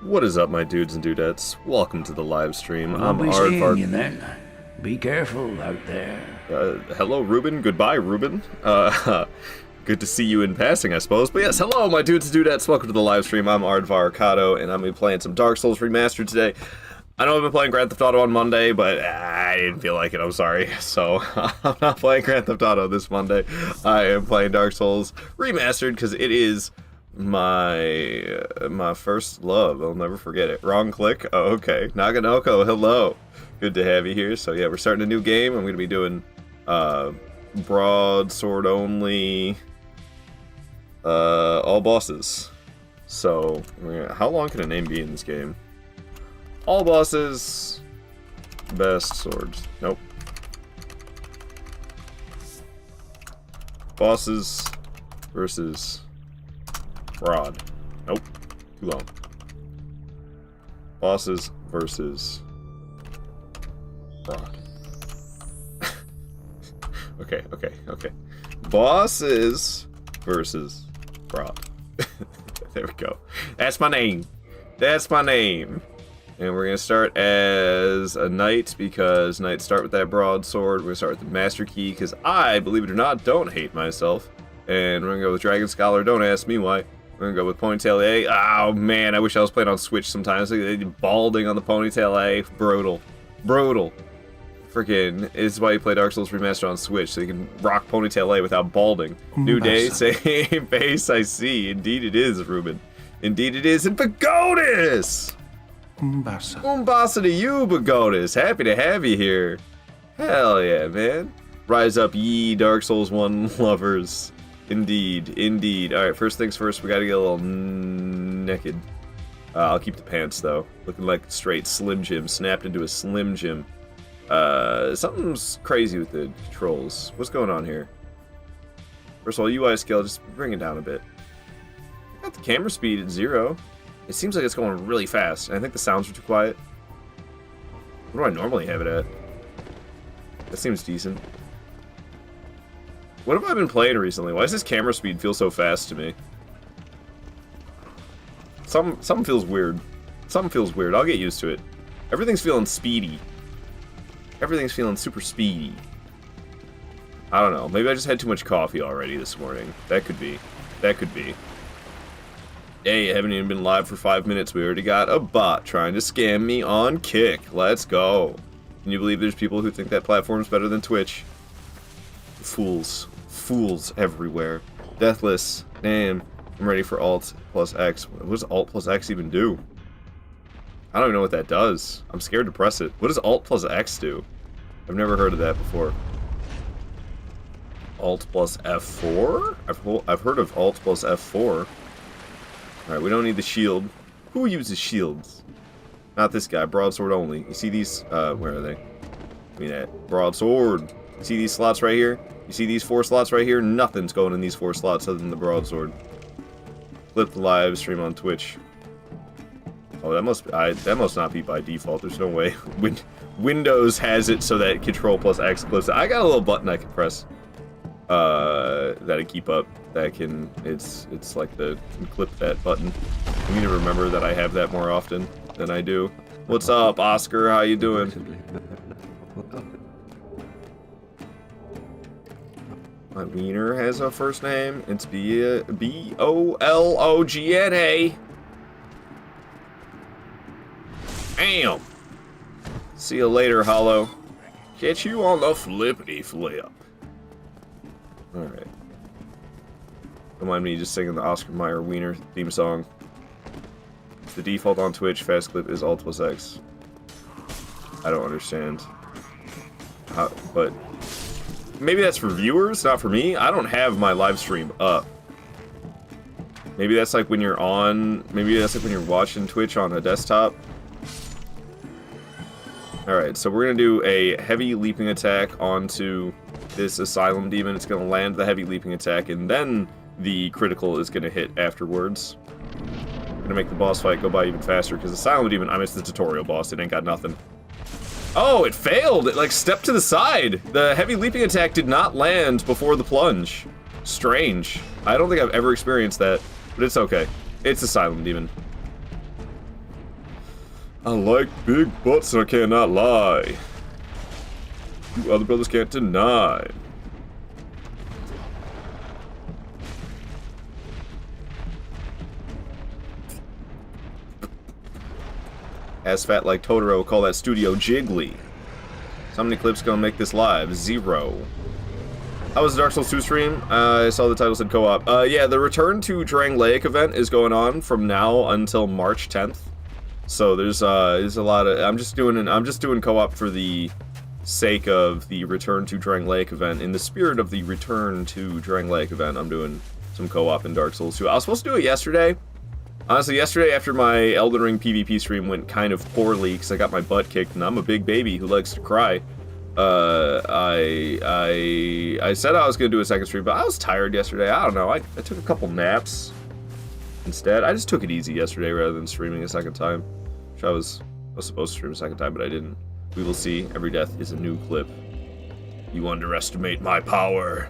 What is up, my dudes and dudettes? Welcome to the live stream. I'll be seeing you then. Be careful out there. Hello, Ruben. Goodbye, Ruben. Good to see you in passing, I suppose. But yes, hello, my dudes and dudettes. Welcome to the live stream. I'm Aardvar Kato, and I'm going to be playing some Dark Souls Remastered today. I know I've been playing Grand Theft Auto on Monday, but I didn't feel like it, I'm sorry. So, I'm not playing Grand Theft Auto this Monday. I am playing Dark Souls Remastered, because it is my first love. I'll never forget it. Wrong click. Oh, okay. Naganoko, hello. Good to have you here. So yeah, we're starting a new game. I'm gonna be doing Broadsword Only, all bosses. So how long can a name be in this game? All bosses, best swords. Nope. Bosses versus Broad. Nope. Too long. Bosses versus Broad. Okay. Bosses versus Broad. There we go. That's my name. That's my name. And we're going to start as a knight, because knights start with that broadsword. We're going to start with the master key, because I, believe it or not, don't hate myself. And we're going to go with Dragon Scholar. Don't ask me why. We're gonna go with Ponytail A. Oh man, I wish I was playing on Switch sometimes. Balding on the Ponytail A. Brutal. Brutal. Freaking, is why you play Dark Souls Remastered on Switch, so you can rock Ponytail A without balding. New day, same base, I see. Indeed it is, Ruben. Indeed it is. And Pagodas! Umbasa to you, Pagodas. Happy to have you here. Hell yeah, man. Rise up, ye Dark Souls 1 lovers. Indeed, indeed. Alright, first things first, we gotta get a little naked. I'll keep the pants, though. Looking like straight Slim Jim, snapped into a Slim Jim. Something's crazy with the controls. What's going on here? First of all, UI scale, just bring it down a bit. I got the camera speed at 0. It seems like it's going really fast, and I think the sounds are too quiet. What do I normally have it at? That seems decent. What have I been playing recently? Why does this camera speed feel so fast to me? Something feels weird. Something feels weird. I'll get used to it. Everything's feeling speedy. Everything's feeling super speedy. I don't know. Maybe I just had too much coffee already this morning. That could be. That could be. Hey, I haven't even been live for 5 minutes. We already got a bot trying to scam me on Kick. Let's go. Can you believe there's people who think that platform's better than Twitch? Fools. Fools everywhere. Deathless. Damn. I'm ready for Alt plus X. What does Alt plus X even do? I don't even know what that does. I'm scared to press it. What does Alt plus X do? I've never heard of that before. Alt plus F4? I've heard of Alt plus F4. Alright, we don't need the shield. Who uses shields? Not this guy. Broadsword only. You see these? Where are they? I mean, that broadsword. You see these slots right here? You see these 4 slots right here? Nothing's going in these 4 slots other than the broadsword. Flip the live stream on Twitch. Oh, that must not be by default. There's no way. Windows has it so that Control plus X clips it. I got a little button I can press. That I keep up. That can. It's like the clip that button. I need to remember that I have that more often than I do. What's up, Oscar? How you doing? My wiener has a first name. It's B-O-L-O-G-N-A. Damn. See you later, Hollow. Catch you on the flippity flip. Alright. Don't mind me just singing the Oscar Mayer wiener theme song. The default on Twitch fast clip is Alt plus X. I don't understand. How, but maybe that's for viewers, not for me. I don't have my live stream up. Maybe that's like when you're on. Maybe that's like when you're watching Twitch on a desktop. Alright, so we're gonna do a heavy leaping attack onto this Asylum Demon. It's gonna land the heavy leaping attack, and then the critical is gonna hit afterwards. Gonna make the boss fight go by even faster, because Asylum Demon, I missed the tutorial boss, it ain't got nothing. Oh, it failed! It, like, stepped to the side! The heavy leaping attack did not land before the plunge. Strange. I don't think I've ever experienced that, but it's okay. It's Asylum Demon. I like big butts and I cannot lie. You other brothers can't deny. Ass fat like Totoro, call that studio jiggly. So how many clips gonna make this live? 0. How was the Dark Souls 2 stream? I saw the title said co-op. Yeah, the Return to Drang Lake event is going on from now until March 10th. So there's a lot of I'm just doing co-op for the sake of the Return to Drang Lake event. In the spirit of the Return to Drang Lake event, I'm doing some co-op in Dark Souls 2. I was supposed to do it yesterday. Honestly, yesterday after my Elden Ring PvP stream went kind of poorly because I got my butt kicked and I'm a big baby who likes to cry. I said I was gonna do a second stream, but I was tired yesterday. I don't know. I took a couple naps instead. I just took it easy yesterday rather than streaming a second time. Which I was supposed to stream a second time, but I didn't. We will see. Every death is a new clip. You underestimate my power.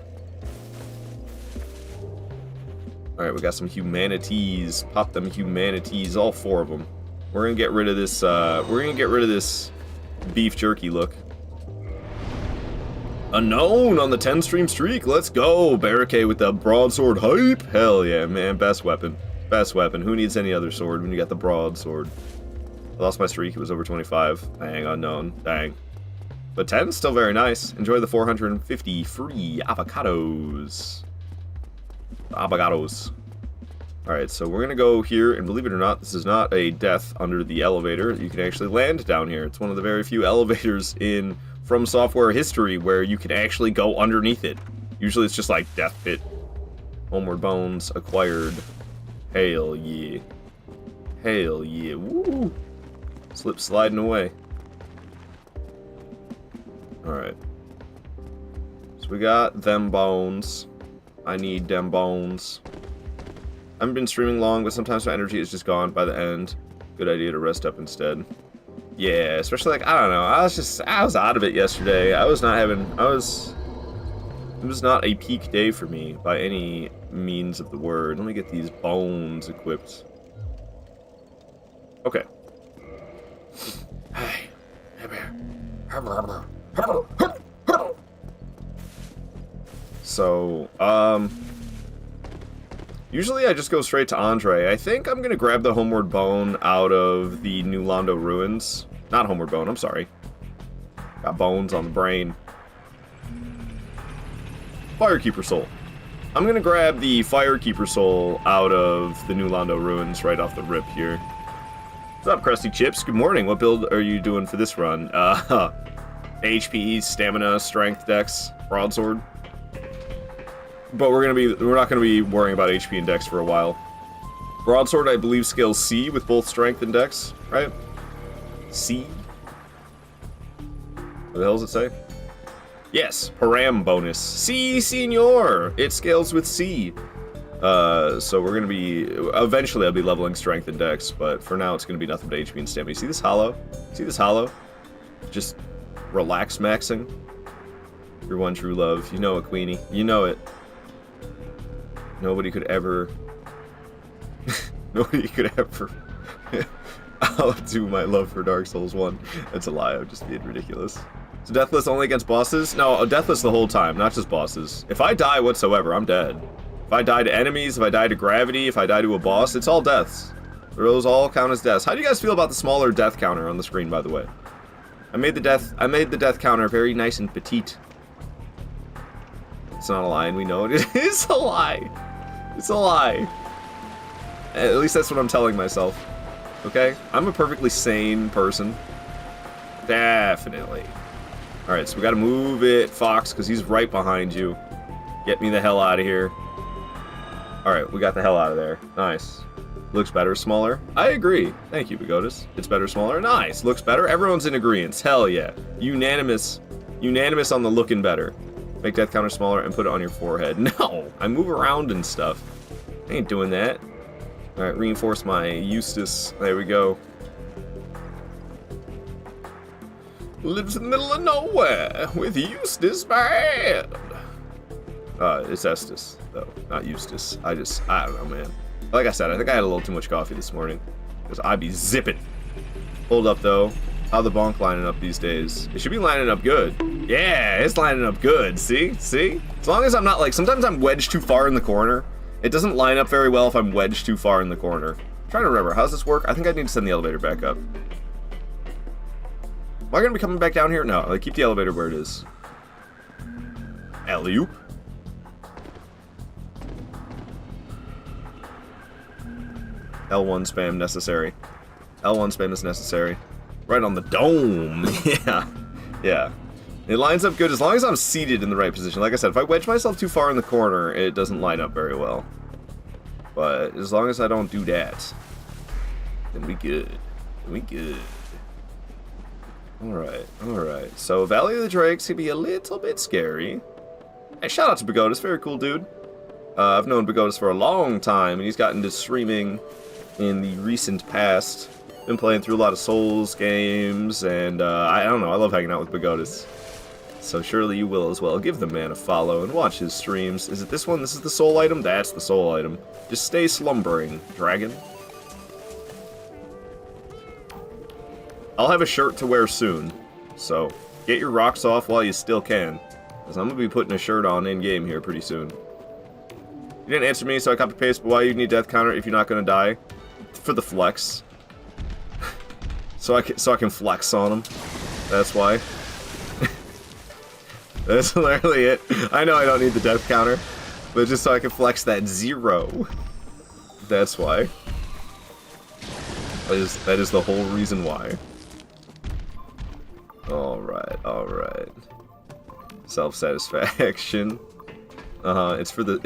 Alright, we got some humanities. Pop them humanities, all 4 of them. We're gonna get rid of this beef jerky look. Unknown on the 10 stream streak. Let's go. Barricade with the broadsword hype. Hell yeah, man. Best weapon. Best weapon. Who needs any other sword when you got the broadsword? I lost my streak. It was over 25. Dang, unknown. Dang. But 10 still very nice. Enjoy the 450 free avocados. Avocados. Alright, so we're gonna go here, and believe it or not, this is not a death under the elevator. You can actually land down here. It's one of the very few elevators in From Software history where you can actually go underneath it. Usually it's just like death pit. Homeward bones acquired. Hail yeah. Hail yeah. Woo! Slip sliding away. Alright. So we got them bones. I need them bones. I haven't been streaming long, but sometimes my energy is just gone by the end. Good idea to rest up instead. Yeah, especially like, I don't know, I was out of it yesterday. It was not a peak day for me by any means of the word. Let me get these bones equipped. Okay. So, usually I just go straight to Andre. I think I'm gonna grab the Homeward Bone out of the New Londo Ruins. Not Homeward Bone, I'm sorry. Got bones on the brain. Firekeeper Soul. I'm gonna grab the Firekeeper Soul out of the New Londo Ruins right off the rip here. What's up, Krusty Chips? Good morning. What build are you doing for this run? HP, Stamina, Strength, Dex, Broadsword. But we're not gonna be worrying about HP and Dex for a while. Broadsword, I believe, scales C with both Strength and Dex, right? C? What the hell does it say? Yes, Param bonus. C, senor! It scales with C. So we're gonna be... Eventually I'll be leveling Strength and Dex, but for now it's gonna be nothing but HP and Stamina. You see this hollow? See this hollow? Just relax maxing. Your one true love. You know it, Queenie. You know it. Nobody could ever outdo my love for Dark Souls 1. That's a lie, I'm just being ridiculous. So Deathless only against bosses? No, Deathless the whole time, not just bosses. If I die whatsoever, I'm dead. If I die to enemies, if I die to gravity, if I die to a boss, it's all deaths. Those all count as deaths. How do you guys feel about the smaller death counter on the screen, by the way? I made the death counter very nice and petite. It's not a lie, and we know it is a lie. It's a lie. At least that's what I'm telling myself. Okay? I'm a perfectly sane person. Definitely. Alright, so we gotta move it, Fox, because he's right behind you. Get me the hell out of here. Alright, we got the hell out of there. Nice. Looks better, smaller. I agree. Thank you, Pagodas. It's better, smaller. Nice. Looks better. Everyone's in agreement. Hell yeah. Unanimous. Unanimous on the looking better. Make death counter smaller and put it on your forehead. No! I move around and stuff. I ain't doing that. Alright, reinforce my Eustace. There we go. Lives in the middle of nowhere with Eustace bad. It's Estes, though, not Eustace. I don't know, man. Like I said, I think I had a little too much coffee this morning. Because I be zipping. Hold up, though. How the bonk lining up these days? It should be lining up good. Yeah, it's lining up good. See? See? As long as I'm not, like, sometimes I'm wedged too far in the corner. It doesn't line up very well if I'm wedged too far in the corner. I'm trying to remember. How does this work? I think I need to send the elevator back up. Am I going to be coming back down here? No, like, keep the elevator where it is. Alley-oop. L1 spam necessary. L1 spam is necessary. Right on the dome. Yeah. Yeah. It lines up good as long as I'm seated in the right position. Like I said, if I wedge myself too far in the corner, it doesn't line up very well. But as long as I don't do that, then we good. Then we good. Alright, alright. So Valley of the Drakes can be a little bit scary. Hey, shout out to Pagodas, very cool dude. I've known Pagodas for a long time, and he's gotten into streaming in the recent past. Been playing through a lot of Souls games, and I don't know, I love hanging out with Pagodas. So surely you will as well. Give the man a follow and watch his streams. Is it this one? This is the soul item? That's the soul item. Just stay slumbering, dragon. I'll have a shirt to wear soon, so get your rocks off while you still can, because I'm going to be putting a shirt on in-game here pretty soon. You didn't answer me, so I copy-paste, but why you need death counter if you're not going to die? For the flex. so I can flex on him. That's why. That's literally it. I know I don't need the death counter, but just so I can flex that 0. That's why. That is the whole reason why. Alright, alright. Self-satisfaction. It's for the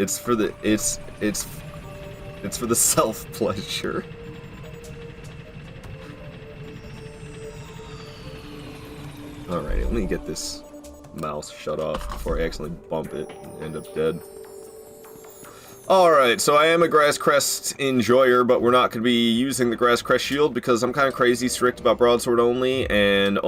self-pleasure. Alright, let me get this mouse shut off before I accidentally bump it and end up dead. Alright, so I am a Grass Crest enjoyer, but we're not going to be using the Grass Crest shield because I'm kind of crazy strict about Broadsword Only, and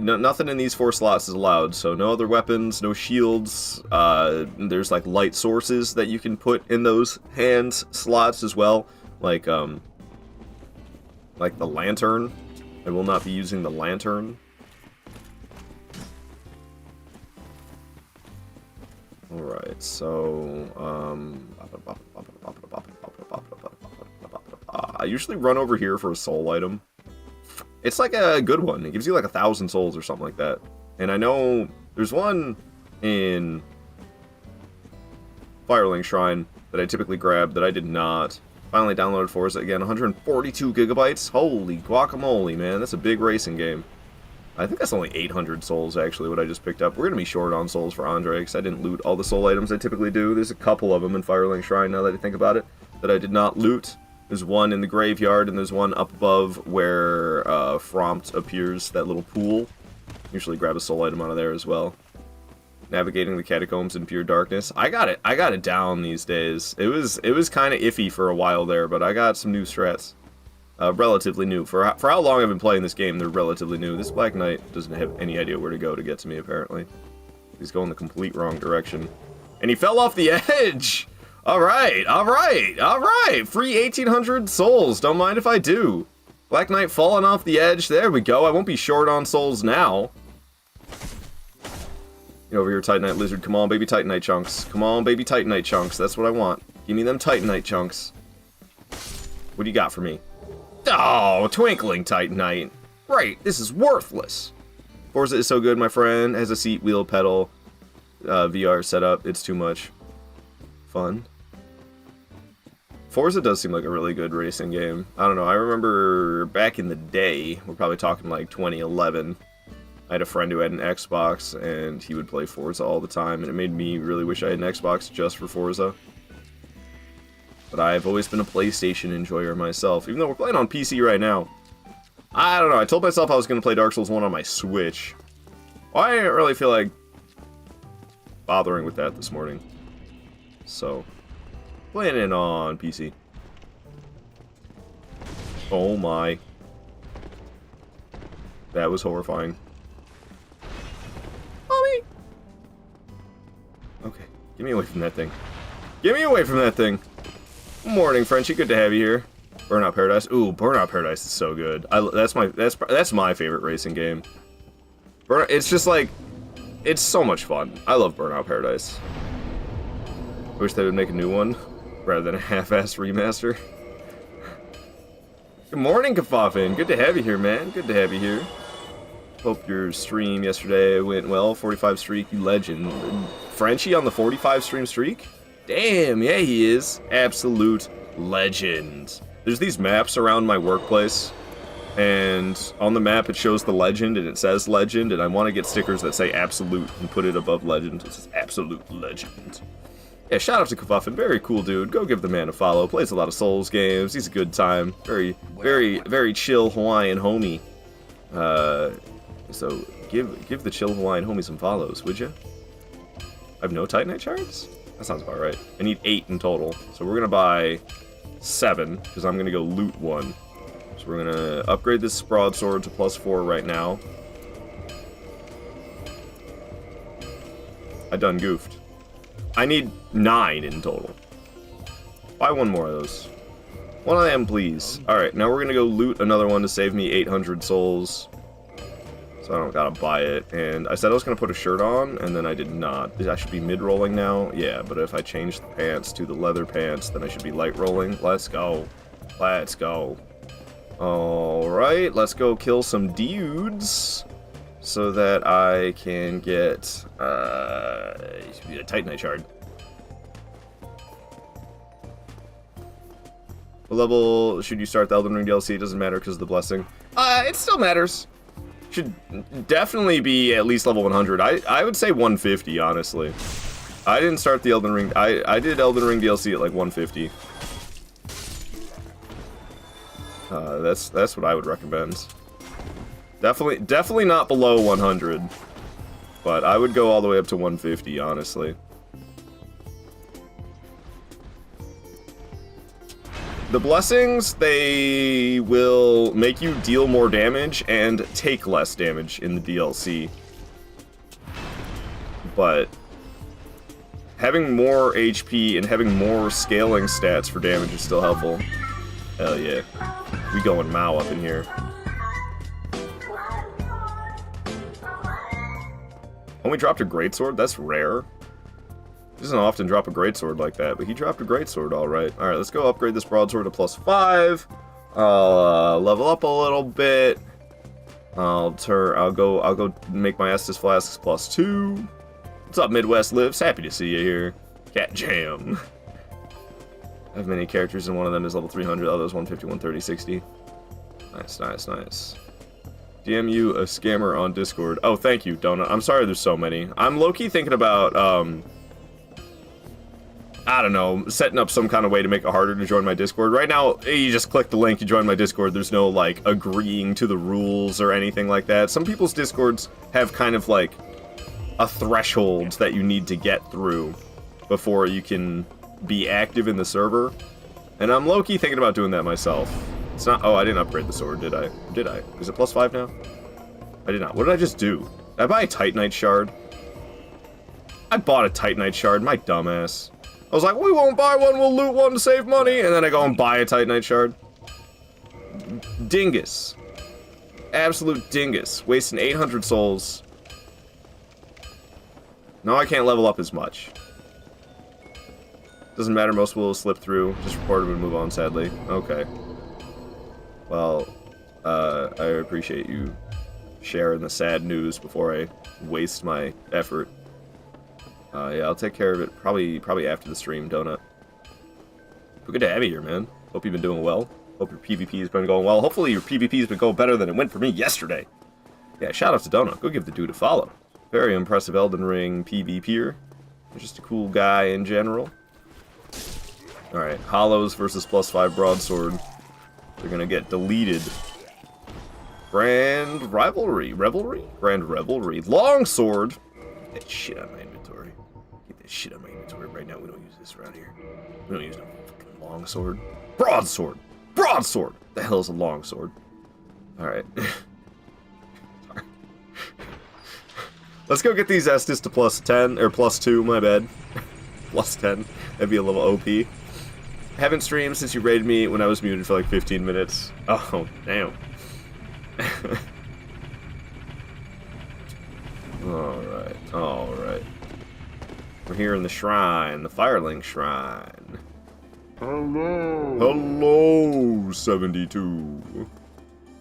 nothing in these 4 slots is allowed, so no other weapons, no shields. There's like light sources that you can put in those hand slots as well, like the lantern. I will not be using the lantern. Alright, so, I usually run over here for a soul item. It's like a good one. It gives you like 1,000 souls or something like that. And I know there's one in Firelink Shrine that I typically grab that I did not. Finally downloaded Forza again, 142 gigabytes. Holy guacamole, man. That's a big racing game. I think that's only 800 souls, actually, what I just picked up. We're going to be short on souls for Andre, because I didn't loot all the soul items I typically do. There's a couple of them in Firelink Shrine, now that I think about it, that I did not loot. There's one in the graveyard, and there's one up above where Frompt appears, that little pool. Usually grab a soul item out of there as well. Navigating the catacombs in pure darkness. I got it down these days. It was kind of iffy for a while there, but I got some new strats. Relatively new. For how long I've been playing this game, they're relatively new. This Black Knight doesn't have any idea where to go to get to me, apparently. He's going the complete wrong direction. And he fell off the edge! Alright, alright, alright! Free 1,800 souls, don't mind if I do. Black Knight falling off the edge, there we go. I won't be short on souls now. Get over here, Titanite Lizard. Come on, baby Titanite chunks. Come on, baby Titanite chunks. That's what I want. Give me them Titanite chunks. What do you got for me? Oh, twinkling Titanite. Right, this is worthless. Forza is so good, my friend. Has a seat, wheel, pedal, VR setup. It's too much fun. Forza does seem like a really good racing game. I don't know, I remember back in the day, we're probably talking like 2011, I had a friend who had an Xbox, and he would play Forza all the time, and it made me really wish I had an Xbox just for Forza. But I've always been a PlayStation enjoyer myself, even though we're playing on PC right now. I don't know, I told myself I was going to play Dark Souls 1 on my Switch. Well, I didn't really feel like bothering with that this morning. So, playing it on PC. Oh my. That was horrifying. Mommy! Okay, get me away from that thing. Get me away from that thing! Morning, Frenchie. Good to have you here. Burnout Paradise. Ooh, Burnout Paradise is so good. That's my favorite racing game. It's just like, it's so much fun. I love Burnout Paradise. I wish they would make a new one rather than a half-assed remaster. Good morning, Kafafin. Good to have you here, man. Good to have you here. Hope your stream yesterday went well. 45 streak, you legend. Frenchie on the 45 stream streak? Damn, yeah, he is. Absolute legend. There's these maps around my workplace, and on the map it shows the legend, and it says legend, and I want to get stickers that say absolute and put it above legend. It says absolute legend. Yeah, shout out to Kafafin. Very cool dude. Go give the man a follow. Plays a lot of Souls games. He's a good time. Very, very chill Hawaiian homie. So give the chill Hawaiian homie some follows, would you? I have no Titanite shards? That sounds about right. I need 8 in total. So we're gonna buy 7, because I'm gonna go loot 1. So we're gonna upgrade this broadsword to +4 right now. I done goofed. I need 9 in total. Buy 1 more of those. 1 of them, please. Alright, now we're gonna go loot another one to save me 800 souls. So I don't gotta buy it. And I said I was gonna put a shirt on, and then I did not. I should be mid-rolling now? Yeah, but if I change the pants to the leather pants, then I should be light-rolling. Let's go. Let's go. Alright, let's go kill some dudes so that I can get a Titanite shard. What level should you start the Elden Ring DLC? It doesn't matter because of the blessing. It still matters. Should definitely be at least level 100. I would say 150, honestly. I didn't start the Elden Ring. I did Elden Ring DLC at like 150. That's what I would recommend. Definitely not below 100. But I would go all the way up to 150, honestly. The blessings, they will make you deal more damage and take less damage in the DLC. But having more HP and having more scaling stats for damage is still helpful. Hell yeah. We going Mao up in here. Only dropped a greatsword? That's rare. He doesn't often drop a greatsword like that, but he dropped a greatsword, alright. Alright, let's go upgrade this broadsword to +5. I'll level up a little bit. I'll go make my Estus flasks +2. What's up, Midwest Lives? Happy to see you here. Cat Jam. I have many characters, and one of them is level 300, the other is 150, 130, 60. Nice, nice, nice. DM you a scammer on Discord. Oh, thank you, Donut. I'm sorry there's so many. I'm low-key thinking about, I don't know, setting up some kind of way to make it harder to join my Discord. Right now, you just click the link, you join my Discord. There's no, like, agreeing to the rules or anything like that. Some people's Discords have kind of, like, a threshold that you need to get through before you can be active in the server. And I'm low-key thinking about doing that myself. It's not... Oh, I didn't upgrade the sword, did I? Did I? Is it +5 now? I did not. What did I just do? Did I buy a Titanite shard? I bought a Titanite shard, my dumbass. I was like, we won't buy one, we'll loot one to save money, and then I go and buy a Titanite shard. Dingus. Absolute dingus. Wasting 800 souls. Now I can't level up as much. Doesn't matter, most will slip through. Just report them and move on, sadly. Okay. Well, I appreciate you sharing the sad news before I waste my effort. Yeah, I'll take care of it probably after the stream, Donut. But good to have you here, man. Hope you've been doing well. Hope your PvP has been going well. Hopefully your PvP has been going better than it went for me yesterday. Yeah, shout out to Donut. Go give the dude a follow. Very impressive Elden Ring PvPer. Just a cool guy in general. Alright, Hollows versus +5 Broadsword. They're gonna get deleted. Grand Rivalry. Revelry? Grand Revelry. Longsword. Get that shit out of my inventory. Get that shit out of my inventory right now. We don't use this around here. We don't use no fucking longsword. Broadsword! Broadsword! The hell is a longsword? Alright. Let's go get these Estus to +10, or +2, my bad. +10. That'd be a little OP. Haven't streamed since you raided me when I was muted for like 15 minutes. Oh, damn. Alright, alright. We're here in the shrine, the Firelink Shrine. Hello. Hello, 72.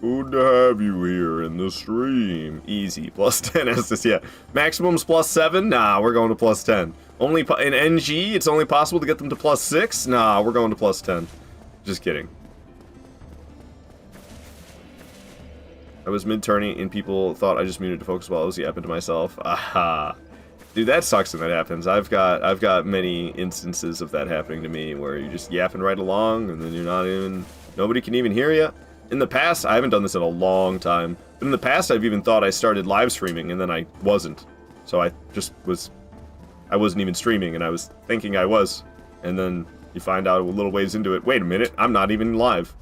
Good to have you here in the stream. Easy, plus 10 Estus, yeah. Maximum's plus 7? Nah, we're going to plus 10. Only in NG, it's only possible to get them to plus 6? Nah, we're going to plus 10. Just kidding. I was mid-turning and people thought I just muted to focus while I was yapping to myself. Aha. Dude, that sucks when that happens. I've got many instances of that happening to me where you're just yapping right along and then you're not even... Nobody can even hear you. In the past, I haven't done this in a long time, but in the past I've even thought I started live streaming and then I wasn't. So I wasn't even streaming and I was thinking I was. And then you find out a little ways into it, wait a minute, I'm not even live.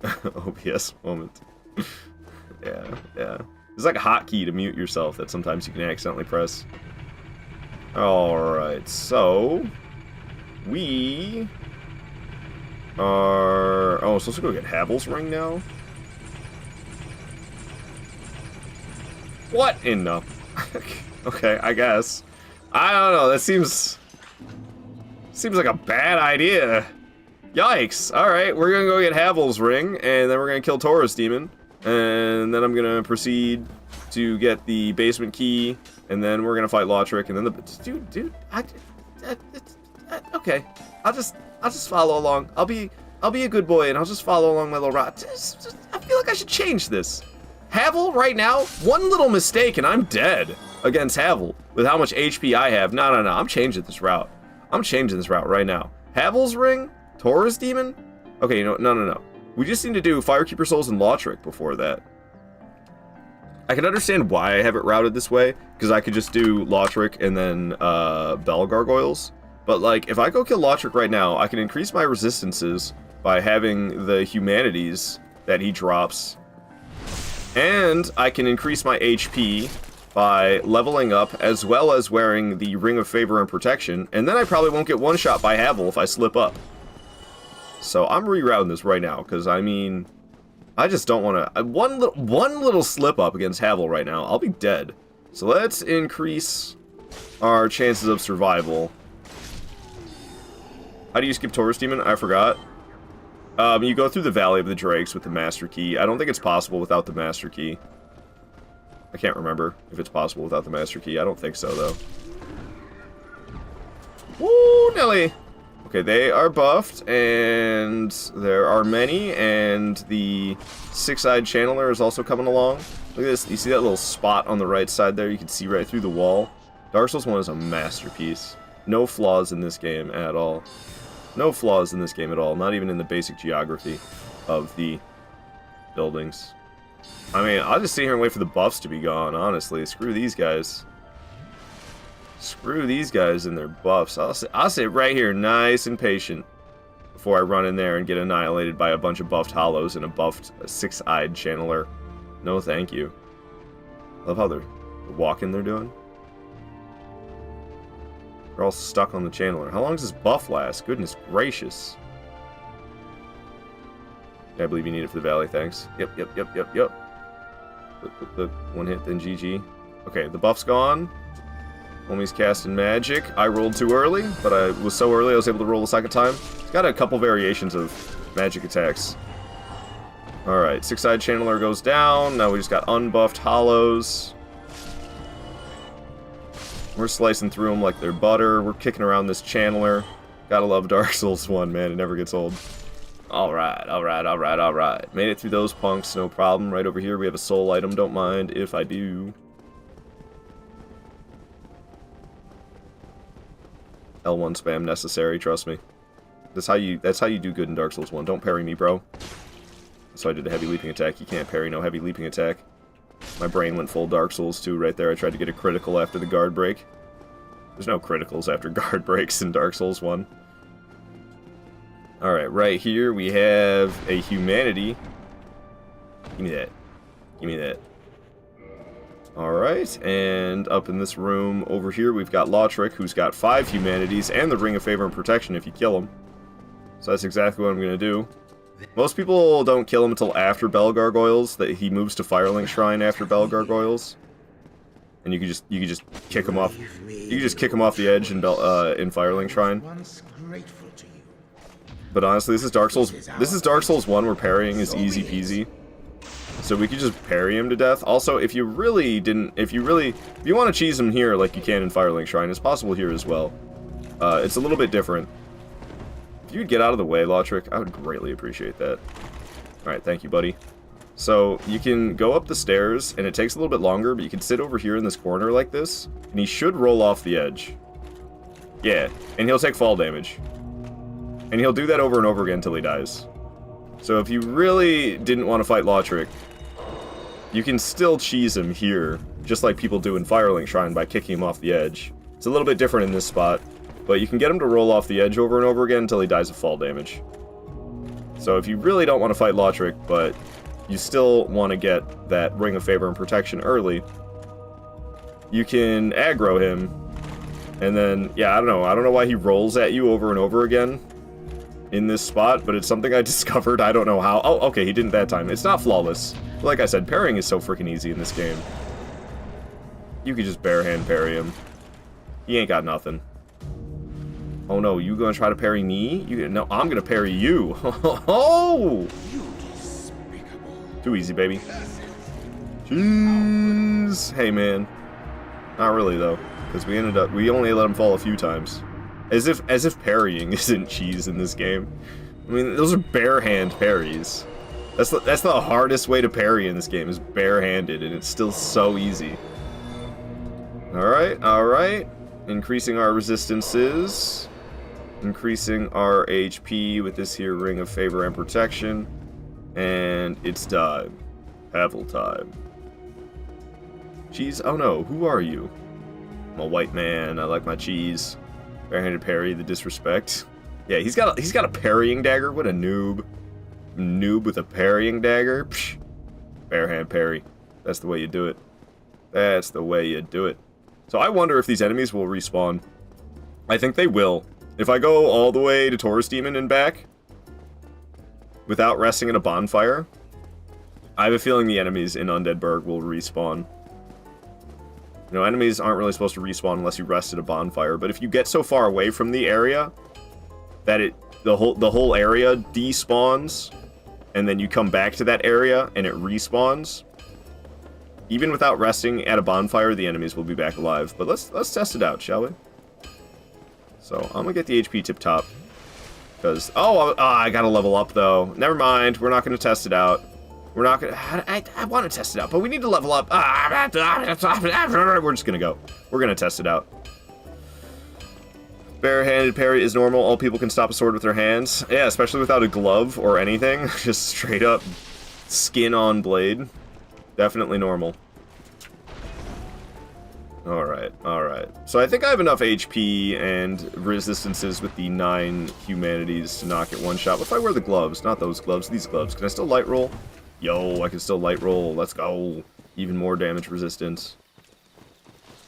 OBS moment. Yeah. There's like a hotkey to mute yourself that sometimes you can accidentally press. Alright, so... We... are... Oh, so let's go get Havel's Ring now? What in the... Okay, I guess. I don't know, that seems like a bad idea. Yikes. Alright, we're gonna go get Havel's Ring, and then we're gonna kill Taurus Demon. And then I'm gonna proceed to get the basement key, and then we're gonna fight Lautrec, and then the... Dude, okay. I'll just follow along. I'll be a good boy, and I'll just follow along my little route. I feel like I should change this. Havel, right now, one little mistake, and I'm dead against Havel with how much HP I have. No, I'm changing this route. I'm changing this route right now. Havel's Ring? Taurus Demon? Okay, you know, no. We just need to do Firekeeper Souls and Lautrec before that. I can understand why I have it routed this way, because I could just do Lautrec and then Bell Gargoyles. But, like, if I go kill Lautrec right now, I can increase my resistances by having the humanities that he drops. And I can increase my HP by leveling up, as well as wearing the Ring of Favor and Protection. And then I probably won't get one-shot by Havel if I slip up. So I'm rerouting this right now, because, I mean, I just don't want to... One little slip-up against Havel right now, I'll be dead. So let's increase our chances of survival. How do you skip Taurus Demon? I forgot. You go through the Valley of the Drakes with the Master Key. I don't think it's possible without the Master Key. I can't remember if it's possible without the Master Key. I don't think so, though. Woo, Nelly! Okay, they are buffed, and there are many, and the six-eyed channeler is also coming along. Look at this. You see that little spot on the right side there? You can see right through the wall. Dark Souls 1 is a masterpiece. No flaws in this game at all. No flaws in this game at all, not even in the basic geography of the buildings. I mean, I'll just sit here and wait for the buffs to be gone, honestly. Screw these guys. Screw these guys and their buffs. I'll sit right here, nice and patient, before I run in there and get annihilated by a bunch of buffed hollows and a buffed six-eyed channeler. No thank you. I love how the walking they're doing. They're all stuck on the channeler. How long does this buff last? Goodness gracious. Yeah, I believe you need it for the valley, thanks. Yep. Look. One hit, then GG. Okay, the buff's gone. Homie's casting magic. I rolled too early, but I was so early I was able to roll the second time. It's got a couple variations of magic attacks. Alright, six-eyed channeler goes down. Now we just got unbuffed hollows. We're slicing through them like they're butter. We're kicking around this channeler. Gotta love Dark Souls 1, man. It never gets old. Alright. Made it through those punks, no problem. Right over here we have a soul item. Don't mind if I do. L1 spam necessary, trust me. That's how you do good in Dark Souls 1. Don't parry me, bro. So I did a heavy leaping attack. You can't parry no heavy leaping attack. My brain went full Dark Souls 2 right there. I tried to get a critical after the guard break. There's no criticals after guard breaks in Dark Souls 1. Alright, right here we have a humanity. Give me that. Alright, and up in this room over here we've got Lautrec, who's got 5 humanities and the Ring of Favor and Protection if you kill him. So that's exactly what I'm going to do. Most people don't kill him until after Bell Gargoyles. That he moves to Firelink Shrine after Bell Gargoyles. And you can just kick him off. You can just kick him off the edge in Firelink Shrine. But honestly, this is Dark Souls. This is Dark Souls 1 where parrying is easy peasy. So we could just parry him to death. Also, if you want to cheese him here like you can in Firelink Shrine, it's possible here as well. It's a little bit different. If you'd get out of the way, Lautrec, I would greatly appreciate that. Alright, thank you, buddy. So, you can go up the stairs, and it takes a little bit longer, but you can sit over here in this corner like this, and he should roll off the edge. Yeah, and he'll take fall damage. And he'll do that over and over again until he dies. So if you really didn't want to fight Lautrec, you can still cheese him here, just like people do in Firelink Shrine by kicking him off the edge. It's a little bit different in this spot, but you can get him to roll off the edge over and over again until he dies of fall damage. So if you really don't want to fight Lautrec, but you still want to get that Ring of Favor and Protection early, you can aggro him, and then, yeah, I don't know why he rolls at you over and over again in this spot, but it's something I discovered. I don't know how. Oh, okay, he didn't that time. It's not flawless. But like I said, parrying is so freaking easy in this game. You could just barehand parry him. He ain't got nothing. Oh no, you gonna try to parry me? No, I'm gonna parry you. Oh! Too easy, baby. Jeez. Hey, man. Not really though, because we only let him fall a few times. As if parrying isn't cheese in this game. I mean, those are barehand parries. That's the hardest way to parry in this game, is barehanded, and it's still so easy. Alright. Increasing our resistances. Increasing our HP with this here Ring of Favor and Protection. And it's time. Havel time. Cheese? Oh no, who are you? I'm a white man, I like my cheese. Barehanded parry, the disrespect. Yeah, he's got a parrying dagger. What a noob. Noob with a parrying dagger. Psh. Barehand parry. That's the way you do it. That's the way you do it. So I wonder if these enemies will respawn. I think they will. If I go all the way to Taurus Demon and back, without resting in a bonfire, I have a feeling the enemies in Undead Burg will respawn. You know, enemies aren't really supposed to respawn unless you rest at a bonfire, but if you get so far away from the area that the whole area despawns, and then you come back to that area and it respawns, even without resting at a bonfire, the enemies will be back alive. But let's test it out, shall we? So I'm gonna get the HP tip top, because I gotta level up though. Never mind, we're not gonna test it out. We're not gonna. I want to test it out, but we need to level up. We're just gonna go. We're gonna test it out. Barehanded parry is normal. All people can stop a sword with their hands. Yeah, especially without a glove or anything. Just straight up skin on blade. Definitely normal. Alright. So I think I have enough HP and resistances with the 9 humanities to knock it one shot. What if I wear the gloves? Not those gloves, these gloves. Can I still light roll? Yo, I can still light roll. Let's go. Even more damage resistance.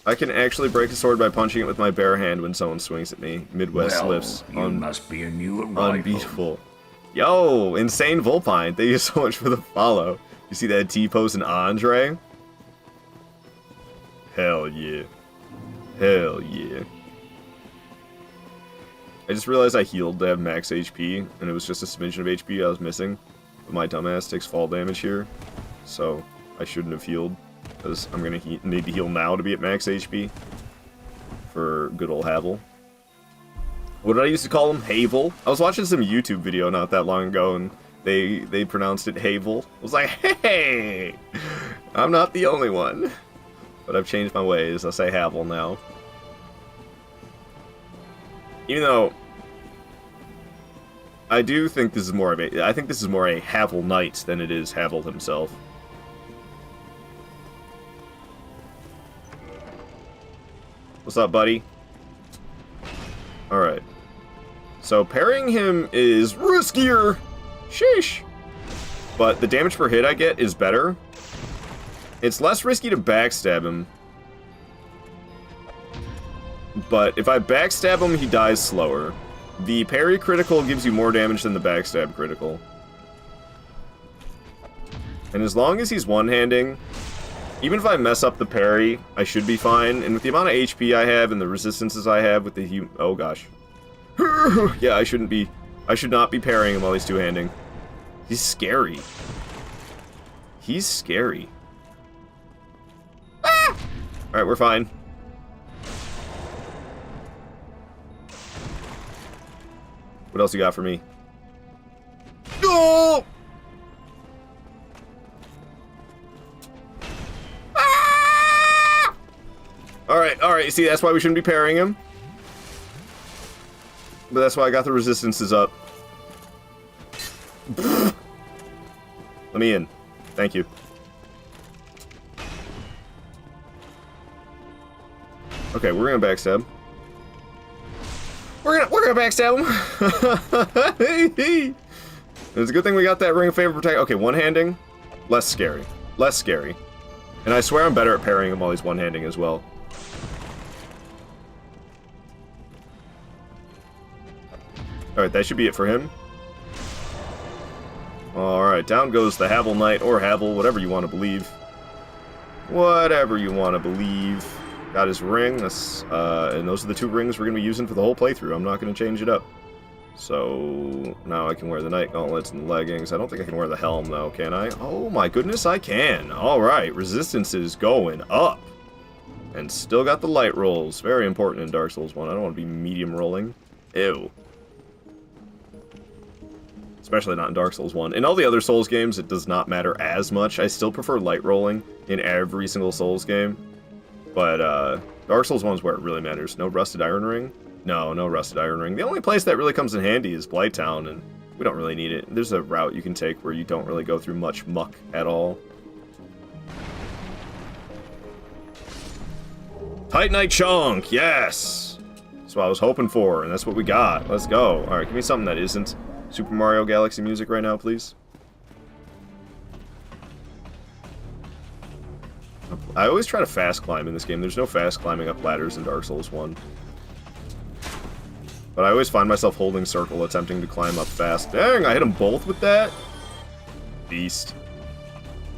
I can actually break a sword by punching it with my bare hand when someone swings at me. Midwest lifts. You must be a new arrival. Unbeatable. Yo, Insane Vulpine. Thank you so much for the follow. You see that T-pose and Andre? Hell yeah. Hell yeah. I just realized I healed to have max HP, and it was just a smidgen of HP I was missing. But my dumbass takes fall damage here, so I shouldn't have healed, because I'm going to need to heal now to be at max HP for good old Havel. What did I used to call him? Havel? I was watching some YouTube video not that long ago, and they pronounced it Havel. I was like, hey! I'm not the only one. But I've changed my ways. I say Havel now. Even though I do think this is more of a... I think this is more a Havel Knight than it is Havel himself. What's up, buddy? Alright. So, parrying him is riskier! Sheesh! But the damage per hit I get is better. It's less risky to backstab him. But if I backstab him, he dies slower. The parry critical gives you more damage than the backstab critical. And as long as he's one-handing, even if I mess up the parry, I should be fine. And with the amount of HP I have and the resistances I have with the oh gosh. Yeah, I should not be parrying him while he's two-handing. He's scary. He's scary. Ah! Alright, we're fine. What else you got for me? No! Ah! Alright, see, that's why we shouldn't be parrying him. But that's why I got the resistances up. Let me in. Thank you. Okay, we're gonna backstab. We're gonna backstab him. It's a good thing we got that Ring of Favor Protect. Okay, one-handing, less scary. Less scary. And I swear I'm better at parrying him while he's one-handing as well. Alright, that should be it for him. Alright, down goes the Havel Knight, or Havel, whatever you want to believe. Whatever you want to believe. Got his ring, and those are the two rings we're going to be using for the whole playthrough. I'm not going to change it up. So, now I can wear the Knight Gauntlets and leggings. I don't think I can wear the helm, though, can I? Oh my goodness, I can! Alright, resistance is going up. And still got the light rolls. Very important in Dark Souls 1. I don't want to be medium rolling. Ew. Especially not in Dark Souls 1. In all the other Souls games, it does not matter as much. I still prefer light rolling in every single Souls game. But, Dark Souls 1 is where it really matters. No Rusted Iron Ring? No, no Rusted Iron Ring. The only place that really comes in handy is Blighttown, and we don't really need it. There's a route you can take where you don't really go through much muck at all. Tight Knight Chunk! Yes! That's what I was hoping for, and that's what we got. Let's go. Alright, give me something that isn't Super Mario Galaxy music right now, please. I always try to fast climb in this game. There's no fast climbing up ladders in Dark Souls 1. But I always find myself holding circle, attempting to climb up fast. Dang, I hit them both with that? Beast.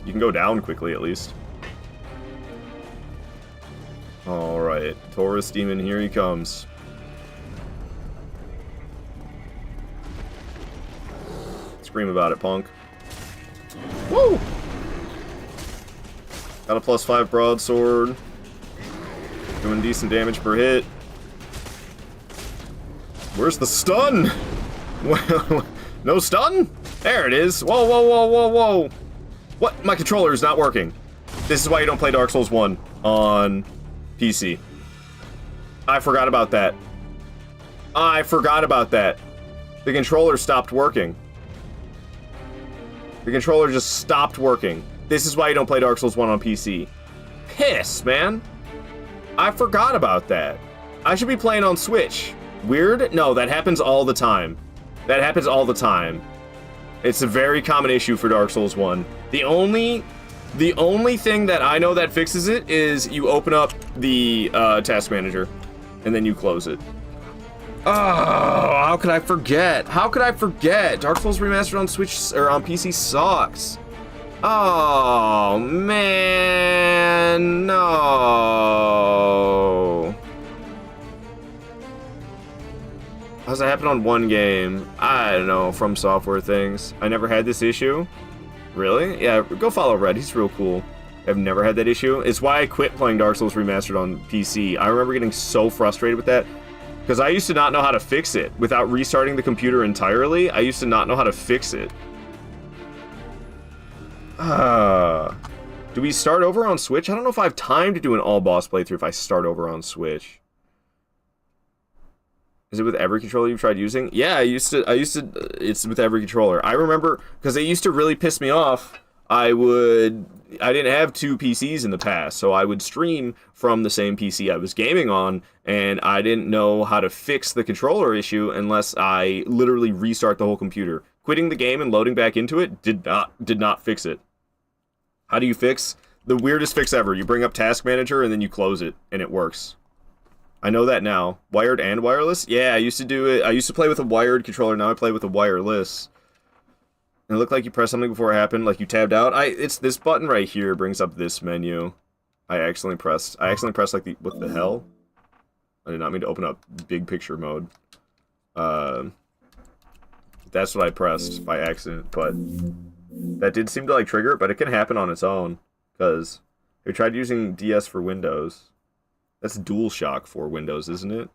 You can go down quickly, at least. Alright, Taurus Demon, here he comes. Scream about it, punk. Woo! Got a +5 broadsword. Doing decent damage per hit. Where's the stun? No stun? There it is. Whoa, whoa, whoa, whoa, whoa. What? My controller is not working. This is why you don't play Dark Souls 1 on PC. I forgot about that. I forgot about that. The controller stopped working. The controller just stopped working. This is why you don't play Dark Souls 1 on PC. Piss, man. I forgot about that. I should be playing on Switch. Weird? No, that happens all the time. That happens all the time. It's a very common issue for Dark Souls 1. The only thing that I know that fixes it is you open up the task manager and then you close it. Oh, how could I forget? How could I forget? Dark Souls Remastered on Switch or on PC sucks. Oh, man, no. How's that happen on one game? I don't know, From Software things. I never had this issue. Really? Yeah, go follow Red, he's real cool. I've never had that issue. It's why I quit playing Dark Souls Remastered on PC. I remember getting so frustrated with that, because I used to not know how to fix it. Without restarting the computer entirely, I used to not know how to fix it. Do we start over on Switch? I don't know if I have time to do an all-boss playthrough if I start over on Switch. Is it with every controller you've tried using? Yeah, it's with every controller. I remember, because it used to really piss me off, I didn't have two PCs in the past, so I would stream from the same PC I was gaming on, and I didn't know how to fix the controller issue unless I literally restart the whole computer. Quitting the game and loading back into it did not fix it. How do you fix? The weirdest fix ever. You bring up Task Manager and then you close it, and it works. I know that now. Wired and wireless? Yeah, I used to do it. I used to play with a wired controller. Now I play with a wireless. And it looked like you pressed something before it happened, like you tabbed out. It's this button right here brings up this menu. I accidentally pressed like the, what the hell? I did not mean to open up big picture mode. That's what I pressed by accident, but that did seem to like trigger it, but it can happen on its own. Because I tried using DS for Windows. That's DualShock for Windows, isn't it?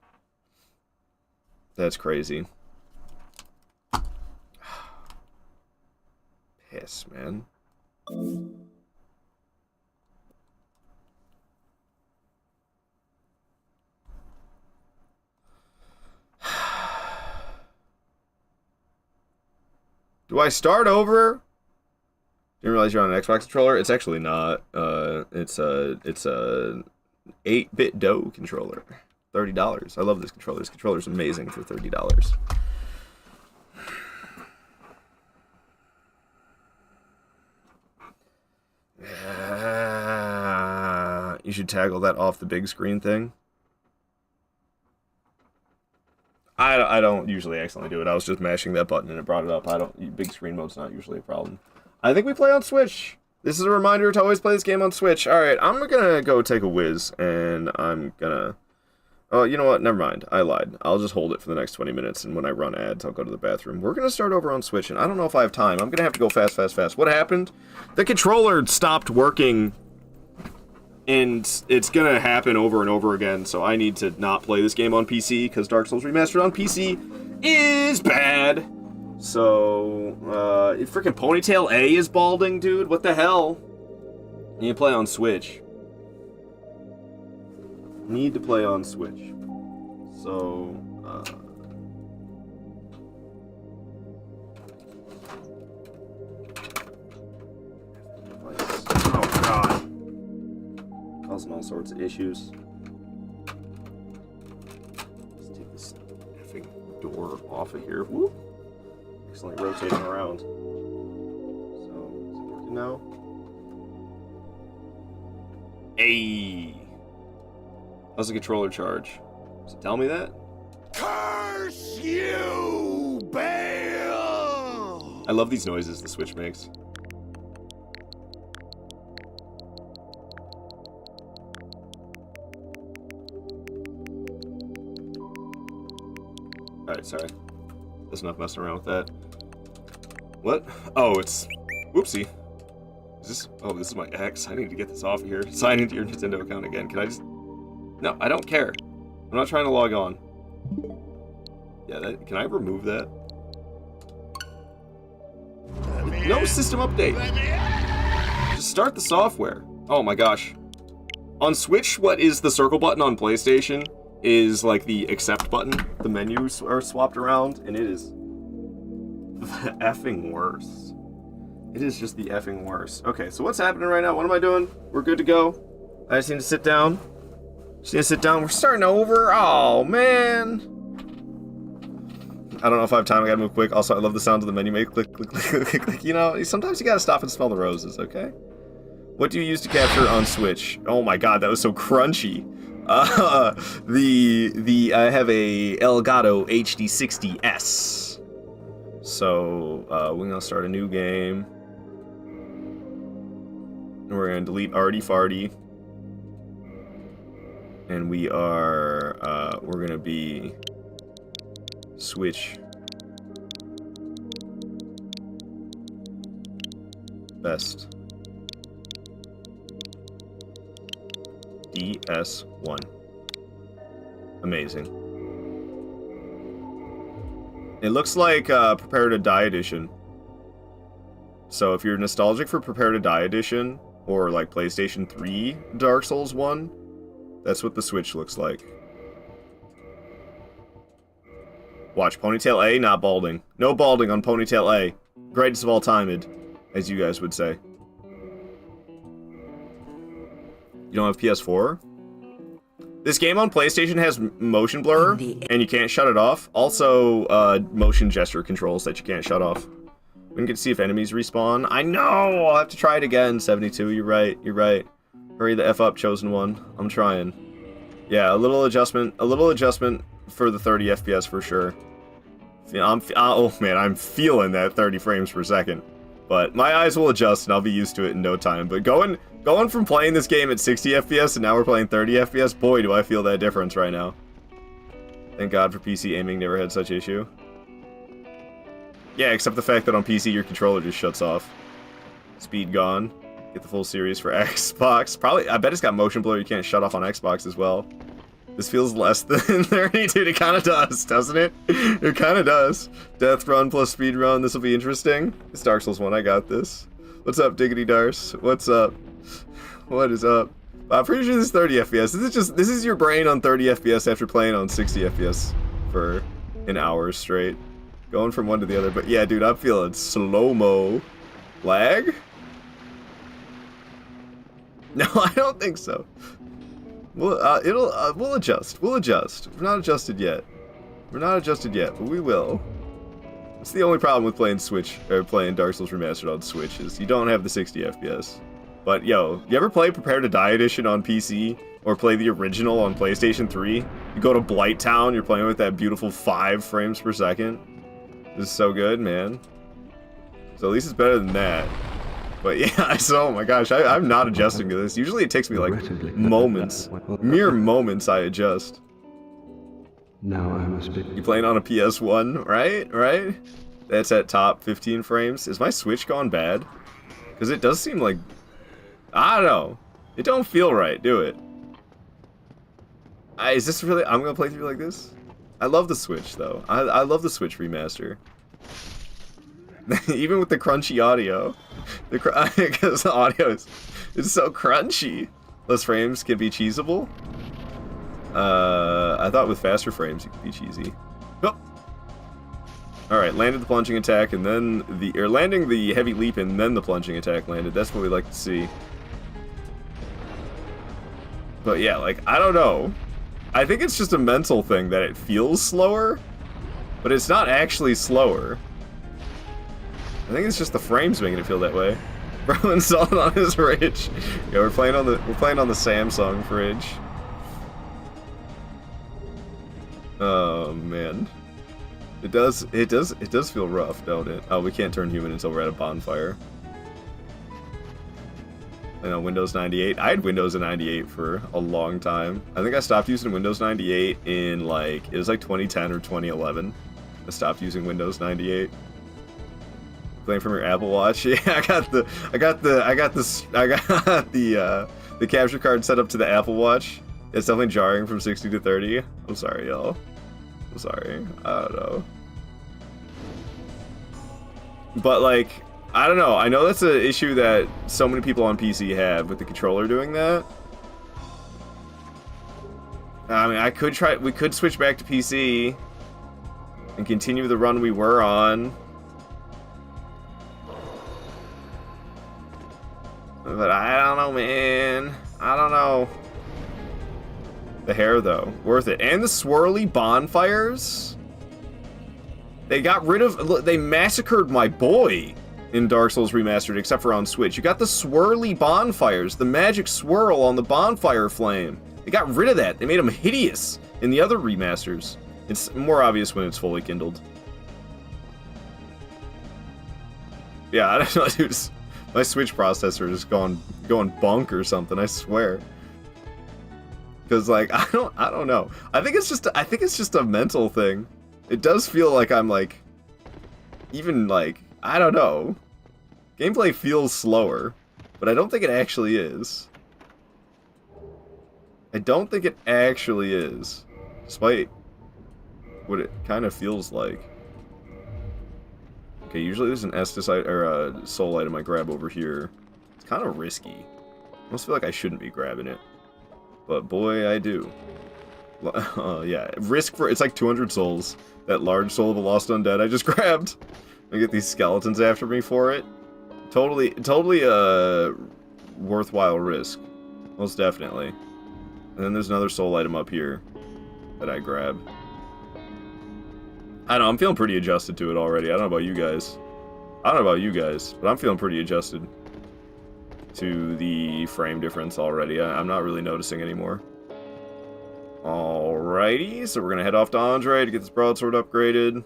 That's crazy. Piss, man. Do I start over? Didn't realize you're on an Xbox controller. It's actually not. It's a 8-bit DOE controller. $30. I love this controller. This controller's amazing for $30. You should toggle that off the big screen thing. I don't usually accidentally do it. I was just mashing that button and it brought it up. Big screen mode's not usually a problem. I think we play on Switch. This is a reminder to always play this game on Switch. Alright, I'm gonna go take a whiz, and I'm gonna... Oh, you know what? Never mind. I lied. I'll just hold it for the next 20 minutes, and when I run ads, I'll go to the bathroom. We're gonna start over on Switch, and I don't know if I have time. I'm gonna have to go fast, fast, fast. What happened? The controller stopped working, and it's gonna happen over and over again, so I need to not play this game on PC, because Dark Souls Remastered on PC is bad. So, freaking Ponytail A is balding, dude. What the hell? Need to play on Switch. Need to play on Switch. So, oh god. Causing all sorts of issues. Let's take this effing door off of here. Whoop. Excellently rotating around. So, is it working now? Hey! How's the controller charge? Does it tell me that? Curse you, Bale! I love these noises the Switch makes. Alright, sorry. There's enough messing around with that. What? Oh, it's... Whoopsie. Is this... Oh, this is my X. I need to get this off of here. Sign into your Nintendo account again. Can I just... No, I don't care. I'm not trying to log on. Yeah, that... Can I remove that? No system update. Just start the software. Oh my gosh. On Switch, what is the circle button on PlayStation is like the accept button. The menus are swapped around, and it is the effing worst. It is just the effing worst. Okay, so what's happening right now? What am I doing? We're good to go. I just need to sit down. We're starting over. Oh, man. I don't know if I have time. I gotta move quick. Also, I love the sound of the menu. Make click, click, click, click, click. You know, sometimes you gotta stop and smell the roses, okay? What do you use to capture on Switch? Oh my god, that was so crunchy. I have a Elgato HD60S. So, we're gonna start a new game. And we're gonna delete Arty Farty. And we're gonna be Switch best DS1. Amazing. It looks like Prepare to Die Edition. So if you're nostalgic for Prepare to Die Edition, or like PlayStation 3 Dark Souls 1, that's what the Switch looks like. Watch, Ponytail A, not balding. No balding on Ponytail A. Greatest of all time, as you guys would say. You don't have PS4? This game on PlayStation has motion blur, and you can't shut it off. Also, motion gesture controls that you can't shut off. We can get to see if enemies respawn. I know! I'll have to try it again, 72. You're right. Hurry the F up, Chosen One. I'm trying. Yeah, a little adjustment for the 30 FPS for sure. Yeah, oh man, I'm feeling that 30 frames per second. But my eyes will adjust and I'll be used to it in no time. But going from playing this game at 60 FPS and now we're playing 30 FPS, boy, do I feel that difference right now. Thank God for PC aiming, never had such issue. Yeah, except the fact that on PC your controller just shuts off. Speed gone. Get the full series for Xbox. Probably, I bet it's got motion blur you can't shut off on Xbox as well. This feels less than 30, dude. It kind of does, doesn't it? It kind of does. Death run plus speed run. This will be interesting. It's Dark Souls 1. I got this. What's up, Diggity Darce? What's up? What is up? I'm pretty sure this is 30 FPS. This is your brain on 30 FPS after playing on 60 FPS for an hour straight. Going from one to the other. But yeah, dude, I'm feeling slow-mo. Lag? No, I don't think so. We'll adjust. We'll adjust. We're not adjusted yet. We're not adjusted yet, but we will. It's the only problem with playing playing Dark Souls Remastered on Switch is you don't have the 60 FPS. But yo, you ever play Prepare to Die Edition on PC or play the original on PlayStation 3? You go to Blight Town, you're playing with that beautiful 5 frames per second. This is so good, man. So at least it's better than that. But yeah, so, oh my gosh, I'm not adjusting to this. Usually it takes me like moments. Mere moments I adjust. Now I must be... You playing on a PS1, right? Right? That's at top 15 frames. Is my Switch gone bad? Because it does seem like... I don't know. It don't feel right, do it? Is this really... I'm going to play through like this? I love the Switch, though. I love the Switch remaster. Even with the crunchy audio. Because the audio is so crunchy. Less frames can be cheesable. I thought with faster frames you could be cheesy. Oh. Alright, landed the plunging attack and then landing the heavy leap and then the plunging attack landed. That's what we like to see. But yeah, like, I don't know. I think it's just a mental thing that it feels slower, but it's not actually slower. I think it's just the frames making it feel that way. Bro installed on his fridge. Yeah, we're playing on the Samsung fridge. Oh man. It does feel rough, don't it? Oh, we can't turn human until we're at a bonfire. I know, Windows 98. I had Windows 98 for a long time. I think I stopped using Windows 98 in like, it was like 2010 or 2011. I stopped using Windows 98. Playing from your Apple Watch. Yeah, I got the capture card set up to the Apple Watch. It's definitely jarring from 60 to 30. I'm sorry, y'all. I'm sorry. I don't know. But like, I don't know. I know that's an issue that so many people on PC have with the controller doing that. I mean, we could switch back to PC and continue the run we were on. But I don't know, man. I don't know. The hair, though. Worth it. And the swirly bonfires? They got rid of... Look, they massacred my boy in Dark Souls Remastered, except for on Switch. You got the swirly bonfires. The magic swirl on the bonfire flame. They got rid of that. They made them hideous in the other remasters. It's more obvious when it's fully kindled. Yeah, I don't know, dude. My Switch processor is going bunk or something, I swear. Cause like I don't know. I think it's just a mental thing. It does feel like I'm like even like I don't know. Gameplay feels slower, but I don't think it actually is. I don't think it actually is. Despite what it kind of feels like. Okay, usually there's an Estus or a soul item I grab over here. It's kind of risky. I almost feel like I shouldn't be grabbing it. But boy, I do. Yeah, risk for... It's like 200 souls. That large soul of the Lost Undead I just grabbed. I get these skeletons after me for it. Totally a worthwhile risk. Most definitely. And then there's another soul item up here that I grab. I don't know, I'm feeling pretty adjusted to it already. I don't know about you guys. But I'm feeling pretty adjusted to the frame difference already. I'm not really noticing anymore. Alrighty, so we're gonna head off to Andre to get this broadsword upgraded.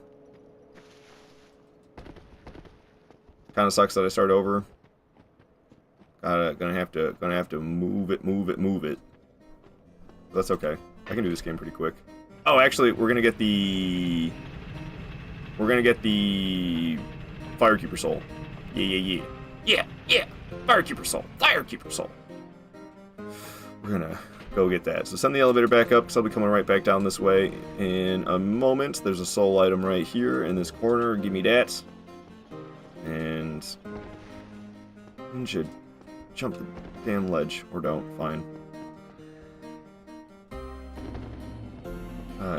Kind of sucks that I start over. Gonna have to move it. That's okay. I can do this game pretty quick. Oh, actually, we're gonna get the Firekeeper soul. Yeah. Firekeeper soul. We're gonna go get that. So send the elevator back up, because I'll be coming right back down this way in a moment. There's a soul item right here in this corner. Give me that. And you should jump the damn ledge, or don't. Fine.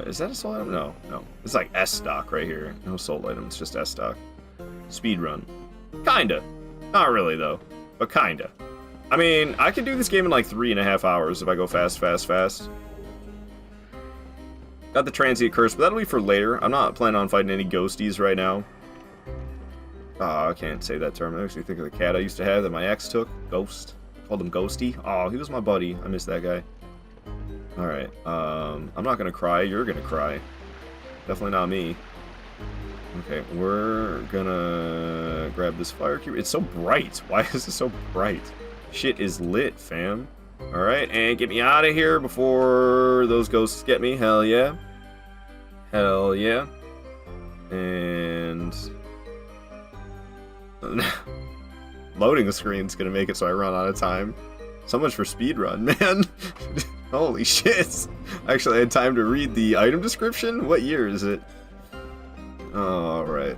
Is that a soul item? No. It's like S stock right here. No soul item, it's just S stock. Speedrun. Kinda. Not really, though. But kinda. I mean, I can do this game in like 3.5 hours if I go fast. Got the transient curse, but that'll be for later. I'm not planning on fighting any ghosties right now. I can't say that term. I actually think of the cat I used to have that my ex took. Ghost. Called him Ghosty. Oh, he was my buddy. I miss that guy. Alright, I'm not gonna cry. You're gonna cry. Definitely not me. Okay, we're gonna grab this Firekeeper. It's so bright. Why is it so bright? Shit is lit, fam. Alright, and get me out of here before those ghosts get me. Hell yeah. And loading the screen's gonna make it so I run out of time. So much for speedrun, man. Holy shit. Actually, I had time to read the item description. What year is it? Alright.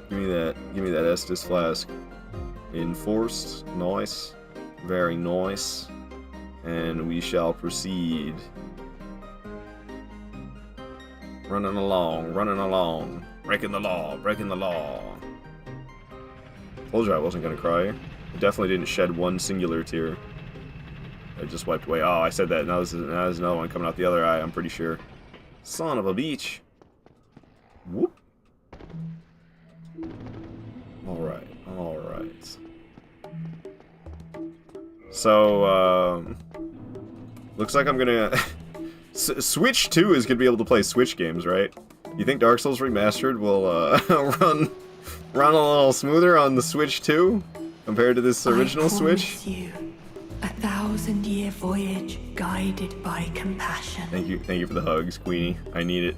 Give me that Estus flask. Enforced. Nice. Very nice. And we shall proceed. Running along. Breaking the law. Told you I wasn't gonna cry. I definitely didn't shed one singular tear. I just wiped away. Oh, I said that. Now there's another one coming out the other eye, I'm pretty sure. Son of a beach. Whoop. Alright. So, looks like I'm gonna... Switch 2 is gonna be able to play Switch games, right? You think Dark Souls Remastered will, run a little smoother on the Switch 2 compared to this original Switch? You, 1,000-year voyage guided by compassion. Thank you for the hugs, Queenie. I need it.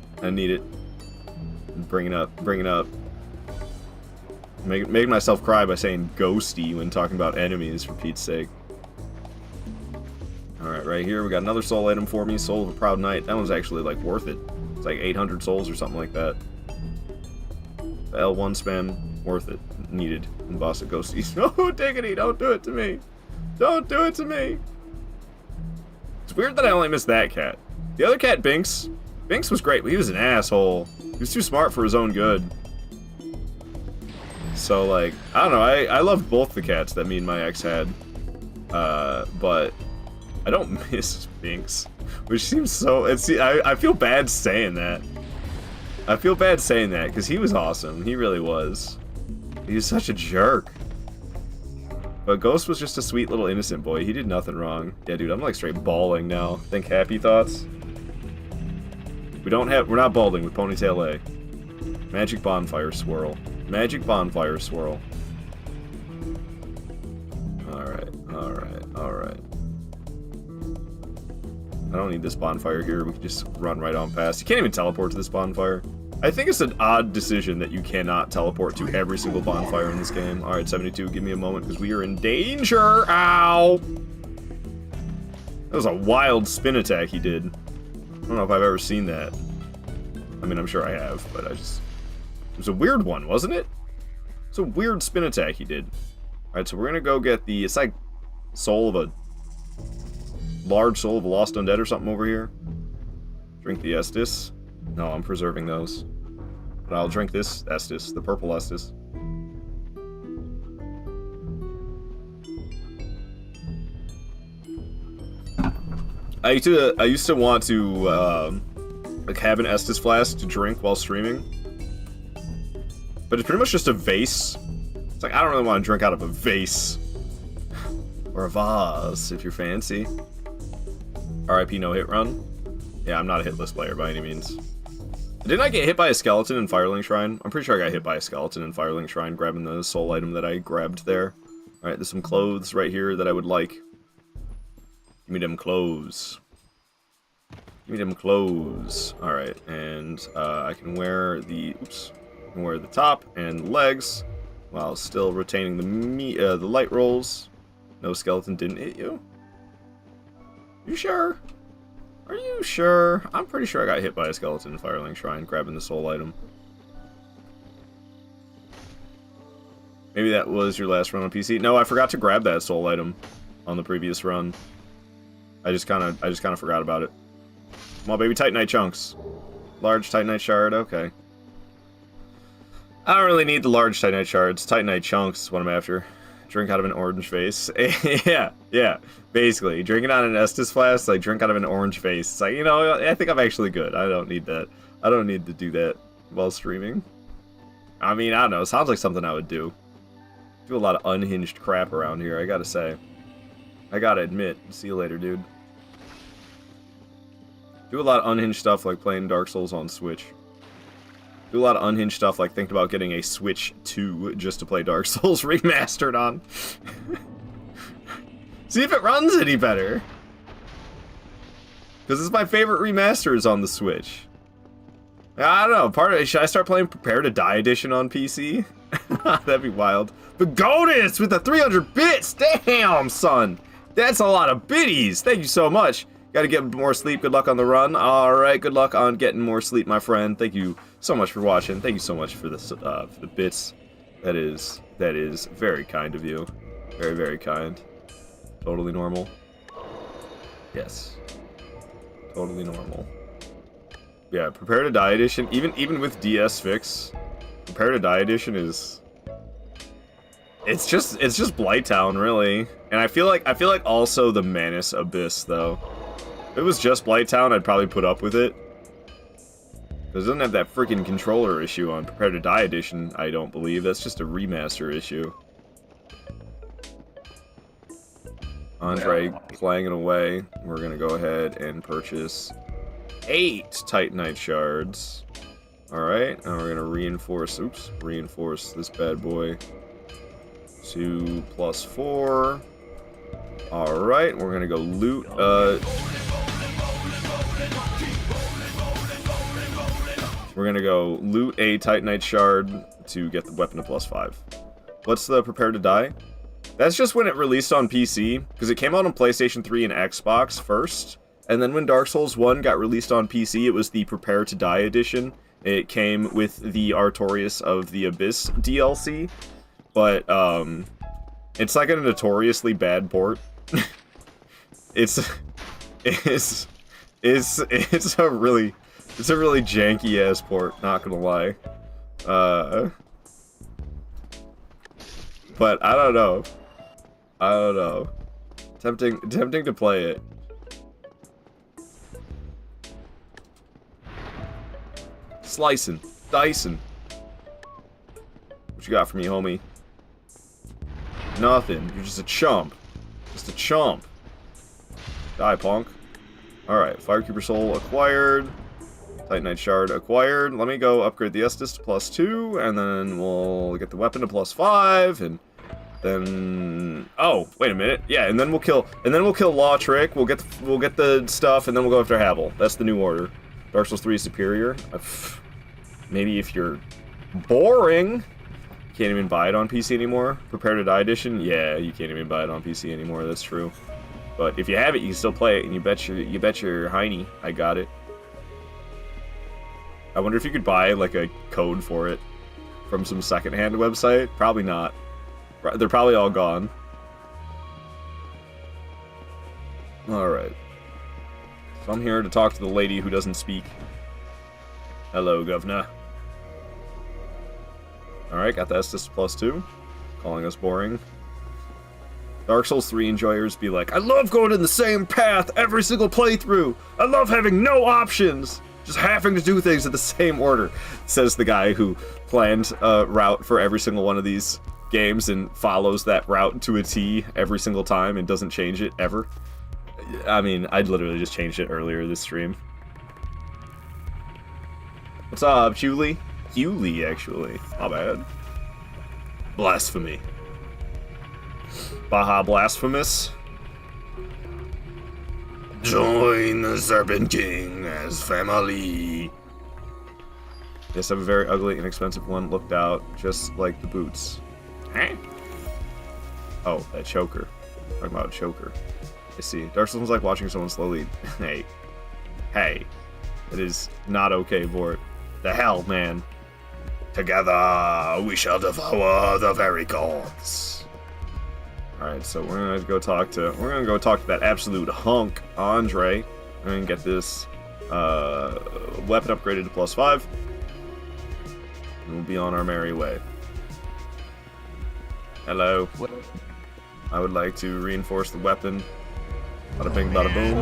Bring it up. Making myself cry by saying ghosty when talking about enemies, for Pete's sake. Alright, right here we got another soul item for me, Soul of a Proud Knight. That one's actually like worth it. It's like 800 souls or something like that. The L1 spam, worth it. Needed in Boss of Ghosties. Oh, diggity, don't do it to me. Don't do it to me. It's weird that I only missed that cat. The other cat, Binks was great, but he was an asshole. He was too smart for his own good. So, like, I don't know, I loved both the cats that me and my ex had. But I don't miss Binks, which seems so... I feel bad saying that. Because he was awesome. He really was. He was such a jerk. But Ghost was just a sweet little innocent boy. He did nothing wrong. Yeah, dude, I'm like straight bawling now. Think happy thoughts? We're not balding with Ponytail A. Magic Bonfire Swirl. Alright. I don't need this bonfire here. We can just run right on past. You can't even teleport to this bonfire. I think it's an odd decision that you cannot teleport to every single bonfire in this game. Alright, 72, give me a moment, because we are in danger! Ow! That was a wild spin attack he did. I don't know if I've ever seen that. I mean, I'm sure I have, but it was a weird one, wasn't it? It's a weird spin attack he did. Alright, so we're gonna go get the... It's like large soul of a lost undead or something over here. Drink the Estus. No, I'm preserving those. But I'll drink this Estus, the purple Estus. I used to want to like have an Estus flask to drink while streaming. But it's pretty much just a vase. It's like, I don't really want to drink out of a vase. Or a vase, if you're fancy. RIP no hit run. Yeah, I'm not a hitless player by any means. Didn't I get hit by a skeleton in Firelink Shrine? I'm pretty sure I got hit by a skeleton in Firelink Shrine grabbing the soul item that I grabbed there. Alright, there's some clothes right here that I would like. Give me them clothes. Give me them clothes. Alright, and I can wear the... Oops. I can wear the top and legs while still retaining the light rolls. No skeleton didn't hit you? You sure? Are you sure? I'm pretty sure I got hit by a skeleton in Firelink Shrine grabbing the soul item. Maybe that was your last run on PC. No, I forgot to grab that soul item on the previous run. I just kind of forgot about it. Come on, baby, Titanite chunks. Large Titanite shard, okay. I don't really need the large Titanite shards. Titanite chunks is what I'm after. Drink out of an orange face. yeah, basically. Drinking out of an Estus flask, like drink out of an orange face. It's like, you know, I think I'm actually good. I don't need that. I don't need to do that while streaming. I mean, I don't know. It sounds like something I would do. Do a lot of unhinged crap around here, I gotta say. I gotta admit. See you later, dude. Do a lot of unhinged stuff like playing Dark Souls on Switch. Do a lot of unhinged stuff like thinking about getting a Switch 2 just to play Dark Souls Remastered on. See if it runs any better. Because it's my favorite remasters on the Switch. I don't know, should I start playing Prepare to Die Edition on PC? That'd be wild. But Godus with the 300 bits! Damn, son! That's a lot of biddies! Thank you so much. Gotta get more sleep. Good luck on the run. Alright, good luck on getting more sleep, my friend. Thank you so much for watching. Thank you so much for this, for the bits. That is very kind of you. Very, very kind. Totally normal. Yes. Totally normal. Yeah, Prepare to Die Edition, even with DS Fix, Prepare to Die Edition is... It's just Blighttown, really. And I feel like also the Manus Abyss, though. If it was just Blighttown, I'd probably put up with it. Because it doesn't have that freaking controller issue on Prepare to Die Edition, I don't believe. That's just a remaster issue. Andre clanging away. We're gonna go ahead and purchase 8 Titanite shards. Alright, and we're gonna reinforce this bad boy. 2 plus 4. Alright, we're gonna go loot, we're gonna go loot a Titanite shard to get the weapon to plus 5. What's the Prepare to Die? That's just when it released on PC, because it came out on PlayStation 3 and Xbox first, and then when Dark Souls 1 got released on PC, it was the Prepare to Die edition. It came with the Artorias of the Abyss DLC, but, it's like a notoriously bad port. It's a really janky ass port, not gonna lie. But I don't know. Tempting to play it. Slicing, dicing. What you got for me, homie? Nothing. You're just a chump. Just a chump. Die, punk. Alright, Firekeeper Soul acquired. Titanite Shard acquired. Let me go upgrade the Estus to plus 2, and then we'll get the weapon to plus 5, and then... Oh, wait a minute. Yeah, and then we'll kill Law Trick, we'll get the stuff, and then we'll go after Habel. That's the new order. Dark Souls 3 is superior. Maybe if you're boring... Can't even buy it on PC anymore. Prepare to Die Edition? Yeah, you can't even buy it on PC anymore, that's true. But if you have it, you can still play it, and you bet your hiney I got it. I wonder if you could buy, like, a code for it from some secondhand website? Probably not. They're probably all gone. Alright. So I'm here to talk to the lady who doesn't speak. Hello, governor. Alright, got the Estus plus 2. Calling us boring. Dark Souls 3 enjoyers be like, I love going in the same path every single playthrough! I love having no options! Just having to do things in the same order, says the guy who planned a route for every single one of these games and follows that route to a T every single time and doesn't change it ever. I mean, I literally just changed it earlier this stream. What's up, Julie? Julie, actually. My bad. Blasphemy. Baja Blasphemous. Join the Serpent King as family. Yes, I have a very ugly, inexpensive one. Looked out just like the boots. Huh? Oh, that choker. Talking about a choker. I see. Dark Souls is like watching someone slowly. Hey. Hey. It is not okay, Vort. The hell, man. Together we shall devour the very gods. Alright, so we're gonna go talk to that absolute hunk, Andre. We're gonna get this weapon upgraded to +5. And we'll be on our merry way. Hello. I would like to reinforce the weapon. Bada bing, bada boom.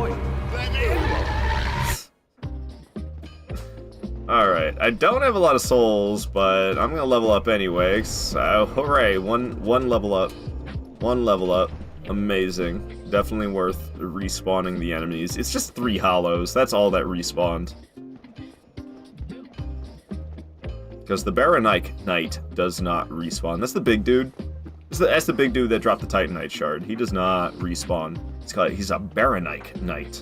Alright, I don't have a lot of souls, but I'm gonna level up anyway. So, hooray, one level up. One level up. Amazing. Definitely worth respawning the enemies. It's just 3 hollows. That's all that respawned. Because the Baronite Knight does not respawn. That's the big dude. That's the big dude that dropped the Titanite shard. He does not respawn. He's a Baronite Knight.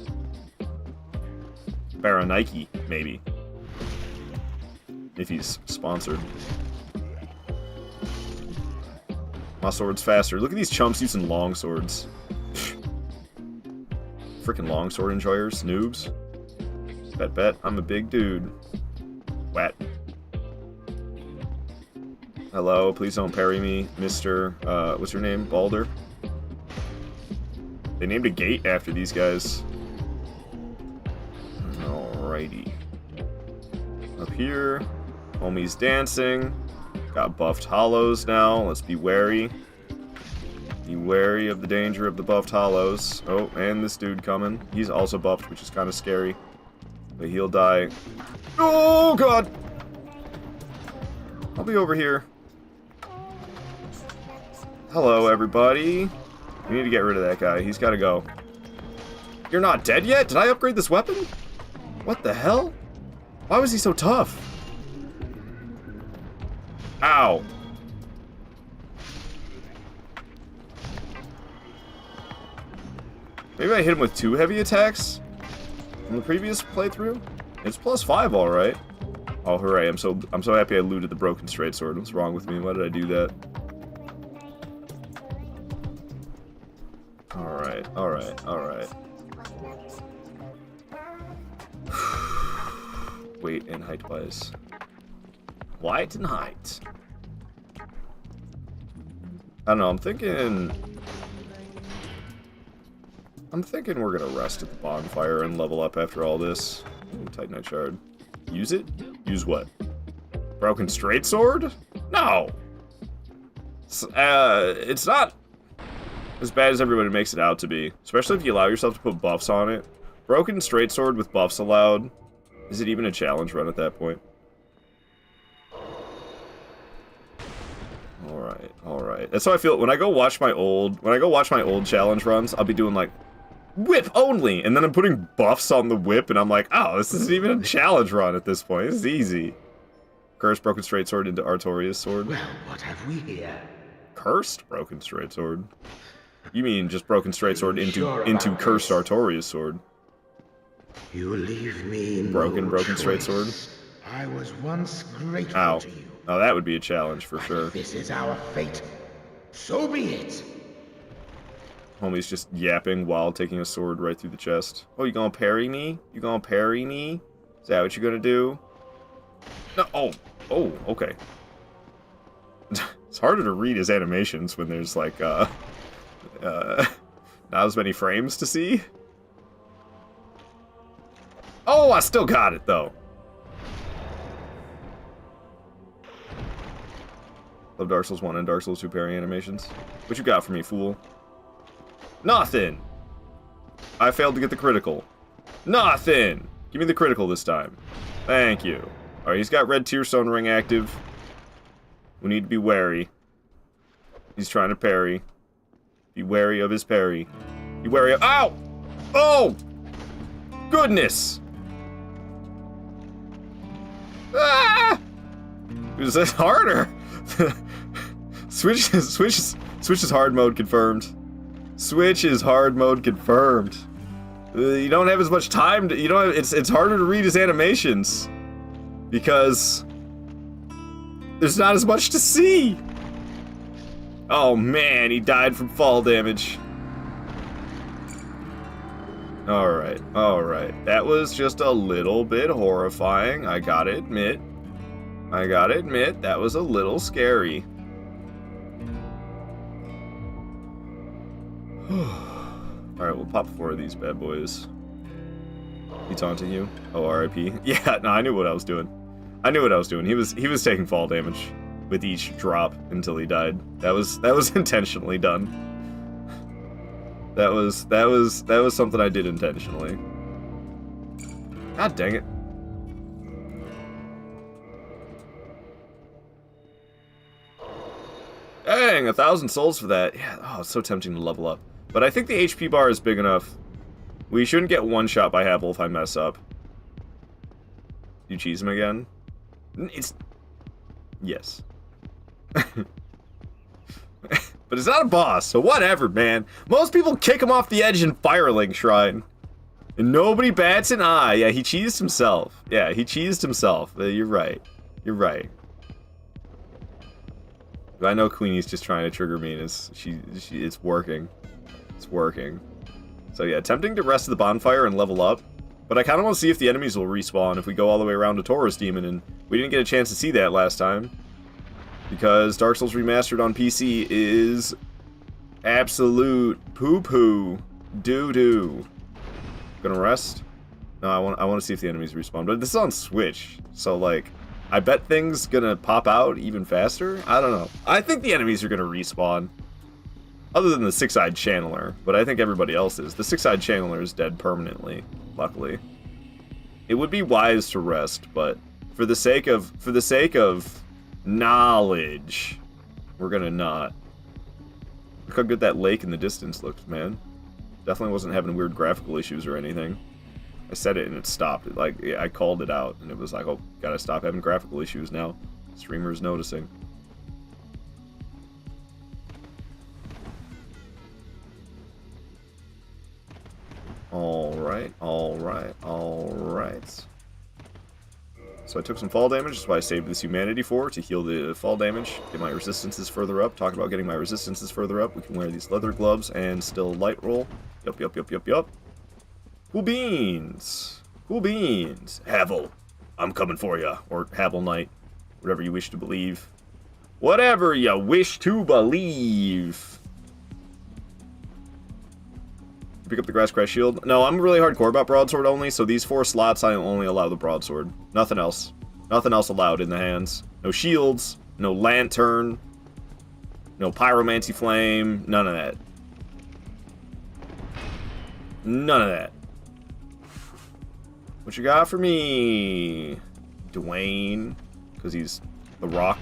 Baronike, maybe. If he's sponsored. My sword's faster. Look at these chumps using long swords. Freaking longsword enjoyers, noobs. Bet, I'm a big dude. Wet. Hello, please don't parry me, Mr. What's your name? Balder? They named a gate after these guys. Alrighty. Up here. Homie's dancing. Got buffed hollows now. Let's be wary. Be wary of the danger of the buffed hollows. Oh, and this dude coming. He's also buffed, which is kind of scary. But he'll die. Oh, God! I'll be over here. Hello, everybody. We need to get rid of that guy. He's got to go. You're not dead yet? Did I upgrade this weapon? What the hell? Why was he so tough? Ow. Maybe I hit him with 2 heavy attacks in the previous playthrough? It's +5, alright. Oh, hooray. I'm so happy I looted the broken straight sword. What's wrong with me? Why did I do that? Alright. Weight and height-wise. Weight and height. I don't know, I'm thinking we're gonna rest at the bonfire and level up after all this. Ooh, Titanite shard. Use it? Use what? Broken straight sword? No! It's not as bad as everybody makes it out to be. Especially if you allow yourself to put buffs on it. Broken straight sword with buffs allowed. Is it even a challenge run at that point? Alright. That's how I feel when I go watch my old challenge runs, I'll be doing like whip only, and then I'm putting buffs on the whip, and I'm like, oh, this isn't even a challenge run at this point. This is easy. Cursed broken straight sword into Artorias sword. Well, what have we here? Cursed broken straight sword? You mean just broken straight sword into cursed Artorias sword? You leave me Broken straight sword? I was once grateful Ow. to you. Oh, that would be a challenge for sure. This is our fate. So be it. Homie's just yapping while taking a sword right through the chest. Oh, you gonna parry me? You gonna parry me? Is that what you're gonna do? No. Oh, okay. It's harder to read his animations when there's like, not as many frames to see. Oh, I still got it though. Love Dark Souls 1 and Dark Souls 2 parry animations. What you got for me, fool? Nothing! I failed to get the critical. Nothing! Give me the critical this time. Thank you. Alright, he's got red Tearstone ring active. We need to be wary. He's trying to parry. Be wary of his parry. Be wary of— Ow! Oh! Goodness! Ah! Is this harder? Switch is hard mode confirmed. Switch is hard mode confirmed. You don't have as much time to, you don't have, it's harder to read his animations because there's not as much to see. Oh man, he died from fall damage. Alright, alright. That was just a little bit horrifying, I gotta admit. That was a little scary. Alright, we'll pop 4 of these bad boys. He taunting you? Oh, RIP. Yeah, no, I knew what I was doing. He was taking fall damage with each drop until he died. That was intentionally done. That was something I did intentionally. God dang it. Dang, 1,000 souls for that. Yeah, oh, it's so tempting to level up. But I think the HP bar is big enough. We shouldn't get one shot by Havel if I mess up. You cheese him again? It's... Yes. But it's not a boss, so whatever, man. Most people kick him off the edge in Firelink Shrine. And nobody bats an eye. Yeah, he cheesed himself. You're right. But I know Queenie's just trying to trigger me, and it's working. It's working. So yeah, attempting to rest the bonfire and level up. But I kind of want to see if the enemies will respawn if we go all the way around to Taurus Demon, and we didn't get a chance to see that last time. Because Dark Souls Remastered on PC is absolute poo-poo. Doo-doo. Gonna rest? No, I want to see if the enemies respawn. But this is on Switch, so like, I bet things gonna pop out even faster? I don't know. I think the enemies are gonna respawn. Other than the six-eyed channeler, but I think everybody else is. The six-eyed channeler is dead permanently, luckily. It would be wise to rest, but for the sake of knowledge, we're gonna not. Look how good that lake in the distance looks, man. Definitely wasn't having weird graphical issues or anything. I said it and it stopped. Like, yeah, I called it out and it was like, oh, gotta stop having graphical issues now. Streamer's noticing. Alright. So I took some fall damage, that's why I saved this humanity for, to heal the fall damage, get my resistances further up. Talking about getting my resistances further up, we can wear these leather gloves and still light roll. Yup. Cool beans. Havel, I'm coming for you. Or Havel Knight, whatever you wish to believe. Whatever you wish to believe. Pick up the Grass Crash Shield. No, I'm really hardcore about Broadsword Only, so these 4 slots I only allow the Broadsword. Nothing else. Nothing else allowed in the hands. No shields, no lantern, no pyromancy flame, none of that. None of that. What you got for me, Dwayne? Because he's the Rock.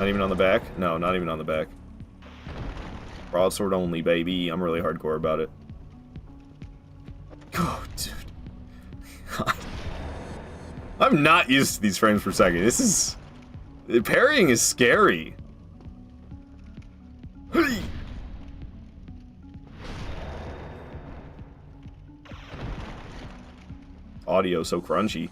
Not even on the back? No, not even on the back. Broadsword Only, baby. I'm really hardcore about it. Oh, dude. I'm not used to these frames per second. This is... Parrying is scary. Audio so crunchy.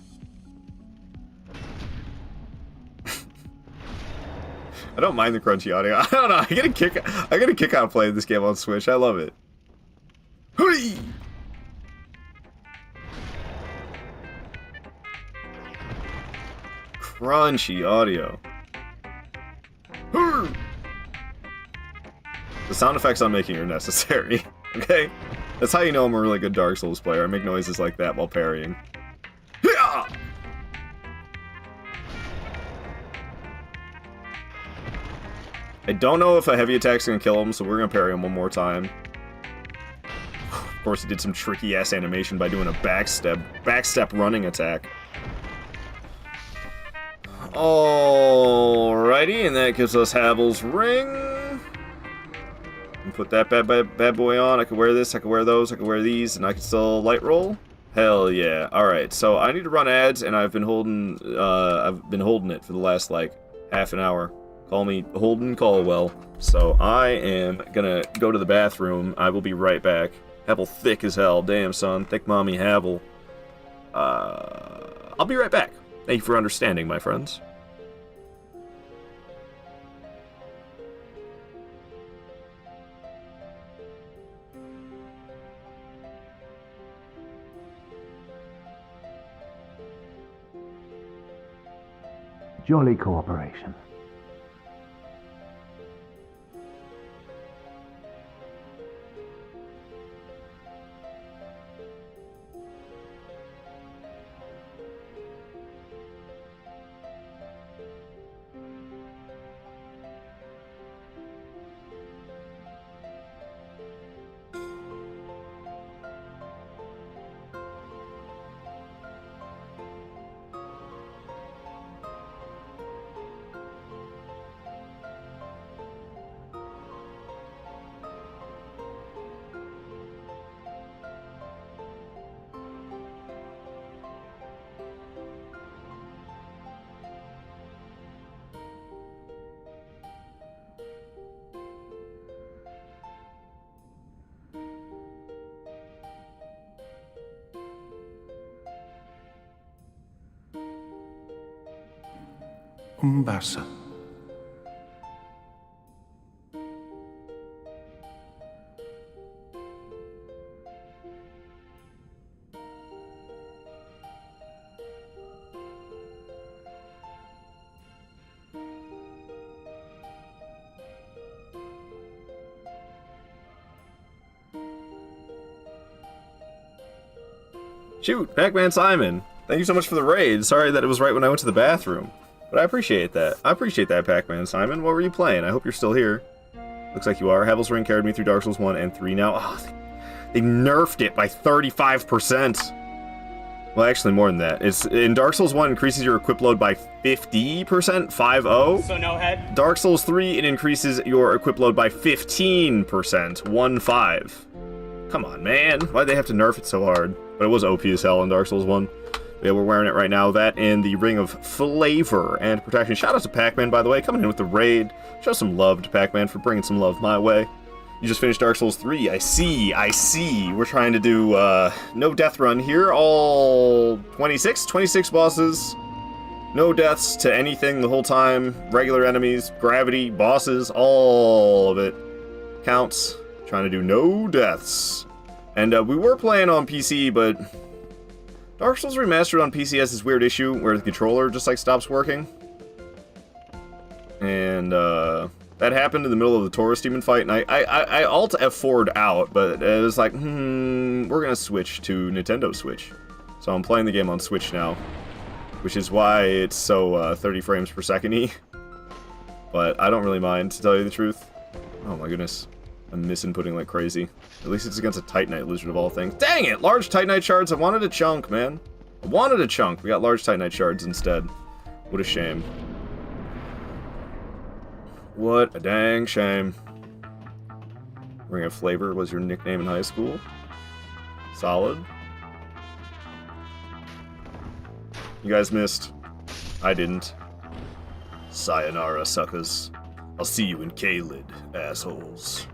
I don't mind the crunchy audio. I don't know. I get a kick out of playing this game on Switch. I love it. Crunchy audio. The sound effects I'm making are necessary. Okay? That's how you know I'm a really good Dark Souls player. I make noises like that while parrying. I don't know if a heavy attack's gonna kill him, so we're gonna parry him one more time. Of course, he did some tricky-ass animation by doing a backstep running attack. Alrighty, and that gives us Havel's Ring. And put that bad boy on. I could wear this, I could wear those, I could wear these, and I could still light roll. Hell yeah. Alright, so I need to run ads, and I've been holding it for the last, like, half an hour. Call me Holden Caldwell. So I am gonna go to the bathroom. I will be right back. Havel thick as hell. Damn, son. Thick mommy Havel. I'll be right back. Thank you for understanding, my friends. Jolly cooperation. Umbasa. Shoot, Pac-Man Simon. Thank you so much for the raid. Sorry that it was right when I went to the bathroom. But I appreciate that. I appreciate that, Pac-Man Simon. What were you playing? I hope you're still here. Looks like you are. Havel's Ring carried me through Dark Souls 1 and 3 now. Oh, they nerfed it by 35%. Well, actually more than that. It's in Dark Souls 1 increases your equip load by 50%, 50. So no head? Dark Souls 3 it increases your equip load by 15%, 15. Come on, man. Why'd they have to nerf it so hard? But it was OP as hell in Dark Souls 1. Yeah, we're wearing it right now. That and the Ring of Flavor and Protection. Shout out to Pac-Man, by the way, coming in with the raid. Show some love to Pac-Man for bringing some love my way. You just finished Dark Souls 3. I see. We're trying to do no death run here. All 26 bosses. No deaths to anything the whole time. Regular enemies, gravity, bosses, all of it counts. Trying to do no deaths. And we were playing on PC, but Dark Souls Remastered on PC has this weird issue where the controller just like stops working. And that happened in the middle of the Taurus Demon fight, and I alt F4'd out, but it was like, we're gonna switch to Nintendo Switch. So I'm playing the game on Switch now, which is why it's so 30 frames per second-y. But I don't really mind, to tell you the truth. Oh my goodness. I'm misinputting like crazy. At least it's against a Titanite Lizard of all things. Dang it! Large Titanite shards. I wanted a chunk, man. I wanted a chunk. We got large Titanite shards instead. What a shame. What a dang shame. Ring of Flavor was your nickname in high school. Solid. You guys missed. I didn't. Sayonara, suckers. I'll see you in K-Lid, assholes.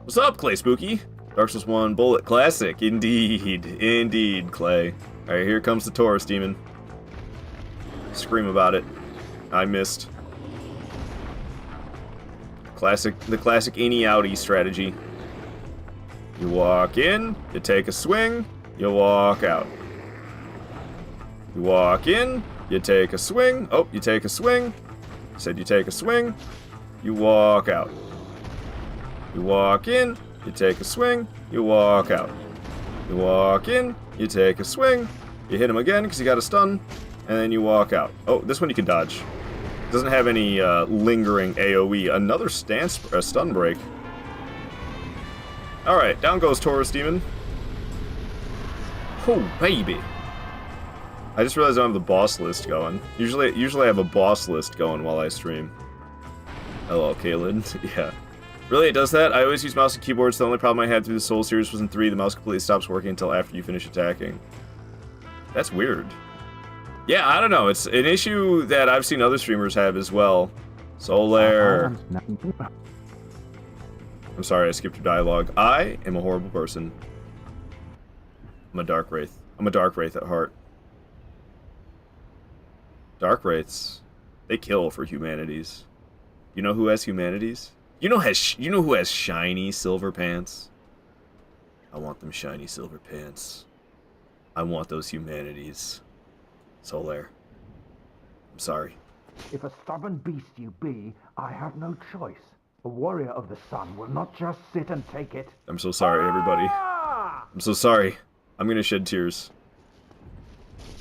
What's up, Clay Spooky? Dark Souls 1 Bullet Classic. Indeed, Clay. Alright, here comes the Taurus Demon. Scream about it. I missed. The classic innie-outie strategy. You walk in, you take a swing, you walk out. You walk in, you take a swing, oh, you take a swing. Said you take a swing, you walk out. You walk in, you take a swing, you walk out. You walk in, you take a swing, you hit him again because you got a stun, and then you walk out. Oh, this one you can dodge. Doesn't have any lingering AoE. Another stun break. Alright, down goes Taurus Demon. Oh, baby. I just realized I don't have the boss list going. Usually I have a boss list going while I stream. Hello, Kaylin. Yeah. Really, it does that? I always use mouse and keyboards. The only problem I had through the Soul series was in 3. The mouse completely stops working until after you finish attacking. That's weird. Yeah, I don't know. It's an issue that I've seen other streamers have as well. Solaire. I'm sorry, I skipped your dialogue. I am a horrible person. I'm a Dark Wraith. I'm a Dark Wraith at heart. Dark Wraiths, they kill for humanities. You know who has humanities? You know who has shiny silver pants? I want them shiny silver pants. I want those humanities. Solaire. I'm sorry. If a stubborn beast you be, I have no choice. A warrior of the sun will not just sit and take it. I'm so sorry, everybody. I'm so sorry. I'm gonna shed tears.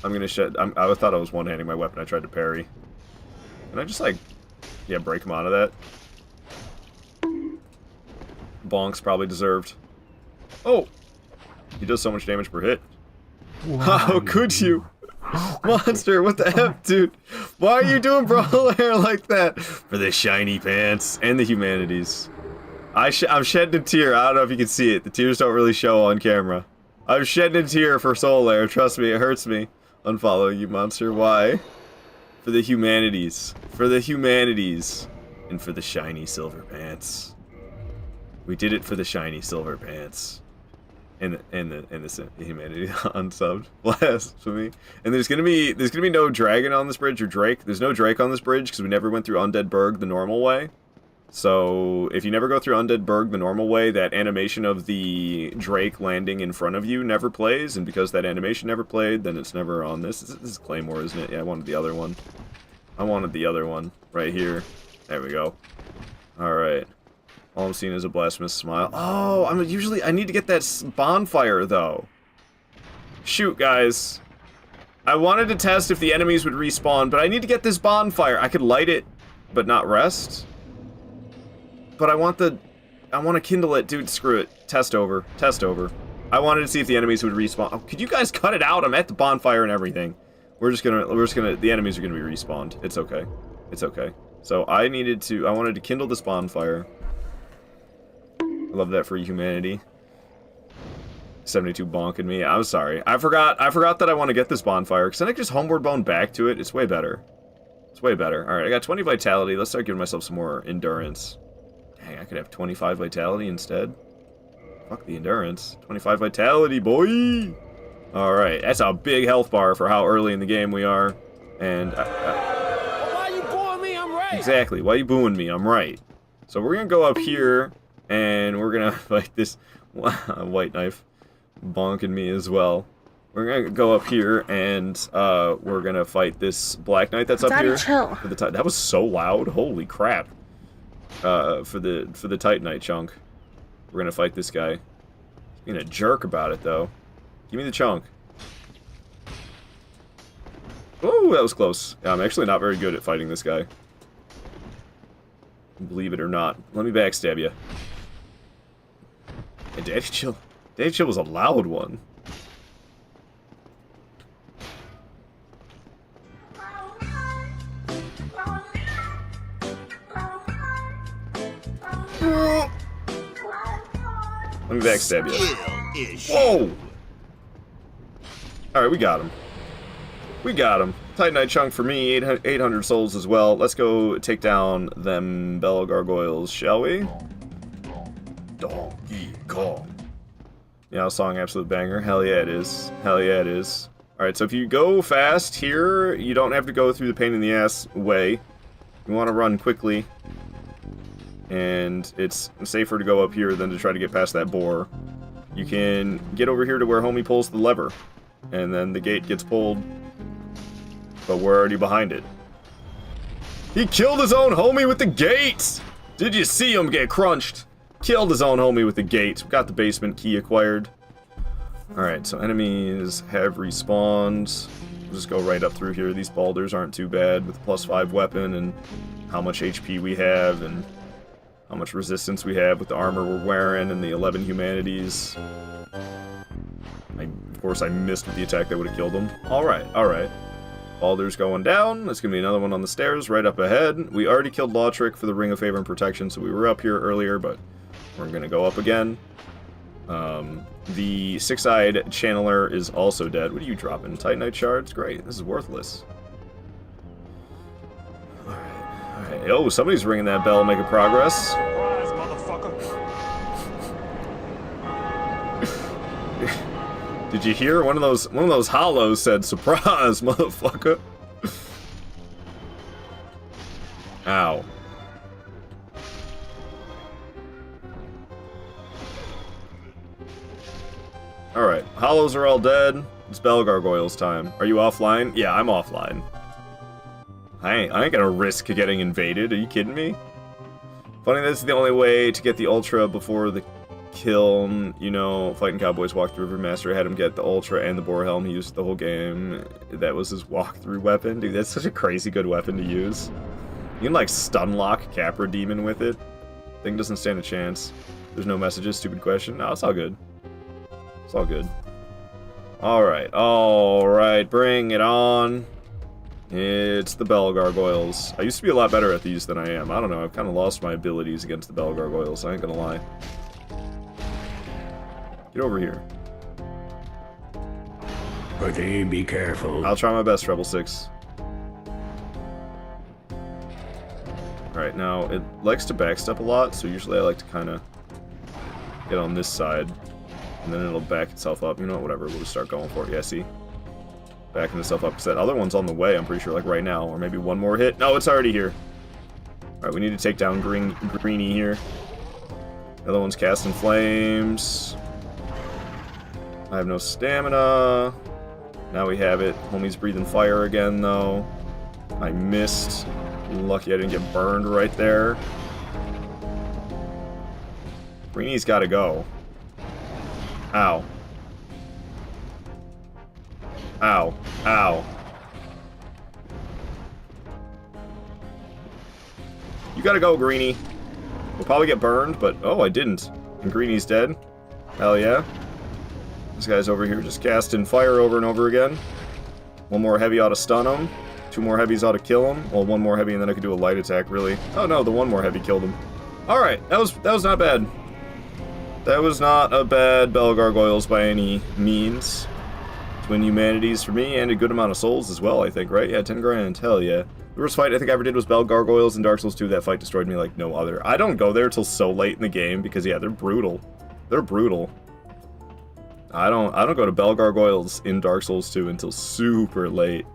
I'm gonna shed... I thought I was one-handing my weapon. I tried to parry. And I just, like... Yeah, break him out of that. Bonks probably deserved. Oh! He does so much damage per hit. How could you? Monster, what the F, dude? Why are you doing Brawler like that? For the shiny pants and the humanities. I'm shedding a tear. I don't know if you can see it. The tears don't really show on camera. I'm shedding a tear for Solaire. Trust me, it hurts me. Unfollowing you, monster. Why? For the humanities. For the humanities. And for the shiny silver pants. We did it for the shiny silver pants. And the humanity unsubbed. Blasphemy. And there's gonna be no dragon on this bridge or Drake. There's no Drake on this bridge because we never went through Undead Burg the normal way. So if you never go through Undead Burg the normal way, that animation of the Drake landing in front of you never plays, and because that animation never played, then it's never on this. This is Claymore, isn't it? Yeah, I wanted the other one. I wanted the other one right here. There we go. Alright. All I'm seeing is a blasphemous smile. Oh, I need to get that bonfire, though. Shoot, guys. I wanted to test if the enemies would respawn, but I need to get this bonfire. I could light it, but not rest. But I want to kindle it. Dude, screw it. Test over. Test over. I wanted to see if the enemies would respawn. Oh, could you guys cut it out? I'm at the bonfire and everything. The enemies are gonna be respawned. It's okay. It's okay. So I wanted to kindle this bonfire. I love that for humanity. 72 bonking me. I'm sorry. I forgot that I want to get this bonfire, because then I can just homeward bone back to it. It's way better. It's way better. Alright, I got 20 vitality. Let's start giving myself some more endurance. Dang, I could have 25 vitality instead. Fuck the endurance. 25 vitality, boy! Alright, that's a big health bar for how early in the game we are. And... why you booing me? I'm right! Exactly. Why you booing me? I'm right. So we're gonna go up here, and we're gonna fight this white knife bonking me as well. We're gonna go up here, and we're gonna fight this black knight that's up here. Chill. For the that was so loud. Holy crap. For the Titanite chunk. We're gonna fight this guy. He's being a jerk about it, though. Give me the chunk. Oh, that was close. Yeah, I'm actually not very good at fighting this guy. Believe it or not. Let me backstab you. And Daddy Chill. Daddy Chill was a loud one. Let me backstab you. Whoa! Alright, we got him. We got him. Titanite chunk for me, 800 souls as well. Let's go take down them Bell Gargoyles, shall we? Donkey Kong. Yeah, song absolute banger. Hell yeah it is. Hell yeah it is. Alright, so if you go fast here, you don't have to go through the pain in the ass way. You want to run quickly. And it's safer to go up here than to try to get past that boar. You can get over here to where homie pulls the lever. And then the gate gets pulled. But we're already behind it. He killed his own homie with the gate! Did you see him get crunched? Killed his own homie with the gate. Got the basement key acquired. Alright, so enemies have respawned. We'll just go right up through here. These boulders aren't too bad with the +5 weapon and how much HP we have and how much resistance we have with the armor we're wearing and the 11 humanities. Of course, I missed with the attack that would have killed him. Alright, alright. Baldur's going down. There's going to be another one on the stairs right up ahead. We already killed Lautrec for the Ring of Favor and Protection, so we were up here earlier, but we're going to go up again. The six-eyed channeler is also dead. What are you dropping? Titanite shards? Great. This is worthless. Alright. Oh, somebody's ringing that bell, making progress. Surprise, motherfucker. Did you hear? One of those hollows said, "Surprise, motherfucker." Ow. Alright, hollows are all dead. It's Bell Gargoyles time. Are you offline? Yeah, I'm offline. I ain't gonna risk getting invaded. Are you kidding me? Funny, that's the only way to get the Ultra before the kill. You know, fighting cowboys walk through Rivermaster, had him get the Ultra and the Boar Helm. He used the whole game. That was his walkthrough weapon. Dude, that's such a crazy good weapon to use. You can, like, stun lock Capra Demon with it. Thing doesn't stand a chance. There's no messages, stupid question. No, it's all good. It's all good. Alright, bring it on. It's the Bell Gargoyles. I used to be a lot better at these than I am. I don't know, I've kind of lost my abilities against the Bell Gargoyles, I ain't gonna lie. Get over here. But be careful. I'll try my best, Rebel 6. Alright, now, it likes to backstep a lot, so usually I like to kind of get on this side. And then it'll back itself up. You know what, whatever, we'll just start going for it. Yeah, see? Backing itself up. Because that other one's on the way, I'm pretty sure, like right now. Or maybe one more hit. No, it's already here. Alright, we need to take down Greenie here. The other one's casting flames. I have no stamina. Now we have it. Homie's breathing fire again, though. I missed. Lucky I didn't get burned right there. Greenie's gotta go. Ow. Ow. Ow. You gotta go, Greenie. We'll probably get burned, but... Oh, I didn't. And Greenie's dead. Hell yeah. This guy's over here just casting fire over and over again. One more heavy ought to stun him. Two more heavies ought to kill him. Well, one more heavy and then I could do a light attack, really. Oh no, the one more heavy killed him. Alright, that was not bad. That was not a bad Bell Gargoyles by any means. Twin humanities for me, and a good amount of souls as well, I think, right? Yeah, 10 grand, hell yeah. The worst fight I think I ever did was Bell Gargoyles in Dark Souls 2. That fight destroyed me like no other. I don't go there till so late in the game, because yeah, they're brutal. They're brutal. I don't go to Bell Gargoyles in Dark Souls 2 until super late.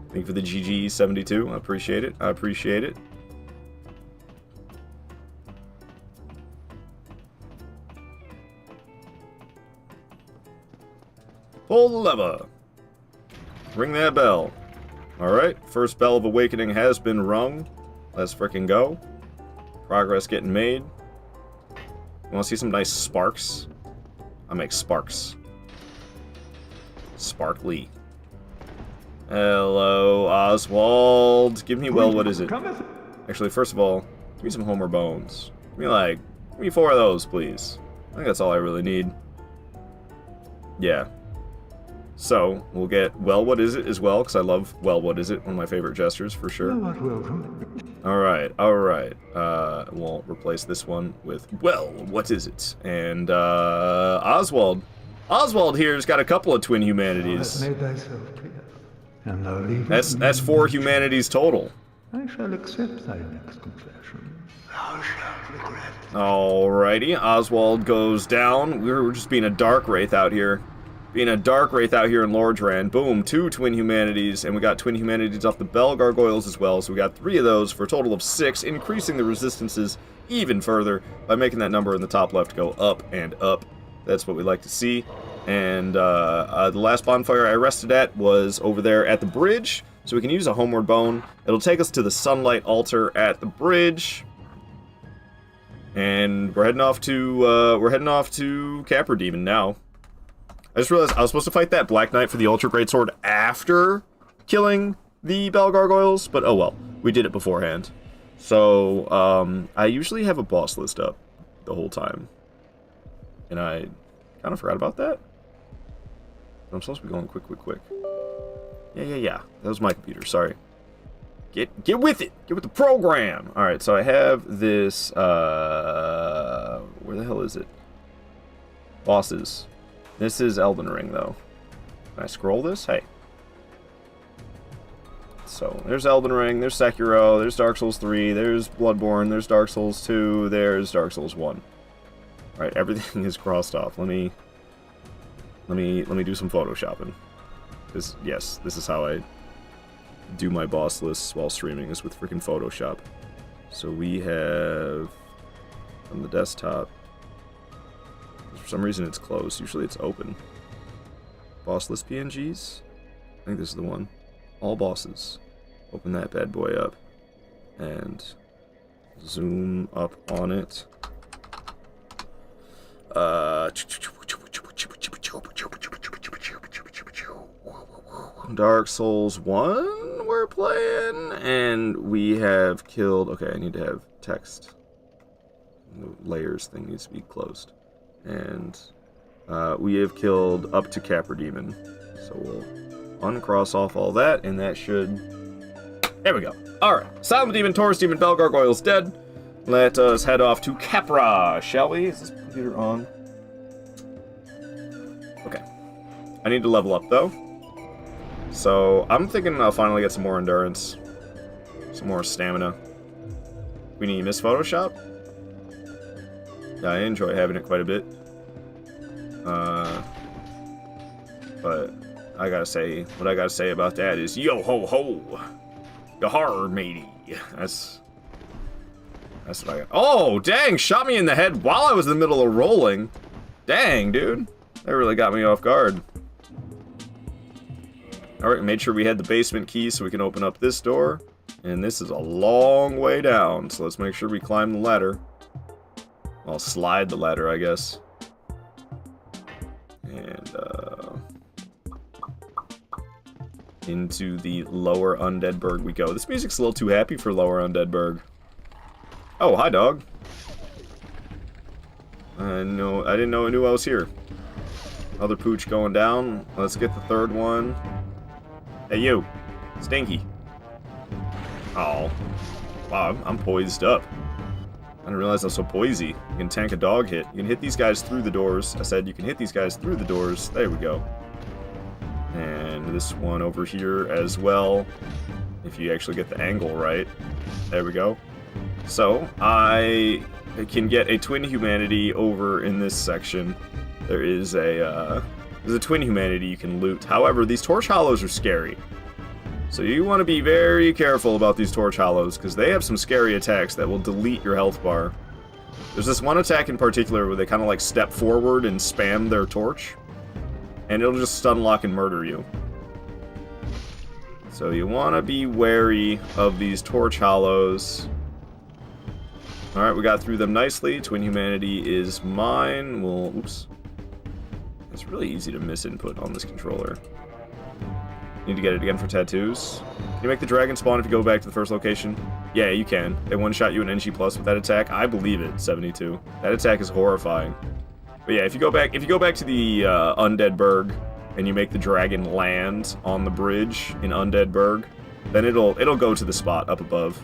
Thank you for the GG 72. I appreciate it. I appreciate it. Pull the lever. Ring that bell. Alright, first bell of awakening has been rung. Let's frickin' go. Progress getting made. You wanna see some nice sparks? I make sparks. Sparkly. Hello, Oswald. Give me, well, what is it? Actually, first of all, give me some Homer Bones. Give me 4 of those, please. I think that's all I really need. Yeah. So, we'll get, well, what is it as well, because I love, well, what is it? One of my favorite gestures, for sure. Alright, alright. We'll replace this one with, well, what is it? And, Oswald. Oswald here's got a couple of twin humanities. That's 4 humanities total. I shall accept thy next confession. Thou shalt regret. Alrighty, Oswald goes down. We're just being a dark wraith out here. Being a dark wraith out here in Lordran. Boom, 2 twin humanities, and we got twin humanities off the Bell Gargoyles as well, so we got 3 of those for a total of 6, increasing the resistances even further by making that number in the top left go up and up. That's what we like to see. And the last bonfire I rested at was over there at the bridge, so we can use a homeward bone. It'll take us to the sunlight altar at the bridge. And we're heading off to Capra Demon now. I just realized I was supposed to fight that Black Knight for the Ultra Great Sword after killing the Bell Gargoyles, but oh well, we did it beforehand. So, I usually have a boss list up the whole time. And I kind of forgot about that. I'm supposed to be going quick. Yeah. That was my computer. Sorry. Get with it. Get with the program. All right. So I have this. Where the hell is it? Bosses. This is Elden Ring, though. Can I scroll this? Hey. So there's Elden Ring. There's Sekiro. There's Dark Souls 3. There's Bloodborne. There's Dark Souls 2. There's Dark Souls 1. All right. Everything is crossed off. Let me do some photoshopping. This is how I do my boss lists while streaming, is with freaking Photoshop. So we have on the desktop. For some reason it's closed. Usually it's open. Boss list PNGs. I think this is the one. All bosses. Open that bad boy up and zoom up on it. Dark Souls 1 we're playing, and we have killed... Okay, I need to have text. The layers thing needs to be closed. And we have killed up to Capra Demon. So we'll uncross off all that, and that should... There we go. Alright, Silent Demon, Taurus Demon, Bell Gargoyle's dead. Let us head off to Capra, shall we? Is this computer on? Okay. I need to level up, though. So, I'm thinking I'll finally get some more endurance. Some more stamina. We need Miss Photoshop? Yeah, I enjoy having it quite a bit. But I gotta say, what I gotta say about that is, yo ho ho! Yahar, matey. That's what I got. Oh, dang! Shot me in the head while I was in the middle of rolling. Dang, dude. That really got me off guard. Alright, made sure we had the basement key so we can open up this door. And this is a long way down, so let's make sure we climb the ladder. I'll slide the ladder, I guess. And, into the lower Undeadburg we go. This music's a little too happy for lower Undeadburg. Oh, hi, dog. I didn't know I knew I was here. Other pooch going down. Let's get the third one. Hey, you. Stinky. Oh. Wow, I'm poised up. I didn't realize I was so poisey. You can tank a dog hit. You can hit these guys through the doors. I said you can hit these guys through the doors. There we go. And this one over here as well. If you actually get the angle right. There we go. So, I can get a Twin Humanity over in this section. There's a Twin Humanity you can loot. However, these Torch Hollows are scary. So you want to be very careful about these Torch Hollows, because they have some scary attacks that will delete your health bar. There's this one attack in particular where they kind of like step forward and spam their torch, and it'll just stun lock and murder you. So you want to be wary of these Torch Hollows. Alright, we got through them nicely. Twin Humanity is mine. Well, oops. It's really easy to miss input on this controller. Need to get it again for tattoos. Can you make the dragon spawn if you go back to the first location? Yeah, you can. They one-shot you an NG plus with that attack. I believe it, 72. That attack is horrifying. But yeah, if you go back to the Undeadburg and you make the dragon land on the bridge in Undeadburg, then it'll go to the spot up above.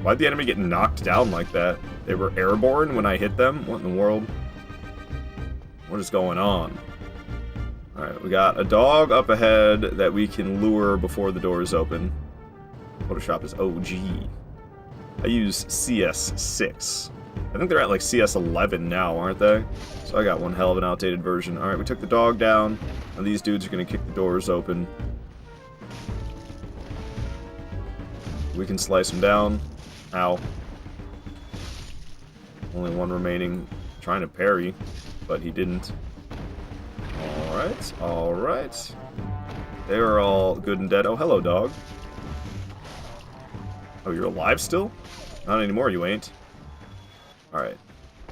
Why'd the enemy get knocked down like that? They were airborne when I hit them? What in the world? What is going on? Alright, we got a dog up ahead that we can lure before the doors open. Photoshop is OG. I use CS6. I think they're at like CS11 now, aren't they? So I got one hell of an outdated version. Alright, we took the dog down, and these dudes are going to kick the doors open. We can slice them down. Ow. Only one remaining. Trying to parry, but he didn't. Alright, alright. They are all good and dead. Oh, hello, dog. Oh, you're alive still? Not anymore, you ain't. Alright.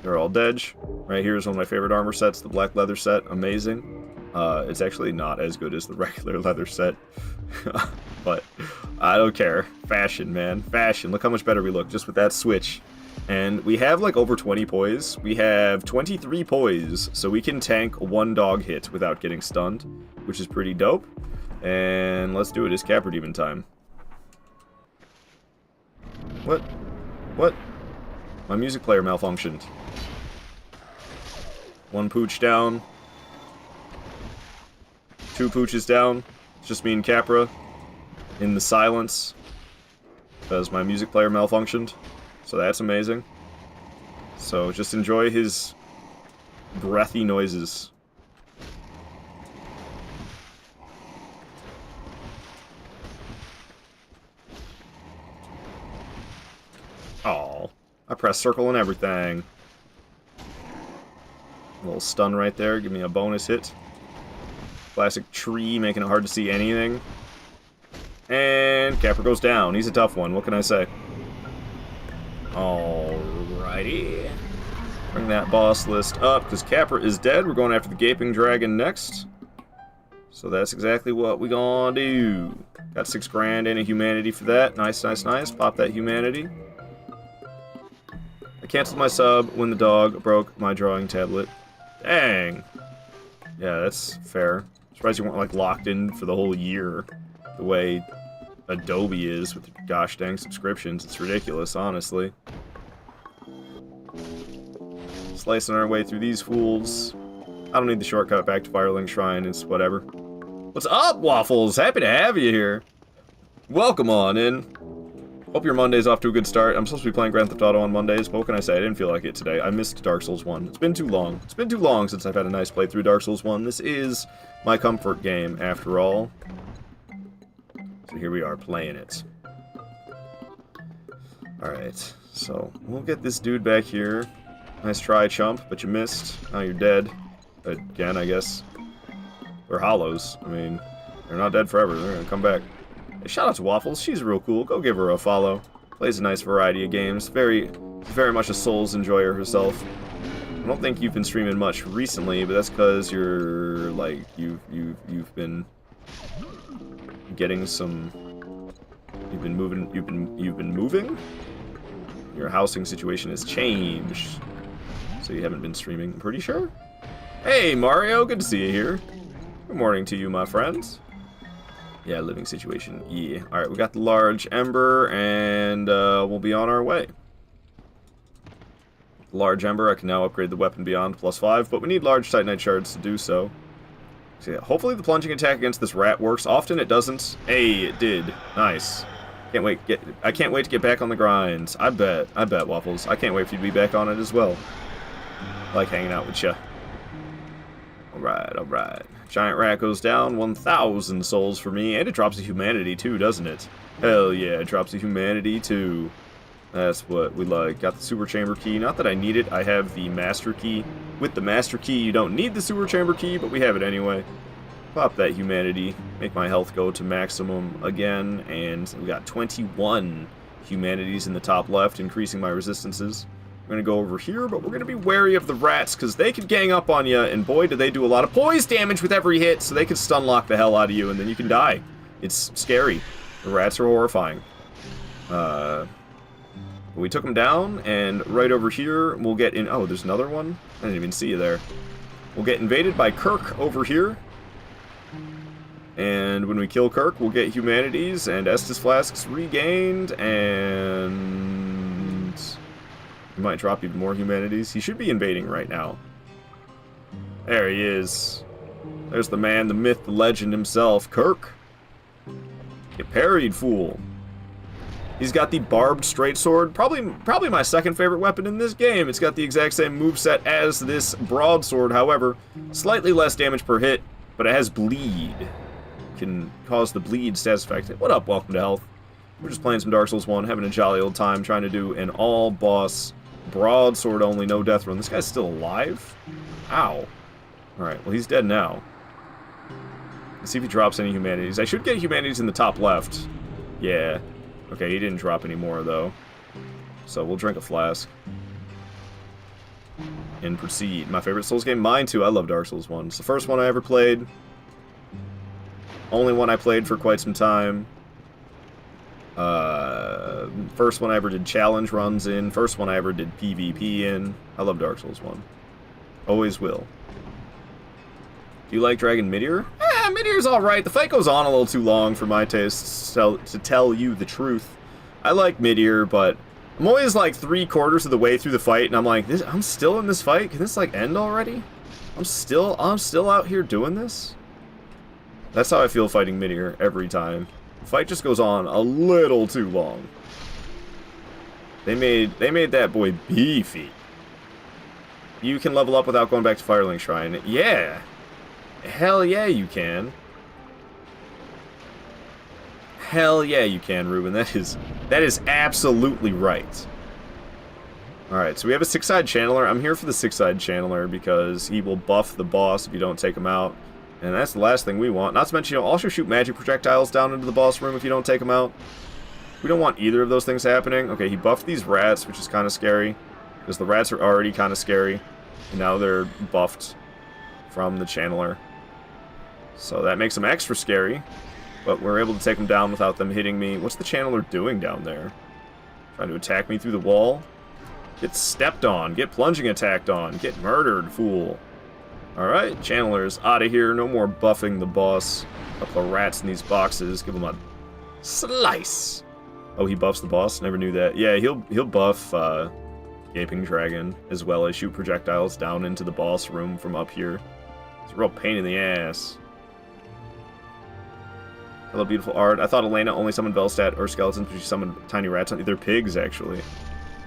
They're all dead. Right here is one of my favorite armor sets, the black leather set. Amazing. It's actually not as good as the regular leather set. But I don't care. Fashion, man. Fashion. Look how much better we look just with that switch. And we have like over 20 poise. We have 23 poise, so we can tank one dog hit without getting stunned, which is pretty dope. And let's do it. It's Capper Demon time. What? What? My music player malfunctioned. One pooch down. Two pooches down. It's just me and Capra in the silence because my music player malfunctioned. So that's amazing. So just enjoy his breathy noises. Oh, I pressed circle and everything. A little stun right there, give me a bonus hit. Classic tree, making it hard to see anything. And Capper goes down. He's a tough one, what can I say? Alrighty. Bring that boss list up, because Capper is dead. We're going after the Gaping Dragon next. So that's exactly what we gonna do. Got 6 grand and a humanity for that. Nice, nice, nice. Pop that humanity. I canceled my sub when the dog broke my drawing tablet. Dang. Yeah, that's fair. Surprised you weren't, like, locked in for the whole year. The way Adobe is with gosh dang subscriptions. It's ridiculous, honestly. Slicing our way through these fools. I don't need the shortcut back to Firelink Shrine. It's whatever. What's up, Waffles? Happy to have you here. Welcome on in. Hope your Monday's off to a good start. I'm supposed to be playing Grand Theft Auto on Mondays, but what can I say? I didn't feel like it today. I missed Dark Souls 1. It's been too long. It's been too long since I've had a nice playthrough Dark Souls 1. This is my comfort game, after all. So here we are, playing it. Alright, so we'll get this dude back here. Nice try, chump, but you missed. Now you're dead. Again, I guess. They're hollows. I mean, they're not dead forever. They're gonna come back. Hey, shout out to Waffles. She's real cool. Go give her a follow. Plays a nice variety of games. Very much a Souls enjoyer herself. I don't think you've been streaming much recently, but that's because you're like you've been getting some. You've been moving. Your housing situation has changed, so you haven't been streaming. I'm pretty sure. Hey Mario, good to see you here. Good morning to you, my friends. Yeah, living situation. Yeah. Alright, we got the large ember, and we'll be on our way. Large ember, I can now upgrade the weapon beyond +5, but we need large titanite shards to do so. So yeah, hopefully the plunging attack against this rat works. Often it doesn't. Hey, it did. Nice. I can't wait to get back on the grind. I bet, Waffles. I can't wait for you to be back on it as well. I like hanging out with ya. Alright, alright. Giant rat goes down, 1,000 souls for me, and it drops a humanity too, doesn't it? Hell yeah, it drops a humanity too. That's what we like. Got the sewer chamber key. Not that I need it, I have the master key. With the master key, you don't need the sewer chamber key, but we have it anyway. Pop that humanity, make my health go to maximum again, and we got 21 humanities in the top left, increasing my resistances. We're going to go over here, but we're going to be wary of the rats, because they could gang up on you, and boy, do they do a lot of poise damage with every hit, so they could stun lock the hell out of you, and then you can die. It's scary. The rats are horrifying. We took them down, and right over here, we'll get in... Oh, there's another one? I didn't even see you there. We'll get invaded by Kirk over here. And when we kill Kirk, we'll get humanities, and Estus flasks regained, and... He might drop even more humanities. He should be invading right now. There he is. There's the man, the myth, the legend himself, Kirk. Get parried, fool. He's got the barbed straight sword, probably my second favorite weapon in this game. It's got the exact same moveset as this broadsword, however, slightly less damage per hit, but it has bleed. Can cause the bleed status effect. What up, welcome to health. We're just playing some Dark Souls 1, having a jolly old time, trying to do an all-boss broadsword only, no death run. This guy's still alive? Ow. Alright, well he's dead now. Let's see if he drops any humanities. I should get humanities in the top left. Yeah. Okay, he didn't drop any more, though. So we'll drink a flask. And proceed. My favorite Souls game? Mine, too. I love Dark Souls 1. It's the first one I ever played. Only one I played for quite some time. First one I ever did challenge runs in. First one I ever did PvP in. I love Dark Souls 1. Always will. Do you like Dragon Meteor? Meteor's alright. The fight goes on a little too long for my tastes, to tell you the truth. I like Meteor, but I'm always like 3/4 of the way through the fight, and I'm like, I'm still in this fight? Can this like end already? I'm still out here doing this? That's how I feel fighting Meteor every time. The fight just goes on a little too long. They made that boy beefy. You can level up without going back to Firelink Shrine. Yeah. Hell yeah, you can. Hell yeah, you can, Ruben. That is absolutely right. Alright, so we have a 6-side channeler. I'm here for the 6-side channeler because he will buff the boss if you don't take him out. And that's the last thing we want. Not to mention, you'll also shoot magic projectiles down into the boss room if you don't take him out. We don't want either of those things happening. Okay, he buffed these rats, which is kind of scary. Because the rats are already kind of scary. And now they're buffed from the channeler. So that makes them extra scary. But we're able to take them down without them hitting me. What's the channeler doing down there? Trying to attack me through the wall? Get stepped on. Get plunging attacked on. Get murdered, fool. Alright, channelers out of here. No more buffing the boss. A couple of rats in these boxes. Give him a slice. Oh, he buffs the boss? Never knew that. Yeah, he'll buff Gaping Dragon, as well as shoot projectiles down into the boss room from up here. It's a real pain in the ass. Hello, beautiful art. I thought Elena only summoned Velstadt or skeletons, but she summoned tiny rats. They're pigs, actually.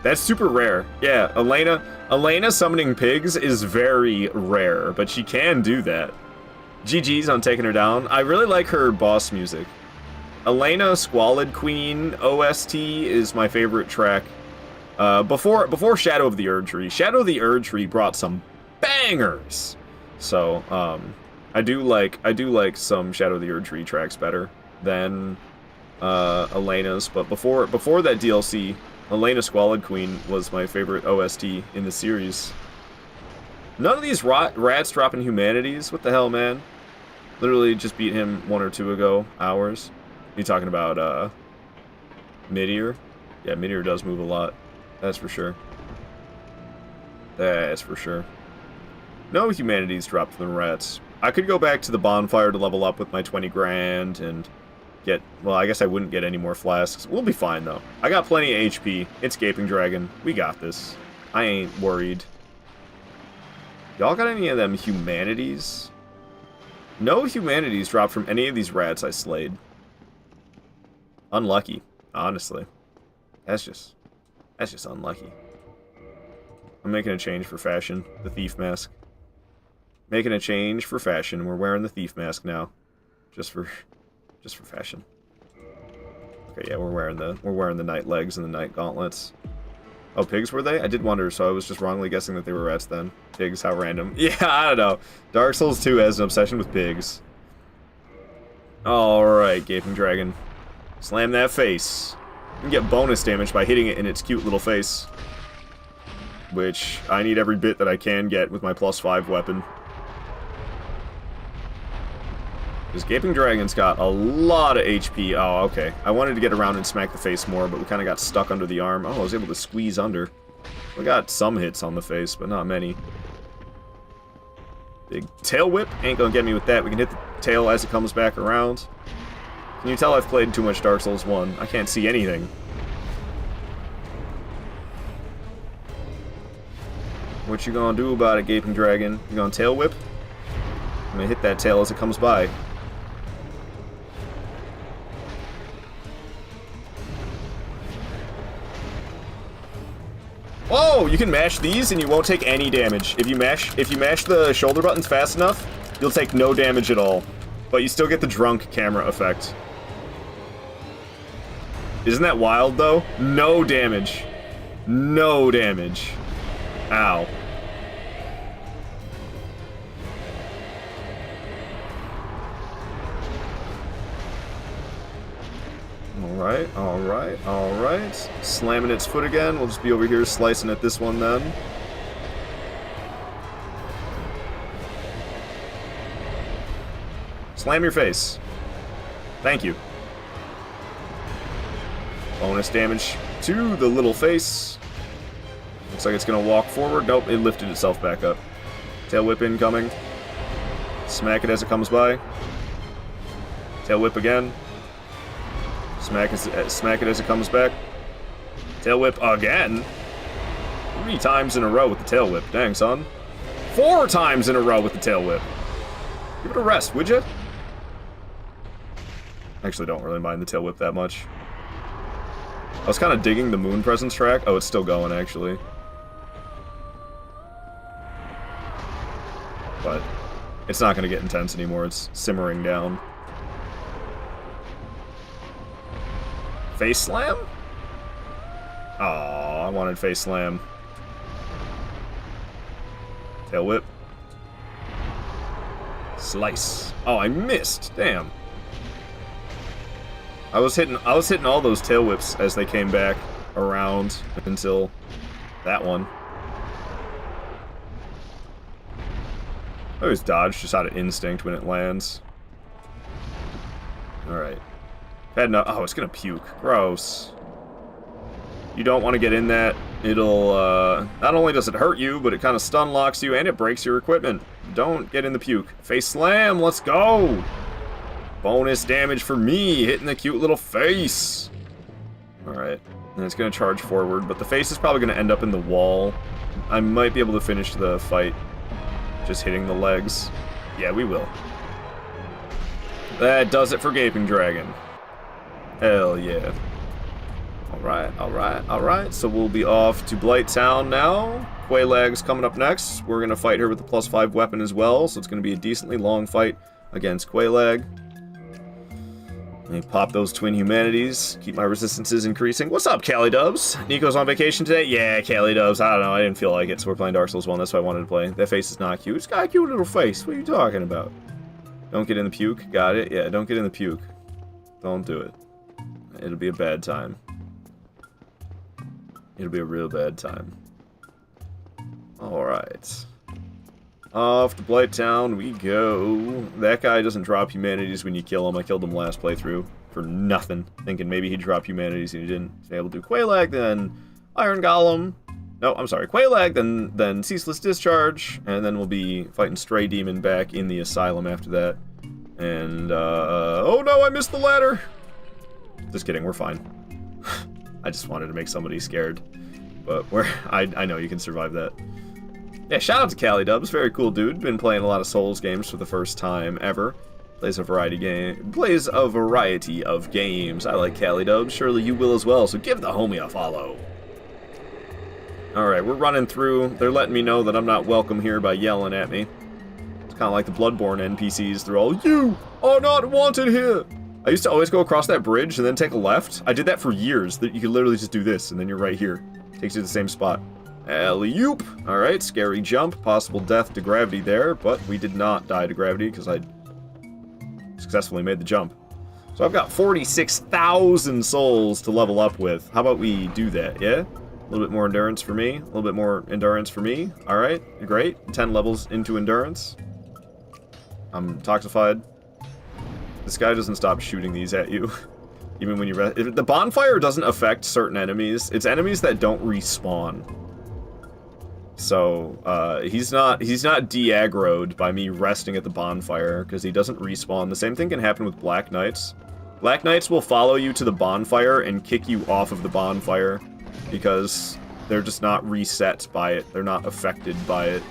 That's super rare. Yeah, Elena summoning pigs is very rare, but she can do that. GG's on taking her down. I really like her boss music. Elena Squalid Queen OST is my favorite track. Before Shadow of the Erdtree. Shadow of the Erdtree brought some bangers. So, I do like some Shadow of the Erdtree tracks better than Elena's, but before that DLC, Elena Squalid Queen was my favorite OST in the series. None of these rats dropping humanities. What the hell, man? Literally just beat him 1 or 2 hours. You talking about Meteor? Yeah, Meteor does move a lot. That's for sure. That's for sure. No humanities dropped from the rats. I could go back to the bonfire to level up with my 20 grand and get... Well, I guess I wouldn't get any more flasks. We'll be fine, though. I got plenty of HP. It's Gaping Dragon. We got this. I ain't worried. Y'all got any of them humanities? No humanities dropped from any of these rats I slayed. Unlucky, honestly. That's just unlucky. I'm making a change for fashion. The thief mask. Making a change for fashion. We're wearing the thief mask now. Just for fashion. Okay, yeah, we're wearing the night legs and the night gauntlets. Oh, pigs were they? I did wonder, so I was just wrongly guessing that they were rats then. Pigs, how random. Yeah, I don't know. Dark Souls 2 has an obsession with pigs. Alright, Gaping Dragon. Slam that face. You can get bonus damage by hitting it in its cute little face. Which I need every bit that I can get with my +5 weapon. Because Gaping Dragon's got a lot of HP. Oh, okay. I wanted to get around and smack the face more, but we kind of got stuck under the arm. Oh, I was able to squeeze under. We got some hits on the face, but not many. Big tail whip. Ain't gonna get me with that. We can hit the tail as it comes back around. Can you tell I've played too much Dark Souls 1? I can't see anything. What you gonna do about it, Gaping Dragon? You gonna tail whip? I'm gonna hit that tail as it comes by. Oh, you can mash these and you won't take any damage. If you mash the shoulder buttons fast enough, you'll take no damage at all. But you still get the drunk camera effect. Isn't that wild, though? No damage. No damage. Ow. Alright, alright, alright. Slamming its foot again. We'll just be over here slicing at this one then. Slam your face. Thank you. Bonus damage to the little face. Looks like it's gonna walk forward. Nope, it lifted itself back up. Tail whip incoming. Smack it as it comes by. Tail whip again. Smack it as it comes back. Tail whip again. 3 times in a row with the tail whip. Dang, son. 4 times in a row with the tail whip. Give it a rest, would you? Actually, don't really mind the tail whip that much. I was kind of digging the moon presence track. Oh, it's still going, actually. But it's not going to get intense anymore. It's simmering down. Face slam? Aw, I wanted face slam. Tail whip. Slice. Oh, I missed. Damn. I was hitting all those tail whips as they came back around until that one. I always dodge just out of instinct when it lands. Alright. Oh, it's gonna puke. Gross. You don't want to get in that. It'll, not only does it hurt you, but it kind of stun locks you and it breaks your equipment. Don't get in the puke. Face slam, let's go! Bonus damage for me, hitting the cute little face. Alright, and it's going to charge forward, but the face is probably going to end up in the wall. I might be able to finish the fight just hitting the legs. Yeah, we will. That does it for Gaping Dragon. Hell yeah. Alright, alright, alright. So we'll be off to Blight Town now. Quaylag's coming up next. We're going to fight her with the +5 weapon as well, so it's going to be a decently long fight against Quaylag. Let me pop those twin humanities. Keep my resistances increasing. What's up, Cali Dubs? Nico's on vacation today? Yeah, Cali Dubs. I don't know. I didn't feel like it, so we're playing Dark Souls 1. That's why I wanted to play. That face is not cute. It's got a cute little face. What are you talking about? Don't get in the puke. Got it? Yeah, don't get in the puke. Don't do it. It'll be a bad time. It'll be a real bad time. Alright. Off to Blight Town we go. That guy doesn't drop humanities when you kill him. I killed him last playthrough for nothing. Thinking maybe he'd drop humanities and he didn't. So able to do Quaylag, then Iron Golem. No, I'm sorry. Quaylag, then Ceaseless Discharge. And then we'll be fighting Stray Demon back in the Asylum after that. And, oh no, I missed the ladder! Just kidding, we're fine. I just wanted to make somebody scared. But I know you can survive that. Yeah, shout out to Cali Dubs, very cool dude. Been playing a lot of Souls games for the first time ever. Plays a variety of games. I like Cali Dubs, surely you will as well, so give the homie a follow. Alright, we're running through. They're letting me know that I'm not welcome here by yelling at me. It's kind of like the Bloodborne NPCs. They're all, you are not wanted here! I used to always go across that bridge and then take a left. I did that for years. You could literally just do this, and then you're right here. Takes you to the same spot. Alley-oop! Alright, scary jump. Possible death to gravity there, but we did not die to gravity because I successfully made the jump. So I've got 46,000 souls to level up with. How about we do that, yeah? A little bit more endurance for me. A little bit more endurance for me. Alright, great. 10 levels into endurance. I'm toxified. This guy doesn't stop shooting these at you. Even when you rest. The bonfire doesn't affect certain enemies. It's enemies that don't respawn. So, he's not de-aggroed by me resting at the bonfire, because he doesn't respawn. The same thing can happen with Black Knights. Black Knights will follow you to the bonfire and kick you off of the bonfire, because they're just not reset by it. They're not affected by it.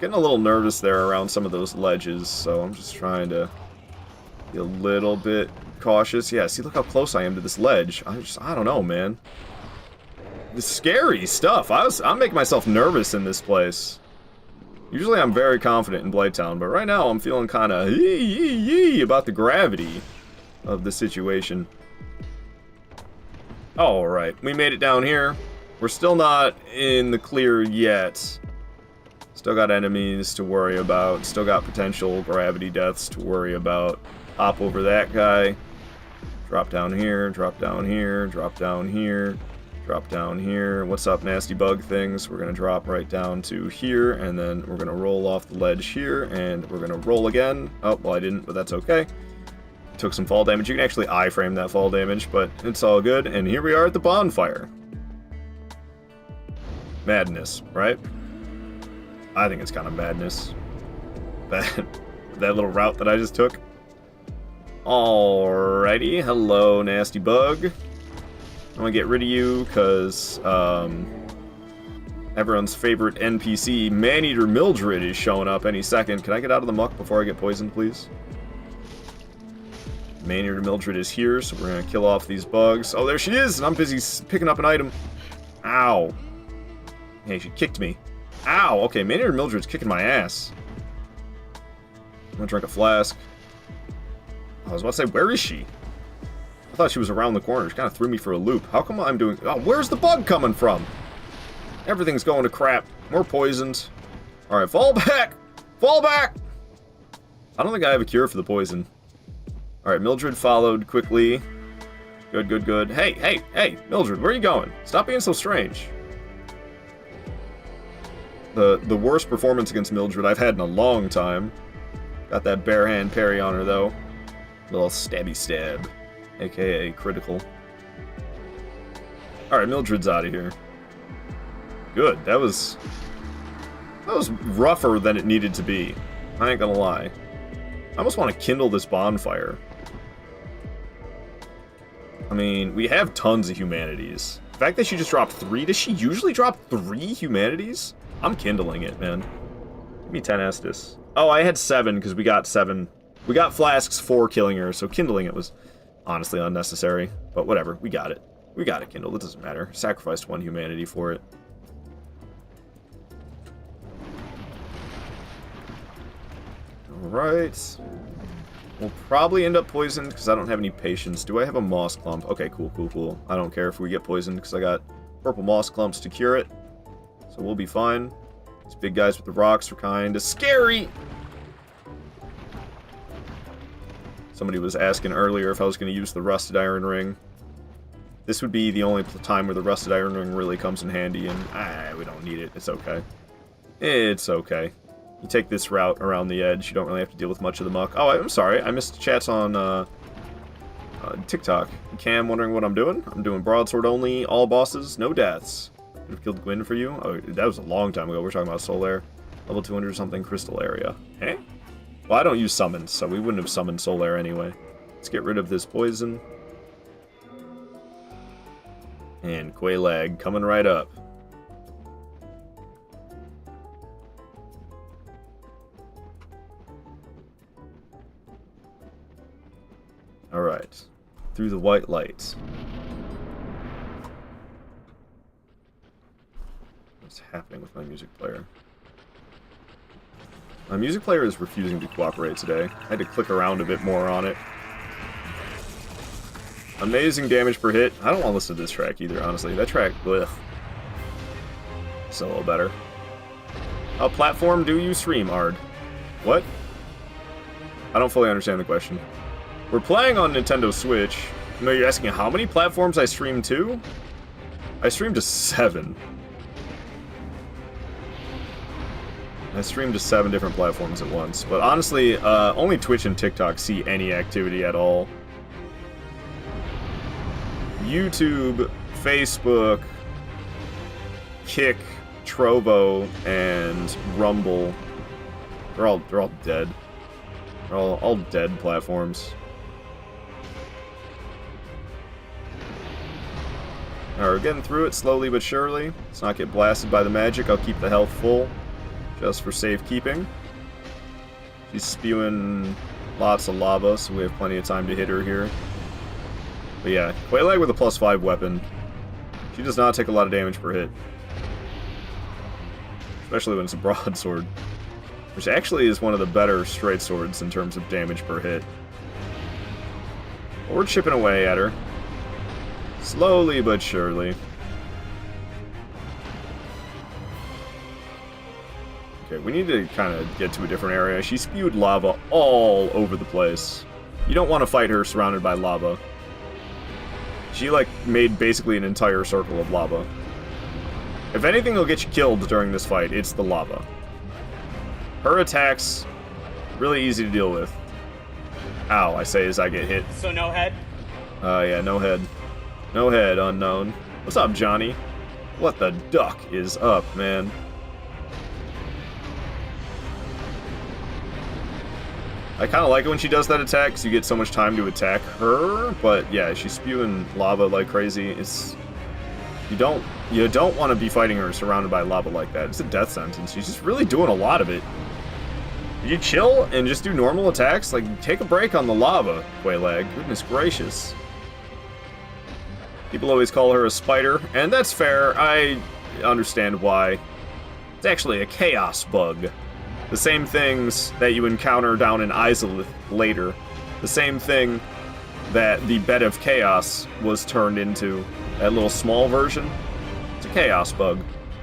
Getting a little nervous there around some of those ledges, so I'm just trying to be a little bit cautious. Yeah, see, look how close I am to this ledge. I don't know, man. This scary stuff. I'm making myself nervous in this place. Usually I'm very confident in Blighttown, but right now I'm feeling kind of about the gravity of the situation. Alright, we made it down here. We're still not in the clear yet. Still got enemies to worry about. Still got potential gravity deaths to worry about. Hop over that guy. Drop down here, drop down here, drop down here. Drop down here. What's up, nasty bug things? We're going to drop right down to here, and then we're going to roll off the ledge here, and we're going to roll again. Oh, well, I didn't, but that's okay. Took some fall damage. You can actually iframe that fall damage, but it's all good. And here we are at the bonfire. Madness, right? I think it's kind of madness. That little route that I just took. Alrighty. Hello, nasty bug. I'm gonna get rid of you because everyone's favorite NPC, Maneater Mildred, is showing up any second. Can I get out of the muck before I get poisoned, please? Maneater Mildred is here, so we're gonna kill off these bugs. Oh, there she is, and I'm busy picking up an item. Ow. Hey, she kicked me. Ow, okay, Maneater Mildred's kicking my ass. I'm gonna drink a flask. I was about to say, where is she? I thought she was around the corner. She kind of threw me for a loop. How come I'm doing... Oh, where's the bug coming from? Everything's going to crap. We're poisoned. Alright, fall back! Fall back! I don't think I have a cure for the poison. Alright, Mildred followed quickly. Good, good, good. Hey, hey, hey, Mildred, where are you going? Stop being so strange. The worst performance against Mildred I've had in a long time. Got that bare hand parry on her, though. Little stabby stab. AKA critical. Alright, Mildred's out of here. Good. That was rougher than it needed to be. I ain't gonna lie. I almost want to kindle this bonfire. I mean, we have tons of humanities. The fact that she just dropped 3, does she usually drop 3 humanities? I'm kindling it, man. Give me 10 Estus. Oh, I had 7 because we got 7. We got flasks for killing her, so kindling it was honestly unnecessary. But whatever, we got it. We got it kindled, it doesn't matter. Sacrificed 1 humanity for it. Alright. We'll probably end up poisoned because I don't have any patience. Do I have a moss clump? Okay, cool, cool, cool. I don't care if we get poisoned because I got purple moss clumps to cure it. So we'll be fine. These big guys with the rocks are kind of scary. Somebody was asking earlier if I was going to use the rusted iron ring. This would be the only time where the rusted iron ring really comes in handy, and we don't need it. It's okay. It's okay. You take this route around the edge, you don't really have to deal with much of the muck. Oh, I'm sorry, I missed chats on TikTok. Cam wondering what I'm doing? I'm doing Broadsword Only, all bosses, no deaths. Could have killed Gwyn for you? Oh, that was a long time ago. We're talking about Solaire. Level 200 something crystal area. Eh? Well, I don't use summons, so we wouldn't have summoned Solaire anyway. Let's get rid of this poison. And Quelaag coming right up. Alright. Through the white light. What's happening with my music player? My music player is refusing to cooperate today. I had to click around a bit more on it. Amazing damage per hit. I don't want to listen to this track either, honestly. That track, ugh. It's a little better. A platform do you stream, Ard? What? I don't fully understand the question. We're playing on Nintendo Switch. No, you're asking how many platforms I stream to? I stream to 7. I stream to 7 different platforms at once. But honestly, only Twitch and TikTok see any activity at all. YouTube, Facebook, Kick, Trovo, and Rumble. They're all dead. They're all dead platforms. Alright, we're getting through it slowly but surely. Let's not get blasted by the magic. I'll keep the health full, just for safekeeping. She's spewing lots of lava, so we have plenty of time to hit her here. But yeah, Quelaag with a +5 weapon. She does not take a lot of damage per hit. Especially when it's a broadsword. Which actually is one of the better straight swords in terms of damage per hit. But we're chipping away at her. Slowly but surely. Okay, we need to kind of get to a different area. She spewed lava all over the place. You don't want to fight her surrounded by lava. She, like, made basically an entire circle of lava. If anything will get you killed during this fight, it's the lava. Her attacks, really easy to deal with. Ow, I say as I get hit. So no head? Yeah, no head. No head, unknown. What's up, Johnny? What the duck is up, man? I kind of like it when she does that attack, because you get so much time to attack her, but yeah, she's spewing lava like crazy. It's... You don't want to be fighting her surrounded by lava like that. It's a death sentence. She's just really doing a lot of it. You chill and just do normal attacks? Like, take a break on the lava, Quaylag. Goodness gracious. People always call her a spider, and that's fair. I understand why. It's actually a chaos bug. The same things that you encounter down in Izalith later. The same thing that the Bed of Chaos was turned into. That little small version. It's a chaos bug.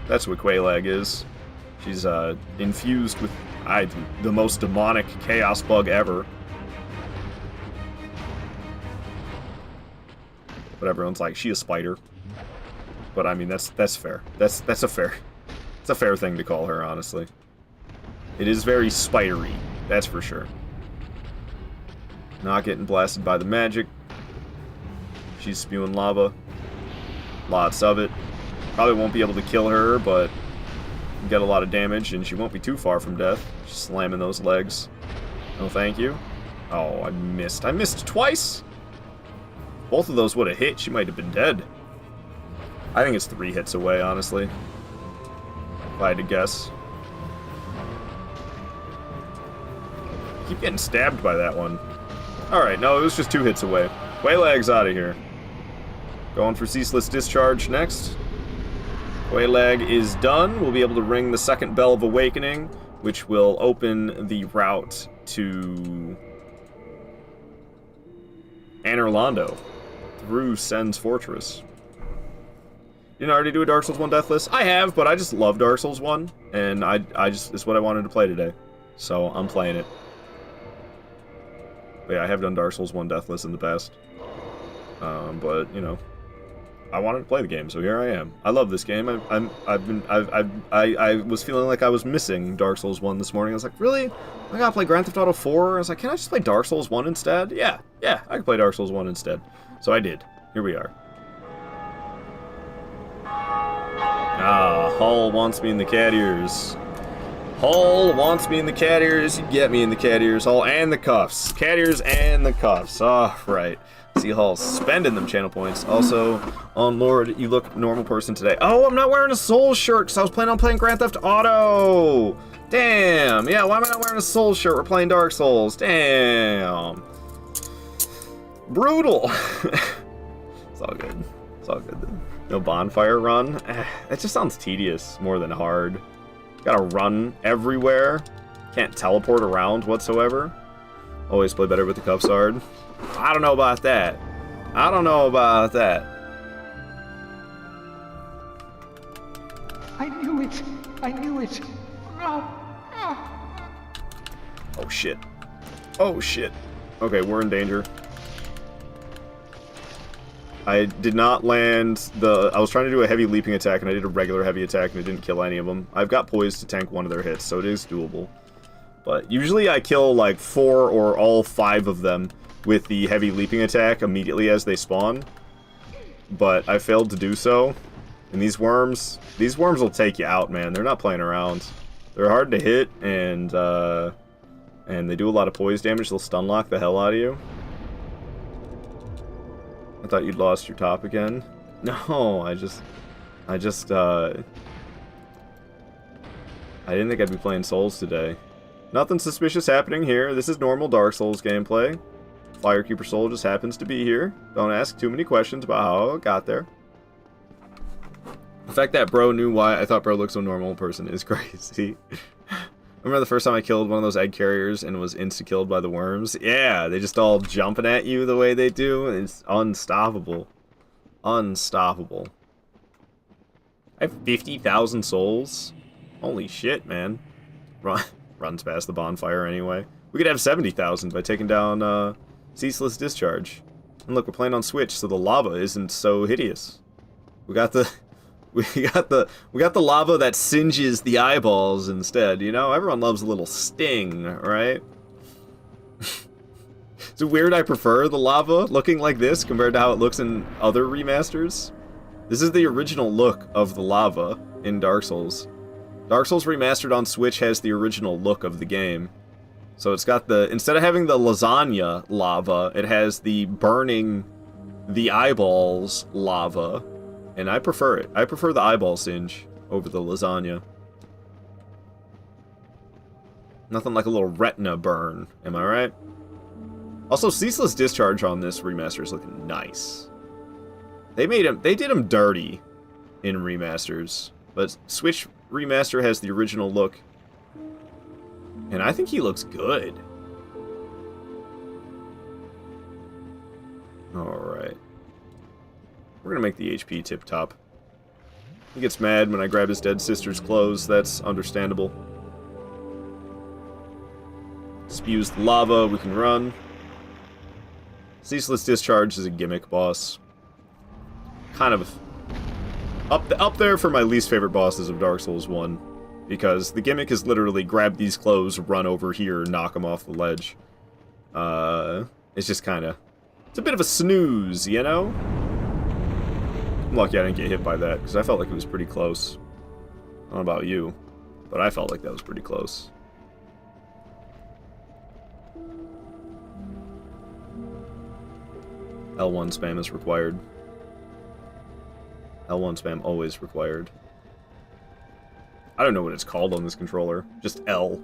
That's what Quaylag is. She's infused with the most demonic chaos bug ever. But everyone's like, she a spider. But I mean, that's fair. That's a fair thing to call her, honestly. It is very spidery, that's for sure. Not getting blasted by the magic. She's spewing lava. Lots of it. Probably won't be able to kill her, but get a lot of damage, and she won't be too far from death. She's slamming those legs. No, thank you. Oh, I missed. I missed twice? Both of those would have hit. She might have been dead. I think it's 3 hits away, honestly. If I had to guess. Keep getting stabbed by that one. Alright, no, it was just 2 hits away. Quaylag's out of here. Going for Ceaseless Discharge next. Quaylag is done. We'll be able to ring the second Bell of Awakening, which will open the route to Anorlando through Sen's Fortress. You didn't already do a Dark Souls 1 Deathless? I have, but I just love Dark Souls 1, and it's what I wanted to play today. So I'm playing it. But yeah, I have done Dark Souls 1 Deathless in the past. But, you know, I wanted to play the game, so here I am. I love this game. I was feeling like I was missing Dark Souls 1 this morning. I was like, really? I gotta play Grand Theft Auto 4? I was like, can I just play Dark Souls 1 instead? Yeah, I can play Dark Souls 1 instead. So I did. Here we are. Ah, Hull wants me in the cat ears. Hull wants me in the cat ears. You get me in the cat ears, Hull, and the cuffs. Cat ears and the cuffs. Oh, right. See Hull spending them channel points. Also, on Lord, you look normal person today. Oh, I'm not wearing a Soul shirt because I was planning on playing Grand Theft Auto. Damn. Yeah, why am I not wearing a Soul shirt? We're playing Dark Souls. Damn. Brutal. It's all good. It's all good then. No bonfire run? That just sounds tedious more than hard. Gotta run everywhere. Can't teleport around whatsoever. Always play better with the cuffs hard. I don't know about that. I don't know about that. I knew it. I knew it. No. Oh shit. Oh shit. Okay, we're in danger. I did not land the... I was trying to do a heavy leaping attack, and I did a regular heavy attack, and it didn't kill any of them. I've got poise to tank one of their hits, so it is doable. But usually I kill, like, 4 or all 5 of them with the heavy leaping attack immediately as they spawn. But I failed to do so. And these worms will take you out, man. They're not playing around. They're hard to hit, and they do a lot of poise damage. They'll stun lock the hell out of you. I thought you'd lost your top again. No, I didn't think I'd be playing Souls today. Nothing suspicious happening here. This is normal Dark Souls gameplay. Firekeeper Soul just happens to be here. Don't ask too many questions about how it got there. The fact that bro knew why I thought bro looked so normal in person is crazy. Remember the first time I killed one of those egg carriers and was insta-killed by the worms? Yeah, they just all jumping at you the way they do. It's unstoppable. Unstoppable. I have 50,000 souls? Holy shit, man. Runs past the bonfire anyway. We could have 70,000 by taking down Ceaseless Discharge. And look, we're playing on Switch, so the lava isn't so hideous. We got the lava that singes the eyeballs instead, you know? Everyone loves a little sting, right? Is it weird I prefer the lava looking like this compared to how it looks in other remasters? This is the original look of the lava in Dark Souls. Dark Souls Remastered on Switch has the original look of the game. So it's got the, instead of having the lasagna lava, it has the burning the eyeballs lava. And I prefer it. I prefer the eyeball singe over the lasagna. Nothing like a little retina burn, am I right? Also, Ceaseless Discharge on this remaster is looking nice. They did him dirty in remasters, but Switch Remaster has the original look. And I think he looks good. Alright. We're gonna make the HP tip-top. He gets mad when I grab his dead sister's clothes. That's understandable. Spews the lava. We can run. Ceaseless Discharge is a gimmick boss. Kind of up there for my least favorite bosses of Dark Souls 1. Because the gimmick is literally grab these clothes, run over here, knock them off the ledge. It's just kind of... It's a bit of a snooze, you know? I'm lucky I didn't get hit by that, because I felt like it was pretty close. I don't know about you, but I felt like that was pretty close. L1 spam is required. L1 spam always required. I don't know what it's called on this controller. Just L.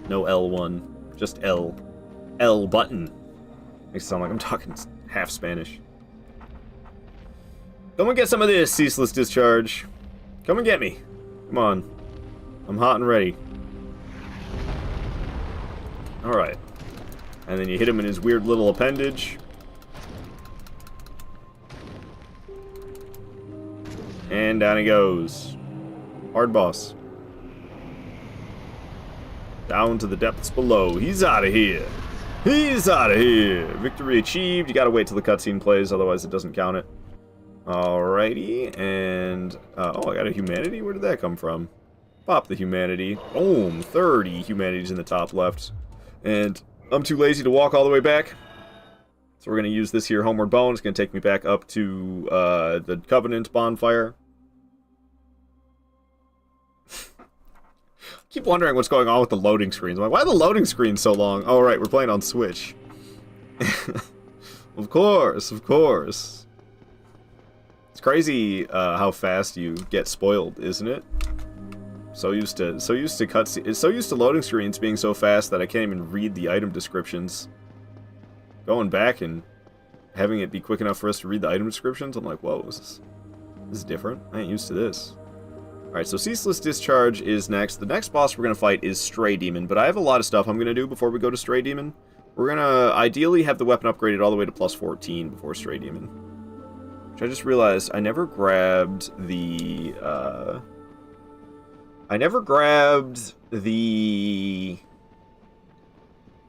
No L1. Just L. L button. Makes it sound like I'm talking half Spanish. Come and get some of this, Ceaseless Discharge. Come and get me. Come on. I'm hot and ready. Alright. And then you hit him in his weird little appendage. And down he goes. Hard boss. Down to the depths below. He's out of here. He's out of here. Victory achieved. You gotta wait till the cutscene plays, otherwise it doesn't count it. Alrighty. And, oh, I got a humanity? Where did that come from? Pop the humanity. Boom. 30 humanities in the top left. And I'm too lazy to walk all the way back. So we're gonna use this here homeward bone. It's gonna take me back up to, the Covenant bonfire. Keep wondering what's going on with the loading screens. I'm like, why are the loading screens so long? Oh, right, we're playing on Switch. Of course, of course. It's crazy how fast you get spoiled, isn't it? So used to loading screens being so fast that I can't even read the item descriptions. Going back and having it be quick enough for us to read the item descriptions, I'm like, whoa, this is different. I ain't used to this. Alright, so Ceaseless Discharge is next. The next boss we're going to fight is Stray Demon, but I have a lot of stuff I'm going to do before we go to Stray Demon. We're going to ideally have the weapon upgraded all the way to plus 14 before Stray Demon. Which I just realized I never grabbed the, the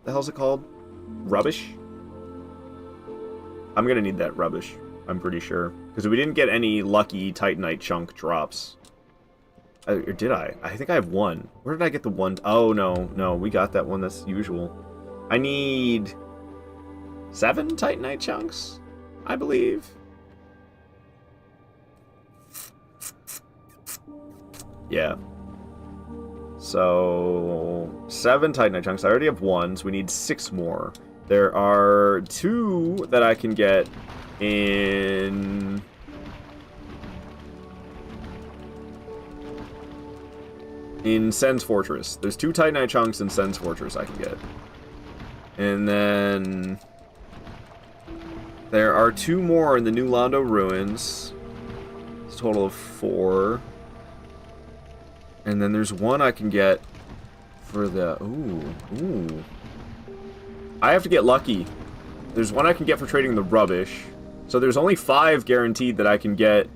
hell's it called? Rubbish? I'm going to need that rubbish, I'm pretty sure. Because we didn't get any lucky Titanite chunk drops. Or did I? I think I have one. Where did I get the one? Oh, no, we got that one. That's usual. I need 7 Titanite chunks, I believe. Yeah. So, 7 Titanite chunks. I already have 1, so we need 6 more. There are 2 that I can get in... in Sen's Fortress. There's 2 Titanite chunks in Sen's Fortress I can get. And then... there are 2 more in the New Londo Ruins. It's a total of 4. And then there's 1 I can get for the... Ooh. I have to get lucky. There's 1 I can get for trading the rubbish. So there's only 5 guaranteed that I can get,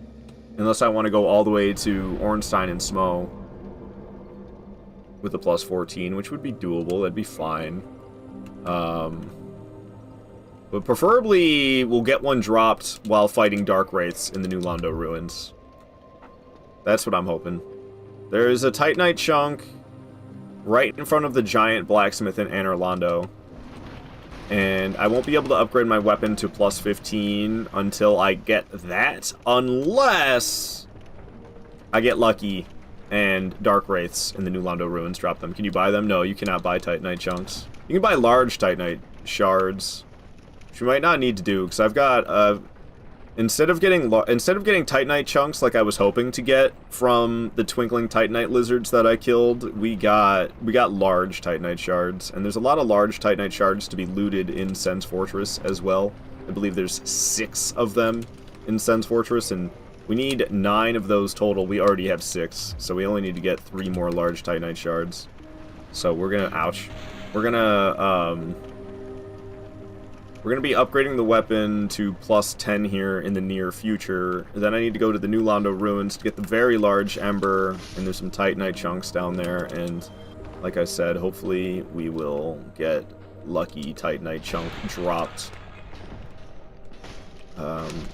unless I want to go all the way to Ornstein and Smo. With the plus 14, which would be doable. That'd be fine. But preferably, we'll get one dropped while fighting Dark Wraiths in the New Londo Ruins. That's what I'm hoping. There's a Titanite chunk right in front of the giant blacksmith in Anor Londo. And I won't be able to upgrade my weapon to plus 15 until I get that, unless I get lucky and Dark Wraiths in the New Londo Ruins drop them. Can you buy them? No, you cannot buy Titanite chunks. You can buy large Titanite shards, which you might not need to do, because I've got, instead of getting Titanite chunks like I was hoping to get from the twinkling Titanite lizards that I killed, we got large Titanite shards, and there's a lot of large Titanite shards to be looted in Sen's Fortress as well. I believe there's 6 of them in Sen's Fortress, and we need 9 of those total. We already have 6, so we only need to get 3 more large Titanite shards. So we're gonna, ouch. We're gonna be upgrading the weapon to plus 10 here in the near future. Then I need to go to the New Londo Ruins to get the very large Ember, and there's some Titanite chunks down there, and like I said, hopefully we will get lucky Titanite chunk dropped.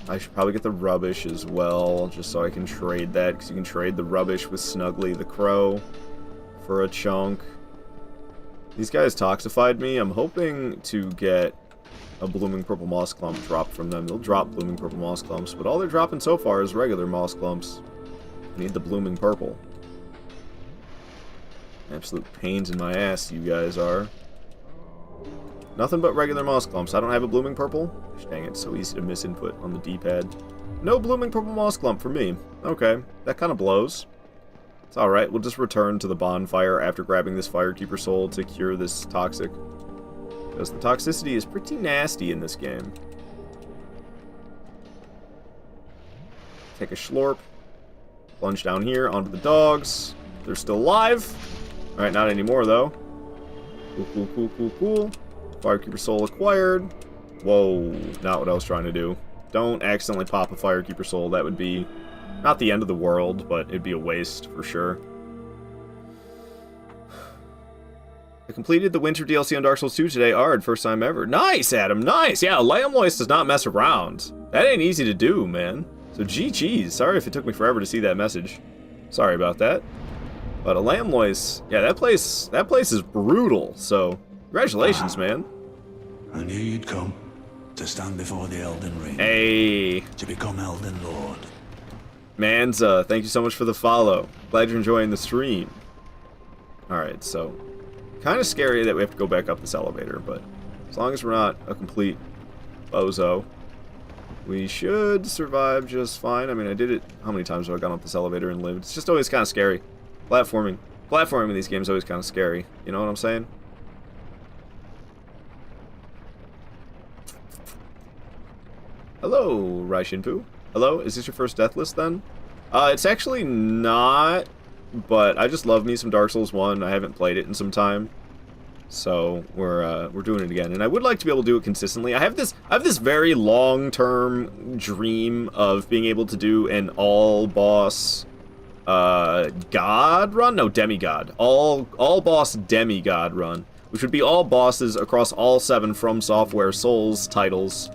I should probably get the rubbish as well, just so I can trade that, because you can trade the rubbish with Snuggly the Crow for a chunk. These guys toxified me. I'm hoping to get a blooming purple moss clump dropped from them. They'll drop blooming purple moss clumps, but all they're dropping so far is regular moss clumps. I need the blooming purple. Absolute pains in my ass, you guys are. Nothing but regular moss clumps. I don't have a blooming purple? Dang, it's so easy to miss input on the D-pad. No blooming purple moss clump for me. Okay, that kind of blows. It's alright, we'll just return to the bonfire after grabbing this Firekeeper soul to cure this toxic. Because the toxicity is pretty nasty in this game. Take a slurp. Plunge down here onto the dogs. They're still alive. Alright, not anymore though. Cool, cool, cool, cool, cool. Firekeeper soul acquired. Whoa, not what I was trying to do. Don't accidentally pop a Firekeeper soul. That would be not the end of the world, but it'd be a waste for sure. I completed the Winter DLC on Dark Souls 2 today. Ard, first time ever. Nice, Adam, nice! Yeah, Lamlois does not mess around. That ain't easy to do, man. So GG's. Sorry if it took me forever to see that message. Sorry about that. But a Lamlois, yeah, that place is brutal, so congratulations, man. I knew you'd come to stand before the Elden Ring. Hey. To become Elden Lord. Manza, thank you so much for the follow. Glad you're enjoying the stream. Alright, so kind of scary that we have to go back up this elevator, but as long as we're not a complete bozo, we should survive just fine. I mean, I did it. How many times have I gone up this elevator and lived? It's just always kind of scary. Platforming in these games is always kind of scary. You know what I'm saying? Hello, Raishinpu. Hello, is this your first Deathless then? It's actually not, but I just love me some Dark Souls 1. I haven't played it in some time, so we're doing it again. And I would like to be able to do it consistently. I have this very long-term dream of being able to do an all-boss god run? No, demigod. All-boss demigod run, which would be all bosses across all 7 From Software Souls titles,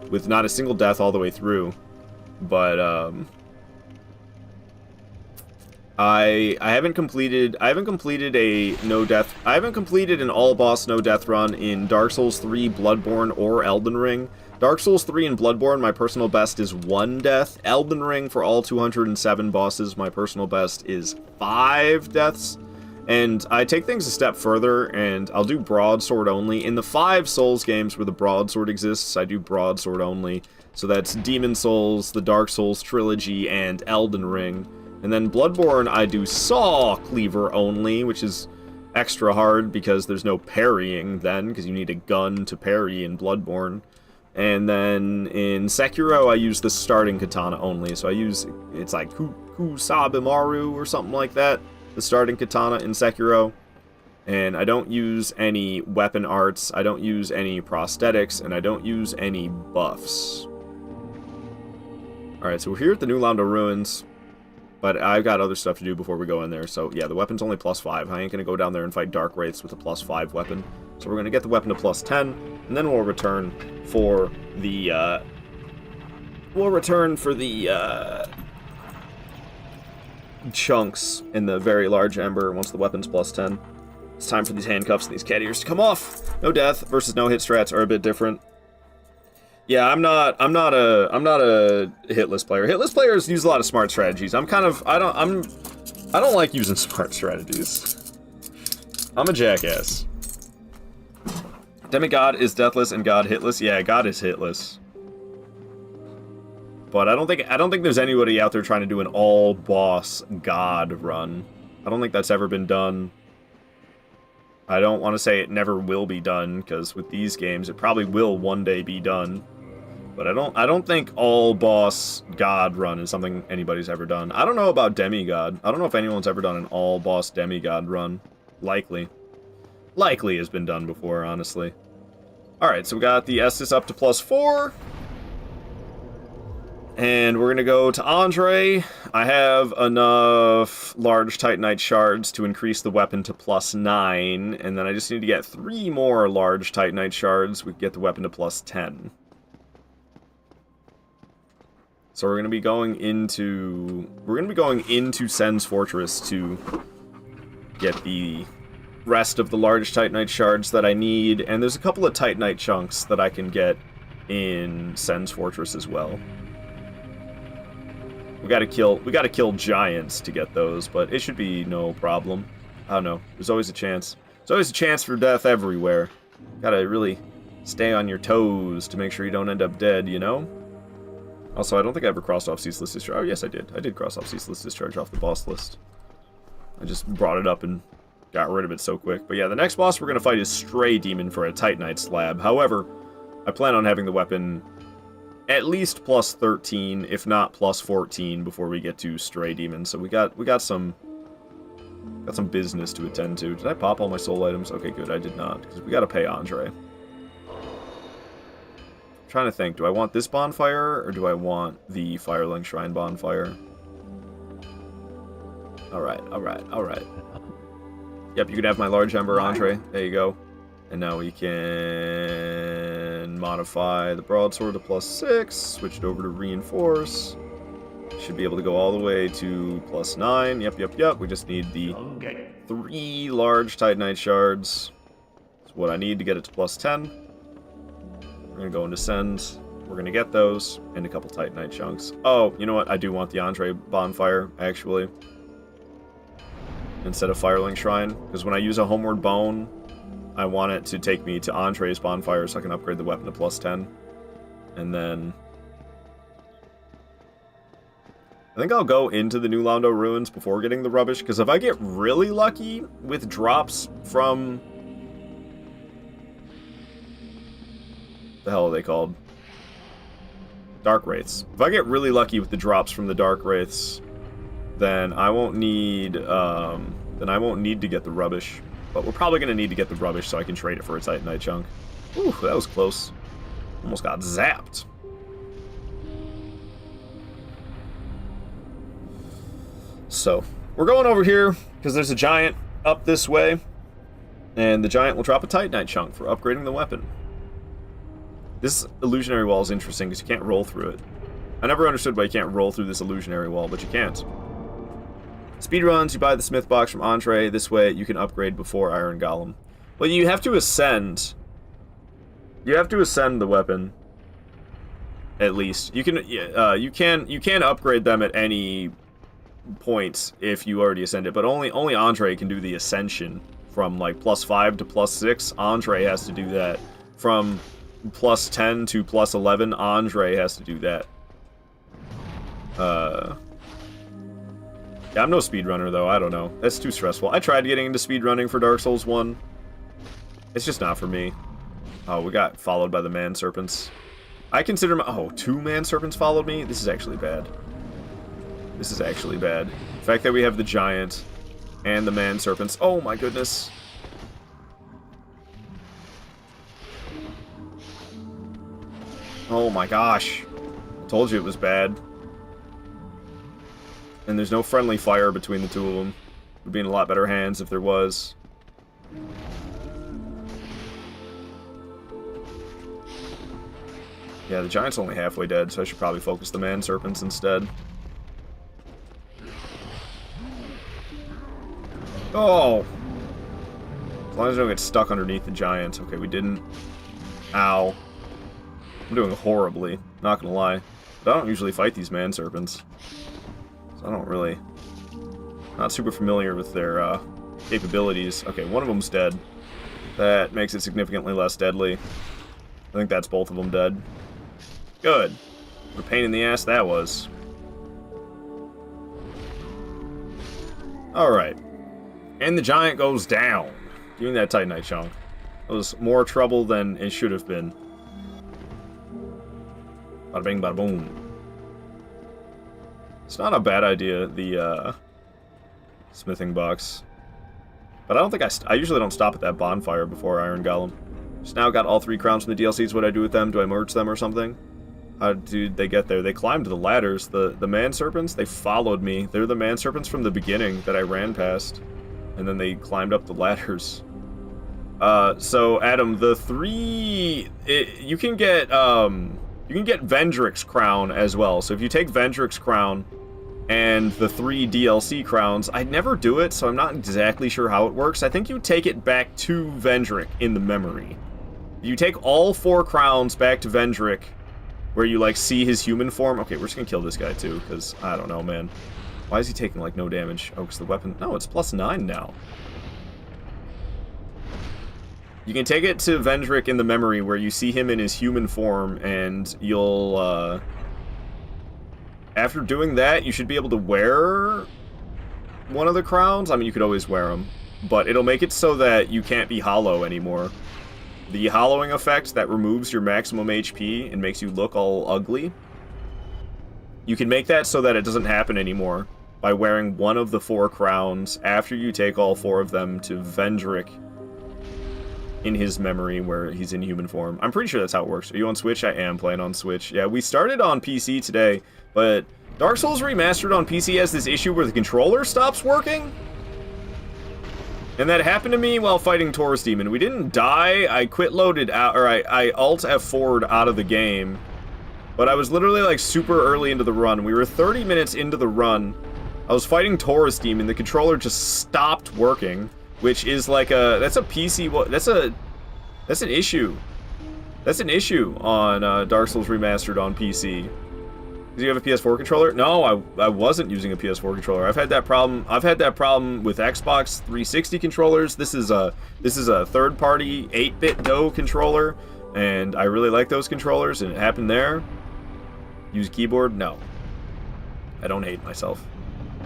with not a single death all the way through. But I haven't completed a no death. I haven't completed an all boss no death run in Dark Souls 3, Bloodborne, or Elden Ring. Dark Souls 3 and Bloodborne, my personal best is 1 death. Elden Ring, for all 207 bosses, my personal best is 5 deaths. And I take things a step further, and I'll do Broadsword Only. In the 5 Souls games where the Broadsword exists, I do Broadsword Only. So that's Demon Souls, the Dark Souls trilogy, and Elden Ring. And then Bloodborne, I do Saw Cleaver Only, which is extra hard because there's no parrying then, because you need a gun to parry in Bloodborne. And then in Sekiro, I use the starting katana only. So I use, it's like Kusabimaru or something like that. The starting katana in Sekiro. And I don't use any weapon arts, I don't use any prosthetics, and I don't use any buffs. Alright, so we're here at the New Londo Ruins, but I've got other stuff to do before we go in there. So yeah, the weapon's only +5. I ain't gonna go down there and fight Dark Wraiths with a +5 weapon. So we're going to get the weapon to plus 10, and then we'll return for the, chunks in the very large ember once the weapon's plus 10. It's time for these handcuffs and these cat ears to come off. No death versus no hit strats are a bit different. Yeah, I'm not a hitless player. Hitless players use a lot of smart strategies. I don't like using smart strategies. I'm a jackass. Demigod is deathless and God hitless. Yeah, God is hitless. But I don't think there's anybody out there trying to do an all boss God run. I don't think that's ever been done. I don't want to say it never will be done, because with these games it probably will one day be done. But I don't think all boss God run is something anybody's ever done. I don't know about demigod. I don't know if anyone's ever done an all boss demigod run. Likely has been done before, honestly. Alright, so we got the Estus up to plus 4. And we're gonna go to Andre. I have enough large Titanite shards to increase the weapon to plus 9, and then I just need to get 3 more large Titanite shards. We can get the weapon to plus 10. So we're gonna be going into Sen's Fortress to get the rest of the large Titanite shards that I need, and there's a couple of Titanite chunks that I can get in Sen's Fortress as well. We gotta kill giants to get those, but it should be no problem. I don't know. There's always a chance. There's always a chance for death everywhere. Gotta really stay on your toes to make sure you don't end up dead, you know? Also, I don't think I ever crossed off Ceaseless Discharge. Oh, yes, I did. I did cross off Ceaseless Discharge off the boss list. I just brought it up and got rid of it so quick. But yeah, the next boss we're gonna fight is Stray Demon for a Titanite slab. However, I plan on having the weapon at least plus 13, if not plus 14, before we get to Stray Demon. So we got some business to attend to. Did I pop all my soul items? Okay, good, I did not, because we gotta pay Andre. I'm trying to think, do I want this bonfire, or do I want the Firelink Shrine bonfire? Alright. Yep, you can have my large ember, Andre. There you go. And now we can modify the broadsword to plus 6, switch it over to reinforce. Should be able to go all the way to plus 9. Yep. We just need the 3 large Titanite shards. That's what I need to get it to plus 10. We're going to go into Send. We're going to get those, and a couple Titanite chunks. Oh, you know what? I do want the Andre bonfire, actually, instead of Firelink Shrine, because when I use a Homeward Bone, I want it to take me to Andre's bonfire so I can upgrade the weapon to plus 10. And then I think I'll go into the New Londo Ruins before getting the rubbish, because if I get really lucky with drops from... the hell are they called? Dark Wraiths. If I get really lucky with the drops from the Dark Wraiths, then I won't need to get the rubbish. But we're probably going to need to get the rubbish so I can trade it for a Titanite chunk. Ooh, that was close. Almost got zapped. So, we're going over here because there's a giant up this way. And the giant will drop a Titanite chunk for upgrading the weapon. This illusionary wall is interesting because you can't roll through it. I never understood why you can't roll through this illusionary wall, but you can't. Speedruns, you buy the Smith box from Entree. This way you can upgrade before Iron Golem. Well, you have to ascend. You have to ascend the weapon. At least. You can upgrade them at any point if you already ascend it, but only Andre can do the ascension from like plus 5 to plus 6. Andre has to do that. From plus 10 to plus 11, Andre has to do that. Yeah, I'm no speedrunner, though. I don't know. That's too stressful. I tried getting into speedrunning for Dark Souls 1. It's just not for me. Oh, we got followed by the man serpents. I consider my... Oh, 2 man serpents followed me? This is actually bad. This is actually bad. The fact that we have the giant and the man serpents. Oh, my goodness. Oh, my gosh. I told you it was bad. And there's no friendly fire between the two of them. Would be in a lot better hands if there was. Yeah, the giant's only halfway dead, so I should probably focus the man serpents instead. Oh! As long as I don't get stuck underneath the giant. Okay, we didn't. Ow. I'm doing horribly, not gonna lie. But I don't usually fight these man serpents. So I don't really... Not super familiar with their capabilities. Okay, one of them's dead. That makes it significantly less deadly. I think that's both of them dead. Good. What a pain in the ass that was. Alright. And the giant goes down. Give me that Titanite chunk. That was more trouble than it should have been. Bada bing, bada boom. It's not a bad idea, the smithing box. But I don't think I usually don't stop at that bonfire before Iron Golem. Just now got all 3 crowns from the DLCs. What do I do with them? Do I merge them or something? How did they get there? They climbed the ladders. The man serpents, they followed me. They're the man serpents from the beginning that I ran past. And then they climbed up the ladders. So Adam, the 3... you can get Vendrick's crown as well. So if you take Vendrick's crown and the 3 DLC crowns, I'd never do it, so I'm not exactly sure how it works. I think you take it back to Vendrick in the memory. You take all 4 crowns back to Vendrick, where you, like, see his human form. Okay, we're just gonna kill this guy, too, because, I don't know, man. Why is he taking, like, no damage? Oh, because the weapon... No, it's +9 now. You can take it to Vendrick in the memory, where you see him in his human form, and you'll, after doing that, you should be able to wear one of the crowns. I mean, you could always wear them, but it'll make it so that you can't be hollow anymore. The hollowing effect that removes your maximum HP and makes you look all ugly, you can make that so that it doesn't happen anymore by wearing one of the 4 crowns after you take all 4 of them to Vendrick in his memory where he's in human form. I'm pretty sure that's how it works. Are you on Switch? I am playing on Switch. Yeah, we started on PC today, but Dark Souls Remastered on PC has this issue where the controller stops working. And that happened to me while fighting Taurus Demon. We didn't die. I quit loaded out, or I alt F4'd out of the game. But I was literally like super early into the run. We were 30 minutes into the run. I was fighting Taurus Demon. The controller just stopped working, which is like that's a PC, that's an issue. That's an issue on Dark Souls Remastered on PC. Do you have a PS4 controller? No, I wasn't using a PS4 controller. I've had that problem. I've had that problem with Xbox 360 controllers. This is a third-party 8-bit DOE controller, and I really like those controllers. And it happened there. Use keyboard? No. I don't hate myself.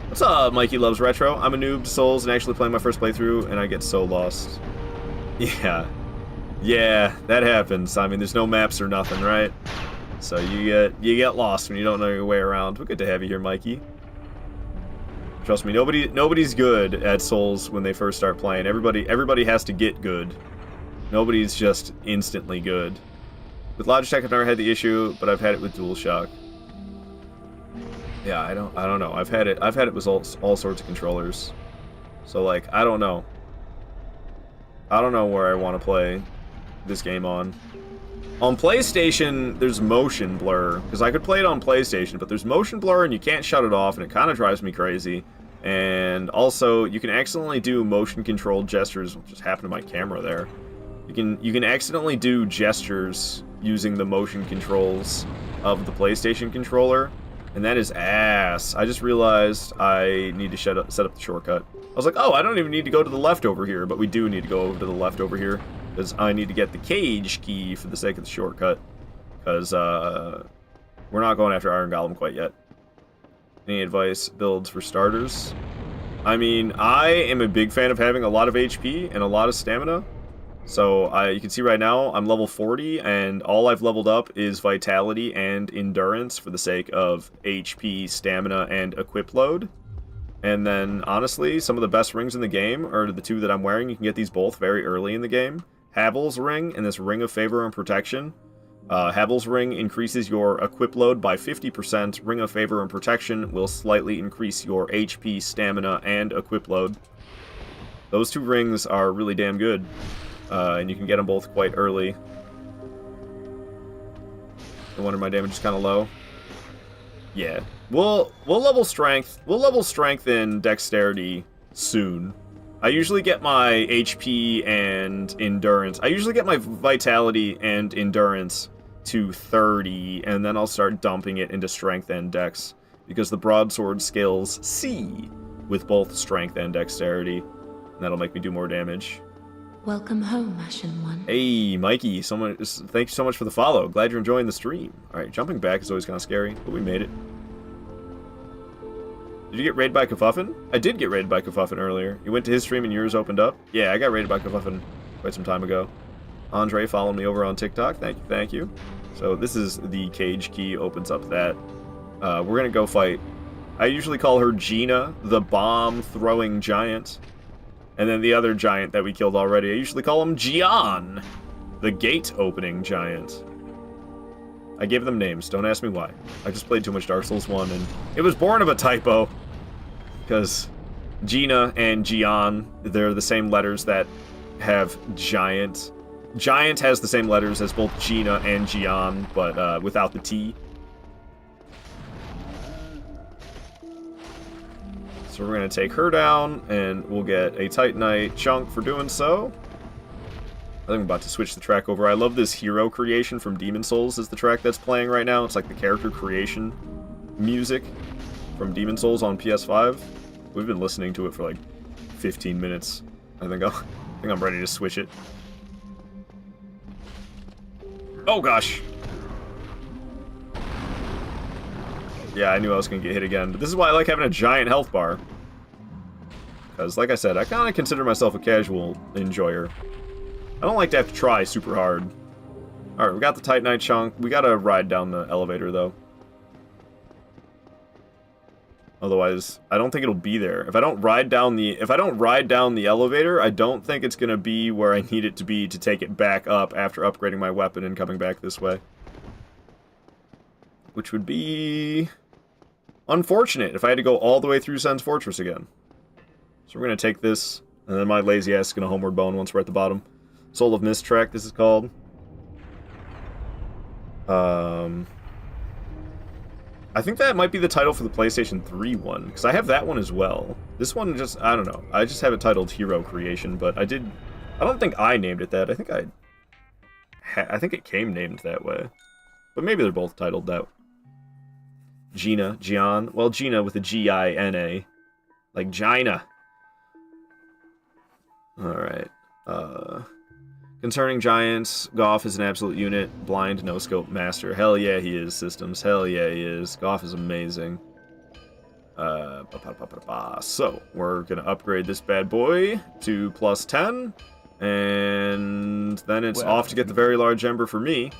What's up, Mikey Loves Retro? I'm a noob to Souls and actually playing my first playthrough, and I get so lost. Yeah. Yeah, that happens. I mean, there's no maps or nothing, right? So you get lost when you don't know your way around. But good to have you here, Mikey. Trust me, nobody's good at Souls when they first start playing. Everybody has to get good. Nobody's just instantly good. With Logitech, I've never had the issue, but I've had it with DualShock. Yeah, I don't know. I've had it with all sorts of controllers. So like, I don't know. I don't know where I want to play this game on. On PlayStation, there's motion blur, because I could play it on PlayStation, but there's motion blur and you can't shut it off, and it kind of drives me crazy. And also, you can accidentally do motion-controlled gestures, which just happened to my camera there. You can accidentally do gestures using the motion controls of the PlayStation controller, and that is ass. I just realized I need to set up the shortcut. I was like, oh, I don't even need to go to the left over here, but we do need to go over to the left over here. Because I need to get the cage key for the sake of the shortcut. Because we're not going after Iron Golem quite yet. Any advice? Builds for starters? I mean, I am a big fan of having a lot of HP and a lot of stamina. So you can see right now I'm level 40, and all I've leveled up is Vitality and Endurance for the sake of HP, stamina, and equip load. And then, honestly, some of the best rings in the game are the 2 that I'm wearing. You can get these both very early in the game. Havel's Ring and this Ring of Favor and Protection. Havel's Ring increases your equip load by 50%. Ring of Favor and Protection will slightly increase your HP, stamina, and equip load. Those 2 rings are really damn good. And you can get them both quite early. No wonder my damage is kind of low. Yeah. We'll level strength. We'll level strength and dexterity soon. I usually get my HP and endurance. I usually get my vitality and endurance to 30, and then I'll start dumping it into strength and dex, because the broadsword scales C with both strength and dexterity, and that'll make me do more damage. Welcome home, Ashen One. Hey, Mikey, thank you so much for the follow. Glad you're enjoying the stream. Alright, jumping back is always kind of scary, but we made it. Did you get raided by Kafuffin? I did get raided by Kafuffin earlier. You went to his stream and yours opened up? Yeah, I got raided by Kafuffin quite some time ago. Andre followed me over on TikTok. Thank you. So this is the cage key, opens up that. We're gonna go fight. I usually call her Gina, the bomb-throwing giant. And then the other giant that we killed already, I usually call him Gian, the gate-opening giant. I gave them names, don't ask me why. I just played too much Dark Souls 1, and it was born of a typo. Because Gina and Gian, they're the same letters that have giant. Giant has the same letters as both Gina and Gian, but without the T. So we're going to take her down, and we'll get a Titanite chunk for doing so. I think I'm about to switch the track over. I love this hero creation from Demon Souls is the track that's playing right now. It's like the character creation music from Demon Souls on PS5. We've been listening to it for like 15 minutes. I think I'm ready to switch it. Oh gosh. Yeah, I knew I was going to get hit again, but this is why I like having a giant health bar. Because, like I said, I kind of consider myself a casual enjoyer. I don't like to have to try super hard. Alright, we got the Titanite chunk. We gotta ride down the elevator, though. Otherwise, I don't think it'll be there. If I don't ride down the elevator, I don't think it's gonna be where I need it to be to take it back up after upgrading my weapon and coming back this way. Which would be unfortunate if I had to go all the way through Sen's Fortress again. So we're gonna take this, and then my lazy ass is gonna homeward bone once we're at the bottom. Soul of Mist track, this is called. I think that might be the title for the PlayStation 3 one, because I have that one as well. This one just, I don't know. I just have it titled Hero Creation, but I don't think I named it that. I think it came named that way. But maybe they're both titled that. Gian. Well, Gina with a G-I-N-A. Like Gina. Alright. Concerning giants, Goff is an absolute unit. Blind, no-scope master. Hell yeah, he is, systems. Hell yeah, he is. Goff is amazing. So, we're gonna upgrade this bad boy to +10. And then it's off to get the very large ember for me.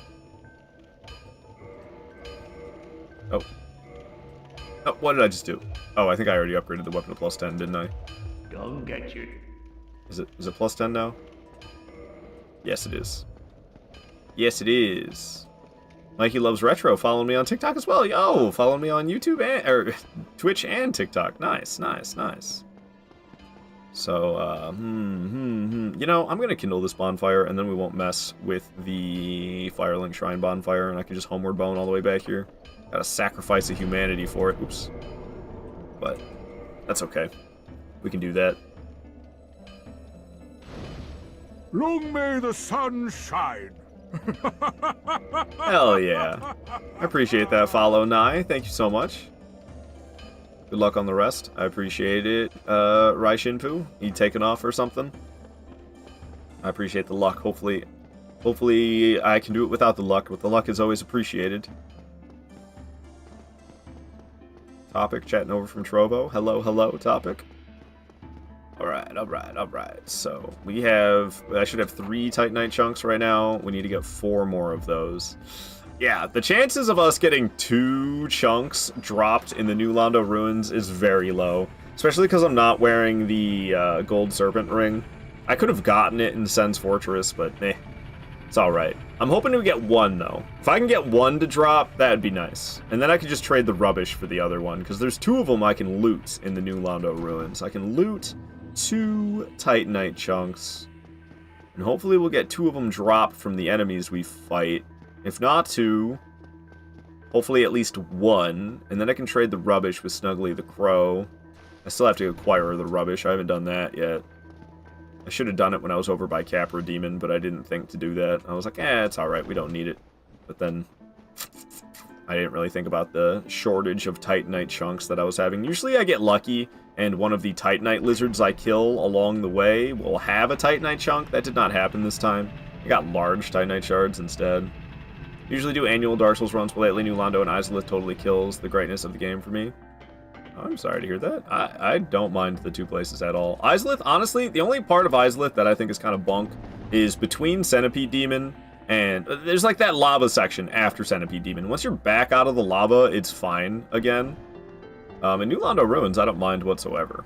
Oh. Oh, what did I just do? Oh, I think I already upgraded the weapon to +10, didn't I? Go get you. Is it +10 now? Yes, it is. Yes, it is. Mikey Loves Retro following me on TikTok as well. Yo, follow me on YouTube or Twitch and TikTok. Nice, nice, nice. So, you know, I'm gonna kindle this bonfire, and then we won't mess with the Firelink Shrine bonfire, and I can just homeward bone all the way back here. Gotta sacrifice of humanity for it. Oops. But that's okay. We can do that. Long may the sun shine. Hell yeah. I appreciate that follow, Nai. Thank you so much. Good luck on the rest. I appreciate it, Raishinpu. You taking off or something? I appreciate the luck. Hopefully I can do it without the luck, but the luck is always appreciated. Topic, chatting over from Trovo. Hello, hello, Topic. Alright. So, I should have 3 Titanite chunks right now. We need to get 4 more of those. Yeah, the chances of us getting 2 chunks dropped in the New Londo Ruins is very low. Especially because I'm not wearing the Gold Serpent Ring. I could have gotten it in Sen's Fortress, but it's alright. I'm hoping to get 1, though. If I can get 1 to drop, that'd be nice. And then I could just trade the rubbish for the other one, because there's 2 of them I can loot in the New Londo Ruins. I can loot 2 Titanite chunks, and hopefully we'll get 2 of them dropped from the enemies we fight. If not 2, Hopefully at least one. And then I can trade the rubbish with Snuggly the Crow. I still have to acquire the rubbish. I haven't done that yet. I should have done it when I was over by Capra Demon, but I didn't think to do that. I was like, it's alright, we don't need it. But then I didn't really think about the shortage of Titanite chunks that I was having. Usually I get lucky, and one of the Titanite lizards I kill along the way will have a Titanite chunk. That did not happen this time. I got large Titanite shards instead. Usually do annual Dark Souls runs, but lately New Londo and Izalith totally kills the greatness of the game for me. I'm sorry to hear that. I don't mind the two places at all. Izalith, honestly, the only part of Izalith that I think is kind of bunk is between Centipede Demon and there's like that lava section after Centipede Demon. Once you're back out of the lava, it's fine again. And New Londo Ruins, I don't mind whatsoever.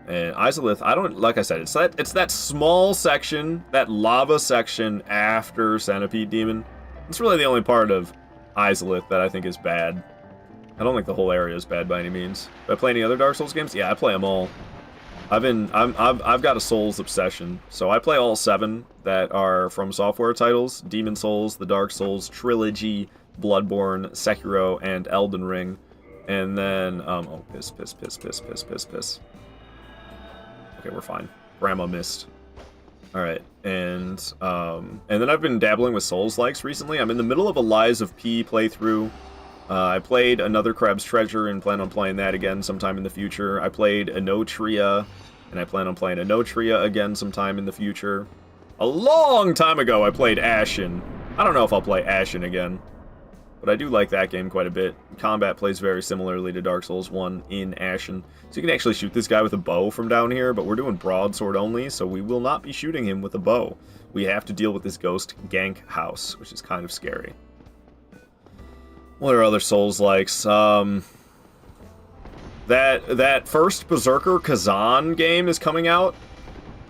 And Izalith, I don't, like I said, it's that small section, that lava section after Centipede Demon. It's really the only part of Izalith that I think is bad. I don't think the whole area is bad by any means. Do I play any other Dark Souls games? Yeah, I play them all. I've got a Souls obsession, so I play all 7 that are From Software titles: Demon Souls, the Dark Souls trilogy, Bloodborne, Sekiro, and Elden Ring. And then oh, piss. Okay, we're fine. Grandma missed. All right, and then I've been dabbling with Souls-likes recently. I'm in the middle of a Lies of P playthrough. I played Another Crab's Treasure and plan on playing that again sometime in the future. I played Anotria, and I plan on playing Anotria again sometime in the future. A long time ago, I played Ashen. I don't know if I'll play Ashen again, but I do like that game quite a bit. Combat plays very similarly to Dark Souls 1 in Ashen. So you can actually shoot this guy with a bow from down here, but we're doing Broadsword Only, so we will not be shooting him with a bow. We have to deal with this ghost gank house, which is kind of scary. What are other Souls-likes? That first Berserker Kazan game is coming out.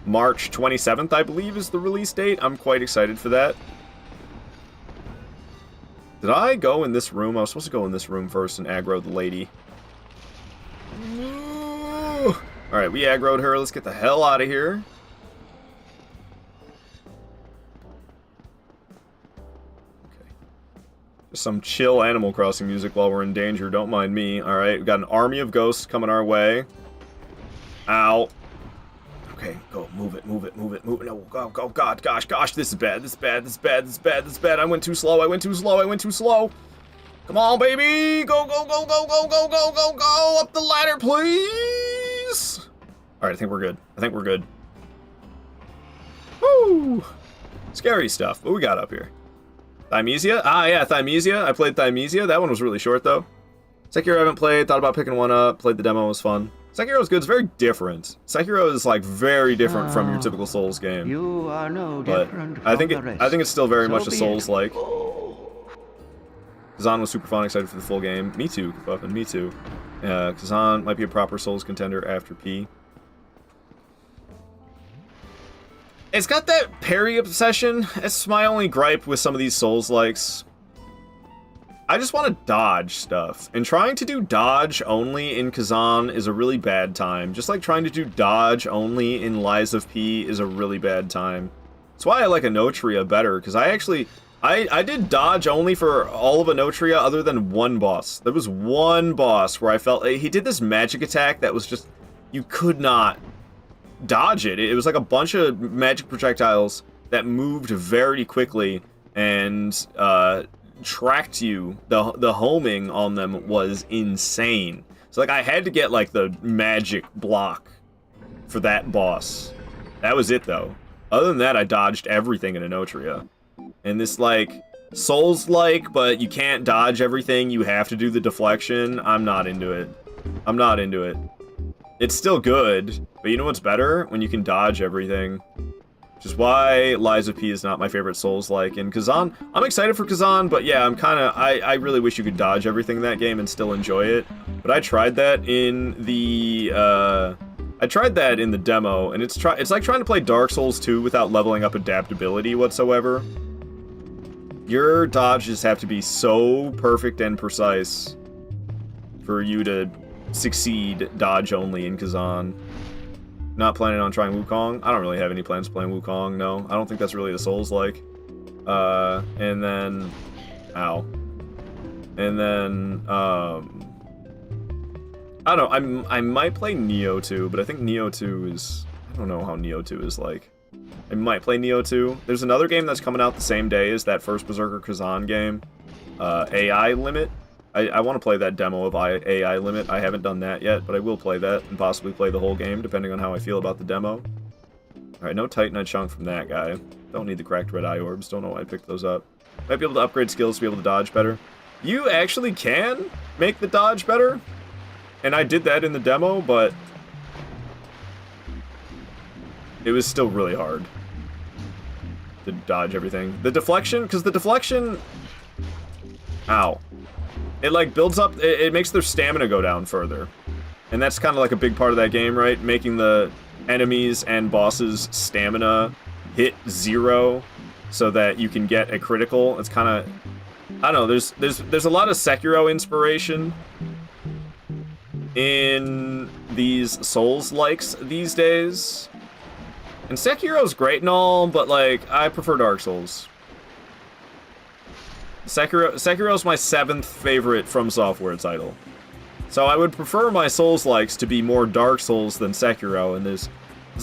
March 27th, I believe, is the release date. I'm quite excited for that. Did I go in this room? I was supposed to go in this room first and aggro the lady. Alright, we aggroed her. Let's get the hell out of here. Some chill Animal Crossing music while we're in danger. Don't mind me. Alright, we've got an army of ghosts coming our way. Ow. Okay, go. Move it. No, go, God, gosh. This is bad. This is bad. I went too slow. Come on, baby. Go. Up the ladder, please. Alright, I think we're good. Woo! Scary stuff. What we got up here? Thymesia? Ah, yeah, Thymesia. I played Thymesia. That one was really short, though. Sekiro I haven't played. Thought about picking one up. Played the demo. It was fun. Sekiro's good. It's very different. Sekiro is, like, very different from your typical Souls game. You are no But different I think from the rest. it's still very much a be it. Souls-like. Kazan was super fun. Excited for the full game. Me too, Buffin. Me too. Kazan might be a proper Souls contender after P. It's got that parry obsession. It's my only gripe with some of these Souls-likes. I just want to dodge stuff. And trying to do dodge only in Kazan is a really bad time. Just like trying to do dodge only in Lies of P is a really bad time. That's why I like Anotria better, because I did dodge only for all of Anotria other than one boss. There was one boss where I felt he did this magic attack that was just, you could not dodge it. It was like a bunch of magic projectiles that moved very quickly and tracked you. The homing on them was insane. So like I had to get like the magic block for that boss. That was it though. Other than that, I dodged everything in Anotria. And this like Souls-like, but you can't dodge everything. You have to do the deflection. I'm not into it. It's still good, but you know what's better? When you can dodge everything. Which is why Lies of P is not my favorite Souls-like. And Kazan, I'm excited for Kazan, but yeah, I really wish you could dodge everything in that game and still enjoy it. But I tried that in the, demo, and it's like trying to play Dark Souls 2 without leveling up adaptability whatsoever. Your dodges have to be so perfect and precise for you to succeed dodge only in Kazan. Not planning on trying Wukong. I don't really have any plans to play Wukong, no. I don't think that's really the Souls-like. And then... Ow. And then, I don't know, I might play Neo 2, but I think Neo 2 is... I don't know how Neo 2 is like. I might play Neo 2. There's another game that's coming out the same day as that first Berserker Kazan game. AI Limit. I want to play that demo of AI Limit. I haven't done that yet, but I will play that and possibly play the whole game, depending on how I feel about the demo. Alright, no Titanite chunk from that guy. Don't need the cracked red eye orbs. Don't know why I picked those up. Might be able to upgrade skills to be able to dodge better. You actually can make the dodge better. And I did that in the demo, but it was still really hard to dodge everything. The deflection, because the deflection... Ow. It, like, builds up... It makes their stamina go down further. And that's kind of like a big part of that game, right? Making the enemies and bosses' stamina hit 0 so that you can get a critical. It's kind of... I don't know, there's a lot of Sekiro inspiration in these Souls-likes these days. And Sekiro's great and all, but, like, I prefer Dark Souls. Sekiro's my 7th favorite From Software title. So I would prefer my Souls-likes to be more Dark Souls than Sekiro, and there's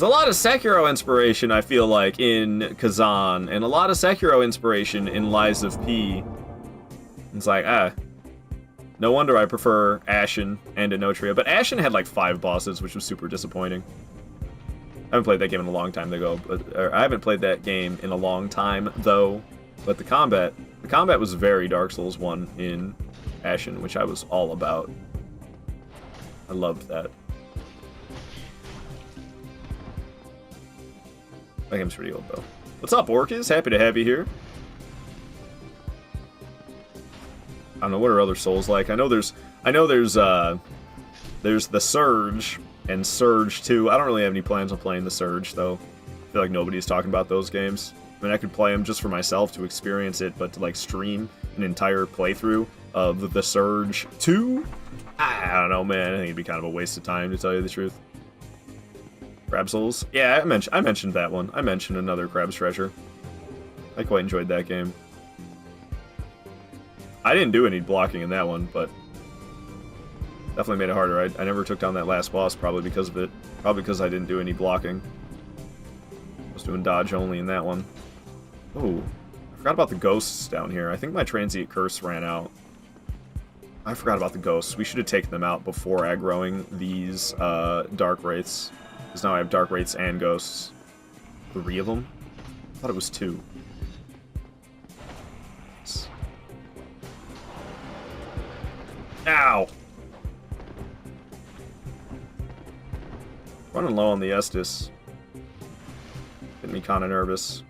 a lot of Sekiro inspiration, I feel like, in Kazan, and a lot of Sekiro inspiration in Lies of P. It's like, no wonder I prefer Ashen and Enotria, but Ashen had like 5 bosses, which was super disappointing. I haven't played that game in a long time ago, or I haven't played that game in a long time, though, but the combat was very Dark Souls 1 in Ashen, which I was all about. I loved that. That game's pretty old, though. What's up, Orcus? Happy to have you here. I don't know, what are other Souls like? I know there's the Surge and Surge 2. I don't really have any plans on playing the Surge, though. I feel like nobody's talking about those games. I mean, I could play them just for myself to experience it, but to, like, stream an entire playthrough of the Surge 2? I don't know, man. I think it'd be kind of a waste of time, to tell you the truth. Crab Souls? Yeah, I mentioned that one. I mentioned another Crab's Treasure. I quite enjoyed that game. I didn't do any blocking in that one, but definitely made it harder. I never took down that last boss, probably because of it. Probably because I didn't do any blocking. I was doing dodge only in that one. Oh, I forgot about the ghosts down here. I think my transient curse ran out. I forgot about the ghosts. We should have taken them out before aggroing these dark wraiths. Because now I have dark wraiths and ghosts. 3 of them? I thought it was 2. Ow! Running low on the Estus. Getting me kind of nervous.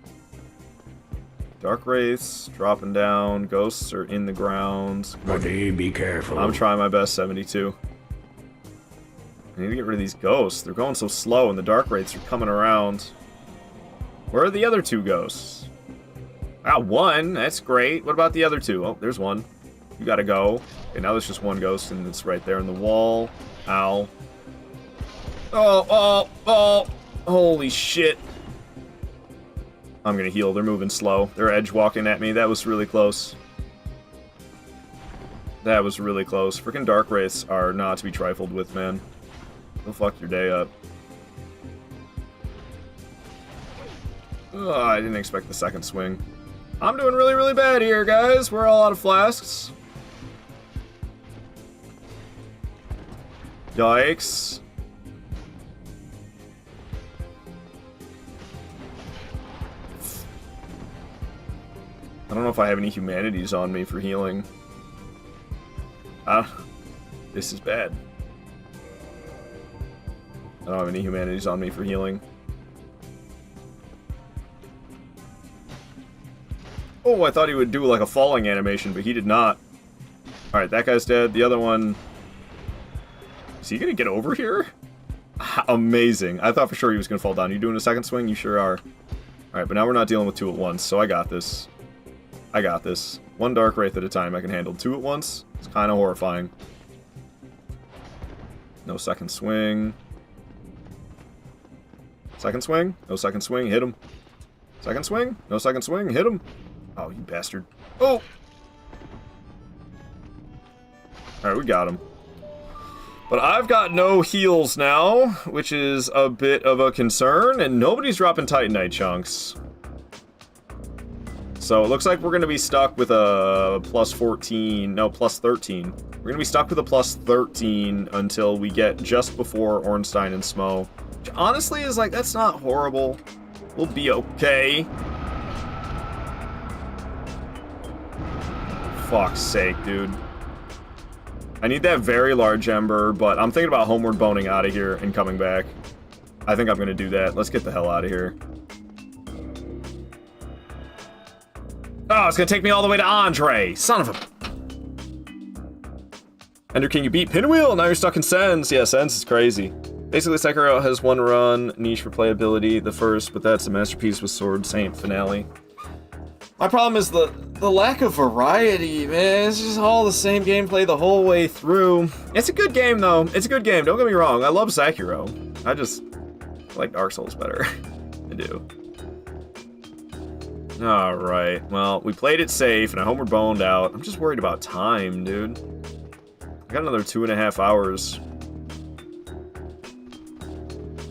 Dark Wraiths, dropping down. Ghosts are in the ground. Buddy, be careful. I'm trying my best, 72. I need to get rid of these ghosts. They're going so slow, and the Dark Wraiths are coming around. Where are the other 2 ghosts? Ah, 1. That's great. What about the other 2? Oh, there's 1. You gotta go. Okay, now there's just 1 ghost, and it's right there in the wall. Ow. Oh! Holy shit. I'm gonna heal. They're moving slow. They're edge walking at me. That was really close. That was really close. Freaking Dark Wraiths are not to be trifled with, man. They'll fuck your day up. Ugh, I didn't expect the second swing. I'm doing really, really bad here, guys. We're all out of flasks. Yikes. I don't know if I have any humanities on me for healing. This is bad. I don't have any humanities on me for healing. Oh, I thought he would do like a falling animation, but he did not. Alright, that guy's dead. The other one... Is he gonna get over here? Amazing. I thought for sure he was gonna fall down. You doing a second swing? You sure are. Alright, but now we're not dealing with 2 at once, so I got this. I got this. 1 Dark Wraith at a time I can handle. 2 at once? It's kind of horrifying. No second swing. Second swing? No second swing. Hit him. Second swing? No second swing. Hit him. Oh, you bastard. Oh! Alright, we got him. But I've got no heals now, which is a bit of a concern, and nobody's dropping Titanite chunks. So it looks like we're going to be stuck with a plus 14, no, plus 13. We're going to be stuck with a plus 13 until we get just before Ornstein and Smo. Which honestly is like, that's not horrible. We'll be okay. Fuck's sake, dude. I need that very large ember, but I'm thinking about homeward boning out of here and coming back. I think I'm going to do that. Let's get the hell out of here. Oh, it's going to take me all the way to Andre. Son of a... Ender King, you beat Pinwheel. Now you're stuck in Sens. Yeah, Sens is crazy. Basically, Sekiro has one run, niche for playability, the first, but that's a masterpiece with Sword Saint finale. My problem is the lack of variety, man. It's just all the same gameplay the whole way through. It's a good game, though. It's a good game. Don't get me wrong. I love Sekiro. I just like Dark Souls better. I do. Alright. Well, we played it safe, and I homeward boned out. I'm just worried about time, dude. I got another 2.5 hours.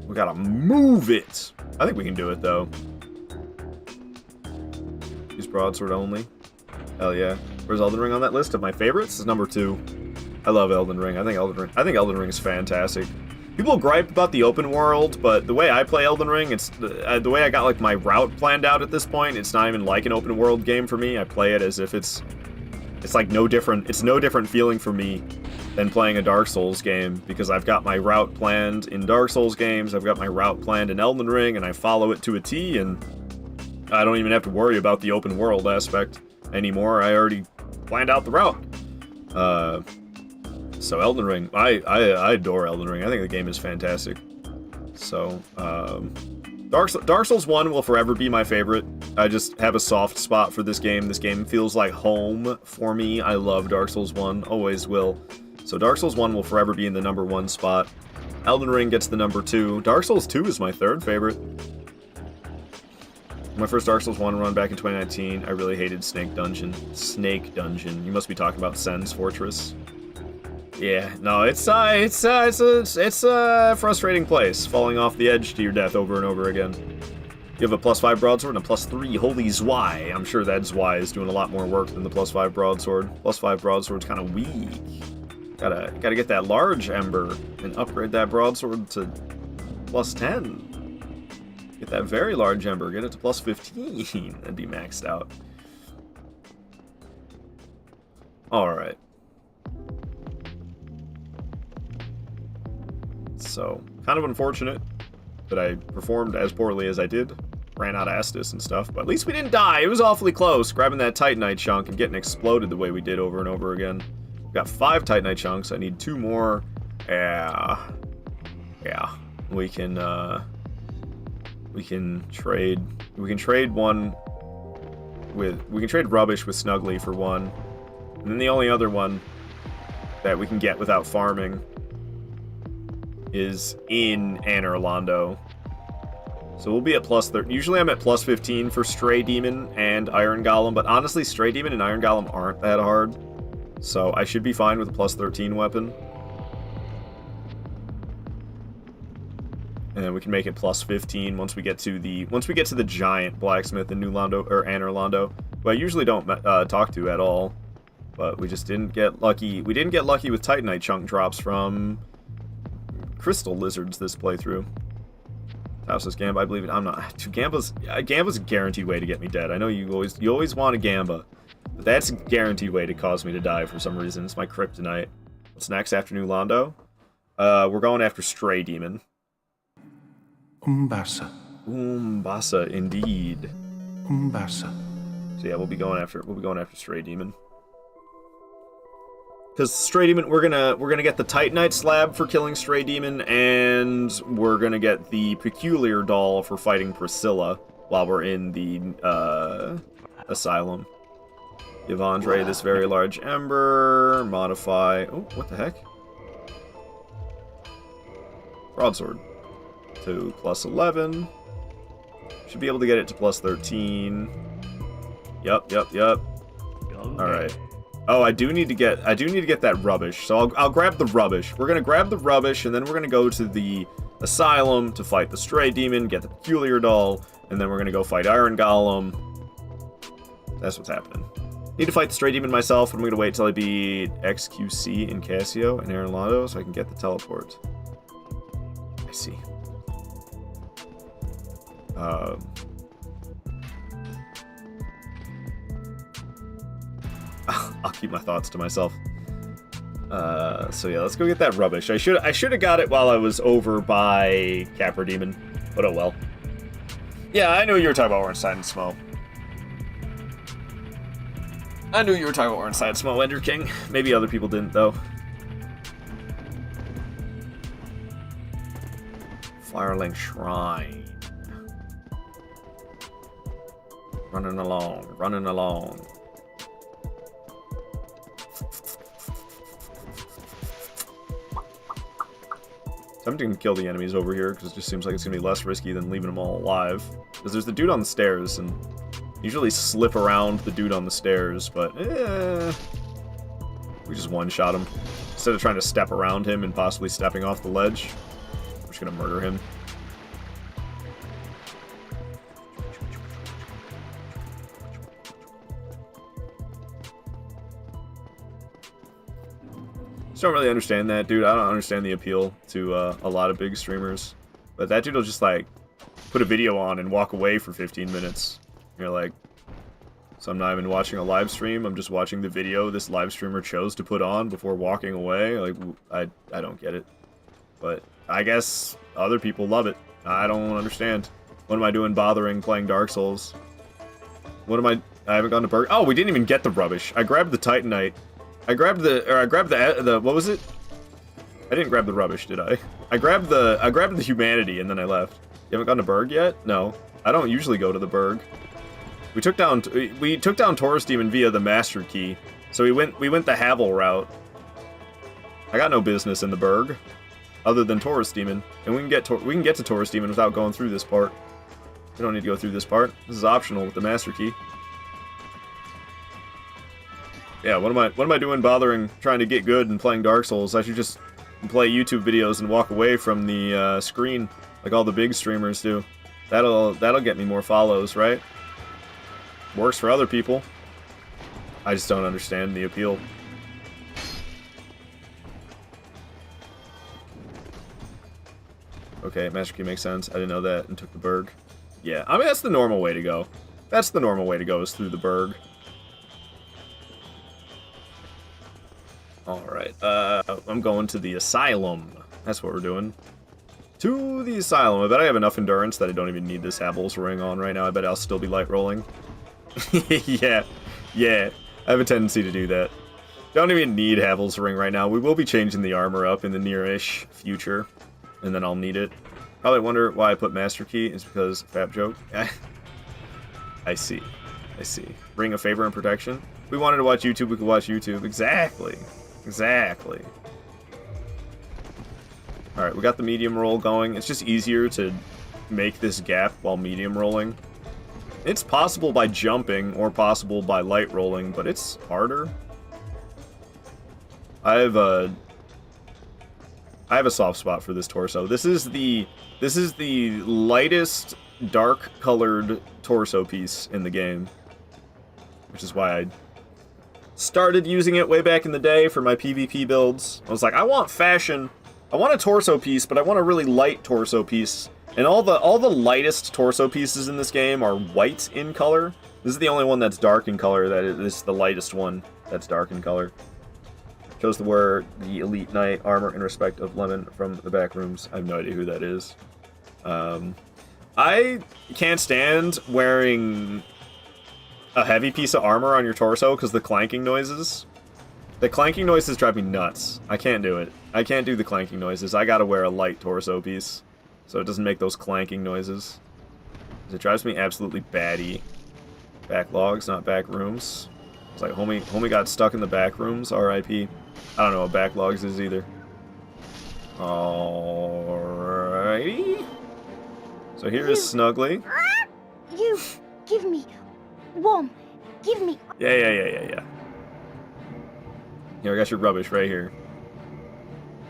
We gotta move it. I think we can do it, though. Use Broadsword Only. Hell yeah. Where's Elden Ring on that list of my favorites? It's number 2. I love Elden Ring. I think Elden Ring is fantastic. People gripe about the open world, but the way I play Elden Ring, it's the way I got like my route planned out at this point. It's not even like an open world game for me. I play it as if it's like no different. It's no different feeling for me than playing a Dark Souls game, because I've got my route planned in Dark Souls games. I've got my route planned in Elden Ring, and I follow it to a T, and I don't even have to worry about the open world aspect anymore. I already planned out the route. So Elden Ring, I adore Elden Ring. I think the game is fantastic. So, Dark Souls 1 will forever be my favorite. I just have a soft spot for this game. This game feels like home for me. I love Dark Souls 1, always will. So Dark Souls 1 will forever be in the number 1 spot. Elden Ring gets the number 2. Dark Souls 2 is my 3rd favorite. My first Dark Souls 1 run back in 2019, I really hated Snake Dungeon. Snake Dungeon. You must be talking about Sen's Fortress. Yeah, no, it's a frustrating place, falling off the edge to your death over and over again. You have a +5 broadsword and a +3 holy Zwei. I'm sure that Zwei is doing a lot more work than the +5 broadsword. +5 broadsword's kind of weak. Gotta get that large ember and upgrade that broadsword to +10. Get that very large ember, get it to +15. That'd be maxed out. Alright. So, kind of unfortunate that I performed as poorly as I did. Ran out of Estus and stuff, but at least we didn't die. It was awfully close, grabbing that Titanite chunk and getting exploded the way we did over and over again. We've got 5 Titanite chunks. I need 2 more. Yeah. We can trade one with... We can trade Rubbish with Snuggly for 1. And then the only other one that we can get without farming is in Anor Londo. So we'll be at +30. Usually I'm at +15 for Stray Demon and Iron Golem, but honestly, Stray Demon and Iron Golem aren't that hard. So I should be fine with a +13 weapon. And then we can make it +15 once we get to the giant blacksmith in New Londo or Anor Londo, who I usually don't talk to at all. But we just didn't get lucky. We didn't get lucky with Titanite chunk drops from Crystal Lizards this playthrough. House says Gamba, I believe it. I'm not. Gamba's a guaranteed way to get me dead. I know you always want a Gamba, but that's a guaranteed way to cause me to die for some reason. It's my kryptonite. What's next after New Londo? We're going after Stray Demon. Umbasa. Umbasa, indeed. Umbasa. So yeah, we'll be going after Stray Demon. Because Stray Demon, we're gonna get the Titanite slab for killing Stray Demon, and we're gonna get the Peculiar Doll for fighting Priscilla while we're in the Asylum. Give Andre this very large ember. Modify. Oh, what the heck? Broadsword. To +11. Should be able to get it to +13. Yup. Alright. Oh, I do need to get that rubbish. So I'll grab the rubbish. We're gonna grab the rubbish, and then we're gonna go to the asylum to fight the stray demon, get the peculiar doll, and then we're gonna go fight Iron Golem. That's what's happening. Need to fight the stray demon myself. I'm gonna wait till I beat XQC and Cassio and Aaron Lotto so I can get the teleport. I see. I'll keep my thoughts to myself. So yeah, let's go get that rubbish. I should have got it while I was over by Capra Demon, but oh well. Yeah, I knew you were talking about Orange Side and Smo. I knew you were talking about Orange Side and Smo, Ender King. Maybe other people didn't though. Firelink Shrine. Running along, running along. Tempting to kill the enemies over here because it just seems like it's gonna be less risky than leaving them all alive. Because there's the dude on the stairs, and usually slip around the dude on the stairs, but we just one-shot him instead of trying to step around him and possibly stepping off the ledge. We're just gonna murder him. Just don't really understand that, dude. I don't understand the appeal to a lot of big streamers. But that dude will just, like, put a video on and walk away for 15 minutes. You're like, so I'm not even watching a live stream. I'm just watching the video this live streamer chose to put on before walking away. Like, I don't get it. But I guess other people love it. I don't understand. What am I doing bothering playing Dark Souls? What am I haven't gone to Berg. Oh, we didn't even get the rubbish. I grabbed the Titanite. I grabbed the what was it? I didn't grab the rubbish, did I? I grabbed the humanity and then I left. You haven't gone to Berg yet? No. I don't usually go to the Berg. We took down Taurus Demon via the Master Key. So we went the Havel route. I got no business in the Berg other than Taurus Demon, and we can get to Taurus Demon without going through this part. We don't need to go through this part. This is optional with the Master Key. Yeah, what am I doing bothering trying to get good and playing Dark Souls? I should just play YouTube videos and walk away from the screen like all the big streamers do. That'll get me more follows, right? Works for other people. I just don't understand the appeal. Okay, Master Key makes sense. I didn't know that and took the Berg. Yeah, I mean, that's the normal way to go. That's the normal way to go, is through the Berg. Alright, I'm going to the Asylum. That's what we're doing. To the Asylum. I bet I have enough endurance that I don't even need this Havel's ring on right now. I bet I'll still be light rolling. Yeah. I have a tendency to do that. Don't even need Havel's ring right now. We will be changing the armor up in the near-ish future. And then I'll need it. Probably wonder why I put Master Key. It's because Fab joke. I see. Ring of favor and protection. If we wanted to watch YouTube, we could watch YouTube. Exactly. Alright, we got the medium roll going. It's just easier to make this gap while medium rolling. It's possible by jumping or possible by light rolling, but it's harder. I have a soft spot for this torso. This is the lightest dark colored torso piece in the game, which is why I started using it way back in the day for my PvP builds. I was like, I want fashion. I want a torso piece, but I want a really light torso piece. And all the lightest torso pieces in this game are white in color. This is the only one that's dark in color. That is the lightest one that's dark in color. Chose to wear the Elite Knight armor in respect of Lemon from the back rooms. I have no idea who that is. I can't stand wearing a heavy piece of armor on your torso because the clanking noises. The clanking noises drive me nuts. I can't do it. I can't do the clanking noises. I gotta wear a light torso piece so it doesn't make those clanking noises. It drives me absolutely batty. Backlogs, not back rooms. It's like homie got stuck in the back rooms. R.I.P. I don't know what backlogs is either. Alrighty. So here is Snuggly. You give me warm. Give me. Yeah. Here, I got your rubbish right here.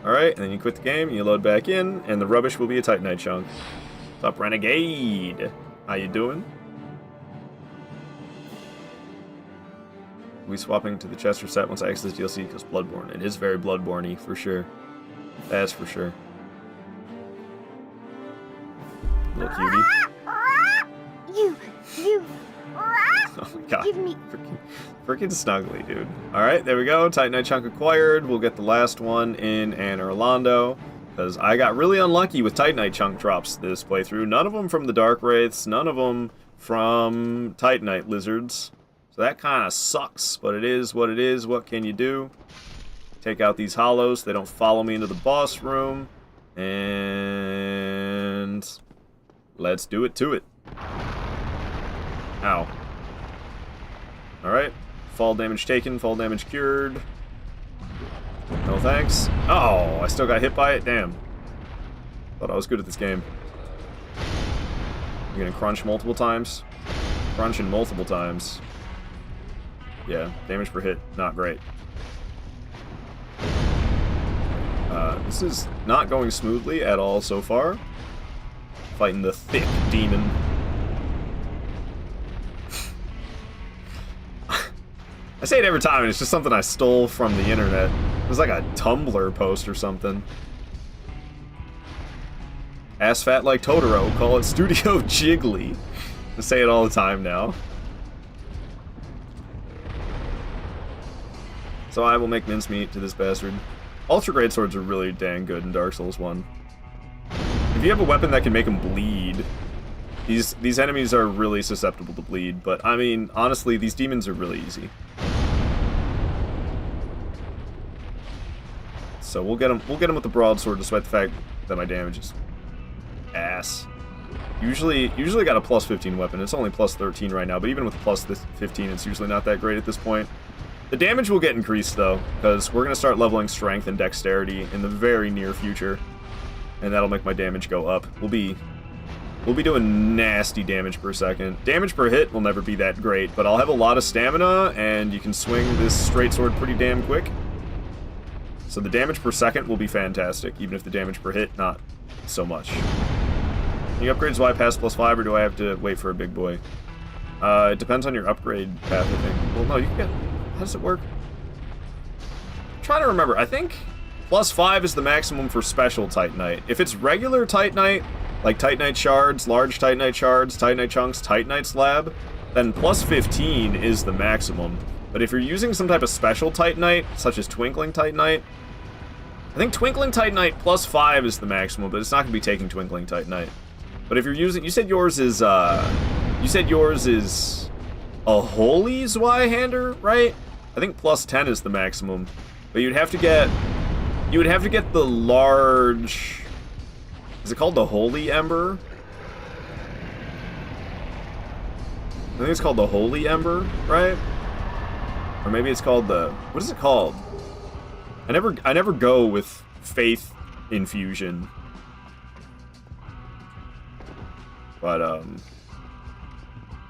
Alright, and then you quit the game, you load back in, and the rubbish will be a Titanite chunk. What's up, Renegade? How you doing? We swapping to the Chester set once I exit this DLC because Bloodborne. It is very Bloodborne-y, for sure. That's for sure. Little cutie. You. Oh my god. Give me. Freaking snuggly, dude. Alright, there we go. Titanite chunk acquired. We'll get the last one in Anne Orlando. Because I got really unlucky with Titanite chunk drops this playthrough. None of them from the Dark Wraiths. None of them from Titanite lizards. So that kind of sucks, but it is what it is. What can you do? Take out these hollows. They don't follow me into the boss room. And let's do it to it. Ow. Alright. Fall damage taken, fall damage cured. No thanks. Oh, I still got hit by it? Damn. Thought I was good at this game. You're gonna crunch multiple times? Crunching multiple times. Yeah, damage per hit, not great. This is not going smoothly at all so far. Fighting the thick demon. I say it every time, and it's just something I stole from the internet. It was like a Tumblr post or something. Ass fat like Totoro, call it Studio Jiggly. I say it all the time now. So I will make mincemeat to this bastard. Ultra Great Swords are really dang good in Dark Souls 1. If you have a weapon that can make them bleed, these enemies are really susceptible to bleed, but I mean, honestly, these demons are really easy. So we'll get him with the broadsword, despite the fact that my damage is ass. Usually got a plus 15 weapon. It's only plus 13 right now, but even with plus 15, it's usually not that great at this point. The damage will get increased though, because we're gonna start leveling strength and dexterity in the very near future, and that'll make my damage go up. We'll be doing nasty damage per second. Damage per hit will never be that great, but I'll have a lot of stamina, and you can swing this straight sword pretty damn quick. So the damage per second will be fantastic, even if the damage per hit, not so much. Any upgrades do I pass +5, or do I have to wait for a big boy? It depends on your upgrade path, I think. Well, no, you can get... How does it work? I'm trying to remember. I think +5 is the maximum for special Titanite. If it's regular Titanite, like Titanite shards, large Titanite shards, Titanite chunks, Titanite slab, then +15 is the maximum. But if you're using some type of special Titanite, such as Twinkling Titanite, I think Twinkling Titanite +5 is the maximum, but it's not going to be taking Twinkling Titanite. But if you're using... You said yours is a Holy Zweihander, right? I think +10 is the maximum. But you'd have to get the large... Is it called the Holy Ember? I think it's called the Holy Ember, right? Or maybe it's called the... What is it called? I never go with Faith Infusion. But,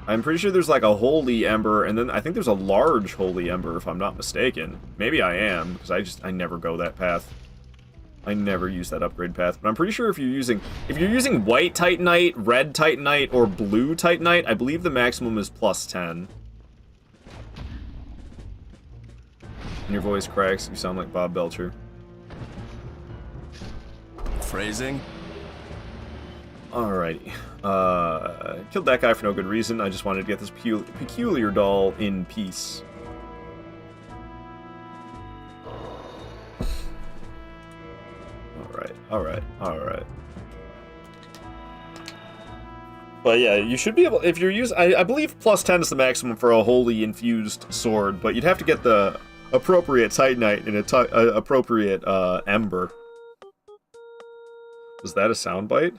I'm pretty sure there's like a Holy Ember, and then I think there's a large Holy Ember, if I'm not mistaken. Maybe I am, because I never go that path. I never use that upgrade path. But I'm pretty sure if you're using white Titanite, red Titanite, or blue Titanite, I believe the maximum is +10. And your voice cracks, you sound like Bob Belcher. Phrasing? Alrighty. Killed that guy for no good reason. I just wanted to get this peculiar doll in peace. Alright. But yeah, you should be able, if you're using, I believe +10 is the maximum for a holy infused sword, but you'd have to get the appropriate Titanite and appropriate Ember. Was that a soundbite?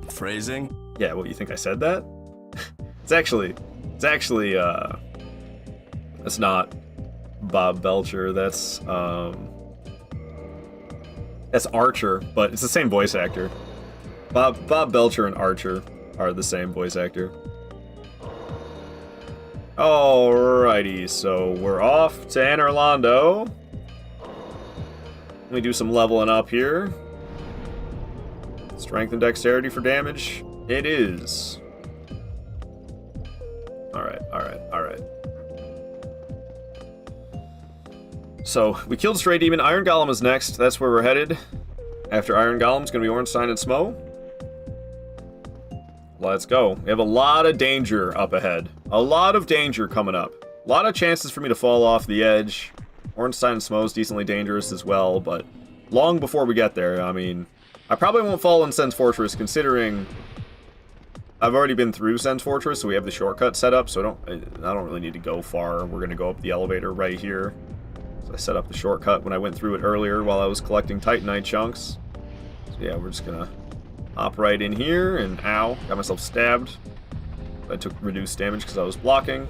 Phrasing? Yeah, what, you think I said that? It's actually, that's not Bob Belcher, that's Archer, but it's the same voice actor. Bob Belcher and Archer are the same voice actor. Alrighty, so we're off to Anne Orlando, Let me do some leveling up here. Strength and dexterity for damage. It is. Alright, alright, alright. So, we killed Stray Demon. Iron Golem is next. That's where we're headed. After Iron Golem's gonna be Ornstein and Smo. Let's go. We have a lot of danger up ahead. A lot of danger coming up. A lot of chances for me to fall off the edge. Ornstein and Smo is decently dangerous as well, but long before we get there, I mean, I probably won't fall in Sen's Fortress considering I've already been through Sen's Fortress, so we have the shortcut set up, so I don't really need to go far. We're gonna go up the elevator right here. So I set up the shortcut when I went through it earlier while I was collecting Titanite chunks. So yeah, we're just gonna hop right in here, and ow, got myself stabbed. I took reduced damage because I was blocking.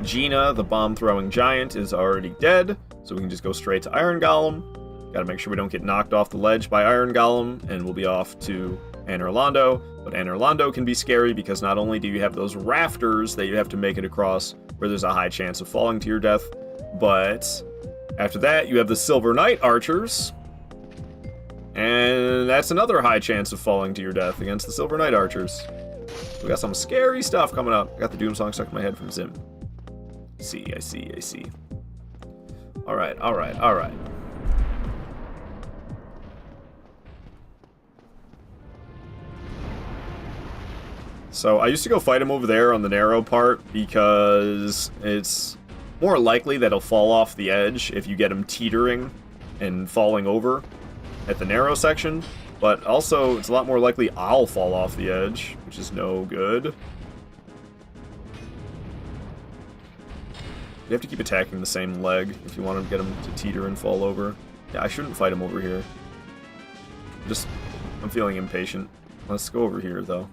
Gina, the bomb-throwing giant, is already dead, so we can just go straight to Iron Golem. Gotta make sure we don't get knocked off the ledge by Iron Golem, and we'll be off to Anor Londo. But Anor Londo can be scary because not only do you have those rafters that you have to make it across where there's a high chance of falling to your death, but after that you have the Silver Knight archers, and that's another high chance of falling to your death against the Silver Knight archers. We got some scary stuff coming up. I got the Doom song stuck in my head from Zim. I see. Alright. So, I used to go fight him over there on the narrow part because it's more likely that he'll fall off the edge if you get him teetering and falling over at the narrow section. But also, it's a lot more likely I'll fall off the edge, which is no good. You have to keep attacking the same leg if you want to get him to teeter and fall over. Yeah, I shouldn't fight him over here. I'm feeling impatient. Let's go over here, though.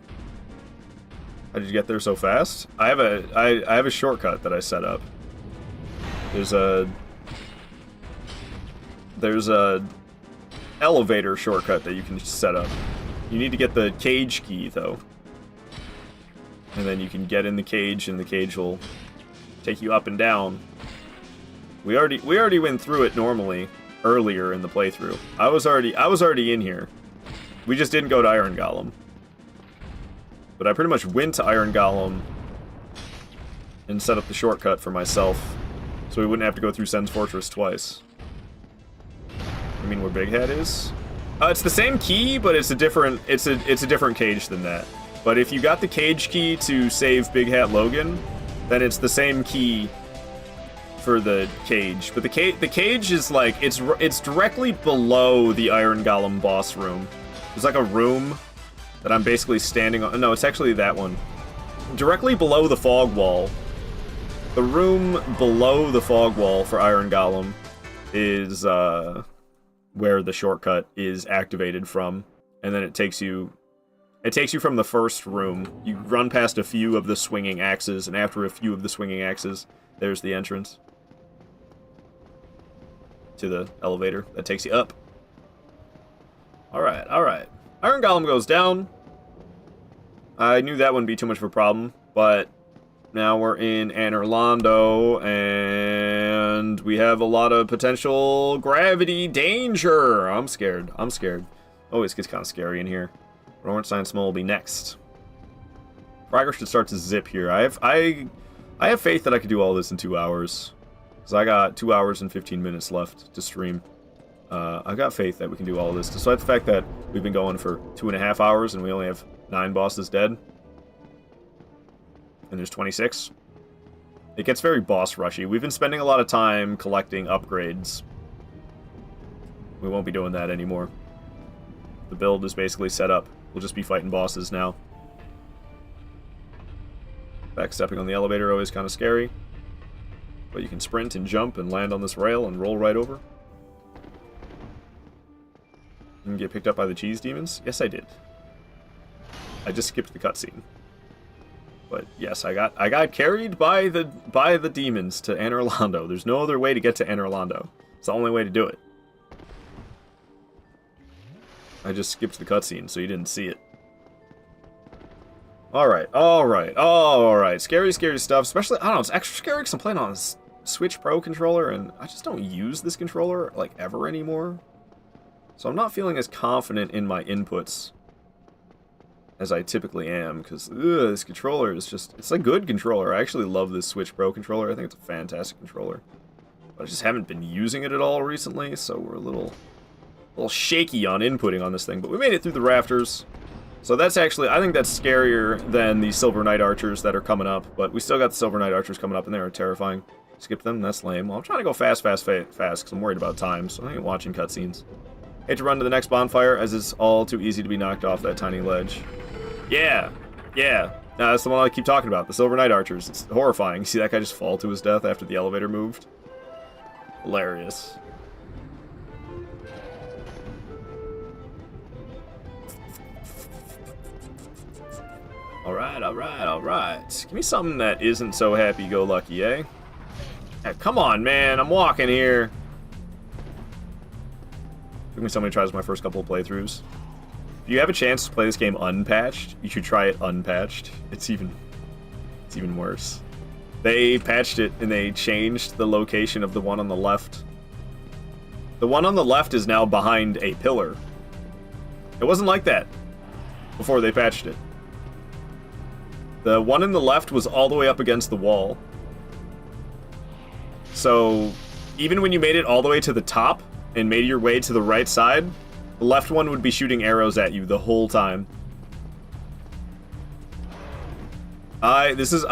How did you get there so fast? I have a shortcut that I set up. There's a elevator shortcut that you can set up. You need to get the cage key, though. And then you can get in the cage, and the cage will take you up and down. We already went through it normally earlier in the playthrough. I was already in here. We just didn't go to Iron Golem. But I pretty much went to Iron Golem and set up the shortcut for myself, so we wouldn't have to go through Sen's Fortress twice. I mean, where Big Hat is? It's the same key, but it's a different cage than that. But if you got the cage key to save Big Hat Logan, then it's the same key for the cage. But the cage is like, it's directly below the Iron Golem boss room. There's like a room that I'm basically standing on. No, it's actually that one. Directly below the fog wall. The room below the fog wall for Iron Golem is where the shortcut is activated from. And then it takes you from the first room. You run past a few of the swinging axes, and after a few of the swinging axes, there's the entrance to the elevator that takes you up. Alright. Iron Golem goes down. I knew that wouldn't be too much of a problem, but now we're in Anor Londo, and we have a lot of potential gravity danger. I'm scared. Always gets kind of scary in here. Ornstein and Smo will be next. Progress should start to zip here. I have faith that I could do all this in 2 hours, because I got 2 hours and 15 minutes left to stream. I've got faith that we can do all of this, despite the fact that we've been going for 2.5 hours and we only have 9 bosses dead. And there's 26. It gets very boss rushy. We've been spending a lot of time collecting upgrades. We won't be doing that anymore. The build is basically set up. We'll just be fighting bosses now. Backstepping on the elevator always kind of scary. But you can sprint and jump and land on this rail and roll right over. You can get picked up by the cheese demons? Yes, I did. I just skipped the cutscene. But yes, I got carried by the demons to Anor Londo. There's no other way to get to Anor Londo. It's the only way to do it. I just skipped the cutscene, so you didn't see it. Alright. Scary stuff. Especially, I don't know, it's extra scary because I'm playing on a Switch Pro controller, and I just don't use this controller, like, ever anymore. So I'm not feeling as confident in my inputs as I typically am, because this controller is just, it's a good controller. I actually love this Switch Pro controller. I think it's a fantastic controller. But I just haven't been using it at all recently, so we're a little shaky on inputting on this thing. But we made it through the rafters. So that's actually, I think that's scarier than the Silver Knight Archers that are coming up. But we still got the Silver Knight Archers coming up, and they are terrifying. Skip them, that's lame. Well, I'm trying to go fast, because I'm worried about time, so I ain't watching cutscenes. Hate to run to the next bonfire, as it's all too easy to be knocked off that tiny ledge. Yeah, yeah. No, that's the one I keep talking about, the Silver Knight Archers. It's horrifying. You see that guy just fall to his death after the elevator moved? Hilarious. Alright, alright, alright. Give me something that isn't so happy-go-lucky, eh? Come on, man. I'm walking here. Took me so many tries my first couple of playthroughs. If you have a chance to play this game unpatched, you should try it unpatched. It's even worse. They patched it and they changed the location of the one on the left. The one on the left is now behind a pillar. It wasn't like that before they patched it. The one in the left was all the way up against the wall. So, even when you made it all the way to the top and made your way to the right side, the left one would be shooting arrows at you the whole time. My first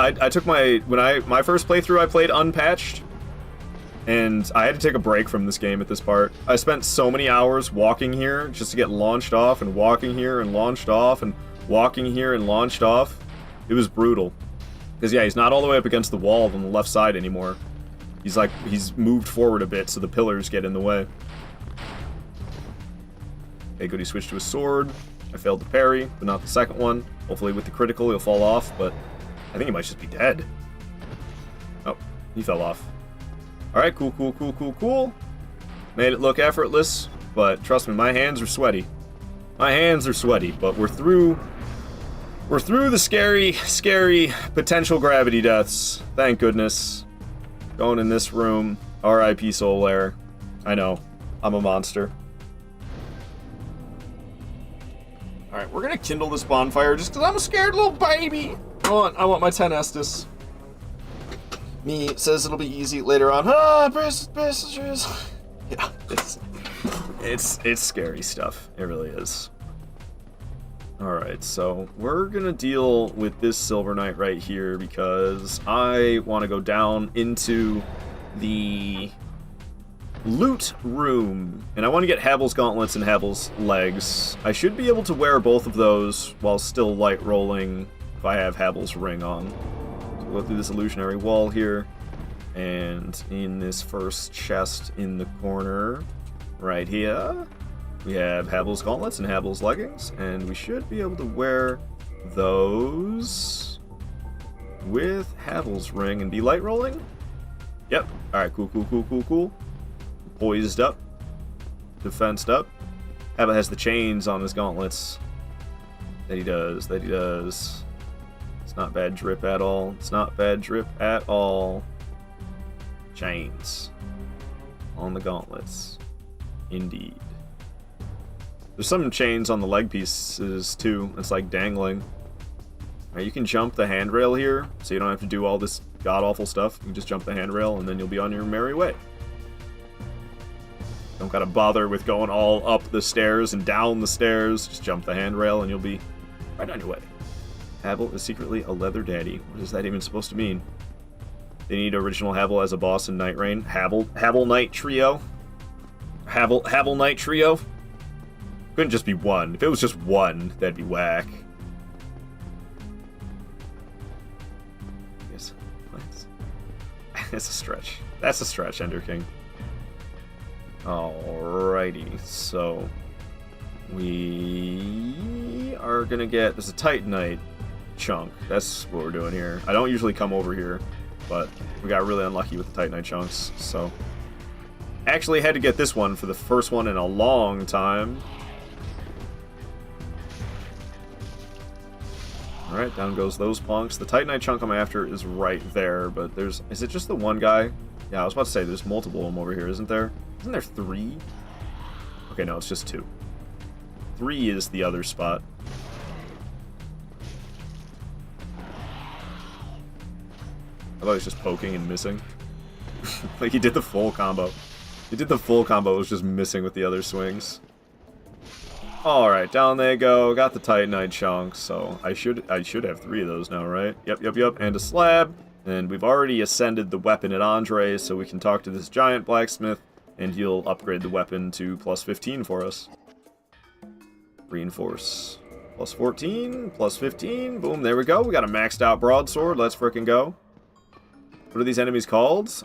playthrough I played unpatched, and I had to take a break from this game at this part. I spent so many hours walking here just to get launched off, and walking here and launched off, and walking here and launched off. It was brutal. Because yeah, he's not all the way up against the wall on the left side anymore. He's moved forward a bit, so the pillars get in the way. Okay, good, he switched to a sword. I failed to parry, but not the second one. Hopefully with the critical he'll fall off, but I think he might just be dead. Oh, he fell off. Alright, cool, cool, cool, cool, cool. Made it look effortless, but trust me, my hands are sweaty. My hands are sweaty, but we're through the scary, scary potential gravity deaths. Thank goodness. Going in this room. R.I.P. Soul Air. I know. I'm a monster. Alright, we're gonna kindle this bonfire just because I'm a scared little baby. I want my 10 Estus. Me says it'll be easy later on. Ah, passengers. Yeah, it's scary stuff. It really is. Alright, so we're gonna deal with this Silver Knight right here because I want to go down into the loot room, and I want to get Havel's gauntlets and Havel's legs. I should be able to wear both of those while still light rolling if I have Havel's ring on. So we'll go through this illusionary wall here, and in this first chest in the corner right here, we have Havel's gauntlets and Havel's leggings, and we should be able to wear those with Havel's ring and be light rolling. Yep. Alright, cool, cool, cool, cool, cool. Poised up. Defensed up. Havel has the chains on his gauntlets. That he does, that he does. It's not bad drip at all. It's not bad drip at all. Chains on the gauntlets. Indeed. There's some chains on the leg pieces too. It's like dangling. Right, you can jump the handrail here, so you don't have to do all this god-awful stuff. You can just jump the handrail, and then you'll be on your merry way. Don't gotta bother with going all up the stairs and down the stairs. Just jump the handrail, and you'll be right on your way. Havel is secretly a leather daddy. What is that even supposed to mean? They need original Havel as a boss in Night Rain. Havel Knight Trio. Havel Knight Trio. Couldn't just be one. If it was just one, that'd be whack. Yes. It's a stretch. That's a stretch, Ender King. Alrighty, so we are gonna get, there's a Titanite chunk. That's what we're doing here. I don't usually come over here, but we got really unlucky with the Titanite chunks, so actually had to get this one for the first one in a long time. Alright, down goes those punks. The Titanite chunk I'm after is right there, but is it just the one guy? Yeah, I was about to say, there's multiple of them over here, isn't there? Isn't there 3? Okay, no, it's just 2. 3 is the other spot. I thought he was just poking and missing. Like, he did the full combo. He did the full combo, it was just missing with the other swings. Alright, down they go. Got the Titanite chunks, so I should have 3 of those now, right? Yep, and a slab. And we've already ascended the weapon at Andre, so we can talk to this giant blacksmith, and he'll upgrade the weapon to plus 15 for us. Reinforce. Plus 14, plus 15. Boom, there we go. We got a maxed out broadsword. Let's frickin' go. What are these enemies called?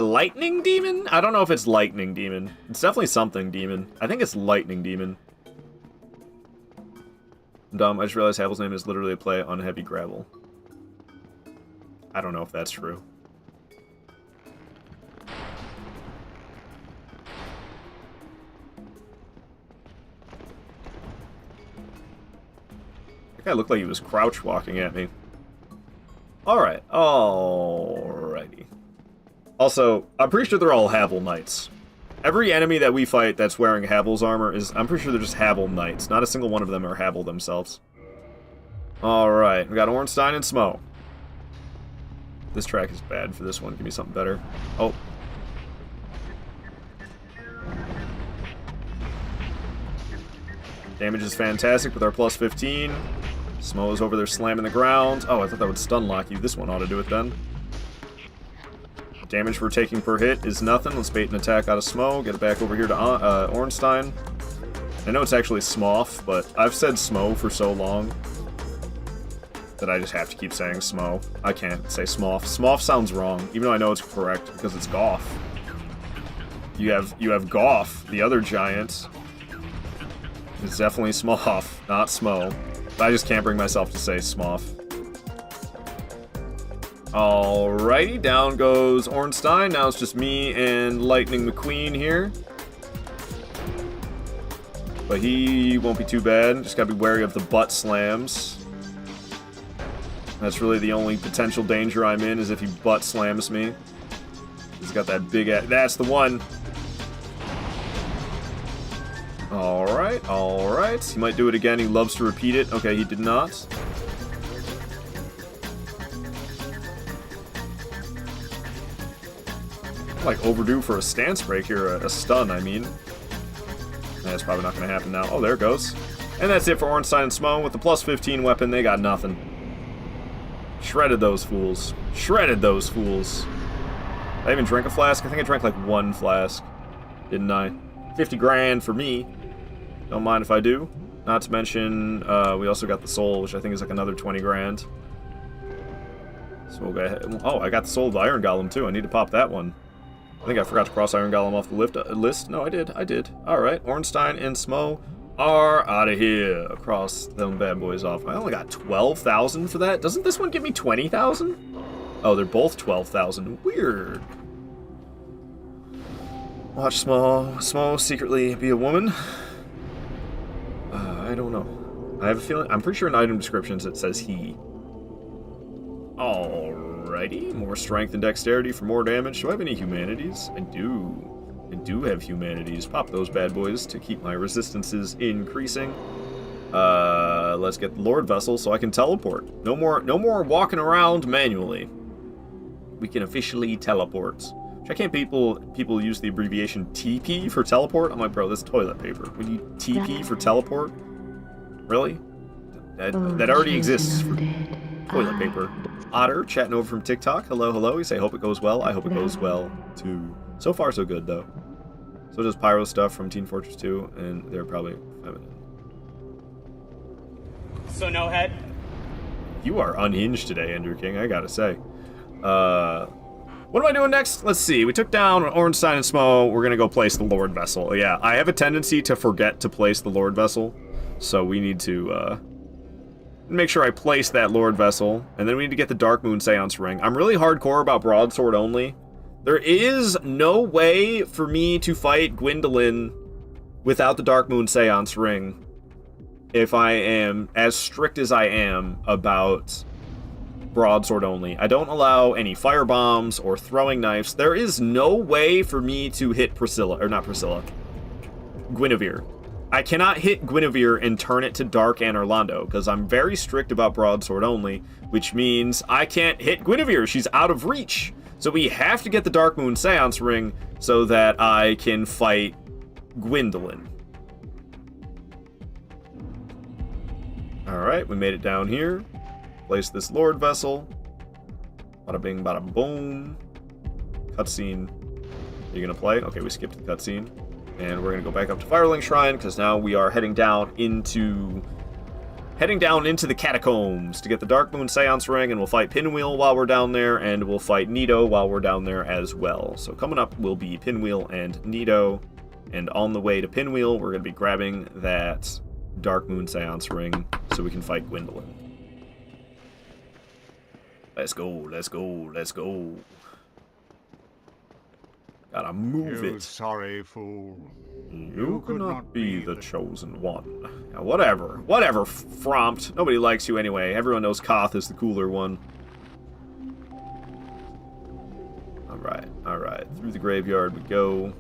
Lightning Demon? I don't know if it's Lightning Demon. It's definitely something Demon. I think it's Lightning Demon. I'm dumb. I just realized Havel's name is literally a play on heavy gravel. I don't know if that's true. That guy looked like he was crouch walking at me. Alright, alrighty. Also, I'm pretty sure they're all Havel Knights. Every enemy that we fight that's wearing Havel's armor is... I'm pretty sure they're just Havel Knights. Not a single one of them are Havel themselves. Alright, we got Ornstein and Smo. This track is bad for this one. Give me something better. Oh. Damage is fantastic with our plus 15. Smo is over there slamming the ground. Oh, I thought that would stun lock you. This one ought to do it then. Damage we're taking per hit is nothing. Let's bait an attack out of Smo. Get it back over here to Ornstein. I know it's actually Smoff, but I've said Smo for so long that I just have to keep saying Smo. I can't say Smoff. Smoff sounds wrong, even though I know it's correct because it's Goff. You have Goff, the other giant. It's definitely Smoff, not Smo. I just can't bring myself to say Smoff. Alrighty, down goes Ornstein. Now it's just me and Lightning McQueen here. But he won't be too bad. Just gotta be wary of the butt slams. That's really the only potential danger I'm in, is if he butt slams me. He's got that big ass... That's the one! Alright, alright. He might do it again. He loves to repeat it. Okay, he did not. Like overdue for a stance break here, a stun, I mean. That's probably not going to happen now. Oh, there it goes. And that's it for Ornstein and Smo. With the plus 15 weapon, they got nothing. Shredded those fools. Shredded those fools. Did I even drink a flask? I think I drank like 1 flask. Didn't I? 50 grand for me. Don't mind if I do. Not to mention, we also got the soul, which I think is like another 20 grand. So we'll go ahead. Oh, I got the soul of the Iron Golem too. I need to pop that one. I think I forgot to cross Iron Golem off the list. No, I did. Alright, Ornstein and Smo are out of here. Cross them bad boys off. I only got 12,000 for that. Doesn't this one give me 20,000? Oh, they're both 12,000. Weird. Watch Smo secretly be a woman. I don't know. I have a feeling... I'm pretty sure in item descriptions it says he. Alrighty. More strength and dexterity for more damage. Do I have any humanities? I do. I do have humanities. Pop those bad boys to keep my resistances increasing. Let's get the Lord Vessel so I can teleport. No more walking around manually. We can officially teleport. I can't people use the abbreviation TP for teleport? I'm like, bro, that's toilet paper. When you TP for teleport? Really? That already exists for toilet paper. Otter, chatting over from TikTok. Hello, hello. You say, hope it goes well. I hope it goes well, too. So far, so good, though. So does Pyro stuff from Team Fortress 2, and they're probably feminine. So no head? You are unhinged today, Andrew King, I gotta say. What am I doing next? Let's see. We took down Ornstein and Smo. We're gonna go place the Lord Vessel. Yeah, I have a tendency to forget to place the Lord Vessel. So we need to, make sure I place that Lord Vessel. And then we need to get the Dark Moon Seance Ring. I'm really hardcore about Broadsword Only. There is no way for me to fight Gwendolyn without the Dark Moon Seance Ring. If I am as strict as I am about Broadsword Only. I don't allow any fire bombs or throwing knives. There is no way for me to hit Priscilla, or not Priscilla, Guinevere. I cannot hit Guinevere and turn it to Dark and Orlando, because I'm very strict about Broadsword Only, which means I can't hit Guinevere. She's out of reach. So we have to get the Dark Moon Seance Ring so that I can fight Gwendolyn. Alright, we made it down here. Place this Lord Vessel. Bada bing, bada boom. Cutscene. Are you gonna play? Okay, we skipped the cutscene. And we're gonna go back up to Firelink Shrine, because now we are heading down into the catacombs to get the Dark Moon Seance Ring, and we'll fight Pinwheel while we're down there, and we'll fight Nito while we're down there as well. So coming up will be Pinwheel and Nito, and on the way to Pinwheel, we're gonna be grabbing that Dark Moon Seance Ring so we can fight Gwendolyn. Let's go, let's go, let's go. Gotta move You it. sorry fool. You could not be the chosen one. Now, whatever, Frompt. Nobody likes you anyway. Everyone knows Koth is the cooler one. Alright. Through the graveyard we go.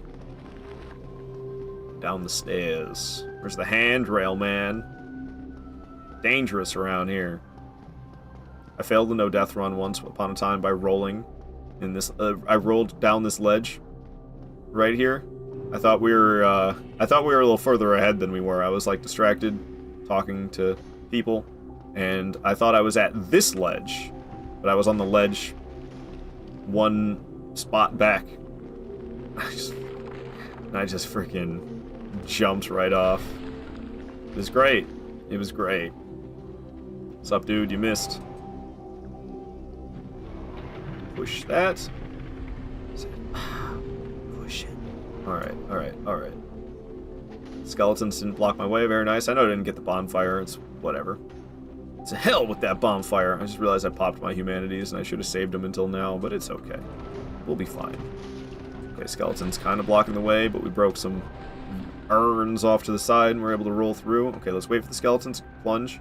Down the stairs. Where's the handrail, man? Dangerous around here. I failed the no death run once upon a time by rolling in this. I rolled down this ledge right here. I thought we were a little further ahead than we were. I was like distracted, talking to people, and I thought I was at this ledge, but I was on the ledge one spot back. I just freaking jumped right off. It was great. It was great. What's up, dude? You missed. Push that. Push it. Alright. Skeletons didn't block my way. Very nice. I know I didn't get the bonfire. It's whatever. It's hell with that bonfire. I just realized I popped my humanities and I should have saved them until now, but it's okay. We'll be fine. Okay, skeleton's kind of blocking the way, but we broke some urns off to the side and we're able to roll through. Okay, let's wait for the skeletons to plunge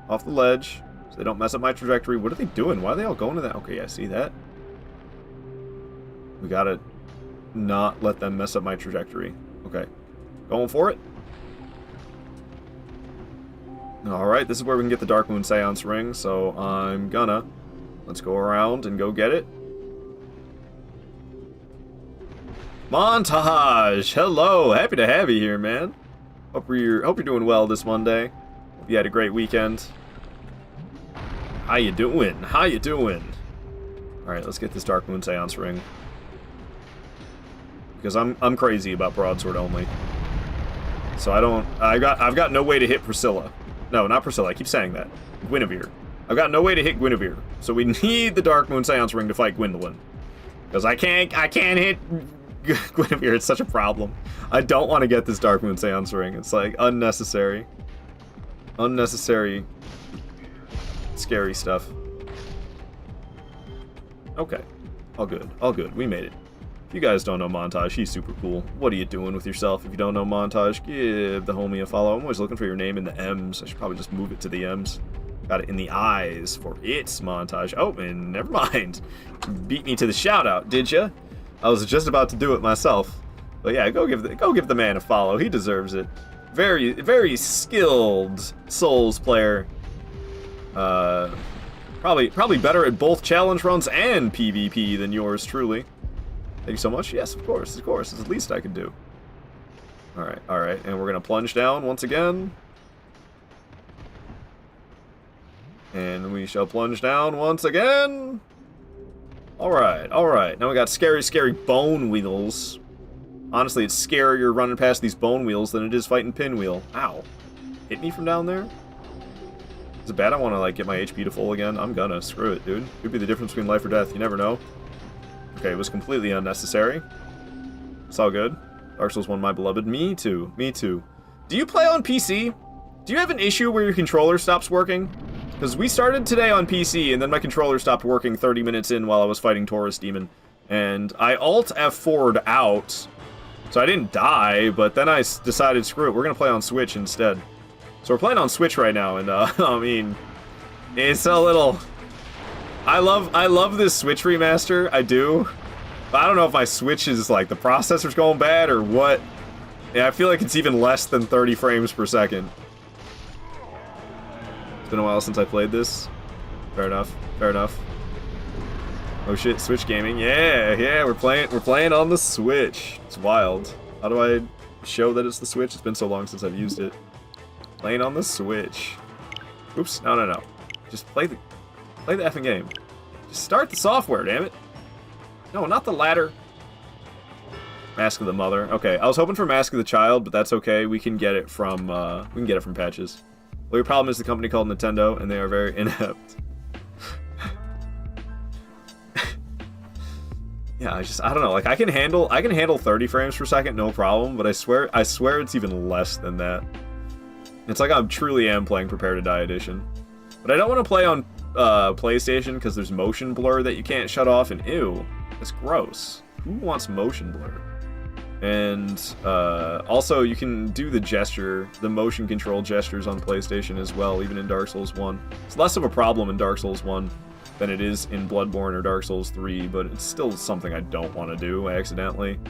off the ledge so they don't mess up my trajectory. What are they doing? Why are they all going to that? Okay, I see that. We gotta not let them mess up my trajectory. Okay. Going for it. Alright, this is where we can get the Dark Moon Seance Ring, so I'm gonna. Let's go around and go get it. Montage! Hello! Happy to have you here, man. Hope you're doing well this Monday. Hope you had a great weekend. How you doing? How you doing? Alright, let's get this Dark Moon Seance Ring. Because I'm crazy about Broadsword Only. So I've got no way to hit Priscilla. No, not Priscilla, I keep saying that. Guinevere. I've got no way to hit Guinevere. So we need the Dark Moon Seance Ring to fight Gwendolyn. Because I can't hit Guinevere, it's such a problem. I don't want to get this Dark Moon Seance Ring. It's like unnecessary. Unnecessary scary stuff. Okay. All good. We made it. If you guys don't know Montage, he's super cool. What are you doing with yourself if you don't know Montage? Give the homie a follow. I'm always looking for your name in the M's. I should probably just move it to the M's. Got it in the I's for it's Montage. Oh, and never mind. Beat me to the shout out, did ya? I was just about to do it myself. But yeah, go give the man a follow. He deserves it. Very, very skilled Souls player. Probably better at both challenge runs and PvP than yours truly. Thank you so much. Yes, of course. It's the least I could do. Alright. And we're going to plunge down once again. And we shall plunge down once again. Alright. Now we got scary bone wheels. Honestly, it's scarier running past these bone wheels than it is fighting Pinwheel. Ow. Hit me from down there? Is it bad I want to, like, get my HP to full again? I'm gonna. Screw it, dude. Could be the difference between life or death. You never know. Okay, it was completely unnecessary. It's all good. Dark Souls 1, my beloved. Me too. Do you play on PC? Do you have an issue where your controller stops working? Because we started today on PC, and then my controller stopped working 30 minutes in while I was fighting Taurus Demon. And I Alt F4'd out, so I didn't die, but then I decided, screw it, we're going to play on Switch instead. So we're playing on Switch right now, and, I mean, it's a little I love this Switch remaster. I do. But I don't know if my Switch is like the processor's going bad or what. Yeah, I feel like it's even less than 30 frames per second. It's been a while since I played this. Fair enough. Fair enough. Oh shit, Switch gaming. Yeah, we're playing on the Switch. It's wild. How do I show that it's the Switch? It's been so long since I've used it. Playing on the Switch. Oops, no. Just play the effing game. Just start the software, damn it. No, not the ladder. Mask of the Mother. Okay, I was hoping for Mask of the Child, but that's okay. We can get it from patches. Well, your problem is the company called Nintendo, and they are very inept. Yeah, I don't know. Like I can handle 30 frames per second, no problem. But I swear it's even less than that. It's like I truly am playing Prepare to Die Edition. But I don't want to play on PlayStation because there's motion blur that you can't shut off, and ew, that's gross. Who wants motion blur? And also, you can do the motion control gestures on PlayStation as well, even in Dark Souls 1. It's less of a problem in Dark Souls 1 than it is in Bloodborne or Dark Souls 3, but it's still something I don't want to do accidentally.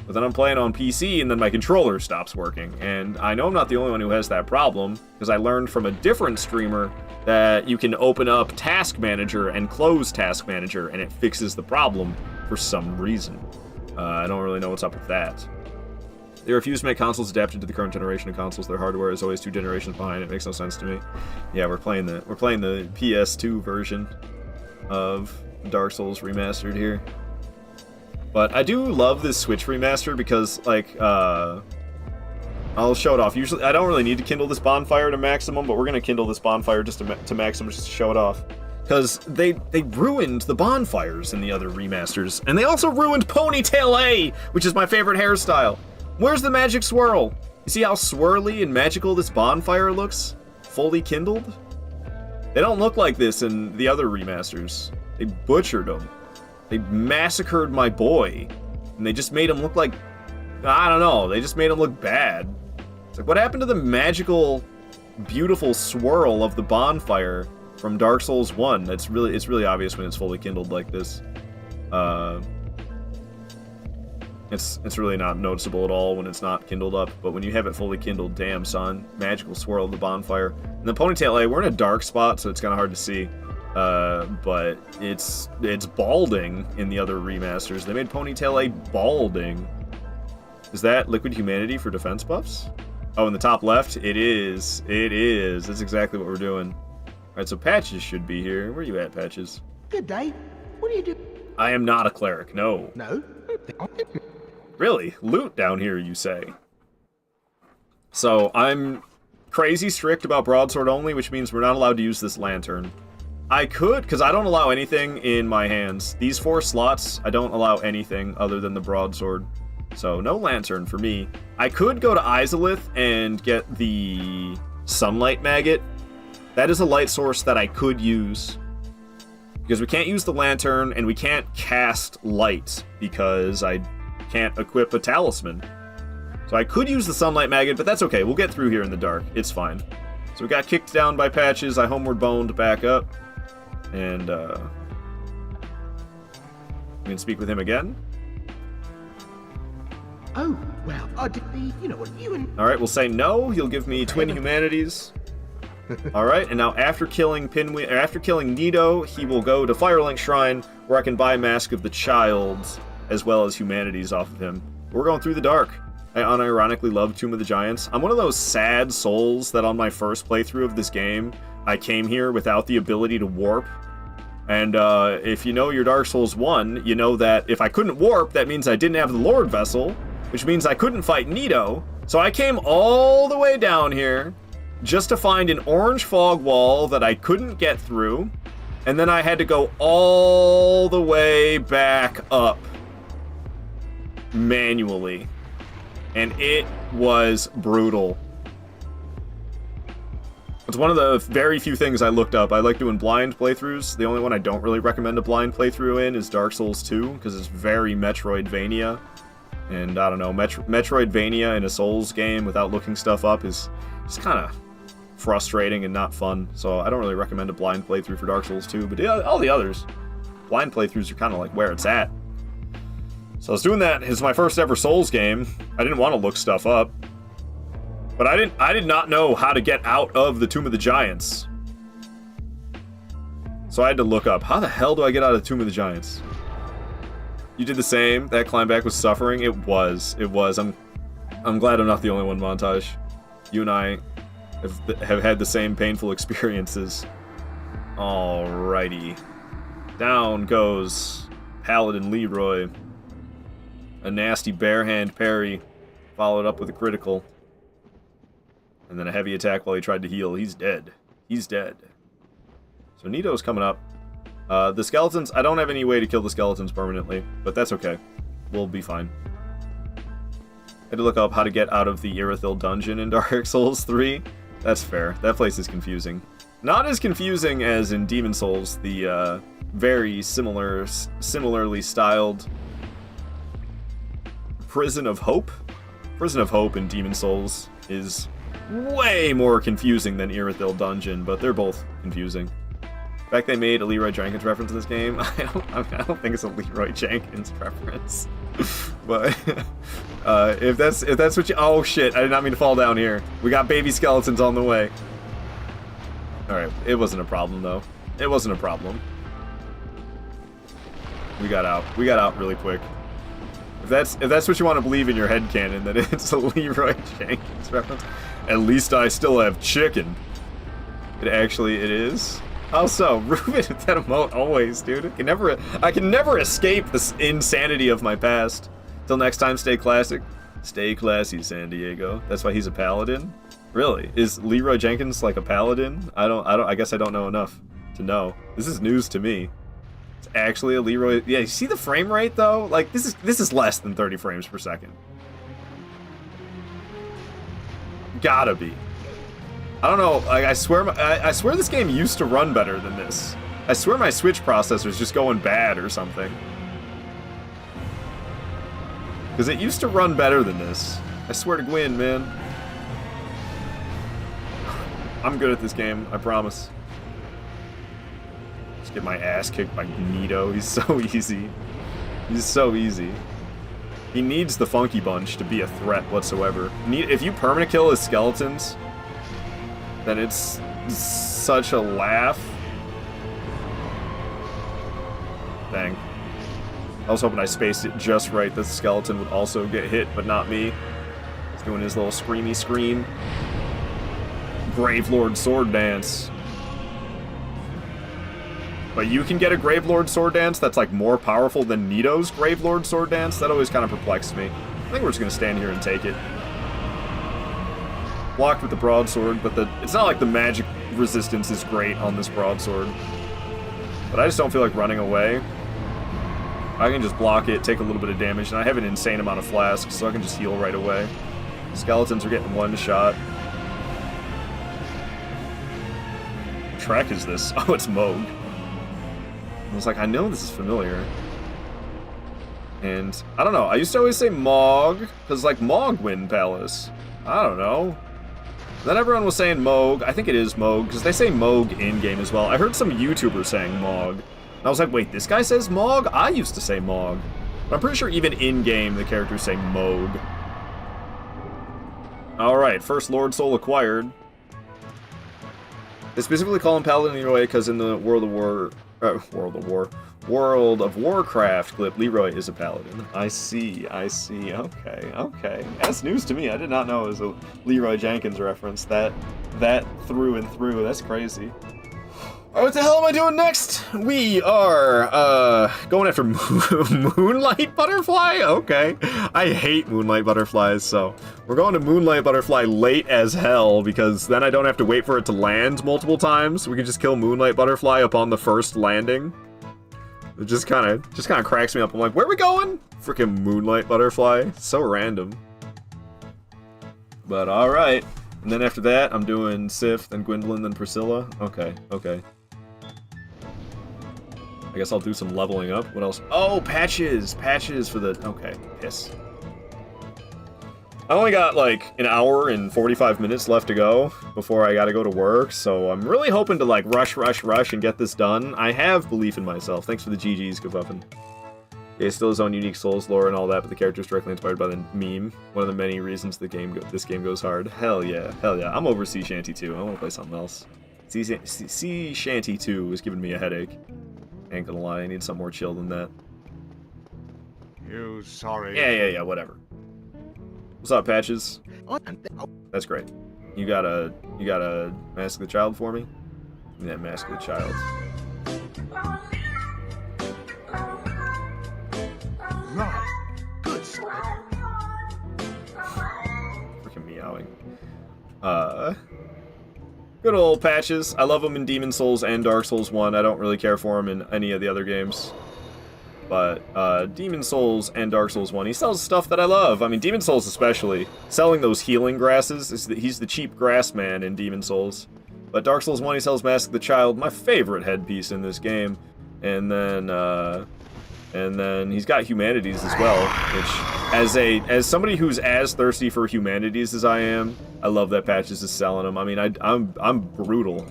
But then I'm playing on PC, and then my controller stops working. And I know I'm not the only one who has that problem, because I learned from a different streamer that you can open up Task Manager and close Task Manager, and it fixes the problem for some reason. I don't really know what's up with that. They refuse to make consoles adapted to the current generation of consoles. Their hardware is always 2 generations behind. It makes no sense to me. Yeah, we're playing the PS2 version of Dark Souls Remastered here. But I do love this Switch remaster because, like, I'll show it off. Usually, I don't really need to kindle this bonfire to maximum, but we're gonna kindle this bonfire just to maximum, just to show it off. Because they ruined the bonfires in the other remasters. And they also ruined Ponytail A, which is my favorite hairstyle. Where's the magic swirl? You see how swirly and magical this bonfire looks? Fully kindled? They don't look like this in the other remasters. They butchered them. They massacred my boy. And they just made him look like... I don't know. They just made him look bad. It's like, what happened to the magical, beautiful swirl of the bonfire from Dark Souls 1? It's really obvious when it's fully kindled like this. It's really not noticeable at all when it's not kindled up, but when you have it fully kindled, damn son, magical swirl of the bonfire. And the Ponytail A, we're in a dark spot, so it's kind of hard to see. But it's balding in the other remasters. They made Ponytail A balding. Is that Liquid Humanity for defense buffs? Oh, in the top left, it is. It is. That's exactly what we're doing. Alright, so Patches should be here. Where are you at, Patches? Good day. What do you do? I am not a cleric, no. No? Really? Loot down here, you say? So, I'm crazy strict about Broadsword Only, which means we're not allowed to use this lantern. I could, because I don't allow anything in my hands. These 4 slots, I don't allow anything other than the broadsword. So, no lantern for me. I could go to Izalith and get the Sunlight Maggot. That is a light source that I could use. Because we can't use the lantern, and we can't cast light, because I can't equip a talisman. So I could use the Sunlight Maggot, but that's okay. We'll get through here in the dark. It's fine. So we got kicked down by Patches. I homeward boned back up. And, we can speak with him again. Oh, well, I did the, you know what, you and... Alright, we'll say no. He'll give me Twin Humanities. Alright, and now after killing Nido, he will go to Firelink Shrine, where I can buy Mask of the Child, as well as Humanities off of him. We're going through the dark. I unironically love Tomb of the Giants. I'm one of those sad souls that on my first playthrough of this game, I came here without the ability to warp. And if you know your Dark Souls 1, you know that if I couldn't warp, that means I didn't have the Lord Vessel, which means I couldn't fight Nido. So I came all the way down here just to find an orange fog wall that I couldn't get through, and then I had to go all the way back up manually. And it was brutal. It's one of the very few things I looked up. I like doing blind playthroughs. The only one I don't really recommend a blind playthrough in is Dark Souls 2, because it's very Metroidvania. And I don't know, Metroidvania in a Souls game without looking stuff up is just kind of frustrating and not fun. So I don't really recommend a blind playthrough for Dark Souls 2, but all the others, blind playthroughs are kind of like where it's at. So I was doing that. It's my first ever Souls game. I didn't want to look stuff up, but I did not know how to get out of the Tomb of the Giants. So I had to look up, how the hell do I get out of the Tomb of the Giants? You did the same? That climb back was suffering? It was. I'm glad I'm not the only one, Montage. You and I have had the same painful experiences. Alrighty. Down goes Paladin Leroy. A nasty barehand parry, followed up with a critical. And then a heavy attack while he tried to heal. He's dead. He's dead. So Nito's coming up. The skeletons, I don't have any way to kill the skeletons permanently, but that's okay. We'll be fine. I had to look up how to get out of the Irithyll dungeon in Dark Souls 3. That's fair. That place is confusing. Not as confusing as in Demon Souls, the very similarly styled Prison of Hope. Prison of Hope in Demon Souls is way more confusing than Irithyll Dungeon, but they're both confusing. The fact they made a Leroy Jenkins reference in this game, I don't think it's a Leroy Jenkins reference. But if that's what you, oh shit, I did not mean to fall down here. We got baby skeletons on the way. All right, it wasn't a problem though. It wasn't a problem. We got out. We got out really quick. If that's what you want to believe in your headcanon, that it's a Leroy Jenkins reference, at least I still have chicken. It is. How so? Ruben with that emote always, dude. I can never escape this insanity of my past. Till next time, stay classic. Stay classy, San Diego. That's why he's a paladin? Really? Is Leroy Jenkins like a paladin? I guess I don't know enough to know. This is news to me. It's actually a Leroy. Yeah, you see the frame rate though? Like this is less than 30 frames per second. Gotta be. I don't know, like, I swear this game used to run better than this. I swear my Switch processor's just going bad or something. Because it used to run better than this. I swear to Gwyn, man. I'm good at this game, I promise. Just get my ass kicked by Nito. He's so easy. He's so easy. He needs the Funky Bunch to be a threat whatsoever. If you permanent kill his skeletons, then it's such a laugh. Dang. I was hoping I spaced it just right. The skeleton would also get hit, but not me. He's doing his little screamy scream. Gravelord Sword Dance. But you can get a Gravelord Sword Dance that's like more powerful than Nito's Gravelord Sword Dance? That always kind of perplexed me. I think we're just gonna stand here and take it. Blocked with the broadsword, but it's not like the magic resistance is great on this broadsword. But I just don't feel like running away. I can just block it, take a little bit of damage, and I have an insane amount of flasks, so I can just heal right away. Skeletons are getting one shot. What track is this? Oh, it's Moog. I was like, I know this is familiar. And, I don't know, I used to always say Mog, because like Mogwyn Palace. I don't know. Then everyone was saying Moog. I think it is Moog, because they say Moog in-game as well. I heard some YouTubers saying Mog. And I was like, wait, this guy says Mog? I used to say Mog. But I'm pretty sure even in-game the characters say Moog. Alright, first Lord Soul acquired. They specifically call him Paladin Leroy because in the World of Warcraft clip, Leroy is a paladin. I see. Okay. That's news to me. I did not know it was a Leroy Jenkins reference. That through and through. That's crazy. Alright, what the hell am I doing next? We are, going after Moonlight Butterfly? Okay. I hate Moonlight Butterflies, so we're going to Moonlight Butterfly late as hell, because then I don't have to wait for it to land multiple times. We can just kill Moonlight Butterfly upon the first landing. It just kind of cracks me up. I'm like, where are we going? Freaking Moonlight Butterfly. So random. But alright. And then after that, I'm doing Sif, then Gwendolyn, then Priscilla. Okay. I guess I'll do some leveling up. What else? Oh, patches! Patches for the... Okay, piss. I only got like an hour and 45 minutes left to go before I gotta go to work, so I'm really hoping to like rush and get this done. I have belief in myself. Thanks for the GGs, Kafuffin. It's still his own unique Souls lore and all that, but the character is directly inspired by the meme. One of the many reasons this game goes hard. Hell yeah. I'm over Sea Shanty 2. I want to play something else. Sea Shanty 2 is giving me a headache. Ain't gonna lie, I need something more chill than that. You sorry? Yeah, whatever. What's up, Patches? That's great. You got a Mask of the Child for me? Give me that Mask of the Child. Right. Good stuff. Freaking meowing. Good old Patches. I love him in Demon Souls and Dark Souls 1. I don't really care for him in any of the other games. But, Demon Souls and Dark Souls 1, he sells stuff that I love. I mean, Demon Souls especially. Selling those healing grasses, he's the cheap grass man in Demon Souls. But Dark Souls 1, he sells Mask of the Child, my favorite headpiece in this game. And then he's got Humanities as well, which, as somebody who's as thirsty for Humanities as I am, I love that Patches is selling them. I mean, I'm brutal.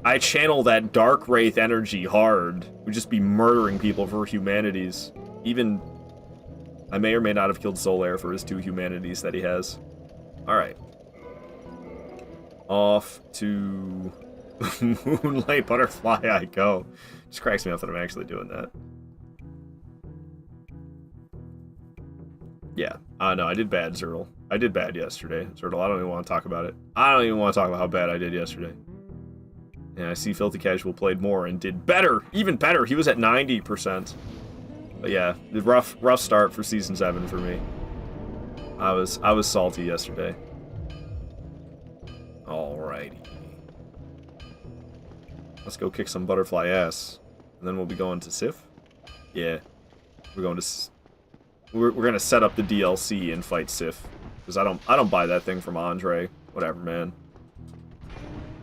I channel that Dark Wraith energy hard. Would just be murdering people for Humanities. Even, I may or may not have killed Solaire for his 2 Humanities that he has. Alright. Off to Moonlight Butterfly I go. Just cracks me up that I'm actually doing that. Yeah. No, I did bad, Zerl. I did bad yesterday. Zerl, I don't even want to talk about it. I don't even want to talk about how bad I did yesterday. And I see Filthy Casual played more and did better, even better. He was at 90%. But yeah, the rough start for Season 7 for me. I was salty yesterday. Alrighty. Let's go kick some butterfly ass. And then we'll be going to Sif. Yeah. We're going to... We're gonna set up the DLC and fight Sif. Because I don't buy that thing from Andre. Whatever, man.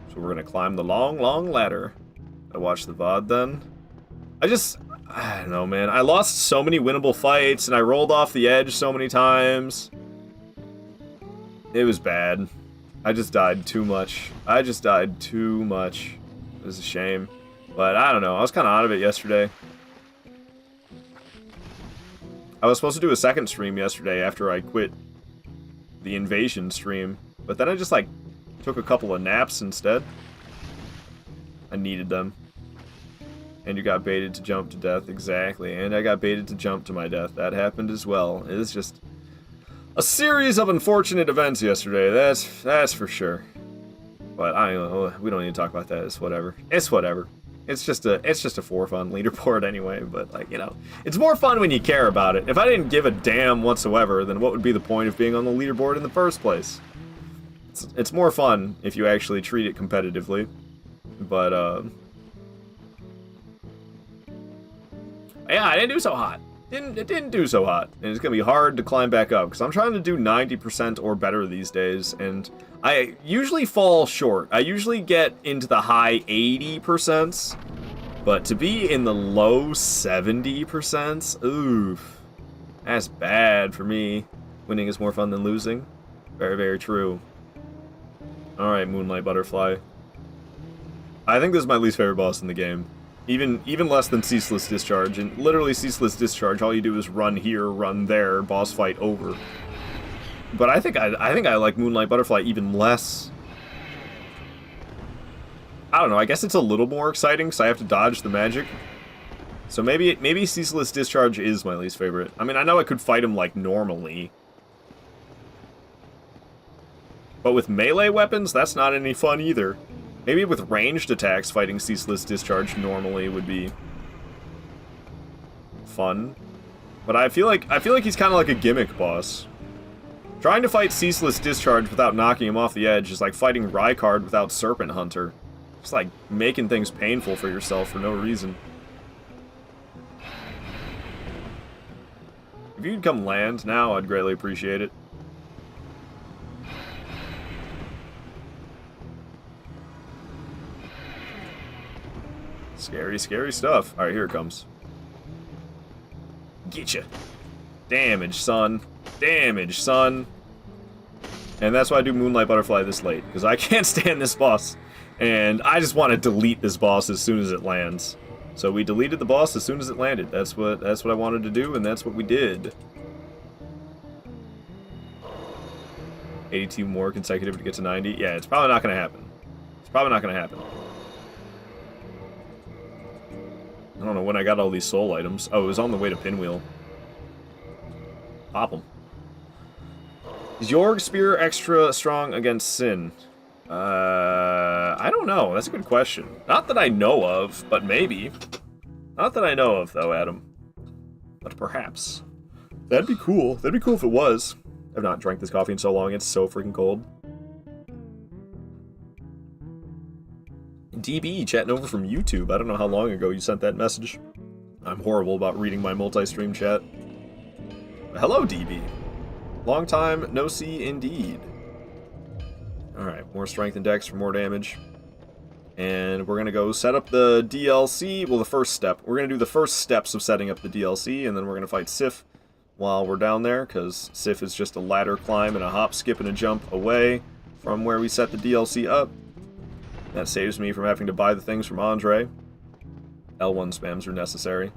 So we're gonna climb the long ladder. I watched the VOD then. I don't know, man. I lost so many winnable fights, and I rolled off the edge so many times. It was bad. I just died too much. It was a shame. But I don't know. I was kind of out of it yesterday. I was supposed to do a second stream yesterday after I quit the invasion stream. But then I just, like, took a couple of naps instead. I needed them. And you got baited to jump to death, exactly. And I got baited to jump to my death. That happened as well. It was just a series of unfortunate events yesterday. That's for sure. But I don't know. We don't need to talk about that. It's whatever. It's whatever. It's just a for fun leaderboard anyway. But like, you know, it's more fun when you care about it. If I didn't give a damn whatsoever, then what would be the point of being on the leaderboard in the first place? It's more fun if you actually treat it competitively. But yeah, I didn't do so hot. It didn't do so hot, and it's gonna be hard to climb back up because I'm trying to do 90% or better these days, and I usually fall short. I usually get into the high 80%, but to be in the low 70%, oof, that's bad for me. Winning is more fun than losing. Very, very true. All right, Moonlight Butterfly. I think this is my least favorite boss in the game. Even less than Ceaseless Discharge. And literally Ceaseless Discharge, all you do is run here, run there, boss fight over. But I think I like Moonlight Butterfly even less. I don't know, I guess it's a little more exciting because I have to dodge the magic. So maybe Ceaseless Discharge is my least favorite. I mean, I know I could fight him like normally. But with melee weapons, that's not any fun either. Maybe with ranged attacks, fighting Ceaseless Discharge normally would be fun. But I feel like he's kind of like a gimmick boss. Trying to fight Ceaseless Discharge without knocking him off the edge is like fighting Rykard without Serpent Hunter. It's like making things painful for yourself for no reason. If you could come land now, I'd greatly appreciate it. Scary, scary stuff. Alright, here it comes. Getcha. Damage, son. Damage, son. And that's why I do Moonlight Butterfly this late, because I can't stand this boss. And I just want to delete this boss as soon as it lands. So we deleted the boss as soon as it landed. That's what I wanted to do, and that's what we did. 82 more consecutive to get to 90. Yeah, it's probably not going to happen. It's probably not going to happen. I don't know when I got all these soul items. Oh, it was on the way to Pinwheel. Pop them. Is Yorg Spear extra strong against Sin? I don't know. That's a good question. Not that I know of, but maybe. Not that I know of, though, Adam. But perhaps. That'd be cool. That'd be cool if it was. I've not drank this coffee in so long. It's so freaking cold. DB chatting over from YouTube. I don't know how long ago you sent that message. I'm horrible about reading my multi-stream chat. Hello, DB. Long time no see indeed. Alright, more strength and dex for more damage. And we're going to go set up the DLC. Well, the first step. We're going to do the first steps of setting up the DLC, and then we're going to fight Sif while we're down there, because Sif is just a ladder climb and a hop, skip, and a jump away from where we set the DLC up. That saves me from having to buy the things from Andre. L1 spams are necessary.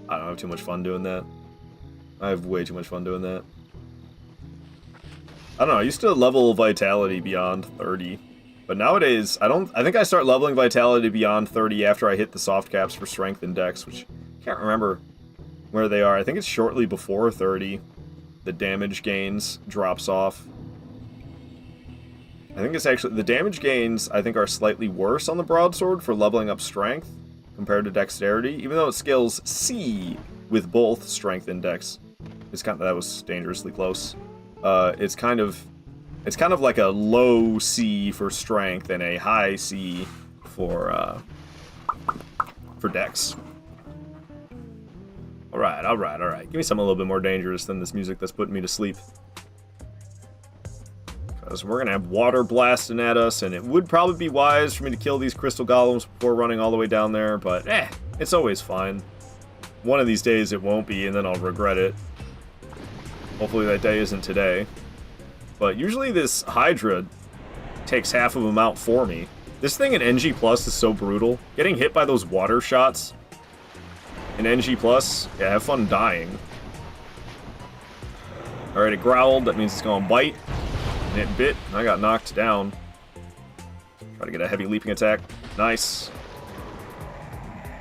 I don't have too much fun doing that. I have way too much fun doing that. I don't know, I used to level Vitality beyond 30. But nowadays, I think I start leveling Vitality beyond 30 after I hit the soft caps for Strength and Dex, which I can't remember where they are. I think it's shortly before 30. The damage gains drops off. I think it's actually, the damage gains, I think, are slightly worse on the Broadsword for leveling up Strength compared to Dexterity, even though it scales C with both Strength and Dex. It's kind of, that was dangerously close. It's kind of like a low C for Strength and a high C for Dex. Alright. Give me something a little bit more dangerous than this music that's putting me to sleep. Because we're going to have water blasting at us, and it would probably be wise for me to kill these crystal golems before running all the way down there, but it's always fine. One of these days it won't be, and then I'll regret it. Hopefully that day isn't today. But usually this Hydra takes half of them out for me. This thing in NG Plus is so brutal. Getting hit by those water shots in NG Plus, yeah, have fun dying. Alright, it growled, that means it's gonna bite. And it bit, and I got knocked down. Try to get a heavy leaping attack. Nice.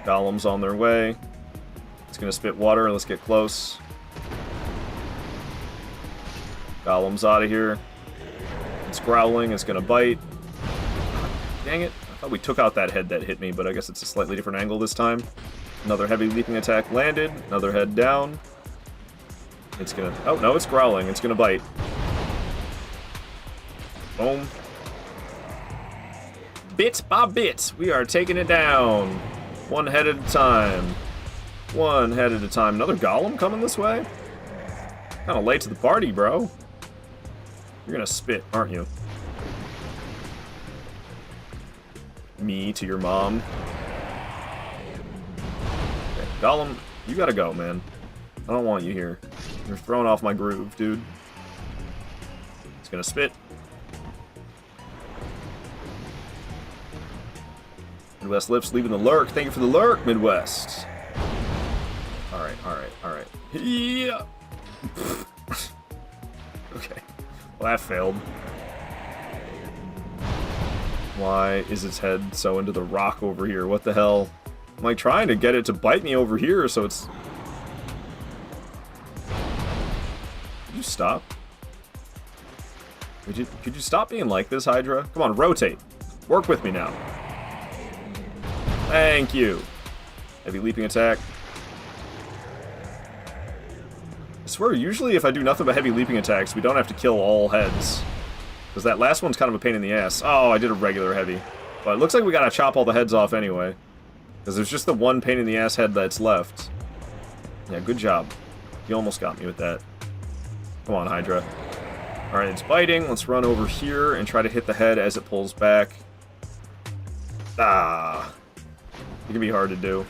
Golems on their way. It's gonna spit water, let's get close. Golem's out of here. It's growling, it's gonna bite. Dang it. I thought we took out that head that hit me, but I guess it's a slightly different angle this time. Another heavy leaping attack landed. Another head down. It's gonna... Oh, no, it's growling. It's gonna bite. Boom. Bit by bit, we are taking it down. One head at a time. One head at a time. Another golem coming this way? Kinda late to the party, bro. You're gonna spit, aren't you? Me to your mom. Okay, Golem, you gotta go, man. I don't want you here. You're throwing off my groove, dude. It's gonna spit. Midwest Lips leaving the lurk. Thank you for the lurk, Midwest. Alright. Yeah. Okay. Well, that failed. Why is its head so into the rock over here? What the hell? I'm like trying to get it to bite me over here, so it's... Could you stop? Could you stop being like this, Hydra? Come on, rotate. Work with me now. Thank you. Heavy leaping attack. I swear, usually if I do nothing but heavy leaping attacks, we don't have to kill all heads. Because that last one's kind of a pain in the ass. Oh, I did a regular heavy. But it looks like we gotta chop all the heads off anyway. Because there's just the one pain in the ass head that's left. Yeah, good job. You almost got me with that. Come on, Hydra. Alright, it's biting. Let's run over here and try to hit the head as it pulls back. Ah. It can be hard to do.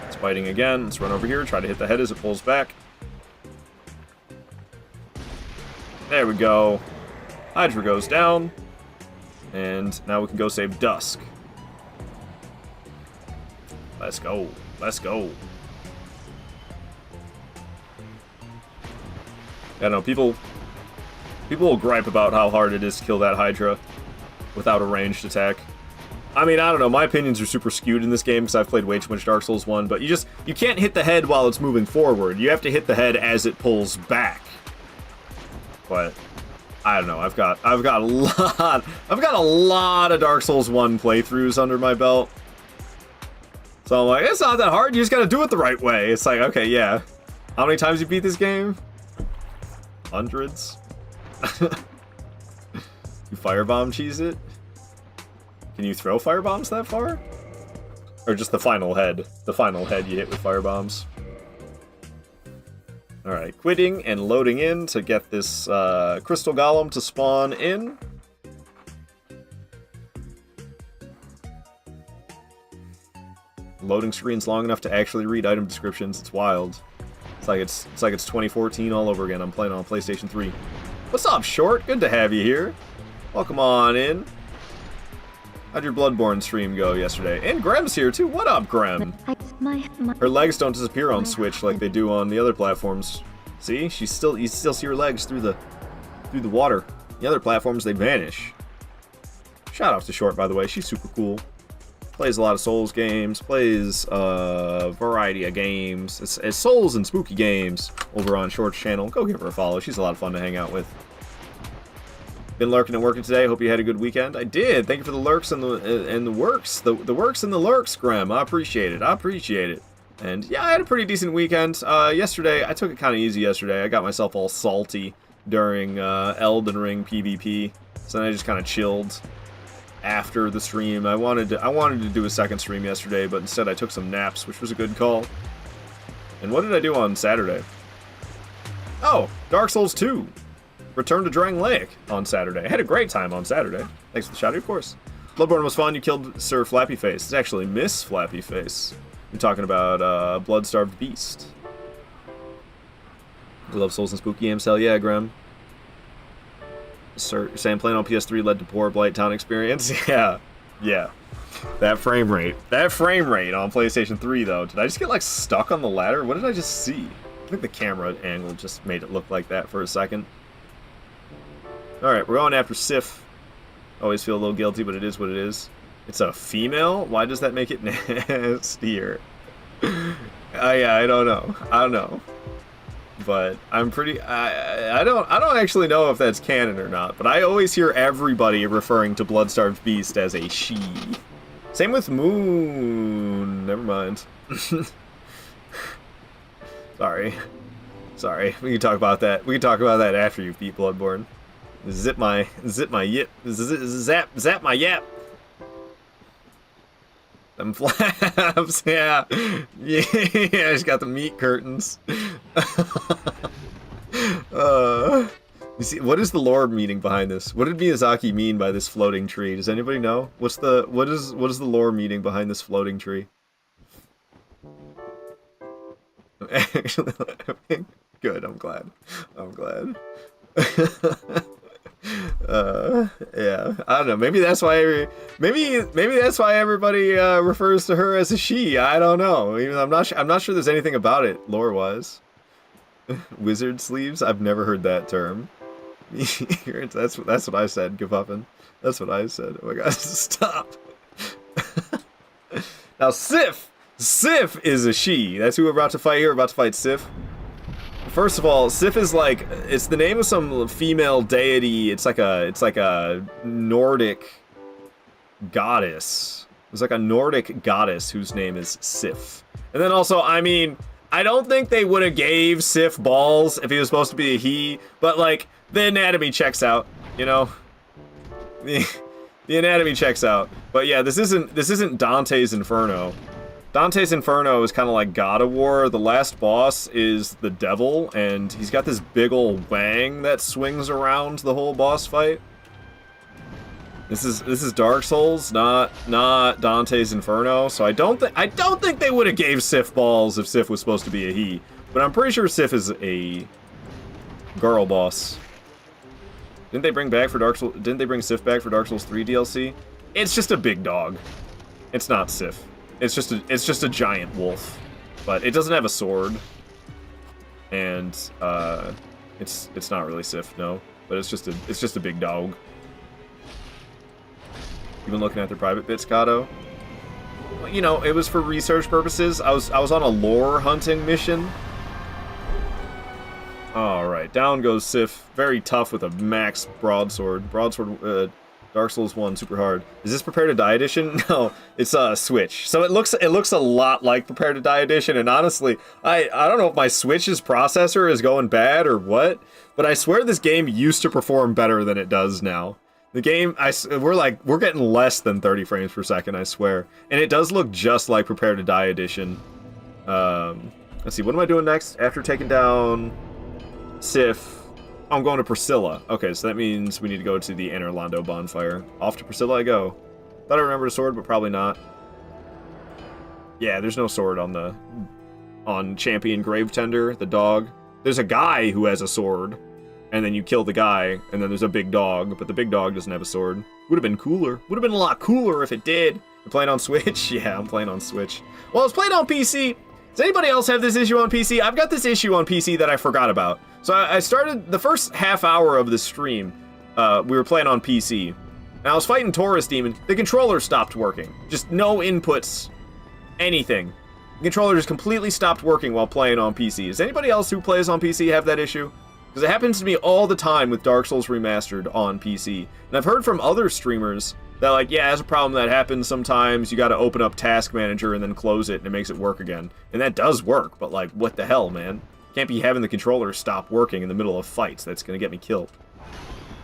It's fighting again. Let's run over here, try to hit the head as it pulls back. There we go. Hydra goes down. And now we can go save Dusk. Let's go. Let's go. I don't know, people will gripe about how hard it is to kill that Hydra without a ranged attack. I mean, I don't know, my opinions are super skewed in this game because I've played way too much Dark Souls 1, but you can't hit the head while it's moving forward. You have to hit the head as it pulls back. But I don't know, I've got a lot of Dark Souls 1 playthroughs under my belt. So I'm like, it's not that hard, you just gotta do it the right way. It's like, okay, yeah. How many times you beat this game? Hundreds. You firebomb cheese it? Can you throw firebombs that far? Or just the final head? The final head you hit with firebombs. Alright, quitting and loading in to get this crystal golem to spawn in. Loading screen's long enough to actually read item descriptions. It's wild. It's like it's 2014 all over again. I'm playing on PlayStation 3. What's up, Short? Good to have you here. Welcome on in. How'd your Bloodborne stream go yesterday? And Grem's here too. What up, Grem? Her legs don't disappear on Switch like they do on the other platforms. See? You still see her legs through the water. The other platforms, they vanish. Shout out to Short, by the way. She's super cool. Plays a lot of Souls games, plays a variety of games. It's Souls and spooky games over on Short's channel. Go give her a follow. She's a lot of fun to hang out with. Been lurking and working today. Hope you had a good weekend. I did. Thank you for the lurks and the works. The works and the lurks, Graham. I appreciate it. I appreciate it. And yeah, I had a pretty decent weekend. Yesterday, I took it kind of easy yesterday. I got myself all salty during Elden Ring PvP. So then I just kind of chilled after the stream. I wanted to do a second stream yesterday, but instead I took some naps, which was a good call. And what did I do on Saturday? Oh, Dark Souls 2. Return to Drang Lake on Saturday. I had a great time on Saturday. Thanks for the shout, of course. Bloodborne was fun. You killed Sir Flappy Face. It's actually Miss Flappy Face. I'm talking about Blood-Starved Beast. I love Souls and spooky games. Hell yeah, Graham. Sir, saying playing on PS3 led to poor Blight Town experience. Yeah. That frame rate on PlayStation 3 though. Did I just get like stuck on the ladder? What did I just see? I think the camera angle just made it look like that for a second. Alright, we're going after Sif. Always feel a little guilty, but it is what it is. It's a female? Why does that make it nastier? Yeah, I don't know. But I'm pretty... I don't actually know if that's canon or not, but I always hear everybody referring to Blood-Starved Beast as a she. Same with Moon. Never mind. Sorry. We can talk about that. We can talk about that after you beat Bloodborne. Zap my yap. Them flaps, yeah. I just got the meat curtains. You see, what is the lore meaning behind this? What did Miyazaki mean by this floating tree? Does anybody know? What is the lore meaning behind this floating tree? Actually, good. I'm glad. Yeah, I don't know. Maybe that's why everybody refers to her as a she. I don't know. Even I'm not sure there's anything about it lore-wise. Wizard sleeves? I've never heard that term. That's what I said, Gavuffin. That's what I said. Oh my god, stop. Now Sif is a she. That's who we're about to fight here. We're about to fight Sif. First of all, Sif is like, it's the name of some female deity. It's like a Nordic goddess. It's like a Nordic goddess whose name is Sif. And then also, I mean, I don't think they would have gave Sif balls if he was supposed to be a he, but like, the anatomy checks out, you know? The anatomy checks out. But yeah, this isn't Dante's Inferno. Dante's Inferno is kind of like God of War. The last boss is the devil, and he's got this big ol' wang that swings around the whole boss fight. This is Dark Souls, not Dante's Inferno. So I don't think they would have gave Sif balls if Sif was supposed to be a he. But I'm pretty sure Sif is a girl boss. Didn't they bring Sif back for Dark Souls 3 DLC? It's just a big dog. It's not Sif. It's just a giant wolf. But it doesn't have a sword. And it's not really Sif, no. But it's just a big dog. You've been looking at their private bits, Kato? Well, you know, it was for research purposes. I was on a lore hunting mission. Alright, down goes Sif. Very tough with a max broadsword. Dark Souls 1, super hard. Is this Prepare to Die edition? No, it's a Switch. So it looks a lot like Prepare to Die edition, and honestly, I don't know if my Switch's processor is going bad or what, but I swear this game used to perform better than it does now. The game, we're getting less than 30 frames per second, I swear. And it does look just like Prepare to Die edition. Let's see, what am I doing next? After taking down Sif, I'm going to Priscilla. Okay, so that means we need to go to the Anor Londo bonfire. Off to Priscilla I go. Thought I remembered a sword, but probably not. Yeah, there's no sword on Champion Gravetender, the dog. There's a guy who has a sword. And then you kill the guy, and then there's a big dog, but the big dog doesn't have a sword. Would have been cooler. Would have been a lot cooler if it did. You're playing on Switch? Yeah, I'm playing on Switch. Well, I was playing on PC. Does anybody else have this issue on PC? I've got this issue on PC that I forgot about. So I started the first half hour of the stream. We were playing on PC. And I was fighting Taurus Demon. The controller stopped working. Just no inputs. Anything. The controller just completely stopped working while playing on PC. Does anybody else who plays on PC have that issue? Because it happens to me all the time with Dark Souls Remastered on PC. And I've heard from other streamers that, like, yeah, that's a problem that happens sometimes. You gotta open up Task Manager and then close it, and it makes it work again. And that does work, but, like, what the hell, man? Can't be having the controller stop working in the middle of fights. That's gonna get me killed.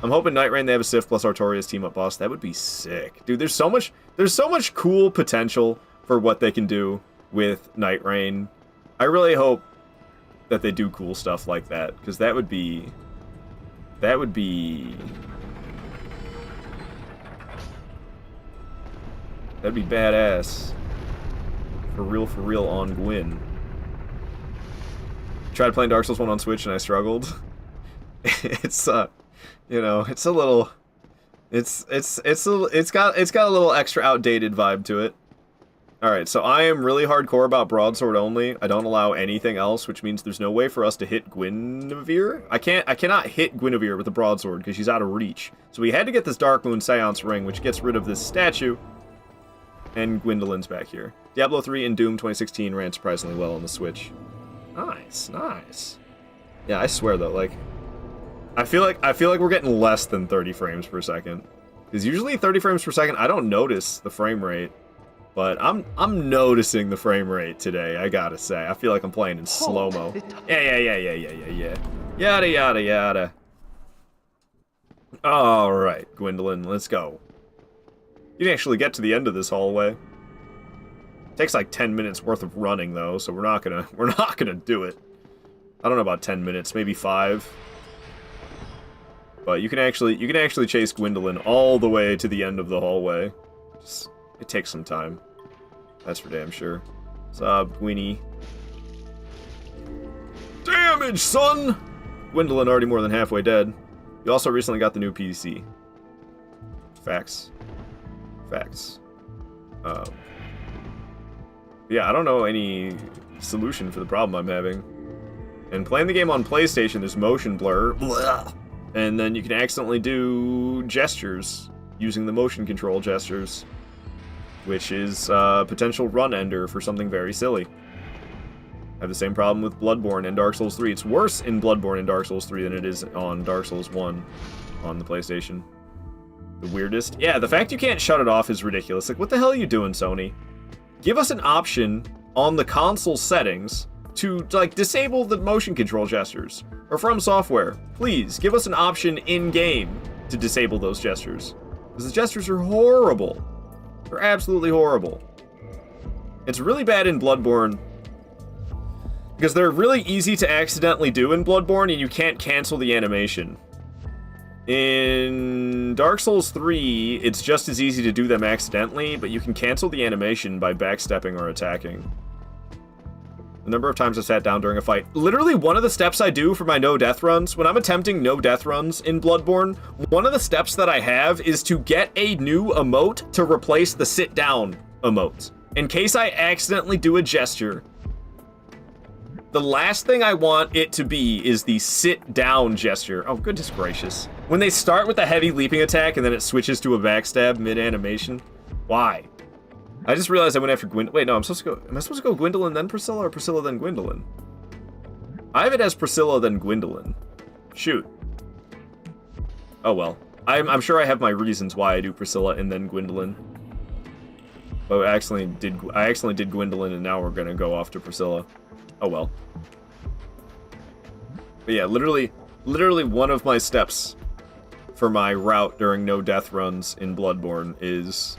I'm hoping Night Rain, they have a Sif plus Artorias team-up boss. That would be sick. Dude, there's so much cool potential for what they can do with Night Rain. I really hope that they do cool stuff like that, because that'd be badass. For real on Gwyn. Tried playing Dark Souls 1 on Switch and I struggled. It's you know, it's a little, it's got a little extra outdated vibe to it. Alright, so I am really hardcore about Broadsword Only. I don't allow anything else, which means there's no way for us to hit Guinevere. I cannot hit Guinevere with the broadsword because she's out of reach. So we had to get this Darkmoon Seance Ring, which gets rid of this statue. And Gwendolyn's back here. Diablo 3 and Doom 2016 ran surprisingly well on the Switch. Nice, nice. Yeah, I swear though, like, I feel like we're getting less than 30 frames per second. Because usually 30 frames per second, I don't notice the frame rate. But I'm noticing the frame rate today, I gotta say. I feel like I'm playing in slow-mo. Yeah. Yada, yada, yada. Alright, Gwendolyn, let's go. You can actually get to the end of this hallway. Takes like 10 minutes worth of running though, so we're not gonna do it. I don't know about 10 minutes, maybe 5. But you can actually chase Gwendolyn all the way to the end of the hallway. Just, it takes some time. That's for damn sure. What's up, Gwynny? Damage, son! Gwendolyn already more than halfway dead. You also recently got the new PC. Facts. Facts. Yeah, I don't know any solution for the problem I'm having. And playing the game on PlayStation, there's motion blur. Blah. And then you can accidentally do gestures using the motion control gestures, which is a potential run ender for something very silly. I have the same problem with Bloodborne and Dark Souls 3. It's worse in Bloodborne and Dark Souls 3 than it is on Dark Souls 1 on the PlayStation. The weirdest. Yeah, the fact you can't shut it off is ridiculous. Like, what the hell are you doing, Sony? Give us an option on the console settings to, like, disable the motion control gestures. Or From Software, please, give us an option in-game to disable those gestures. Because the gestures are horrible. They're absolutely horrible. It's really bad in Bloodborne because they're really easy to accidentally do in Bloodborne and you can't cancel the animation. In Dark Souls 3, it's just as easy to do them accidentally, but you can cancel the animation by backstepping or attacking. The number of times I sat down during a fight. Literally, one of the steps I do for my no-death runs, when I'm attempting no-death runs in Bloodborne, one of the steps that I have is to get a new emote to replace the sit-down emote. In case I accidentally do a gesture, the last thing I want it to be is the sit-down gesture. Oh, goodness gracious. When they start with a heavy leaping attack and then it switches to a backstab mid-animation, why? I just realized I went after Gwendolyn. Wait, no, am I supposed to go Gwendolyn then Priscilla, or Priscilla then Gwendolyn? I have it as Priscilla then Gwendolyn. Shoot. Oh well. I'm sure I have my reasons why I do Priscilla and then Gwendolyn. But I accidentally did Gwendolyn, and now we're gonna go off to Priscilla. Oh well. But yeah, literally one of my steps for my route during no death runs in Bloodborne is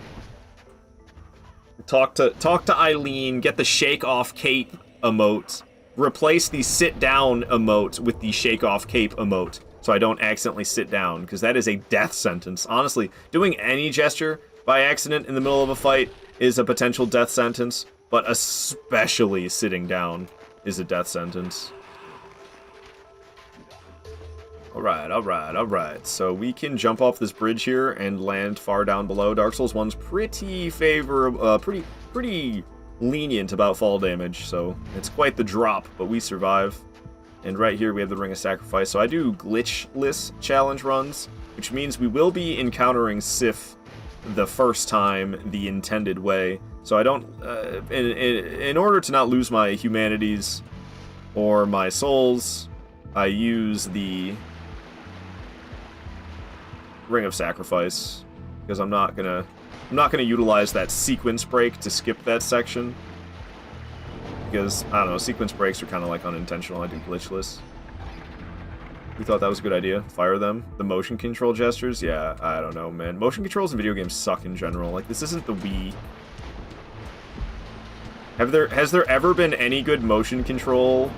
talk to Eileen, get the shake off cape emote, replace the sit down emote with the shake off cape emote, so I don't accidentally sit down, because that is a death sentence. Honestly, doing any gesture by accident in the middle of a fight is a potential death sentence, but especially sitting down is a death sentence. Alright. So we can jump off this bridge here and land far down below. Dark Souls 1's pretty favorable, pretty lenient about fall damage, so it's quite the drop, but we survive. And right here we have the Ring of Sacrifice. So I do glitchless challenge runs, which means we will be encountering Sif the first time the intended way. So I don't, in order to not lose my humanities or my souls, I use the Ring of Sacrifice, because I'm not gonna utilize that sequence break to skip that section, because I don't know, sequence breaks are kind of like unintentional. I do glitchless. We thought that was a good idea. Fire them. The motion control gestures, yeah, I don't know, man. Motion controls in video games suck in general. Like, this isn't the Wii. Has there ever been any good motion control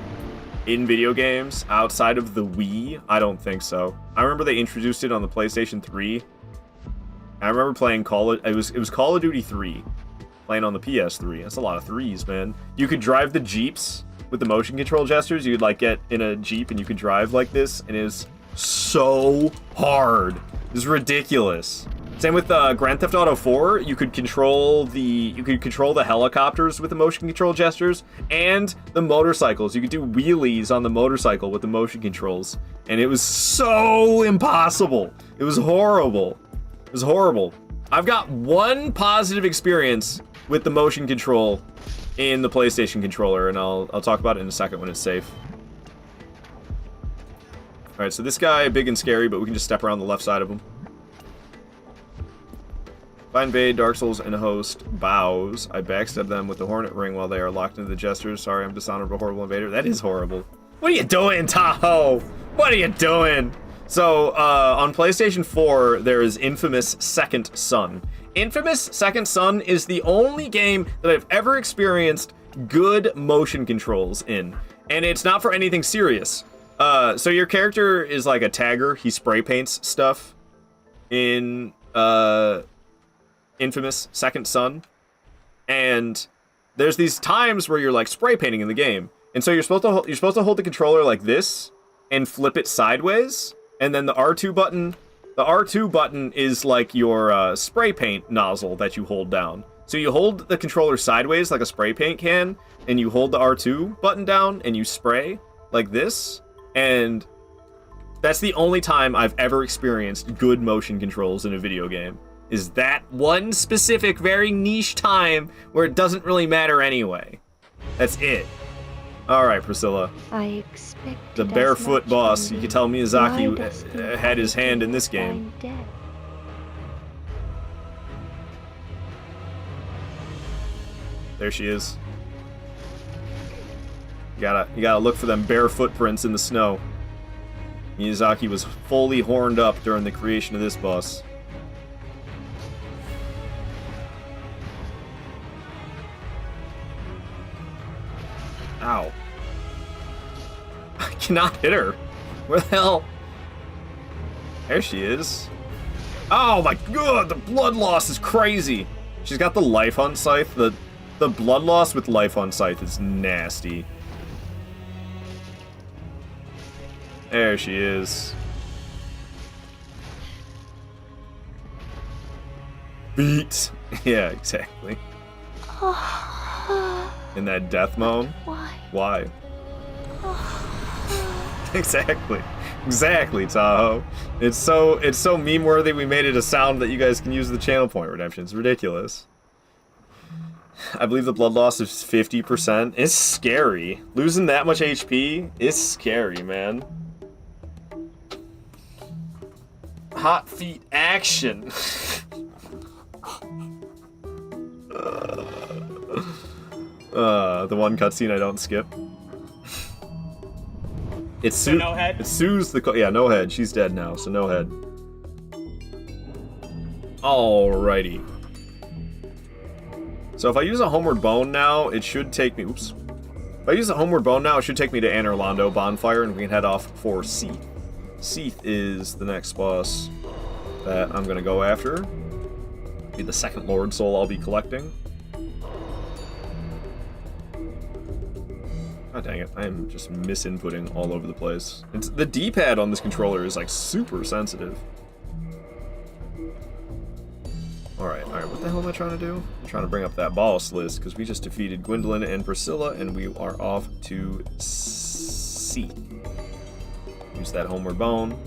in video games outside of the Wii? I don't think so. I remember they introduced it on the PlayStation 3. I remember playing it was Call of Duty 3, playing on the PS3. That's a lot of threes, man. You could drive the Jeeps with the motion control gestures. You'd like get in a Jeep and you could drive like this, and it is so hard. It's ridiculous. Same with Grand Theft Auto 4. You could control the helicopters with the motion control gestures, and the motorcycles. You could do wheelies on the motorcycle with the motion controls, and it was so impossible. It was horrible. It was horrible. I've got one positive experience with the motion control in the PlayStation controller, and I'll talk about it in a second when it's safe. All right, so this guy big and scary, but we can just step around the left side of him. If I invade Dark Souls and host bows, I backstab them with the Hornet Ring while they are locked into the gestures. Sorry, I'm dishonorable, horrible invader. That is horrible. What are you doing, Tahoe? What are you doing? So, on PlayStation 4, there is Infamous Second Son. Infamous Second Son is the only game that I've ever experienced good motion controls in. And it's not for anything serious. So your character is like a tagger. He spray paints stuff in, Infamous Second Son, and there's these times where you're like spray painting in the game, and so you're supposed to hold the controller like this and flip it sideways, and then the R2 button is like your spray paint nozzle that you hold down. So you hold the controller sideways like a spray paint can, and you hold the R2 button down and you spray like this, and that's the only time I've ever experienced good motion controls in a video game. Is that one specific, very niche time where it doesn't really matter anyway. That's it. Alright, Priscilla. I expect the barefoot boss. You can tell Miyazaki had his hand in this game. There she is. You gotta look for them bare footprints in the snow. Miyazaki was fully horned up during the creation of this boss. Ow. I cannot hit her. Where the hell? There she is. Oh my god, the blood loss is crazy. She's got the life on scythe. The blood loss with life on scythe is nasty. There she is. Beat. Yeah, exactly. In that death moan. Why? Exactly. Exactly, Tahoe. It's so meme worthy we made it a sound that you guys can use the channel point redemption. It's ridiculous. I believe the blood loss is 50%. It's scary. Losing that much HP is scary, man. Hot feet action. The one cutscene I don't skip. It's no head? It soothes the yeah, no head. She's dead now, so no head. Alrighty. So if I use a Homeward Bone now, it should take me. Oops. If I use a Homeward Bone now, it should take me to Anor Londo Bonfire, and we can head off for Seath. Seath is the next boss that I'm gonna go after. Be the second Lord Soul I'll be collecting. God dang it, I am just misinputting all over the place. The D-pad on this controller is like super sensitive. Alright, what the hell am I trying to do? I'm trying to bring up that boss list, because we just defeated Gwendolyn and Priscilla, and we are off to Seath. Use that Homeward Bone.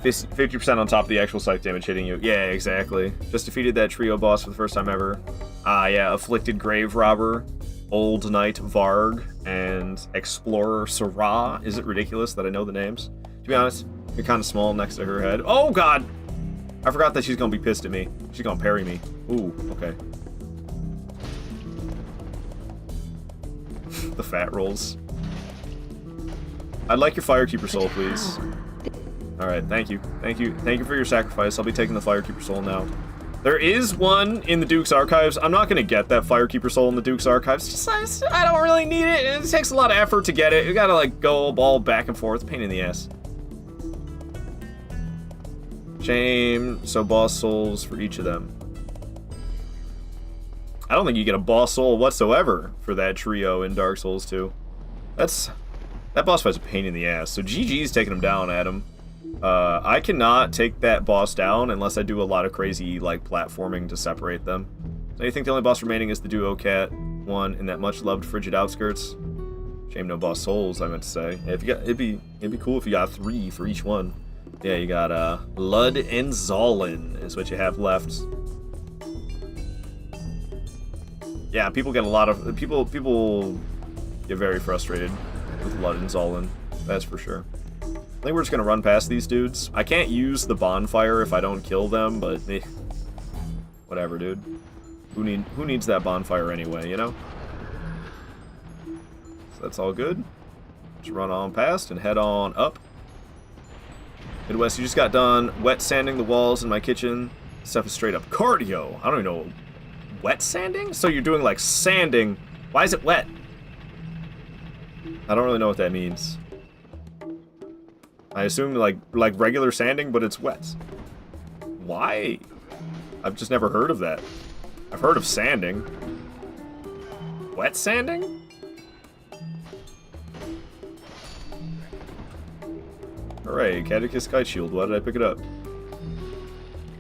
50% on top of the actual scythe damage hitting you. Yeah, exactly. Just defeated that trio boss for the first time ever. Ah, yeah, Afflicted Grave Robber, Old Knight Varg, and Explorer Sarah. Is it ridiculous that I know the names? To be honest, you're kind of small next to her head. Oh, God! I forgot that she's gonna be pissed at me. She's gonna parry me. Ooh, okay. The fat rolls. I'd like your Firekeeper soul, please. Alright, thank you. Thank you. Thank you for your sacrifice. I'll be taking the Firekeeper soul now. There is one in the Duke's Archives. I'm not gonna get that Firekeeper soul in the Duke's Archives. Just, I don't really need it. It takes a lot of effort to get it. You gotta, like, go all back and forth. Pain in the ass. Shame. So boss souls for each of them. I don't think you get a boss soul whatsoever for that trio in Dark Souls 2. That boss fight's a pain in the ass. So GG's taking him down, Adam. I cannot take that boss down unless I do a lot of crazy, like, platforming to separate them. So you think the only boss remaining is the Duo Cat one in that much-loved Frigid Outskirts? Shame no boss souls, I meant to say. Yeah, if you got, it'd be cool if you got 3 for each one. Yeah, you got Lud and Zolin is what you have left. Yeah, people get a lot of people get very frustrated with Lud and Zolin. That's for sure. I think we're just gonna run past these dudes. I can't use the bonfire if I don't kill them, but whatever, dude. Who needs that bonfire anyway, you know? So that's all good. Just run on past and head on up. Midwest, you just got done wet sanding the walls in my kitchen. Stuff is straight up cardio. I don't even know. Wet sanding? So you're doing like sanding. Why is it wet? I don't really know what that means. I assume like regular sanding, but it's wet. Why? I've just never heard of that. I've heard of sanding. Wet sanding? Hooray, Catechist Kite Shield. Why did I pick it up?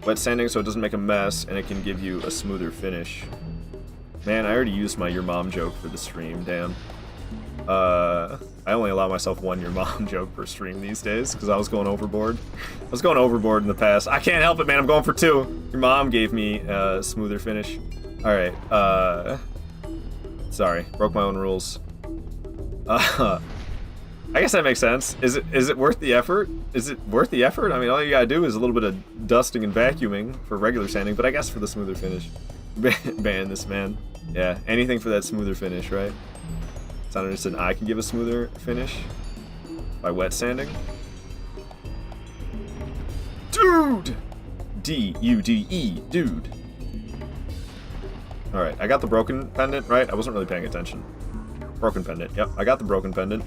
Wet sanding so it doesn't make a mess, and it can give you a smoother finish. Man, I already used my your mom joke for the stream, damn. I only allow myself one your mom joke per stream these days, because I was going overboard. I was going overboard in the past. I can't help it, man, I'm going for 2. Your mom gave me a smoother finish. Alright, sorry, broke my own rules. I guess that makes sense. Is it worth the effort? Is it worth the effort? I mean, all you gotta do is a little bit of dusting and vacuuming for regular sanding, but I guess for the smoother finish. Ban this man. Yeah, anything for that smoother finish, right? It's not understood. I can give a smoother finish by wet sanding. Dude! D-U-D-E, dude. Alright, I got the broken pendant, right? I wasn't really paying attention. Broken pendant, yep, I got the broken pendant.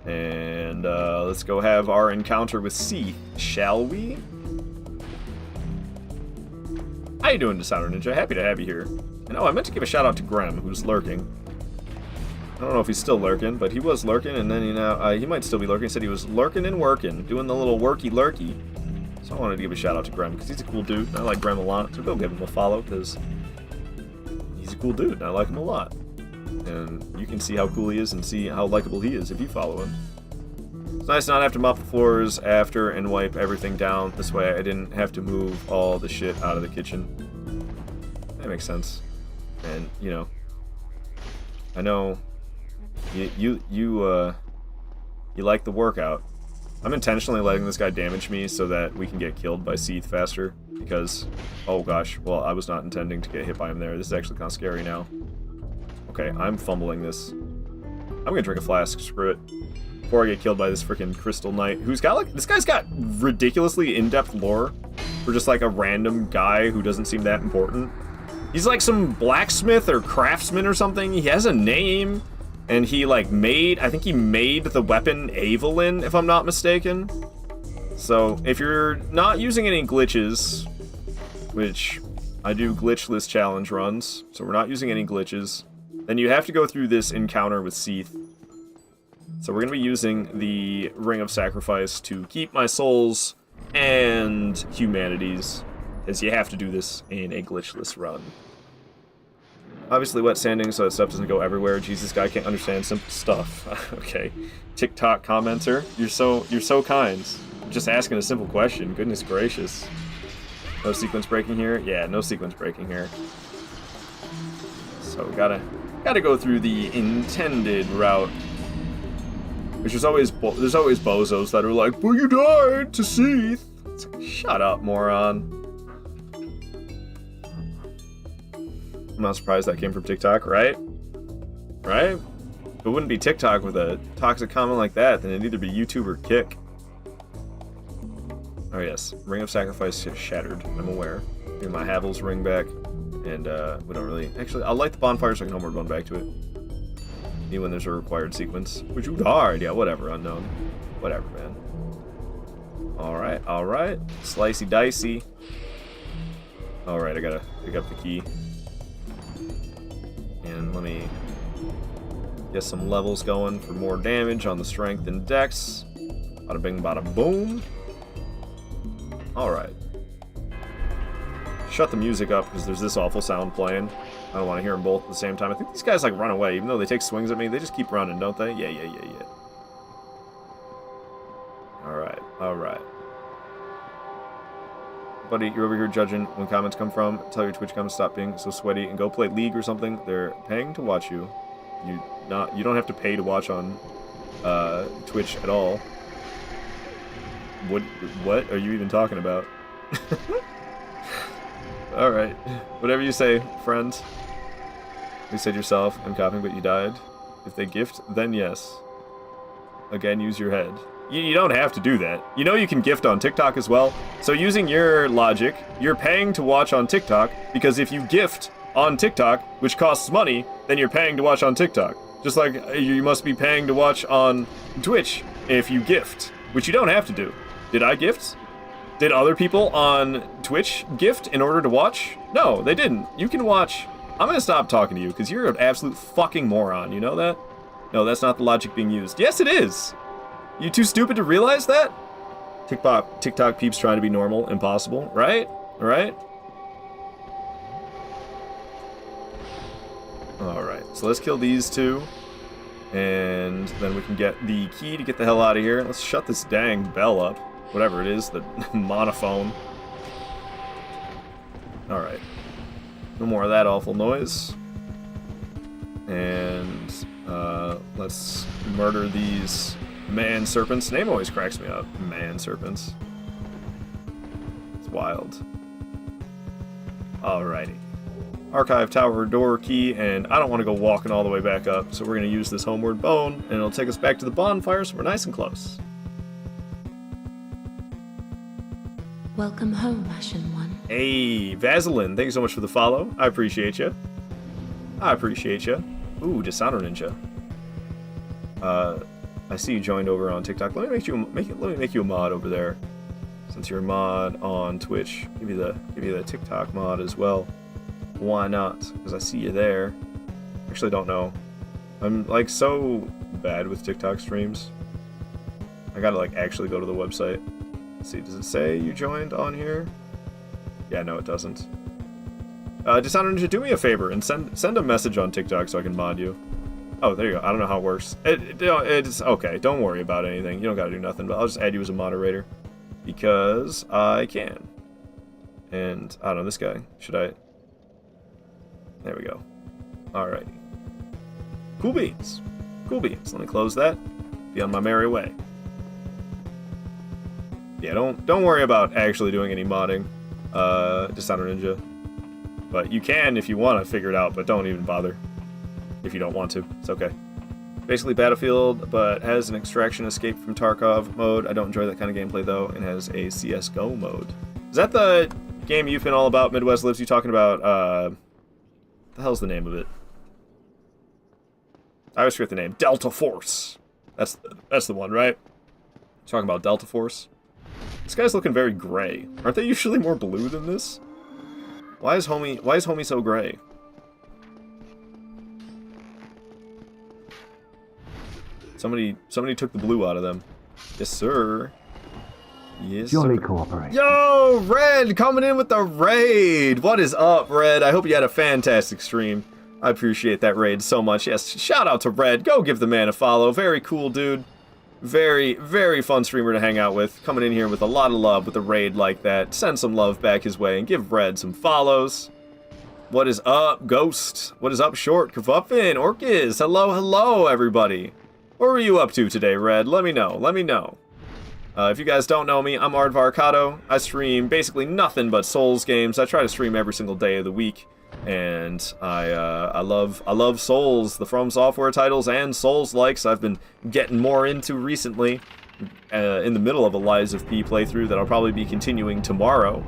And And let's go have our encounter with Seath, shall we? How you doing, Dishonor Ninja? Happy to have you here. And oh, I meant to give a shout out to Grem, who's lurking. I don't know if he's still lurking, but he was lurking, and then, you know, he might still be lurking. He said he was lurking and working, doing the little worky-lurky. So I wanted to give a shout out to Grem, because he's a cool dude, and I like Grem a lot. So go give him a follow, because he's a cool dude, and I like him a lot. And you can see how cool he is and see how likable he is if you follow him. It's nice to not have to mop the floors after and wipe everything down. This way I didn't have to move all the shit out of the kitchen. That makes sense. And, you know, I know you like the workout. I'm intentionally letting this guy damage me so that we can get killed by Seath faster. Because, oh gosh, well, I was not intending to get hit by him there. This is actually kind of scary now. Okay, I'm fumbling this. I'm gonna drink a flask, screw it. Before I get killed by this freaking Crystal Knight, who's got like, this guy's got ridiculously in-depth lore for just like a random guy who doesn't seem that important. He's like some blacksmith or craftsman or something. He has a name, and he like I think he made the weapon Evelyn, if I'm not mistaken. So if you're not using any glitches, which I do glitchless challenge runs, so we're not using any glitches, then you have to go through this encounter with Seath. So we're going to be using the Ring of Sacrifice to keep my souls and humanities, as you have to do this in a glitchless run. Obviously wet sanding so that stuff doesn't go everywhere. Jesus, guy can't understand simple stuff. Okay. TikTok commenter, you're so kind. I'm just asking a simple question. Goodness gracious. No sequence breaking here? Yeah, no sequence breaking here. So gotta go through the intended route. Which is always, there's always bozos that are like, but you died to Seath. It's like, shut up, moron. I'm not surprised that came from TikTok, right? Right? If it wouldn't be TikTok with a toxic comment like that, then it'd either be YouTube or Kick. Oh yes, Ring of Sacrifice shattered, I'm aware. Give my Havel's ring back, and we don't really... Actually, I'll light the bonfire so I can homeward run back to it. When there's a required sequence. Which you hard, yeah, whatever, unknown. Whatever, man. Alright, alright. Slicey dicey. Alright, I gotta pick up the key. And let me get some levels going for more damage on the strength and dex. Bada bing, bada boom. Alright. Shut the music up because there's this awful sound playing. I don't want to hear them both at the same time. I think these guys like run away, even though they take swings at me. They just keep running, don't they? Yeah. Alright, alright. Buddy, you're over here judging when comments come from. Tell your Twitch comments stop being so sweaty and go play League or something. They're paying to watch you. You don't have to pay to watch on Twitch at all. What are you even talking about? Alright. Whatever you say, friend. You said yourself, I'm copying, but you died. If they gift, then yes. Again, use your head. You don't have to do that. You know you can gift on TikTok as well. So using your logic, you're paying to watch on TikTok, because if you gift on TikTok, which costs money, then you're paying to watch on TikTok. Just like you must be paying to watch on Twitch if you gift, which you don't have to do. Did I gift? Did other people on Twitch gift in order to watch? No, they didn't. You can watch... I'm gonna stop talking to you, because you're an absolute fucking moron, you know that? No, that's not the logic being used. Yes, it is! You too stupid to realize that? TikTok peeps trying to be normal, impossible, right? Right? Alright, so let's kill these two. And then we can get the key to get the hell out of here. Let's shut this dang bell up. Whatever it is, the monophone. Alright. No more of that awful noise. And let's murder these man serpents. Name always cracks me up. Man serpents. It's wild. Alrighty. Archive tower door key, and I don't want to go walking all the way back up, so we're going to use this homeward bone, and it'll take us back to the bonfire, so we're nice and close. Welcome home, Ashen One. Hey, Vaseline, thank you so much for the follow. I appreciate you. I appreciate you. Ooh, Dishonor Ninja. I see you joined over on TikTok. Let me make you a mod over there. Since you're a mod on Twitch, give you the TikTok mod as well. Why not? Because I see you there. Actually, don't know. I'm like so bad with TikTok streams. I gotta like actually go to the website. Let's see, does it say you joined on here? Yeah, no, it doesn't. Dishonored Ninja, do me a favor and send a message on TikTok so I can mod you. Oh, there you go. I don't know how it works. It's okay. Don't worry about anything. You don't gotta do nothing. But I'll just add you as a moderator because I can. And I don't know this guy. Should I? There we go. Alrighty. Cool beans. Cool beans. Let me close that. Be on my merry way. Yeah, don't worry about actually doing any modding, Dishonored Ninja. But you can if you want to figure it out, but don't even bother. If you don't want to, it's okay. Basically Battlefield, but has an extraction escape from Tarkov mode. I don't enjoy that kind of gameplay though, and has a CSGO mode. Is that the game you've been all about, Midwest Lives? You talking about, what the hell's the name of it? I always forget the name. Delta Force. That's the one, right? Talking about Delta Force. This guy's looking very gray. Aren't they usually more blue than this? Why is homie so gray? Somebody took the blue out of them. Yes, sir. Yes, Jolly sir. cooperation. Yo, Red, coming in with the raid. What is up, Red? I hope you had a fantastic stream. I appreciate that raid so much. Yes, shout out to Red. Go give the man a follow. Very cool dude. Very, very fun streamer to hang out with. Coming in here with a lot of love with a raid like that. Send some love back his way and give Red some follows. What is up, Ghost? What is up, Short? Kavuffin, Orcus. Hello, hello, everybody. What were you up to today, Red? Let me know. Let me know. If you guys don't know me, I'm Aardvarkado. I stream basically nothing but Souls games. I try to stream every single day of the week. And I love Souls, the From Software titles, and Souls-likes I've been getting more into recently, in the middle of a Lies of P playthrough that I'll probably be continuing tomorrow.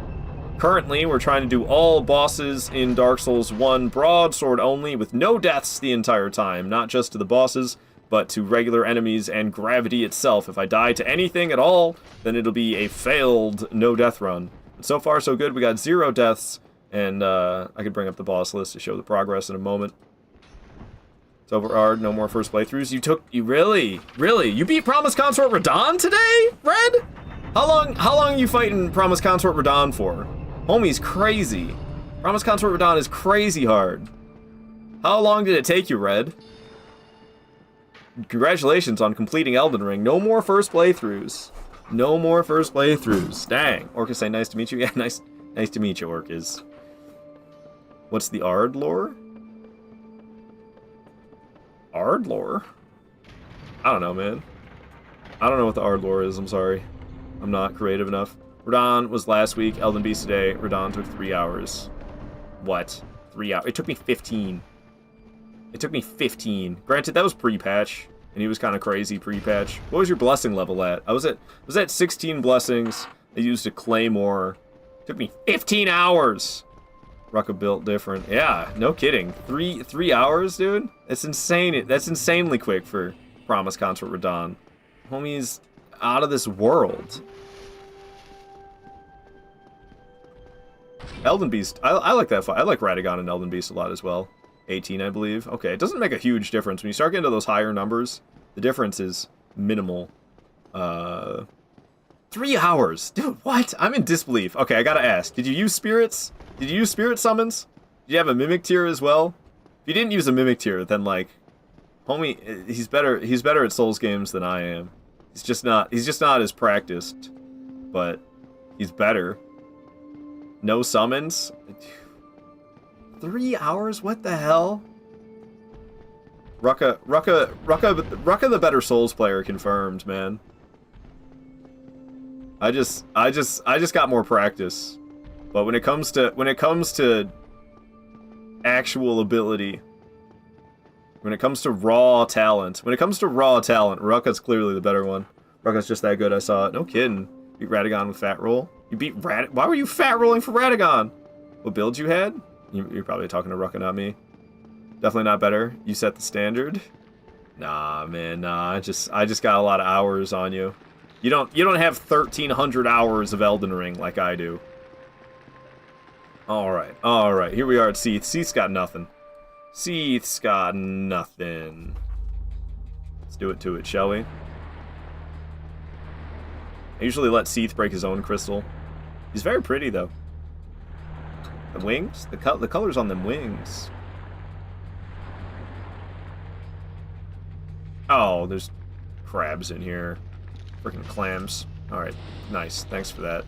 Currently, we're trying to do all bosses in Dark Souls 1 Broadsword Only with no deaths the entire time, not just to the bosses, but to regular enemies and gravity itself. If I die to anything at all, then it'll be a failed no-death run. But so far, so good. We got 0 deaths. And I could bring up the boss list to show the progress in a moment. It's over hard, no more first playthroughs. You really? You beat Promised Consort Radahn today, Red? How long you fighting Promised Consort Radahn for? Homie's crazy. Promised Consort Radahn is crazy hard. How long did it take you, Red? Congratulations on completing Elden Ring. No more first playthroughs. No more first playthroughs. Dang. Orcus say nice to meet you. Yeah, nice to meet you, Orcus. What's the Ard lore? Ard lore? I don't know, man. I don't know what the Ard lore is, I'm sorry. I'm not creative enough. Radahn was last week, Elden Beast today. Radahn took 3 hours. What? 3 hours? It took me 15. It took me 15. Granted, that was pre-patch, and he was kind of crazy pre-patch. What was your blessing level at? I was at 16 blessings. I used a claymore. It took me 15 hours. Rucka built different. Yeah, no kidding. Three hours, dude? That's insane. That's insanely quick for Promised Consort Radahn. Homie's out of this world. Elden Beast. I like that fight. I like Radagon and Elden Beast a lot as well. 18, I believe. Okay, it doesn't make a huge difference. When you start getting to those higher numbers, the difference is minimal. 3 hours. Dude, what? I'm in disbelief. Okay, I gotta ask. Did you use spirits? Did you use spirit summons? Did you have a mimic tier as well? If you didn't use a mimic tier, then like, homie, he's better at Souls games than I am. He's just not as practiced, but he's better. No summons? 3 hours? What the hell? Rucka the better Souls player confirmed, man. I just got more practice. But when it comes to actual ability, when it comes to raw talent, Rucka's clearly the better one. Rucka's just that good, I saw it. No kidding. Beat Radagon with Fat Roll. You beat Why were you fat rolling for Radagon? What build you had? You're probably talking to Rucka, not me. Definitely not better. You set the standard. Nah, man, nah. I just got a lot of hours on you. You don't have 1,300 hours of Elden Ring like I do. All right. Here we are at Seath. Seath's got nothing. Seath's got nothing. Let's do it to it, shall we? I usually let Seath break his own crystal. He's very pretty though. The wings, the colors on them wings. Oh, there's crabs in here. Freaking clams. Alright, nice. Thanks for that.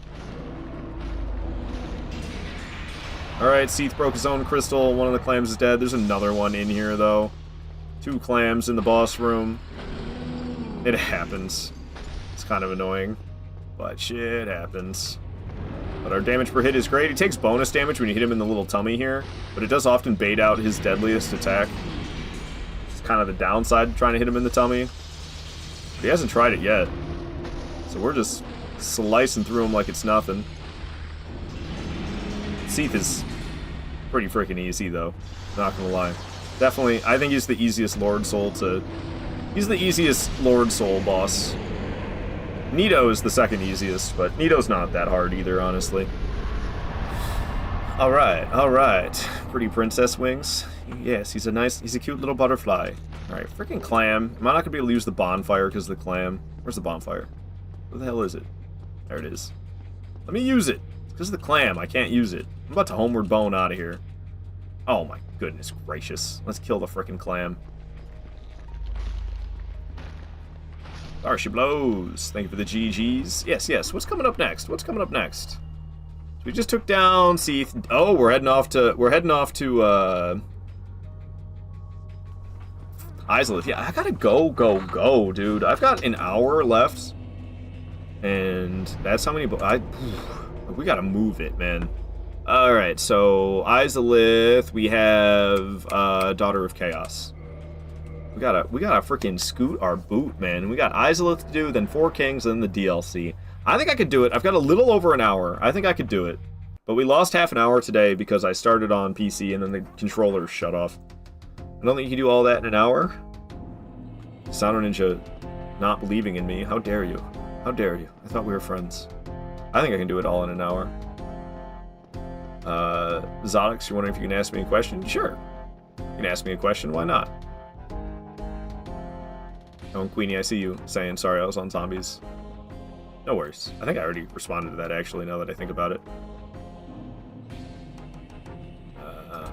Alright, Seath broke his own crystal. One of the clams is dead. There's another one in here, though. 2 clams in the boss room. It happens. It's kind of annoying. But shit happens. But our damage per hit is great. He takes bonus damage when you hit him in the little tummy here. But it does often bait out his deadliest attack. It's kind of the downside to trying to hit him in the tummy. But he hasn't tried it yet. So we're just slicing through him like it's nothing. Seath is pretty freaking easy, though. Not gonna lie. Definitely, I think he's the easiest Lord Soul to... He's the easiest Lord Soul boss. Nito is the second easiest, but Nito's not that hard either, honestly. Alright. Pretty princess wings. Yes, he's a cute little butterfly. Alright, freaking clam. Am I not gonna be able to use the bonfire because of the clam? Where's the bonfire? Where the hell is it? There it is. Let me use it. Because of the clam, I can't use it. I'm about to homeward bone out of here. Oh my goodness gracious. Let's kill the frickin' clam. There she blows. Thank you for the GGs. Yes. What's coming up next? So we just took down Seath. Oh, we're heading off to Izalith. Yeah, I gotta go, dude. I've got an hour left. And that's how many... we gotta move it, man. Alright, so Izalith, we have Daughter of Chaos. We gotta freaking scoot our boot, man. We got Izalith to do, then 4 Kings, then the DLC. I think I could do it. I've got a little over an hour. I think I could do it. But we lost half an hour today because I started on PC and then the controller shut off. I don't think you can do all that in an hour. Sound Ninja not believing in me. How dare you? How dare you? I thought we were friends. I think I can do it all in an hour. Zodix, you're wondering if you can ask me a question? Sure. You can ask me a question, why not? Oh, Queenie, I see you saying, sorry, I was on zombies. No worries. I think I already responded to that, actually, now that I think about it.